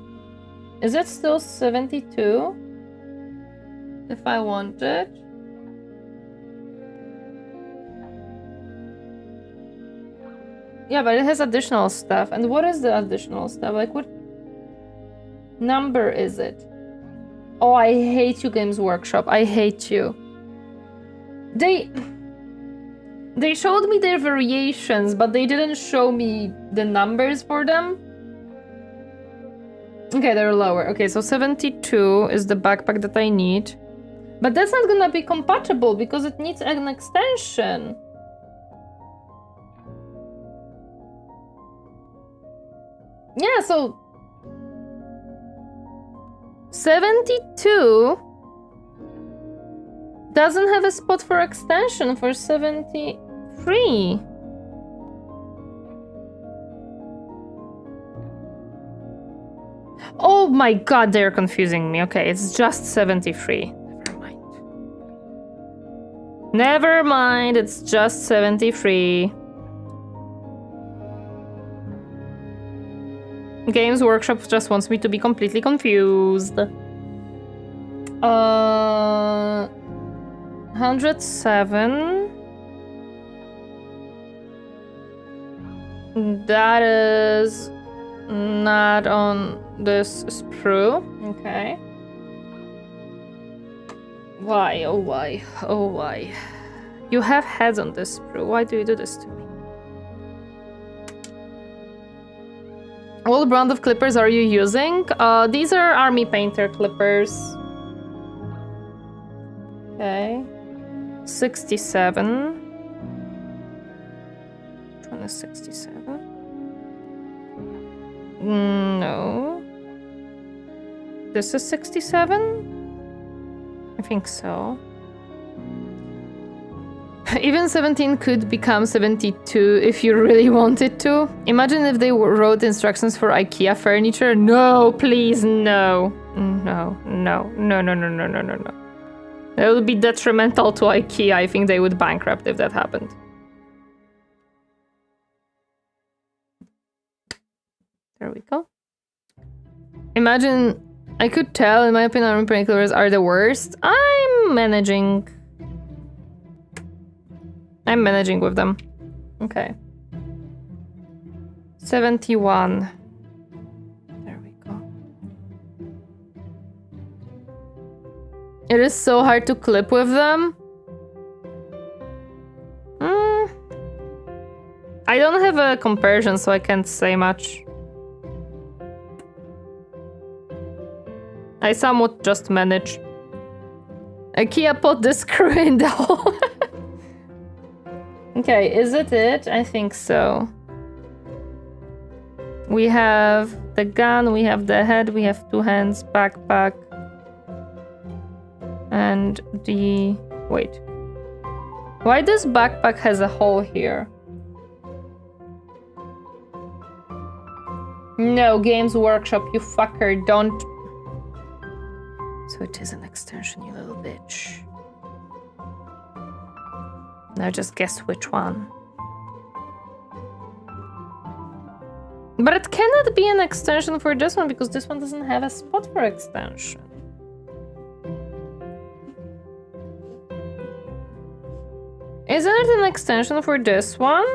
Is it still 72? If I want it? Yeah, but it has additional stuff. And what is the additional stuff? Like, what number is it? Oh, I hate you, Games Workshop. I hate you. They showed me their variations, but they didn't show me the numbers for them. Okay, they're lower. Okay, so 72 is the backpack that I need. But that's not gonna be compatible because it needs an extension. Yeah, so 72 doesn't have a spot for extension for 73. Oh my god, they're confusing me. Okay, it's just 73. Never mind. Never mind, it's just 73. Games Workshop just wants me to be completely confused. 107. That is not on this sprue. Okay. Why? Oh why? Oh why? You have heads on this sprue. Why do you do this to me? What brand of clippers are you using? These are Army Painter clippers. Okay. 67. Which one is 67? No. This is 67? I think so. Even 17 could become 72 if you really wanted to. Imagine if they wrote instructions for IKEA furniture. No, please, no. No, no, no, no, no, no, no, no, no. That would be detrimental to IKEA. I think they would bankrupt if that happened. There we go. Imagine, I could tell, in my opinion, army painkillers are the worst. I'm managing with them. Okay. 71. There we go. It is so hard to clip with them. I don't have a comparison, so I can't say much. I somewhat just manage. IKEA put the screw in the hole. Okay, is it? I think so. We have the gun, we have the head, we have 2 hands, backpack. And the... wait. Why this backpack has a hole here? No, Games Workshop, you fucker, don't... So it is an extension, you little bitch. Now just guess which one. But it cannot be an extension for this one because this one doesn't have a spot for extension. Isn't it an extension for this one?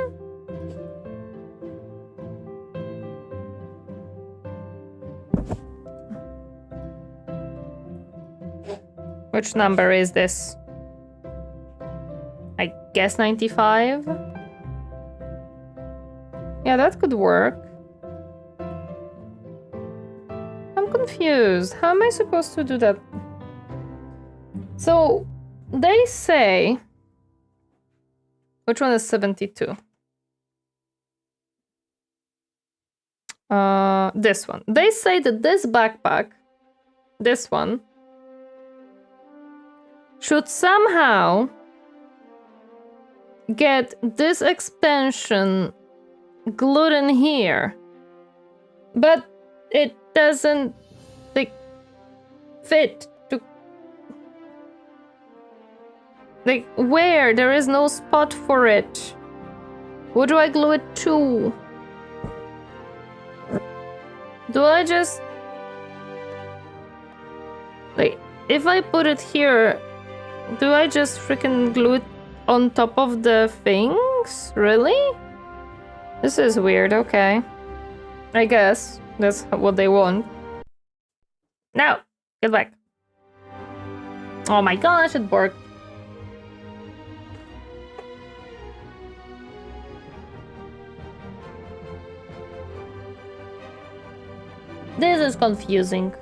Which number is this? I guess 95? Yeah, that could work. I'm confused. How am I supposed to do that? So, they say... Which one is 72? This one. They say that this backpack, this one, should somehow get this expansion glued in here. But it doesn't, like, fit to... Like, where? There is no spot for it. What do I glue it to? Do I just... Like, if I put it here, do I just freaking glue it on top of the things? Really? This is weird, okay. I guess that's what they want. No! Get back. Oh my gosh, it worked. This is confusing.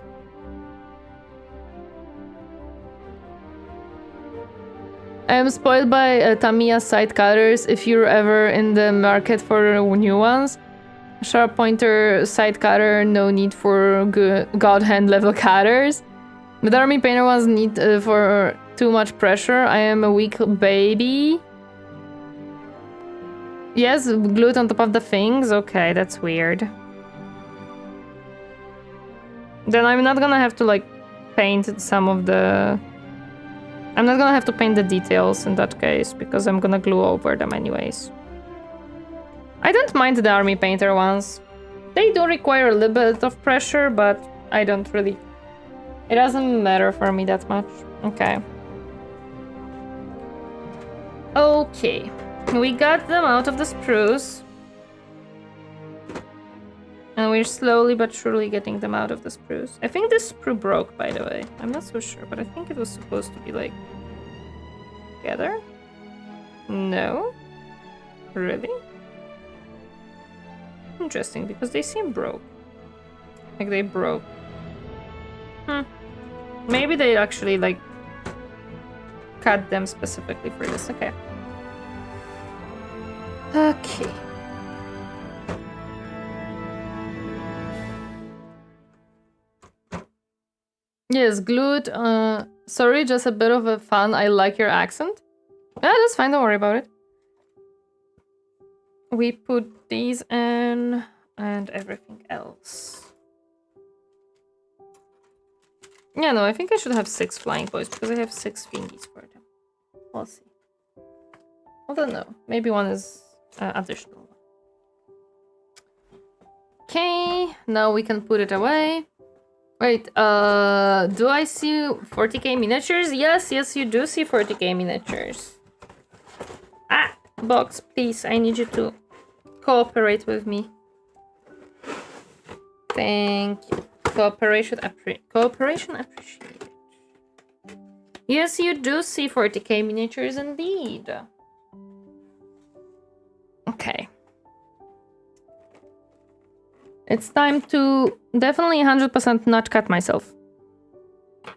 I am spoiled by Tamiya side cutters. If you're ever in the market for new ones, sharp pointer side cutter, no need for good god hand level cutters. But army painter ones need for too much pressure. I am a weak baby. Yes, glue it on top of the things. Okay, that's weird. Then I'm not gonna have to like paint some of the... I'm not gonna have to paint the details in that case, because I'm gonna glue over them anyways. I don't mind the army painter ones. They do require a little bit of pressure, but I don't really... It doesn't matter for me that much. Okay. Okay. We got them out of the spruce. And we're slowly but surely getting them out of the spruce. I think this sprue broke, by the way. I'm not so sure, but I think it was supposed to be, like, together? No? Really? Interesting, because they seem broke. Like, they broke. Maybe they actually, like, cut them specifically for this. Okay. Okay. Yes, glued. Sorry, just a bit of a fun. I like your accent. Yeah, that's fine. Don't worry about it. We put these in and everything else. Yeah, no, I think I should have 6 flying boys because I have 6 thingies for them. We'll see. I don't know. Maybe one is additional. Okay, now we can put it away. Wait, do I see 40k miniatures? Yes, you do see 40k miniatures. Ah, box, please, I need you to cooperate with me. Thank you. Cooperation appreciated. Yes, you do see 40k miniatures indeed. Okay. It's time to definitely 100% not cut myself. Okay.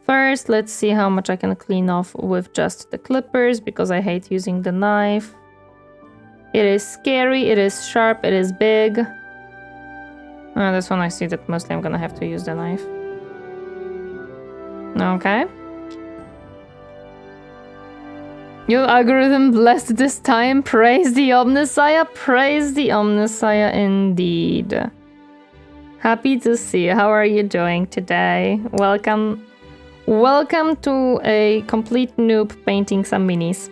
First, let's see how much I can clean off with just the clippers because I hate using the knife. It is scary, it is sharp, it is big. This one I see that mostly I'm gonna have to use the knife. Okay. Your algorithm blessed this time. Praise the OMNISSIAH. Praise the OMNISSIAH indeed. Happy to see you. How are you doing today? Welcome. Welcome to a complete noob painting some minis.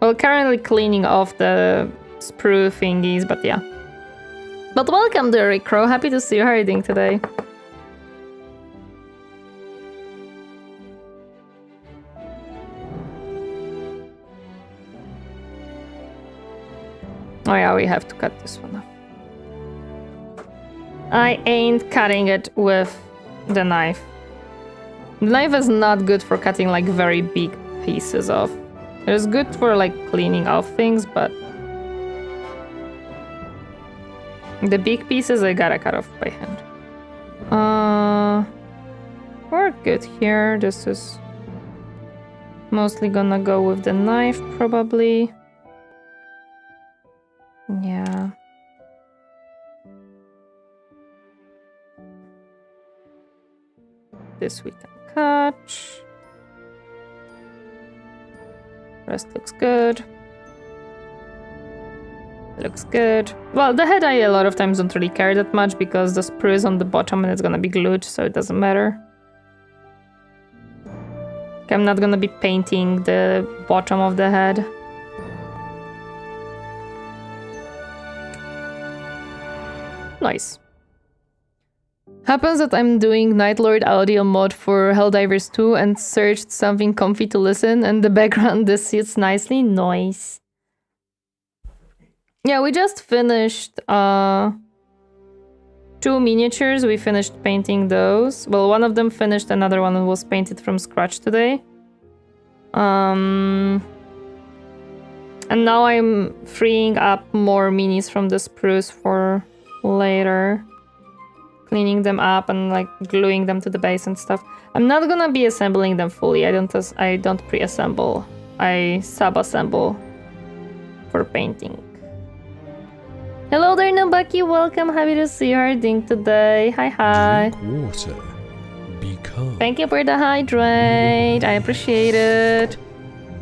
Well, currently cleaning off the sprue thingies, but yeah. But welcome, Derek Crow. Happy to see you. How are you doing today? Oh yeah, we have to cut this one off. I ain't cutting it with the knife. The knife is not good for cutting like very big pieces off. It is good for like cleaning off things, but the big pieces I gotta cut off by hand. We're good here. This is mostly gonna go with the knife, probably. Yeah. This we can cut. Rest looks good. Looks good. Well, the head I a lot of times don't really care that much because the sprue is on the bottom and it's gonna be glued, so it doesn't matter. I'm not gonna be painting the bottom of the head. Nice. Happens that I'm doing Nightlord audio mod for Helldivers 2 and searched something comfy to listen and the background this suits nicely. Nice. Yeah, we just finished 2 miniatures. We finished painting those. Well, one of them finished, another one was painted from scratch today. And now I'm freeing up more minis from the sprues for later. Cleaning them up and like gluing them to the base and stuff. I'm not gonna be assembling them fully. I don't pre-assemble. I sub-assemble for painting. Hello there, Nobaki. Welcome. Happy to see you harding today. Hi. Drink water. Become. Thank you for the hydrate. I appreciate it.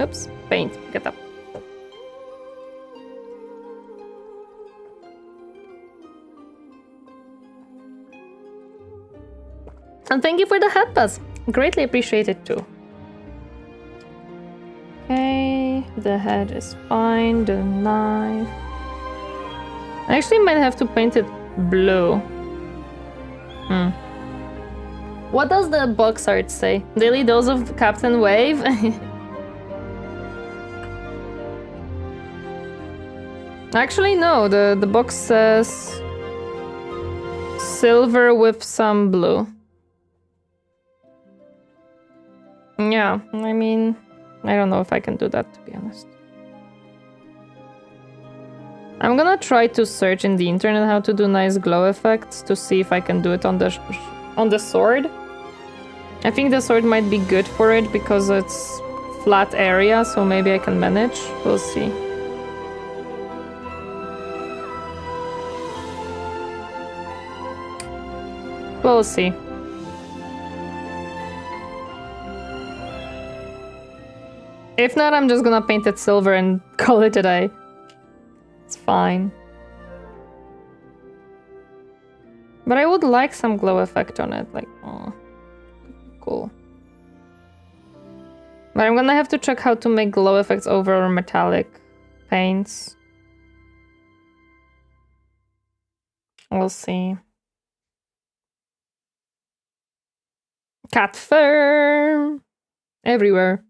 Oops. Paint. Get up. And thank you for the hat pass. Greatly appreciate it too. Okay, the head is fine, the knife. I actually might have to paint it blue. What does the box art say? Daily dose of Captain Wave? Actually, no, the box says silver with some blue. Yeah, I mean, I don't know if I can do that, to be honest. I'm gonna try to search in the internet how to do nice glow effects to see if I can do it on the sword. I think the sword might be good for it because it's flat area, so maybe I can manage. We'll see. We'll see. If not, I'm just gonna paint it silver and call it a day. It's fine. But I would like some glow effect on it, like, oh, cool. But I'm gonna have to check how to make glow effects over metallic paints. We'll see. Cat fur everywhere.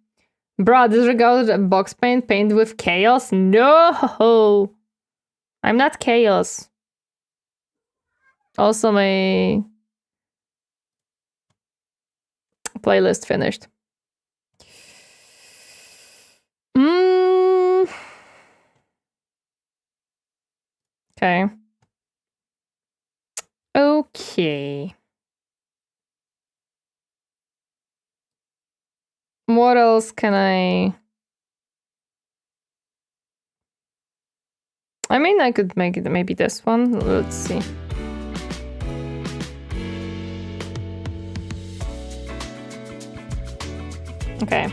Bro, disregarded a box paint painted with chaos? No! I'm not chaos. Also, my playlist finished. Okay. Okay. What else can I mean, I could make it maybe this one. Let's see. Okay.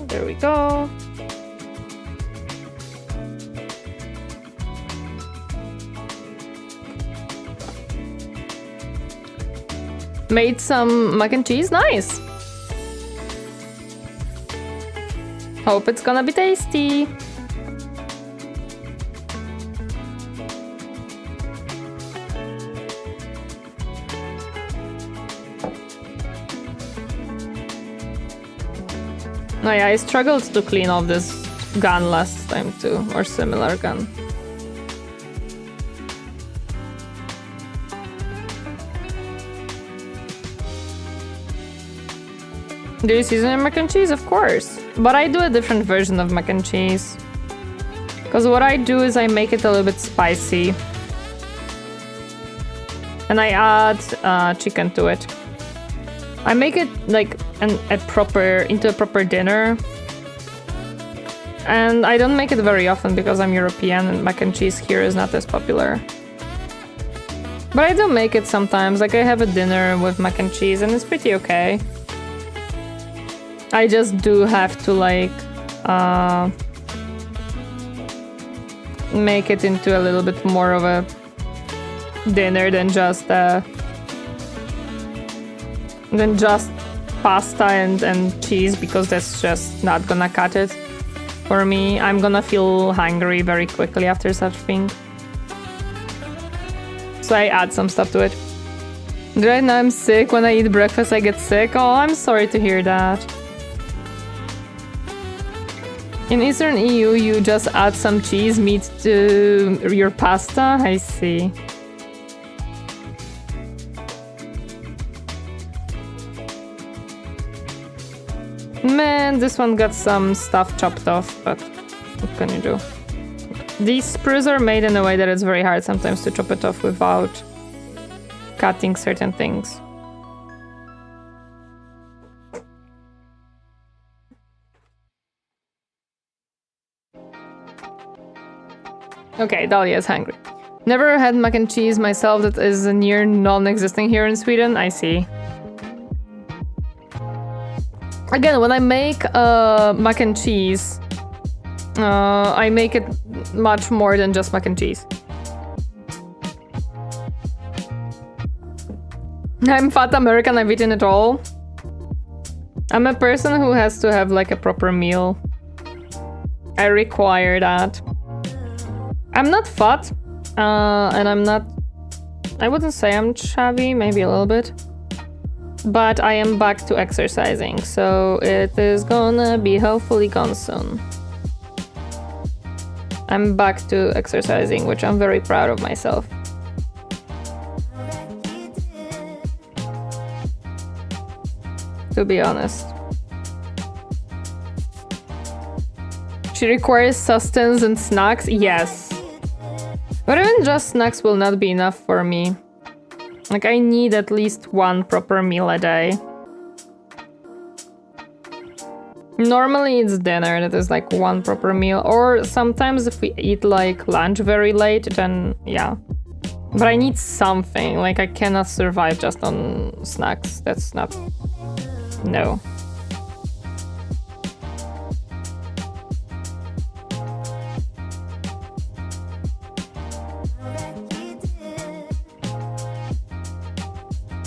There we go. Made some mac and cheese. Nice. Hope it's gonna be tasty. Oh yeah, I struggled to clean off this gun last time too, or similar gun. Do you season your mac and cheese? Of course. But I do a different version of mac and cheese. Because what I do is I make it a little bit spicy. And I add chicken to it. I make it like into a proper dinner. And I don't make it very often because I'm European and mac and cheese here is not as popular. But I do make it sometimes. Like I have a dinner with mac and cheese and it's pretty okay. I just do have to like make it into a little bit more of a dinner than just pasta and cheese, because that's just not gonna cut it for me. I'm gonna feel hungry very quickly after such thing. So I add some stuff to it. Right now I'm sick. When I eat breakfast I get sick. Oh, I'm sorry to hear that. In Eastern EU, you just add some cheese meat to your pasta? I see. Man, this one got some stuff chopped off, but what can you do? These sprues are made in a way that it's very hard sometimes to chop it off without cutting certain things. Okay, Dahlia is hungry. Never had mac and cheese myself. That is near non-existing here in Sweden. I see. Again, when I make mac and cheese, I make it much more than just mac and cheese. I'm fat American, I've eaten it all. I'm a person who has to have like a proper meal. I require that. I'm not fat, and I'm not... I wouldn't say I'm chubby, maybe a little bit. But I am back to exercising, so it is gonna be hopefully gone soon. I'm back to exercising, which I'm very proud of myself. To be honest. She requires sustenance and snacks? Yes. But even just snacks will not be enough for me. Like, I need at least one proper meal a day. Normally it's dinner that is like one proper meal. Or sometimes if we eat like lunch very late, then yeah. But I need something. Like, I cannot survive just on snacks. That's not... No.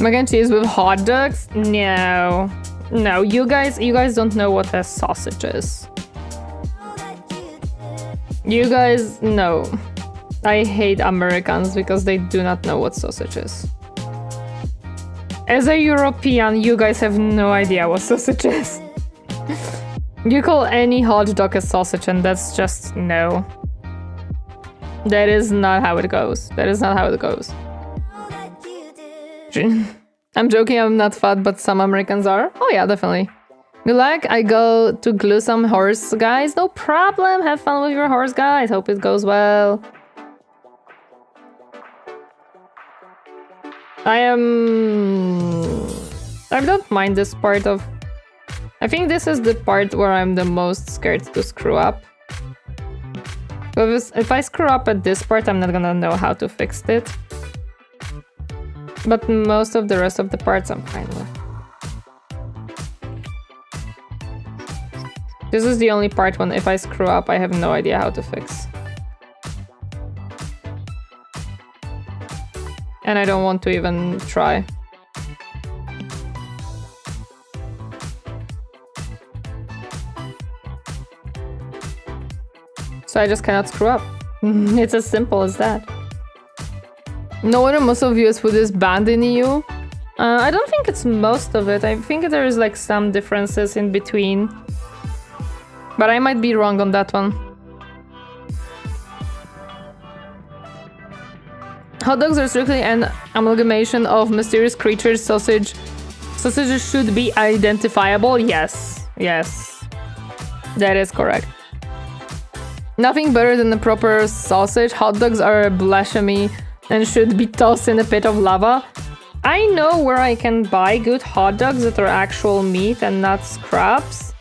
Mac and cheese with hot dogs? No. No, you guys don't know what a sausage is. You guys know. I hate Americans because they do not know what sausage is. As a European, you guys have no idea what sausage is. You call any hot dog a sausage and that's just no. That is not how it goes. That is not how it goes. I'm joking, I'm not fat, but some Americans are. Oh yeah, definitely. Good luck, I go to glue some horse, guys. No problem, have fun with your horse, guys. Hope it goes well. I don't mind this part of... I think this is the part where I'm the most scared to screw up. Because if I screw up at this part, I'm not gonna know how to fix it. But most of the rest of the parts I'm fine with. This is the only part when if I screw up, I have no idea how to fix. And I don't want to even try. So I just cannot screw up. It's as simple as that. No wonder most of US food is banned in EU. I don't think it's most of it. I think there is like some differences in between. But I might be wrong on that one. Hot dogs are strictly an amalgamation of mysterious creatures. Sausages should be identifiable. Yes. Yes. That is correct. Nothing better than a proper sausage. Hot dogs are blasphemy and should be tossed in a pit of lava. I know where I can buy good hot dogs that are actual meat and not scraps,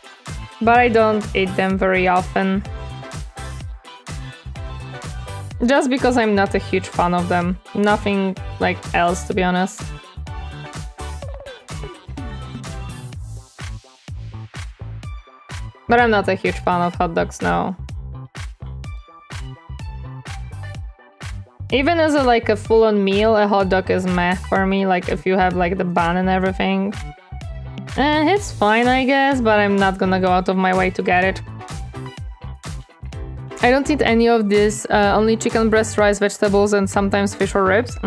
but I don't eat them very often. Just because I'm not a huge fan of them. Nothing like else, to be honest. But I'm not a huge fan of hot dogs now. Even as a full-on meal, a hot dog is meh for me. Like if you have like the bun and everything. It's fine, I guess, but I'm not gonna go out of my way to get it. I don't eat any of this, only chicken breast, rice, vegetables, and sometimes fish or ribs.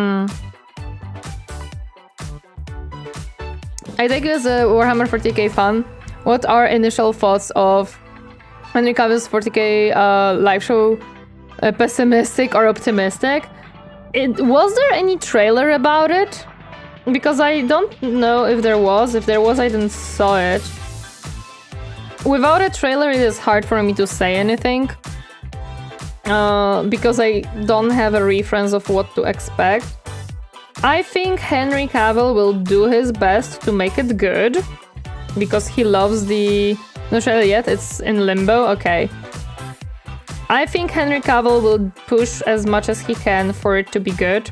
I take you as a Warhammer 40k fan. What are initial thoughts of Henry Cavill's 40k live show? Pessimistic or optimistic? Was there any trailer about it? Because I don't know if there was. If there was, I didn't saw it. Without a trailer, it is hard for me to say anything. Because I don't have a reference of what to expect. I think Henry Cavill will do his best to make it good. Because he loves the... No trailer yet, it's in limbo, okay. I think Henry Cavill will push as much as he can for it to be good.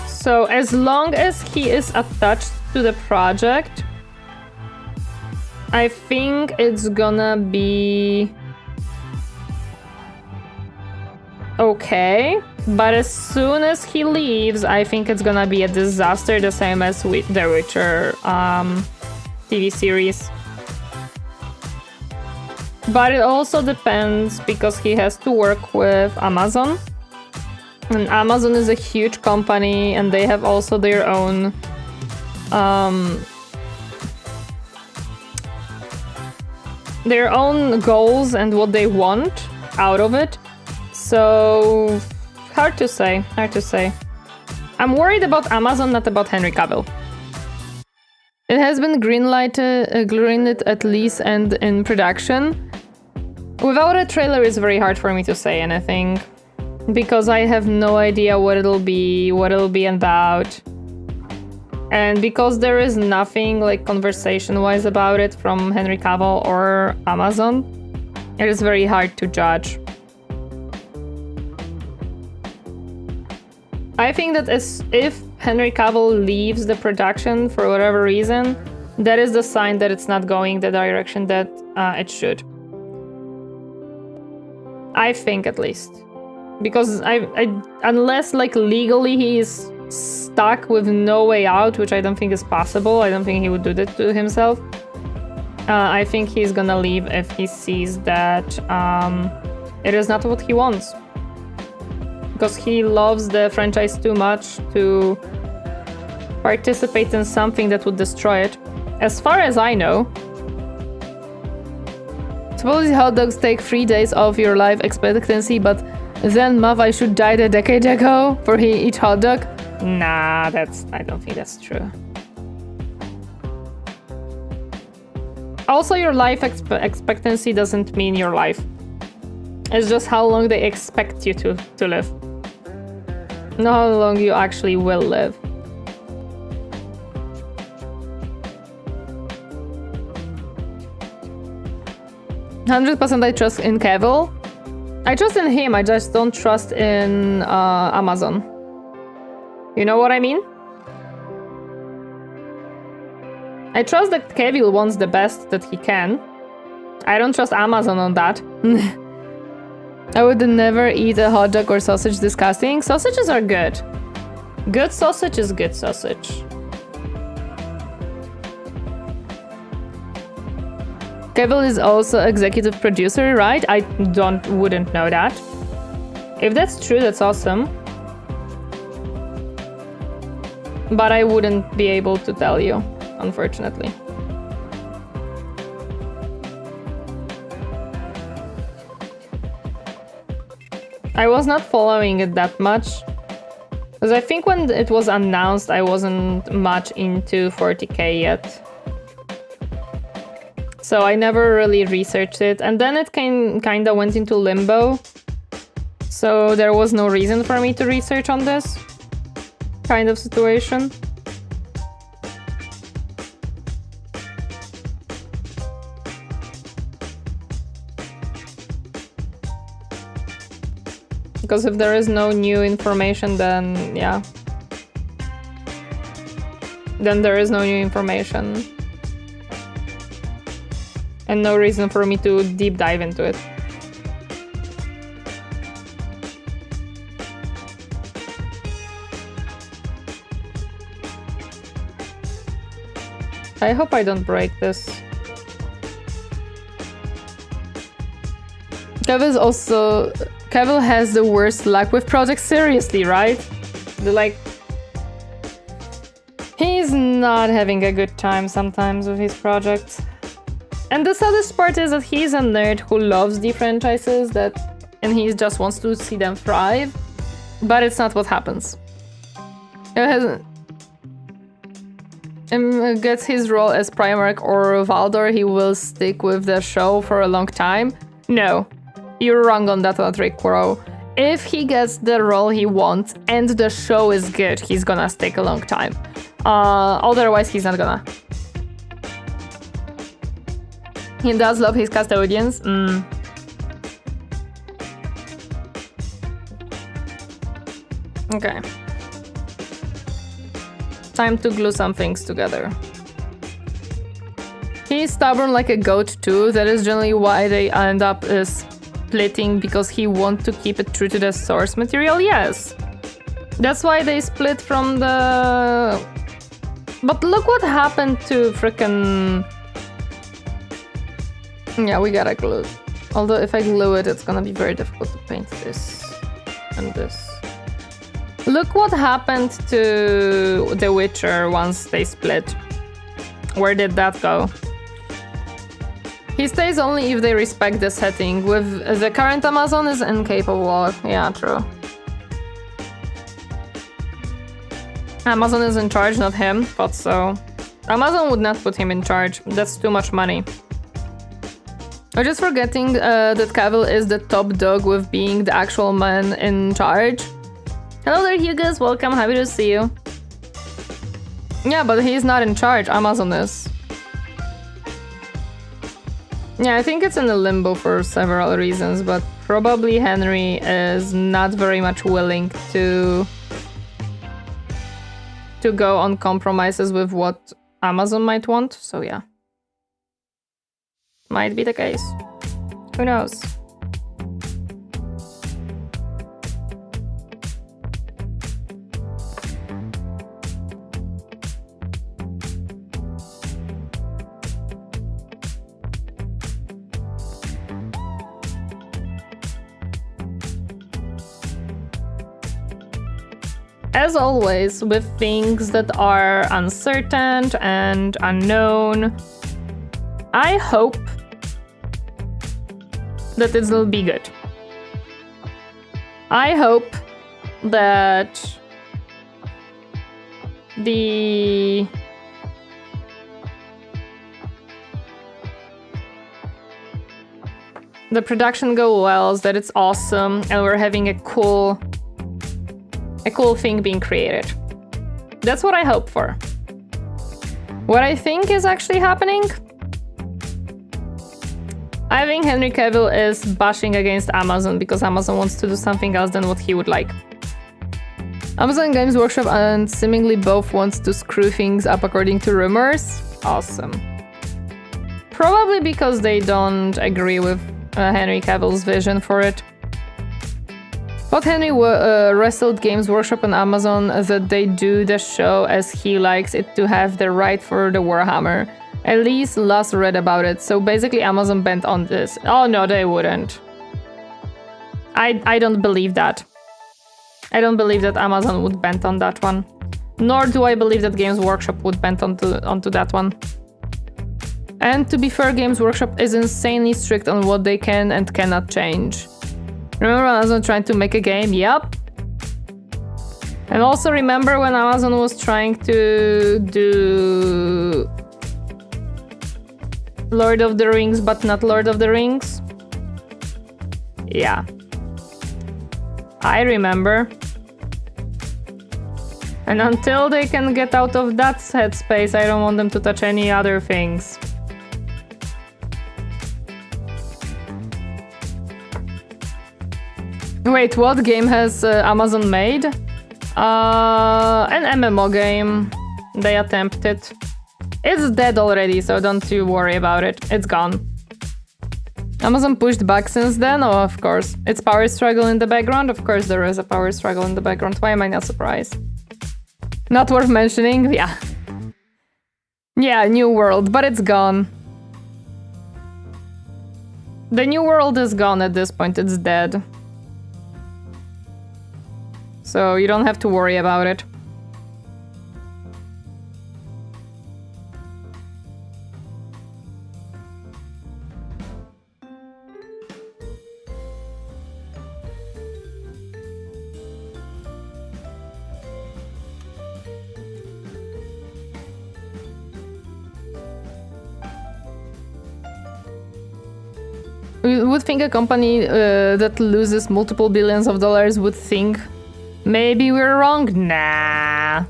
So as long as he is attached to the project, I think it's gonna be okay. But as soon as he leaves, I think it's gonna be a disaster, the same as with The Witcher TV series. But it also depends because he has to work with Amazon. And Amazon is a huge company and they have also their own goals and what they want out of it. So hard to say. I'm worried about Amazon, not about Henry Cavill. It has been greenlit at least and in production. Without a trailer, it's very hard for me to say anything. Because I have no idea what it'll be about. And because there is nothing like conversation-wise about it from Henry Cavill or Amazon, it is very hard to judge. I think that if Henry Cavill leaves the production for whatever reason, that is the sign that it's not going the direction that it should. I think, at least. Because unless like legally he is stuck with no way out, which I don't think is possible. I don't think he would do that to himself. I think he's gonna leave if he sees that it is not what he wants. Because he loves the franchise too much to participate in something that would destroy it. As far as I know, suppose hot dogs take 3 days of your life expectancy, but then Mavai should die a decade ago for he eat hot dog? Nah, I don't think that's true. Also, your life expectancy doesn't mean your life. It's just how long they expect you to live. Not how long you actually will live. 100% I trust in Cavill. I trust in him, I just don't trust in Amazon. You know what I mean? I trust that Cavill wants the best that he can. I don't trust Amazon on that. I would never eat a hot dog or sausage, disgusting. Sausages are good. Good sausage is good sausage. Cavill is also executive producer, right? I wouldn't know that. If that's true, that's awesome. But I wouldn't be able to tell you, unfortunately. I was not following it that much. Because I think when it was announced, I wasn't much into 40k yet. So I never really researched it. And then it kinda went into limbo. So there was no reason for me to research on this kind of situation. Because if there is no new information, then yeah. Then there is no new information. And no reason for me to deep dive into it. I hope I don't break this. Cavill has the worst luck with projects, seriously, right? He's not having a good time sometimes with his projects. And the saddest part is that he's a nerd who loves the franchises and he just wants to see them thrive, but it's not what happens. Gets his role as Primarch or Valdor, he will stick with the show for a long time. No, you're wrong on that one, Trick Crow. If he gets the role he wants and the show is good, he's gonna stick a long time. Otherwise, he's not gonna. He does love his custodians. Okay. Time to glue some things together. He's stubborn like a goat too. That is generally why they end up splitting, because he wants to keep it true to the source material. Yes. That's why they split from the... But look what happened to frickin'... Yeah, we gotta glue it. Although if I glue it, it's gonna be very difficult to paint this and this. Look what happened to The Witcher once they split. Where did that go? He stays only if they respect the setting. With the current Amazon is incapable. Yeah, true. Amazon is in charge, not him. Thought so. Amazon would not put him in charge. That's too much money. I'm just forgetting that Cavill is the top dog with being the actual man in charge. Hello there, Hugas. Welcome. Happy to see you. Yeah, but he's not in charge. Amazon is. Yeah, I think it's in a limbo for several reasons, but probably Henry is not very much willing to go on compromises with what Amazon might want. So yeah. Might be the case. Who knows? as always, with things that are uncertain and unknown, I hope that it will be good. I hope that the production go well, that it's awesome, and we're having a cool thing being created. That's what I hope for. What I think is actually happening, I think Henry Cavill is bashing against Amazon because Amazon wants to do something else than what he would like. Amazon Games Workshop and seemingly both wants to screw things up according to rumors. Awesome. Probably because they don't agree with Henry Cavill's vision for it. But Henry wrestled Games Workshop and Amazon that they do the show as he likes it to have the right for the Warhammer. At least last read about it, so basically Amazon bent on this. Oh no, they wouldn't. I don't believe that. I don't believe that Amazon would bend on that one. Nor do I believe that Games Workshop would bend onto that one. And to be fair, Games Workshop is insanely strict on what they can and cannot change. Remember Amazon trying to make a game? Yup. And also remember when Amazon was trying to do Lord of the Rings, but not Lord of the Rings? Yeah. I remember. And until they can get out of that headspace, I don't want them to touch any other things. Wait, what game has Amazon made? An MMO game. They attempted. It's dead already, so don't you worry about it. It's gone. Amazon pushed back since then? Oh, of course. It's power struggle in the background? Of course there is a power struggle in the background. Why am I not surprised? Not worth mentioning? Yeah. Yeah, New World, but it's gone. The New World is gone at this point. It's dead. So you don't have to worry about it. You would think a company that loses multiple billions of dollars would think maybe we're wrong. Nah.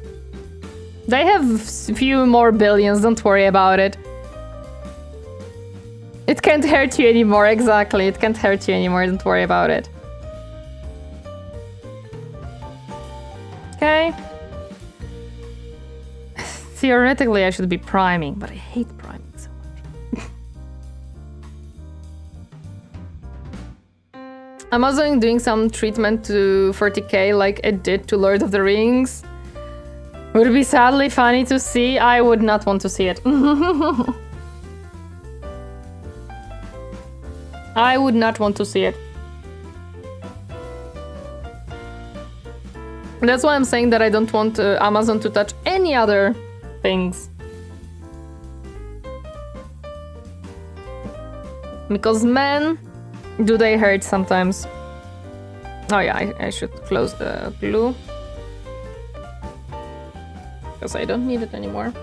They have few more billions, don't worry about it. It can't hurt you anymore, exactly. It can't hurt you anymore, don't worry about it. Okay. Theoretically, I should be priming, but I hate priming so much. Amazon doing some treatment to 40k like it did to Lord of the Rings would be sadly funny to see. I would not want to see it. I would not want to see it. That's why I'm saying that I don't want Amazon to touch any other things. Because man, do they hurt sometimes. Oh yeah, I should close the glue. Because I don't need it anymore.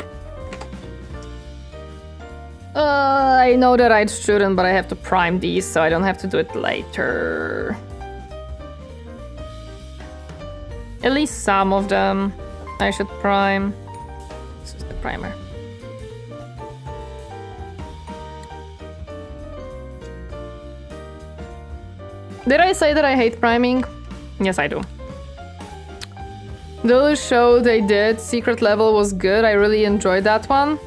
I know that I shouldn't, but I have to prime these, so I don't have to do it later. At least some of them I should prime. This is the primer. Did I say that I hate priming? Yes, I do. The show they did, Secret Level, was good. I really enjoyed that one.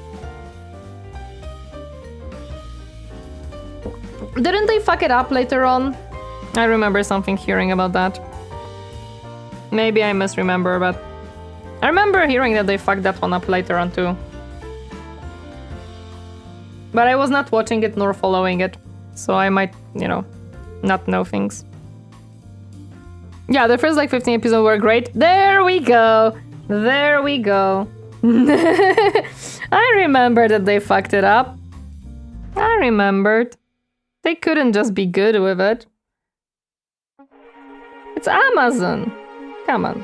Didn't they fuck it up later on? I remember something hearing about that. Maybe I misremember, but I remember hearing that they fucked that one up later on too. But I was not watching it nor following it, so I might, you know, not know things. Yeah, the first like 15 episodes were great. There we go. There we go. I remember that they fucked it up. I remembered. They couldn't just be good with it. It's Amazon. Come on.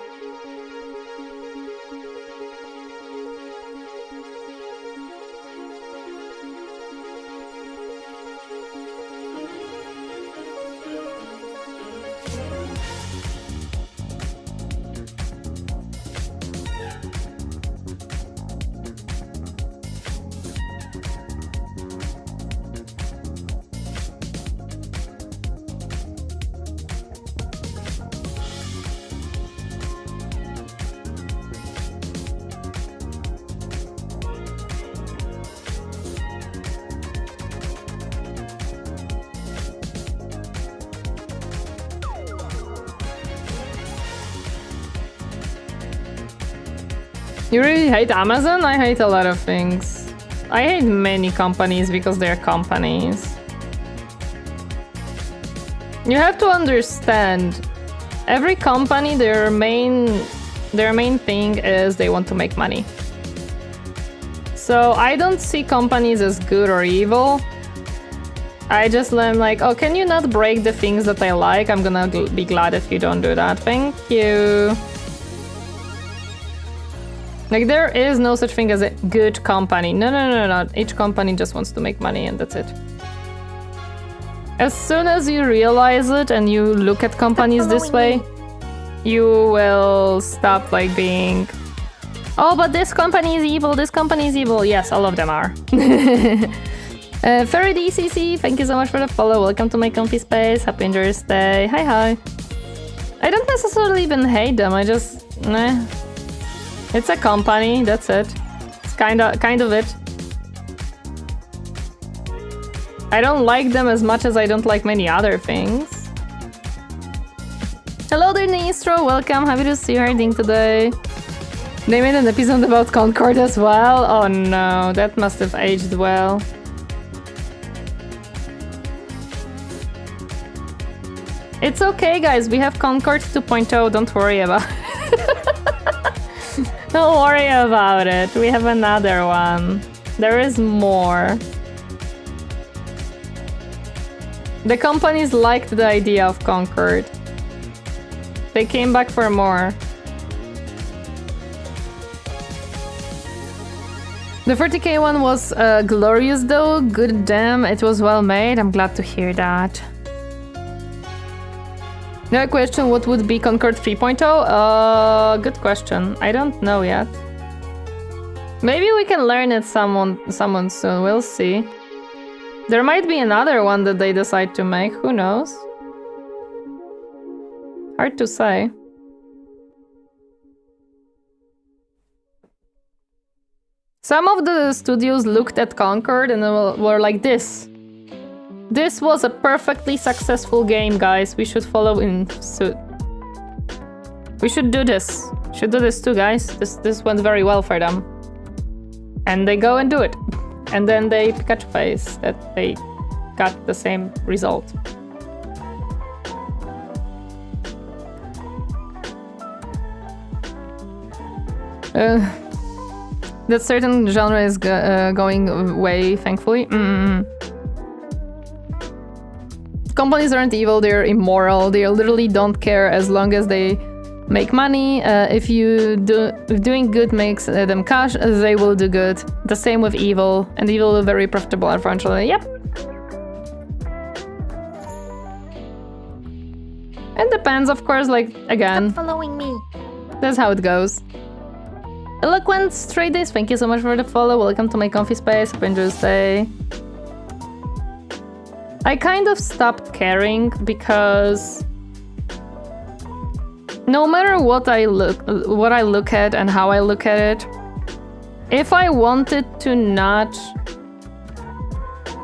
You really hate Amazon? I hate a lot of things. I hate many companies because they're companies. You have to understand, every company, their main thing is they want to make money. So I don't see companies as good or evil. I just am like, oh, can you not break the things that I like? I'm gonna be glad if you don't do that. Thank you. Like, there is no such thing as a good company. No. Each company just wants to make money and that's it. As soon as you realize it and you look at companies this way, you will stop like being, oh, but this company is evil, this company is evil. Yes, all of them are. Fairy DCC, thank you so much for the follow. Welcome to my comfy space. Happy enjoy your stay. Hi. I don't necessarily even hate them. I just, it's a company, that's it. It's kind of it. I don't like them as much as I don't like many other things. Hello there, Nistro. Welcome. Happy to see you harding today. They made an episode about Concord as well. Oh no, that must have aged well. It's okay, guys. We have Concord 2.0. Don't worry about it. Don't worry about it. We have another one. There is more. The companies liked the idea of Concord. They came back for more. The 40k one was glorious though. Good damn, it was well made. I'm glad to hear that. No question, what would be Concord 3.0? Good question. I don't know yet. Maybe we can learn it someone soon. We'll see. There might be another one that they decide to make. Who knows? Hard to say. Some of the studios looked at Concord and were like, this was a perfectly successful game, guys. We should follow in suit. We should do this. Should do this too, guys. This went very well for them. And they go and do it. And then they Pikachu face that they got the same result. That certain genre is going away, thankfully. Companies aren't evil, they're immoral. They literally don't care as long as they make money. If doing good makes them cash, they will do good. The same with evil, and evil is very profitable, unfortunately. Yep. It depends, of course, like, again. Stop following me. That's how it goes. Eloquent Stray Days, thank you so much for the follow. Welcome to my comfy space. Hope you enjoy your stay. I kind of stopped caring because no matter what I look at and how I look at it, if I wanted to not,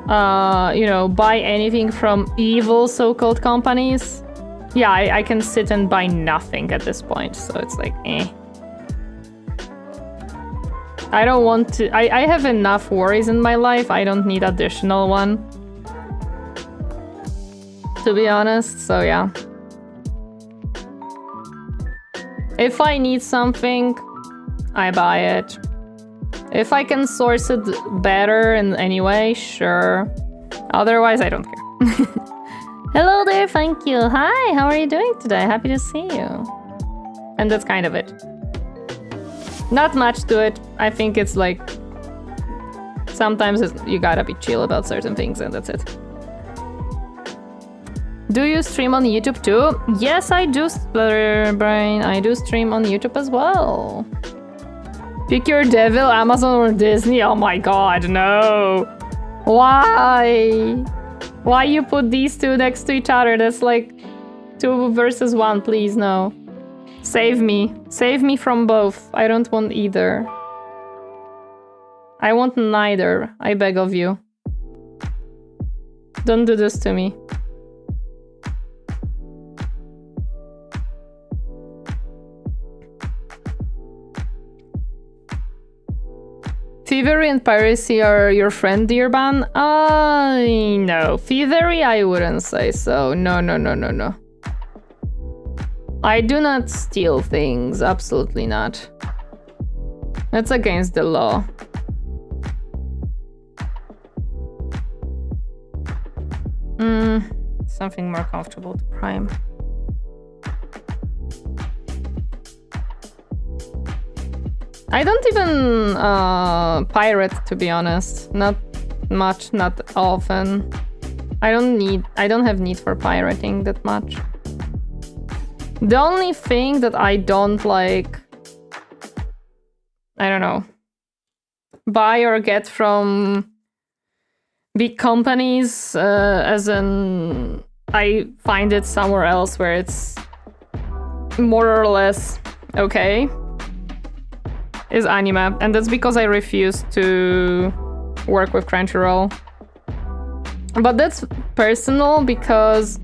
buy anything from evil so-called companies, yeah, I can sit and buy nothing at this point. So it's like, I don't want to. I have enough worries in my life. I don't need additional one, to be honest. So yeah. If I need something, I buy it. If I can source it better in any way, sure. Otherwise, I don't care. Hello there, thank you. Hi, how are you doing today? Happy to see you. And that's kind of it. Not much to it. I think it's like... Sometimes you gotta be chill about certain things and that's it. Do you stream on YouTube too? Yes, I do, Splatterbrain. I do stream on YouTube as well. Pick your devil, Amazon or Disney? Oh my god, no. Why? Why you put these two next to each other? That's like 2 versus 1, please, no. Save me. Save me from both. I don't want either. I want neither. I beg of you. Don't do this to me. Thievery and piracy are your friend, Dearban? No. Thievery, I wouldn't say so. No, no, no, no, no. I do not steal things. Absolutely not. That's against the law. Something more comfortable to prime. I don't even pirate, to be honest. Not much, not often. I don't have need for pirating that much. The only thing that I don't like, I don't know, buy or get from big companies, as in I find it somewhere else where it's more or less okay, is anime. And that's because I refuse to work with Crunchyroll. But that's personal, because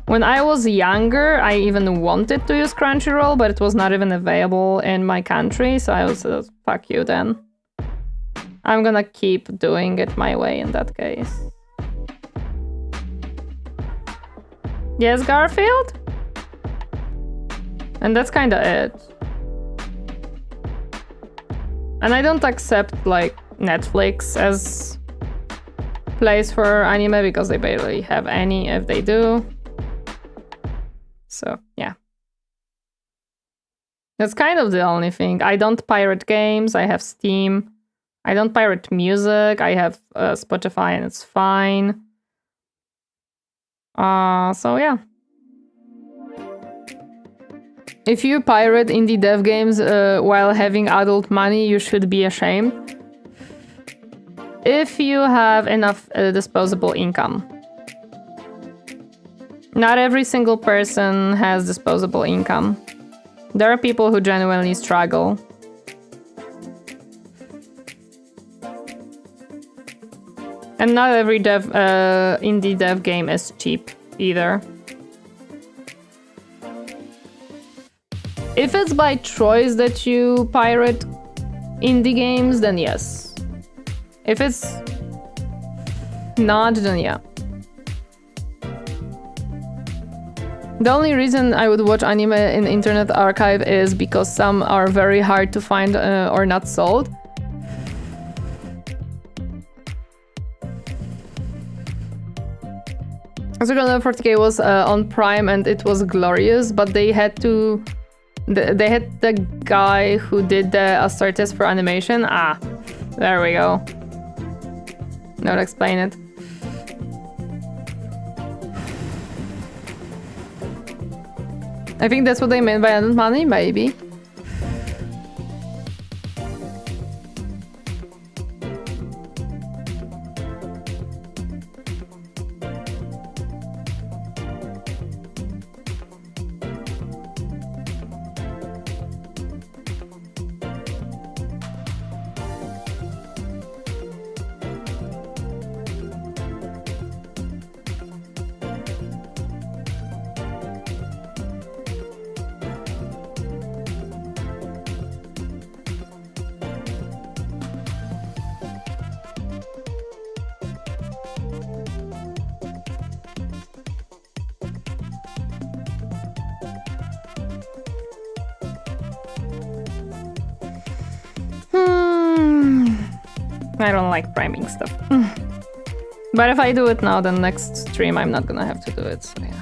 when I was younger, I even wanted to use Crunchyroll, but it was not even available in my country, so I was fuck you then. I'm gonna keep doing it my way in that case. Yes, Garfield? And that's kinda it. And I don't accept, like, Netflix as place for anime because they barely have any if they do. So, yeah. That's kind of the only thing. I don't pirate games, I have Steam. I don't pirate music, I have Spotify and it's fine. So yeah. If you pirate indie dev games while having adult money, you should be ashamed. If you have enough disposable income. Not every single person has disposable income. There are people who genuinely struggle. And not every indie dev game is cheap either. If it's by choice that you pirate indie games, then yes. If it's not, then yeah. The only reason I would watch anime in Internet Archive is because some are very hard to find or not sold. Secret 40k was on Prime and it was glorious, but they had to... They had the guy who did the Astartes for animation. Ah, there we go. Not explain it. I think that's what they meant by adult money, maybe. I don't like priming stuff. But if I do it now, then next stream I'm not gonna have to do it, so yeah.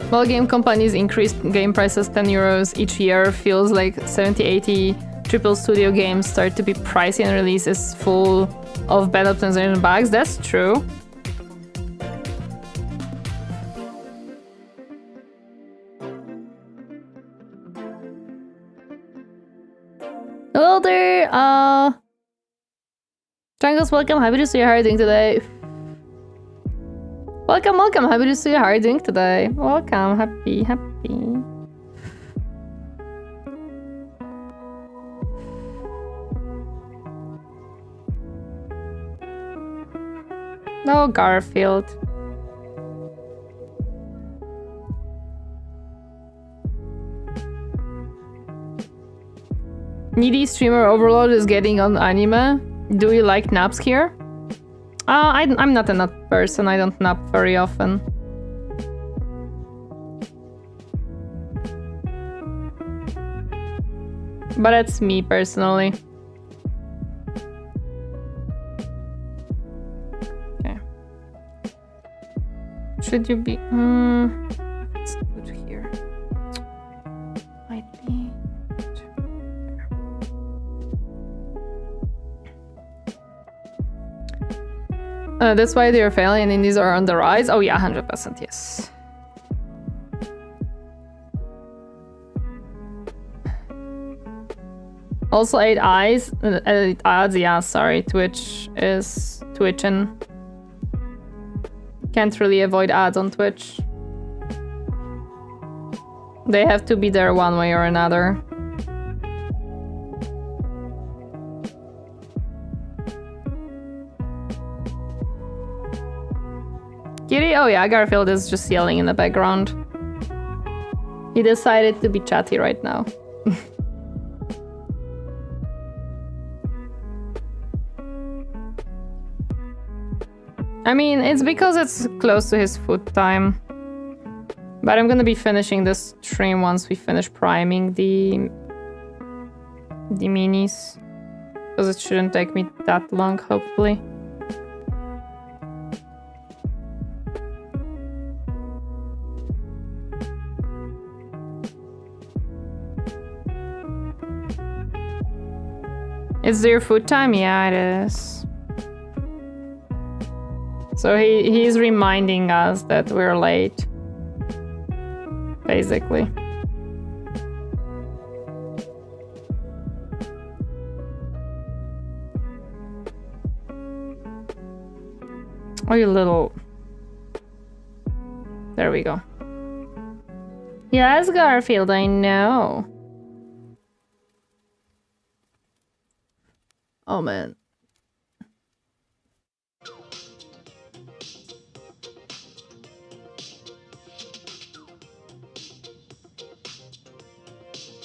While game companies increase game prices 10 euros each year, feels like 70-80 triple studio games start to be pricey and releases full of bad optimization bugs. That's true. Hello there, Triangles, welcome. Happy to see you. How are you doing today? Welcome, welcome. Happy to see you. How are you doing today? Welcome. Happy, happy. No, Garfield. Needy streamer overload is getting on anime. Do you like naps here? I'm not a nap person. I don't nap very often. But that's me personally. Okay. Should you be? Let's put here. Might be. That's why they're failing and indies are on the rise. Oh yeah, 100%, yes. Also 8 ads, yeah, sorry, Twitch is twitching. Can't really avoid ads on Twitch. They have to be there one way or another. Kitty? Oh yeah, Garfield is just yelling in the background. He decided to be chatty right now. I mean, it's because it's close to his food time. But I'm gonna be finishing this stream once we finish priming the minis. Because it shouldn't take me that long, hopefully. It's their food time? Yeah, it is. So he's reminding us that we're late. Basically. Oh, you little... There we go. Yes, Garfield, I know. Oh, man.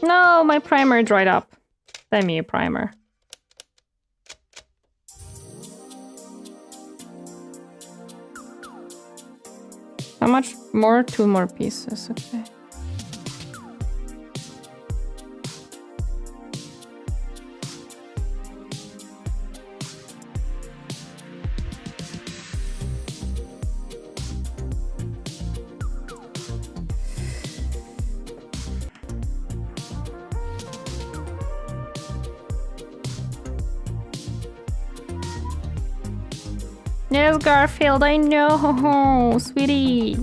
No, my primer dried up. Send me a primer. How much more? 2 more pieces, okay. Yes, Garfield, I know, sweetie.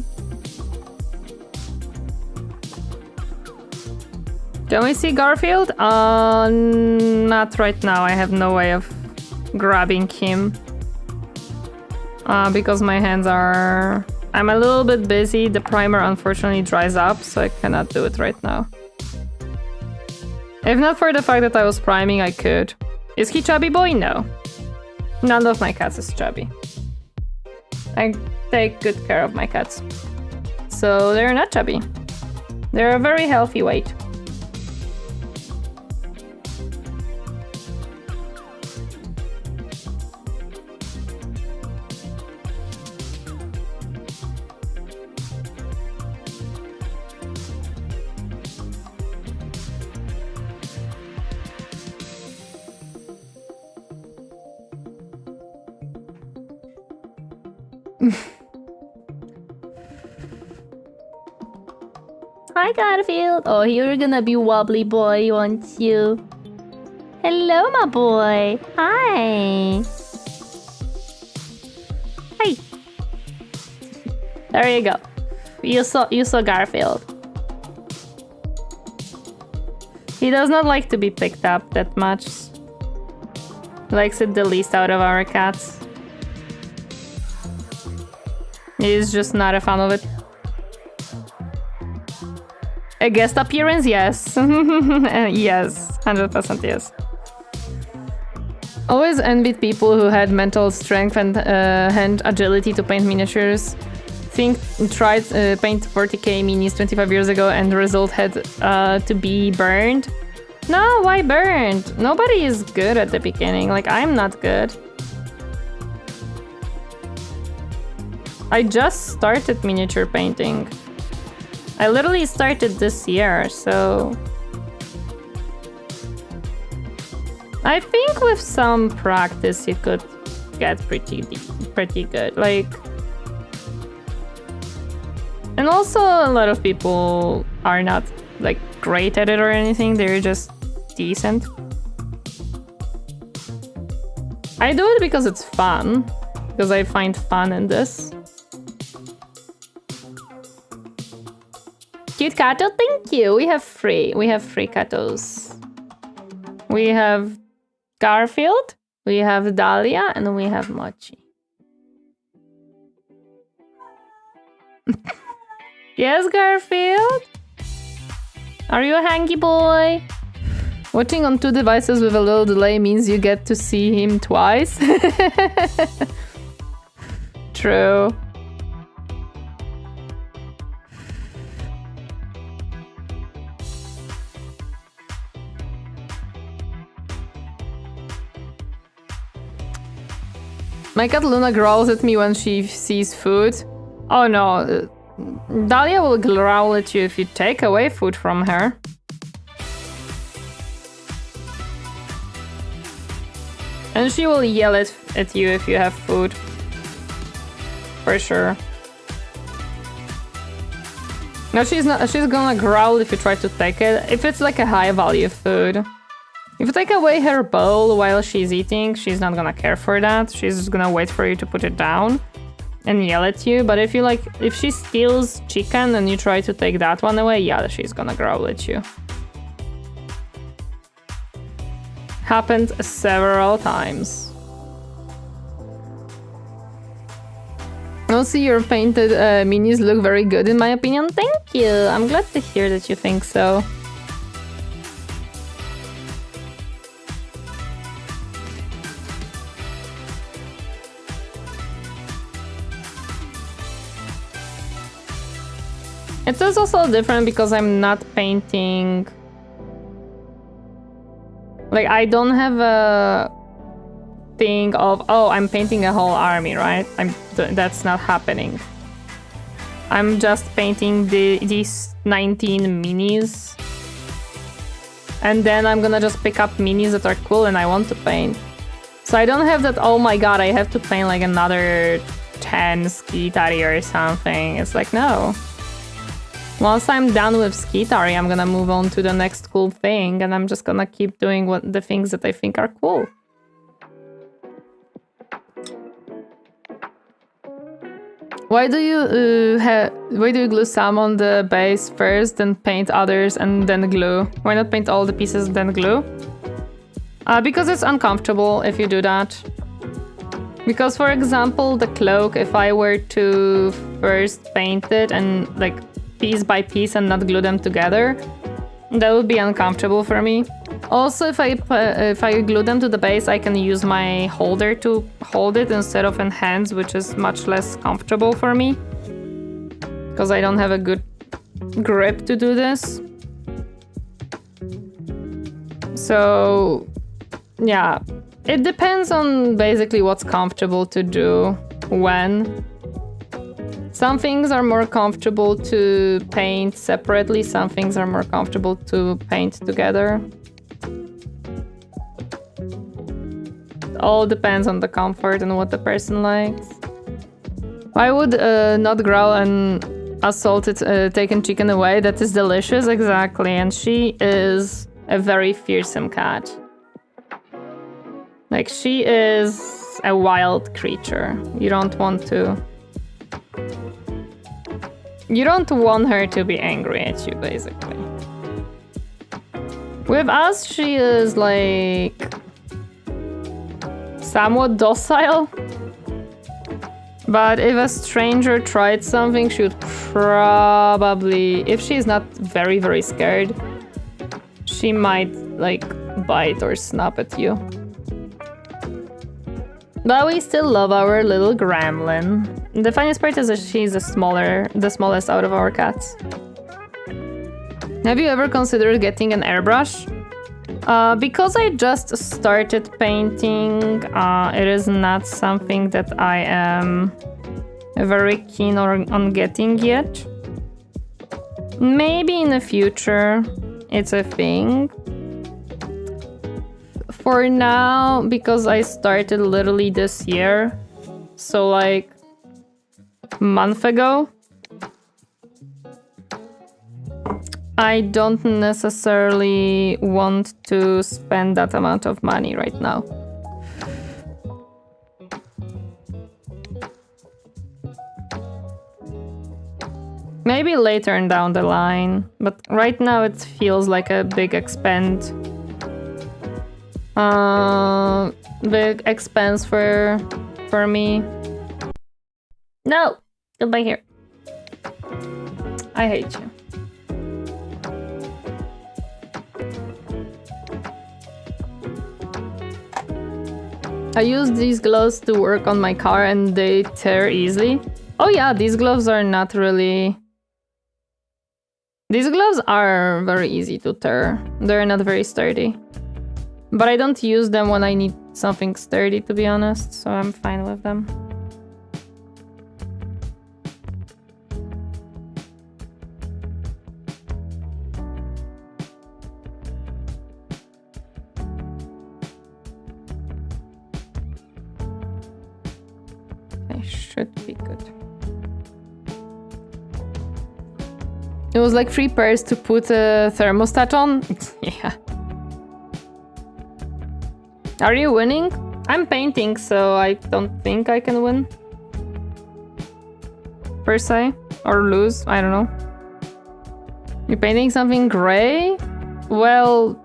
Can we see Garfield? Not right now. I have no way of grabbing him. Because my hands are... I'm a little bit busy. The primer unfortunately dries up, so I cannot do it right now. If not for the fact that I was priming, I could. Is he chubby boy? No. None of my cats is chubby. I take good care of my cats. So they're not chubby. They're a very healthy weight. Hi Garfield. Oh, you're gonna be wobbly boy, won't you? Hello, my boy. Hi. Hi. There you go. You saw Garfield. He does not like to be picked up that much. He likes it the least out of our cats. He's just not a fan of it. A guest appearance? Yes. Yes. 100% yes. Always envied people who had mental strength and hand agility to paint miniatures. Tried paint 40k minis 25 years ago and the result had to be burned. No, why burned? Nobody is good at the beginning. Like, I'm not good. I just started miniature painting. I literally started this year, so... I think with some practice you could get pretty good. Like... And also a lot of people are not like great at it or anything, they're just decent. I do it because it's fun, because I find fun in this. Cute Kato, thank you. We have three Katos. We have Garfield, we have Dahlia, and we have Mochi. Yes, Garfield? Are you a hanky boy? Watching on two devices with a little delay means you get to see him twice. True. My cat Luna growls at me when she sees food. Oh no, Dahlia will growl at you if you take away food from her. And she will yell at you if you have food. For sure. No, she's gonna growl if you try to take it, if it's like a high value food. If you take away her bowl while she's eating, she's not gonna care for that. She's just gonna wait for you to put it down and yell at you. But if she steals chicken and you try to take that one away, yeah, she's gonna growl at you. Happened several times. Also, your painted minis look very good in my opinion. Thank you. I'm glad to hear that you think so. It is also different because I'm not painting... Like, I don't have a thing of, oh, I'm painting a whole army, right? That's not happening. I'm just painting these 19 minis. And then I'm gonna just pick up minis that are cool and I want to paint. So I don't have that, oh my god, I have to paint like another 10 Skitari or something. It's like, no. Once I'm done with Skitari, I'm gonna move on to the next cool thing, and I'm just gonna keep doing the things that I think are cool. Why do you glue some on the base first, then paint others, and then glue? Why not paint all the pieces, then glue? Because it's uncomfortable if you do that. Because, for example, the cloak, if I were to first paint it and like piece by piece and not glue them together, that would be uncomfortable for me. Also, if I glue them to the base, I can use my holder to hold it instead of in hands, which is much less comfortable for me. Because I don't have a good grip to do this. So, yeah. It depends on basically what's comfortable to do when. Some things are more comfortable to paint separately, some things are more comfortable to paint together. It all depends on the comfort and what the person likes. I would not growl and assault it, taken chicken away. That is delicious, exactly. And she is a very fearsome cat. Like, she is a wild creature. You don't want her to be angry at you, basically. With us, she is like somewhat docile. But if a stranger tried something, she would probably, if she's not very, very scared, she might like bite or snap at you. But we still love our little gremlin. The funniest part is that she's the smallest out of our cats. Have you ever considered getting an airbrush? Because I just started painting, it is not something that I am very keen on getting yet. Maybe in the future, it's a thing. For now, because I started literally this year, so like a month ago, I don't necessarily want to spend that amount of money right now. Maybe later down the line, but right now it feels like a big expense. Big expense for me. No! Goodbye here. I hate you. I use these gloves to work on my car and they tear easily. Oh yeah, these gloves are not really... These gloves are very easy to tear. They're not very sturdy. But I don't use them when I need something sturdy, to be honest, so I'm fine with them. They should be good. It was like 3 pairs to put a thermostat on. Yeah. Are you winning? I'm painting, so I don't think I can win. Per se. Or lose, I don't know. You're painting something gray? Well...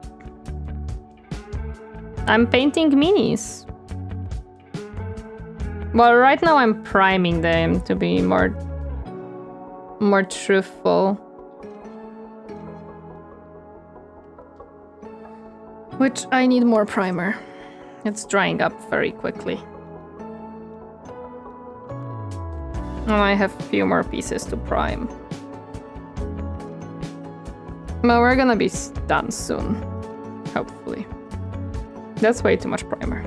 I'm painting minis. Well, right now I'm priming them to be more truthful. Which I need more primer. It's drying up very quickly. And I have a few more pieces to prime. But we're gonna be done soon. Hopefully. That's way too much primer.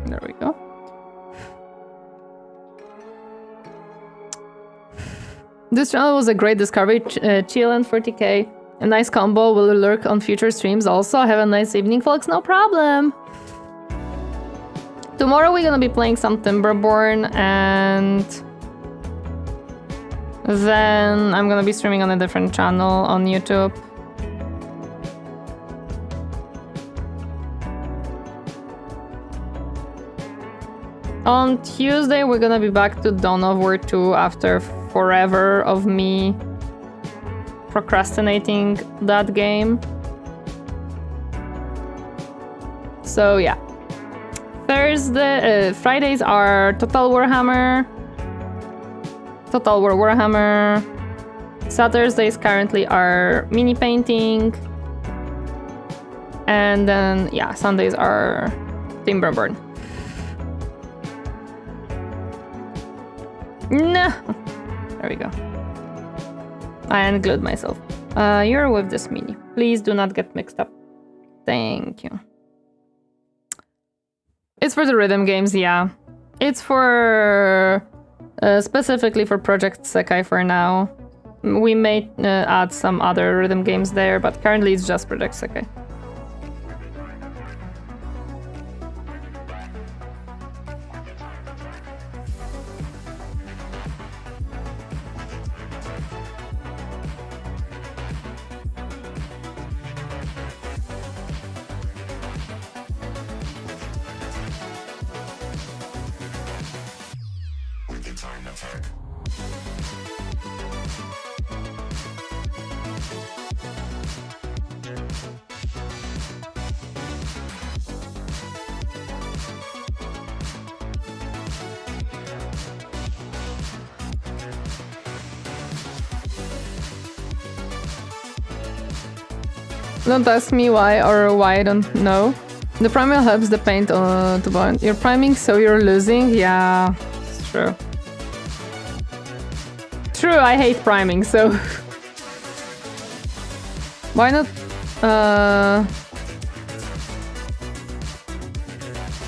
There we go. This channel was a great discovery. Chill and 40k. A nice combo will lurk on future streams also. Have a nice evening, folks. No problem. Tomorrow we're gonna be playing some Timberborn, and then I'm gonna be streaming on a different channel on YouTube. On Tuesday we're gonna be back to Dawn of War 2 after forever of me procrastinating that game. So yeah. Fridays are Total War Warhammer. Saturdays currently are mini painting. And then yeah, Sundays are Timberborn. No! There we go. I unglued myself. You're with this mini. Please do not get mixed up. Thank you. It's for the rhythm games, yeah. It's for... specifically for Project Sekai for now. We may add some other rhythm games there, but currently it's just Project Sekai. Don't ask me why or why I don't know. The primal helps the paint to bond. You're priming, so you're losing? Yeah, it's true. True, I hate priming, so... Why not...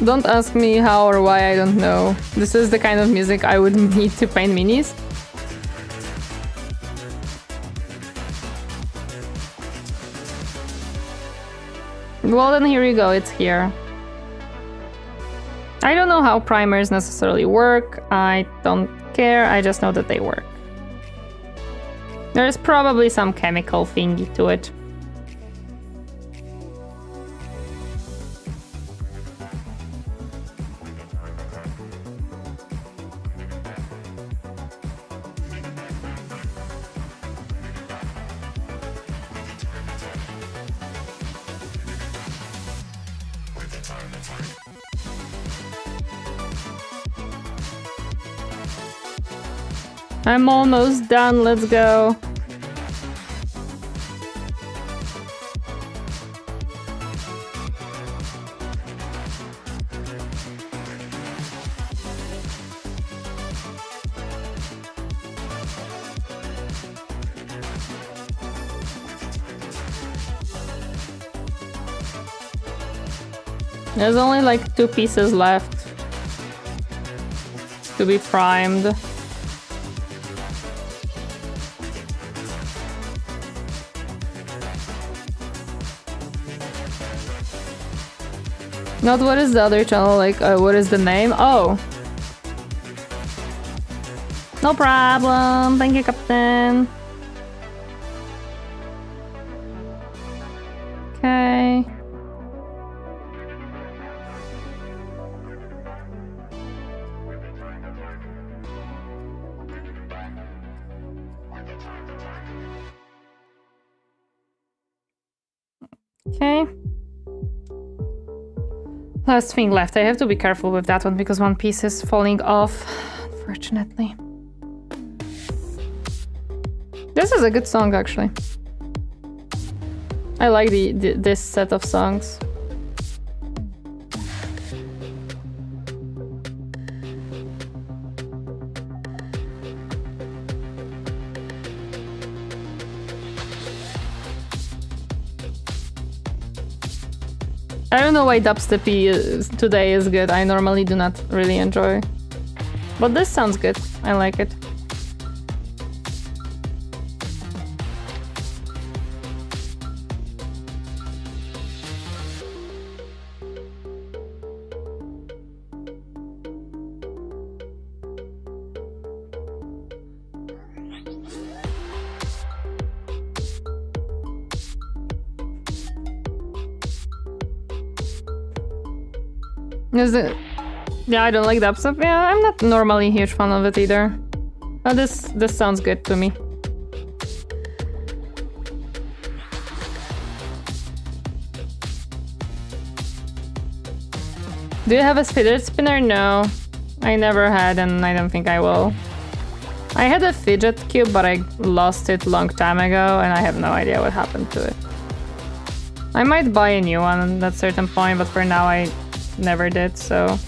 Don't ask me how or why, I don't know. This is the kind of music I would need to paint minis. Well, then here you go, it's here. I don't know how primers necessarily work. I don't care, I just know that they work. There's probably some chemical thingy to it. I'm almost done, let's go. There's only like 2 pieces left to be primed. Not what is the other channel, like what is the name? Oh. No problem, thank you, Captain. Okay. Okay. Last thing left. I have to be careful with that one because one piece is falling off, unfortunately. This is a good song, actually. I like this set of songs. I don't know why dubstep today is good. I normally do not really enjoy. But this sounds good. I like it. Is it? Yeah, I don't like dubstep. Yeah, I'm not normally a huge fan of it either. But this sounds good to me. Do you have a fidget spinner? No, I never had, and I don't think I will. I had a fidget cube, but I lost it a long time ago, and I have no idea what happened to it. I might buy a new one at a certain point, but for now I never did, so...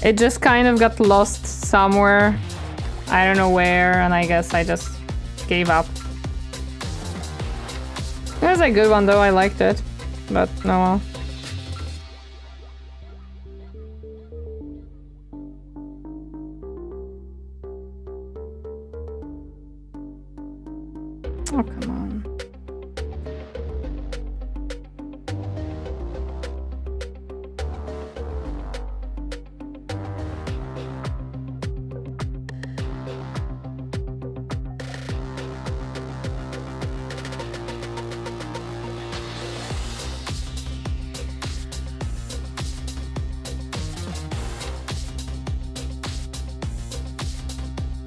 It just kind of got lost somewhere. I don't know where, and I guess I just gave up. It was a good one though, I liked it. But no well. Oh, come on.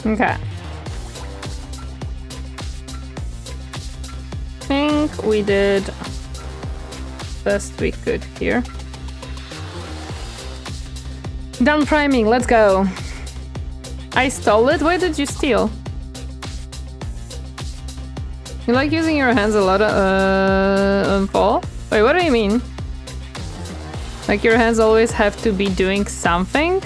Okay. Think we did best we could here. Done priming, let's go. I stole it? Why did you steal? You like using your hands a lot on fall? Wait, what do you mean? Like your hands always have to be doing something?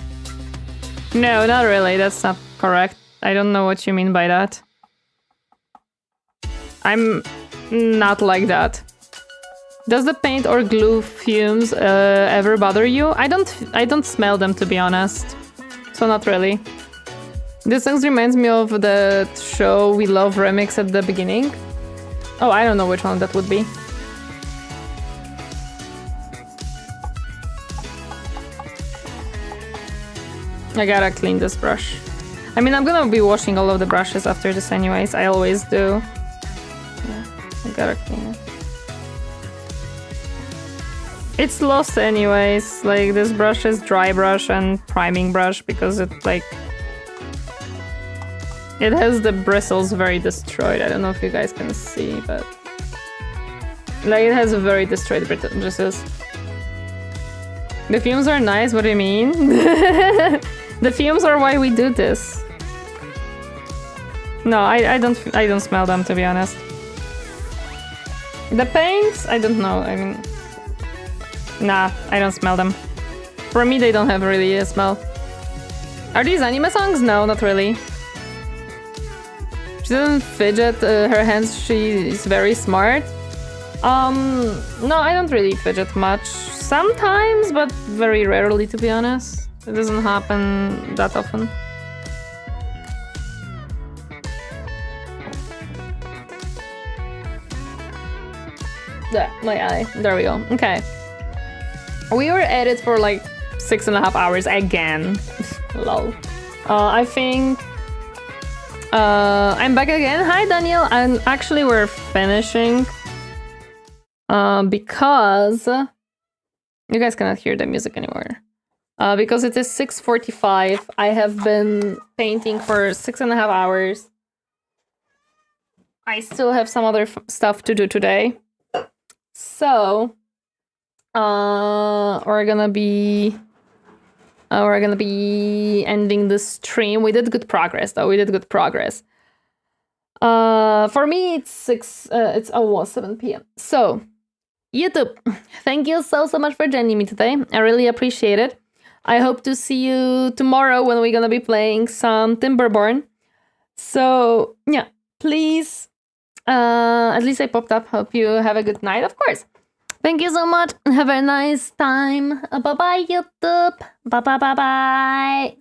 No, not really, that's not correct. I don't know what you mean by that. I'm not like that. Does the paint or glue fumes ever bother you? I don't smell them, to be honest. So not really. This song reminds me of the show We Love remix at the beginning. Oh, I don't know which one that would be. I gotta clean this brush. I mean, I'm gonna be washing all of the brushes after this anyways. I always do. Yeah, I gotta clean it. It's lost anyways. Like, this brush is dry brush and priming brush because it, like... It has the bristles very destroyed. I don't know if you guys can see, but... Like, it has a very destroyed bristles. The fumes are nice, what do you mean? The fumes are why we do this. No, I don't smell them, to be honest. The paints, I don't know. I mean, nah, I don't smell them. For me, they don't have really a smell. Are these anime songs? No, not really. She doesn't fidget her hands. She is very smart. No, I don't really fidget much. Sometimes, but very rarely, to be honest. It doesn't happen that often. Yeah, my eye. There we go. Okay. We were at it for like 6.5 hours again. Lol. I think... I'm back again. Hi, Daniel. And actually, we're finishing. Because... You guys cannot hear the music anymore. Because it is 6:45. I have been painting for 6.5 hours. I still have some other stuff to do today. So, we're gonna be ending the stream. We did good progress, though. We did good progress. For me, it's almost 7 p.m. So, YouTube, thank you so much for joining me today. I really appreciate it. I hope to see you tomorrow when we're gonna be playing some Timberborn. So, yeah, please. At least I popped up. Hope you have a good night, of course. Thank you so much. Have a nice time. Bye-bye, YouTube. Bye-bye.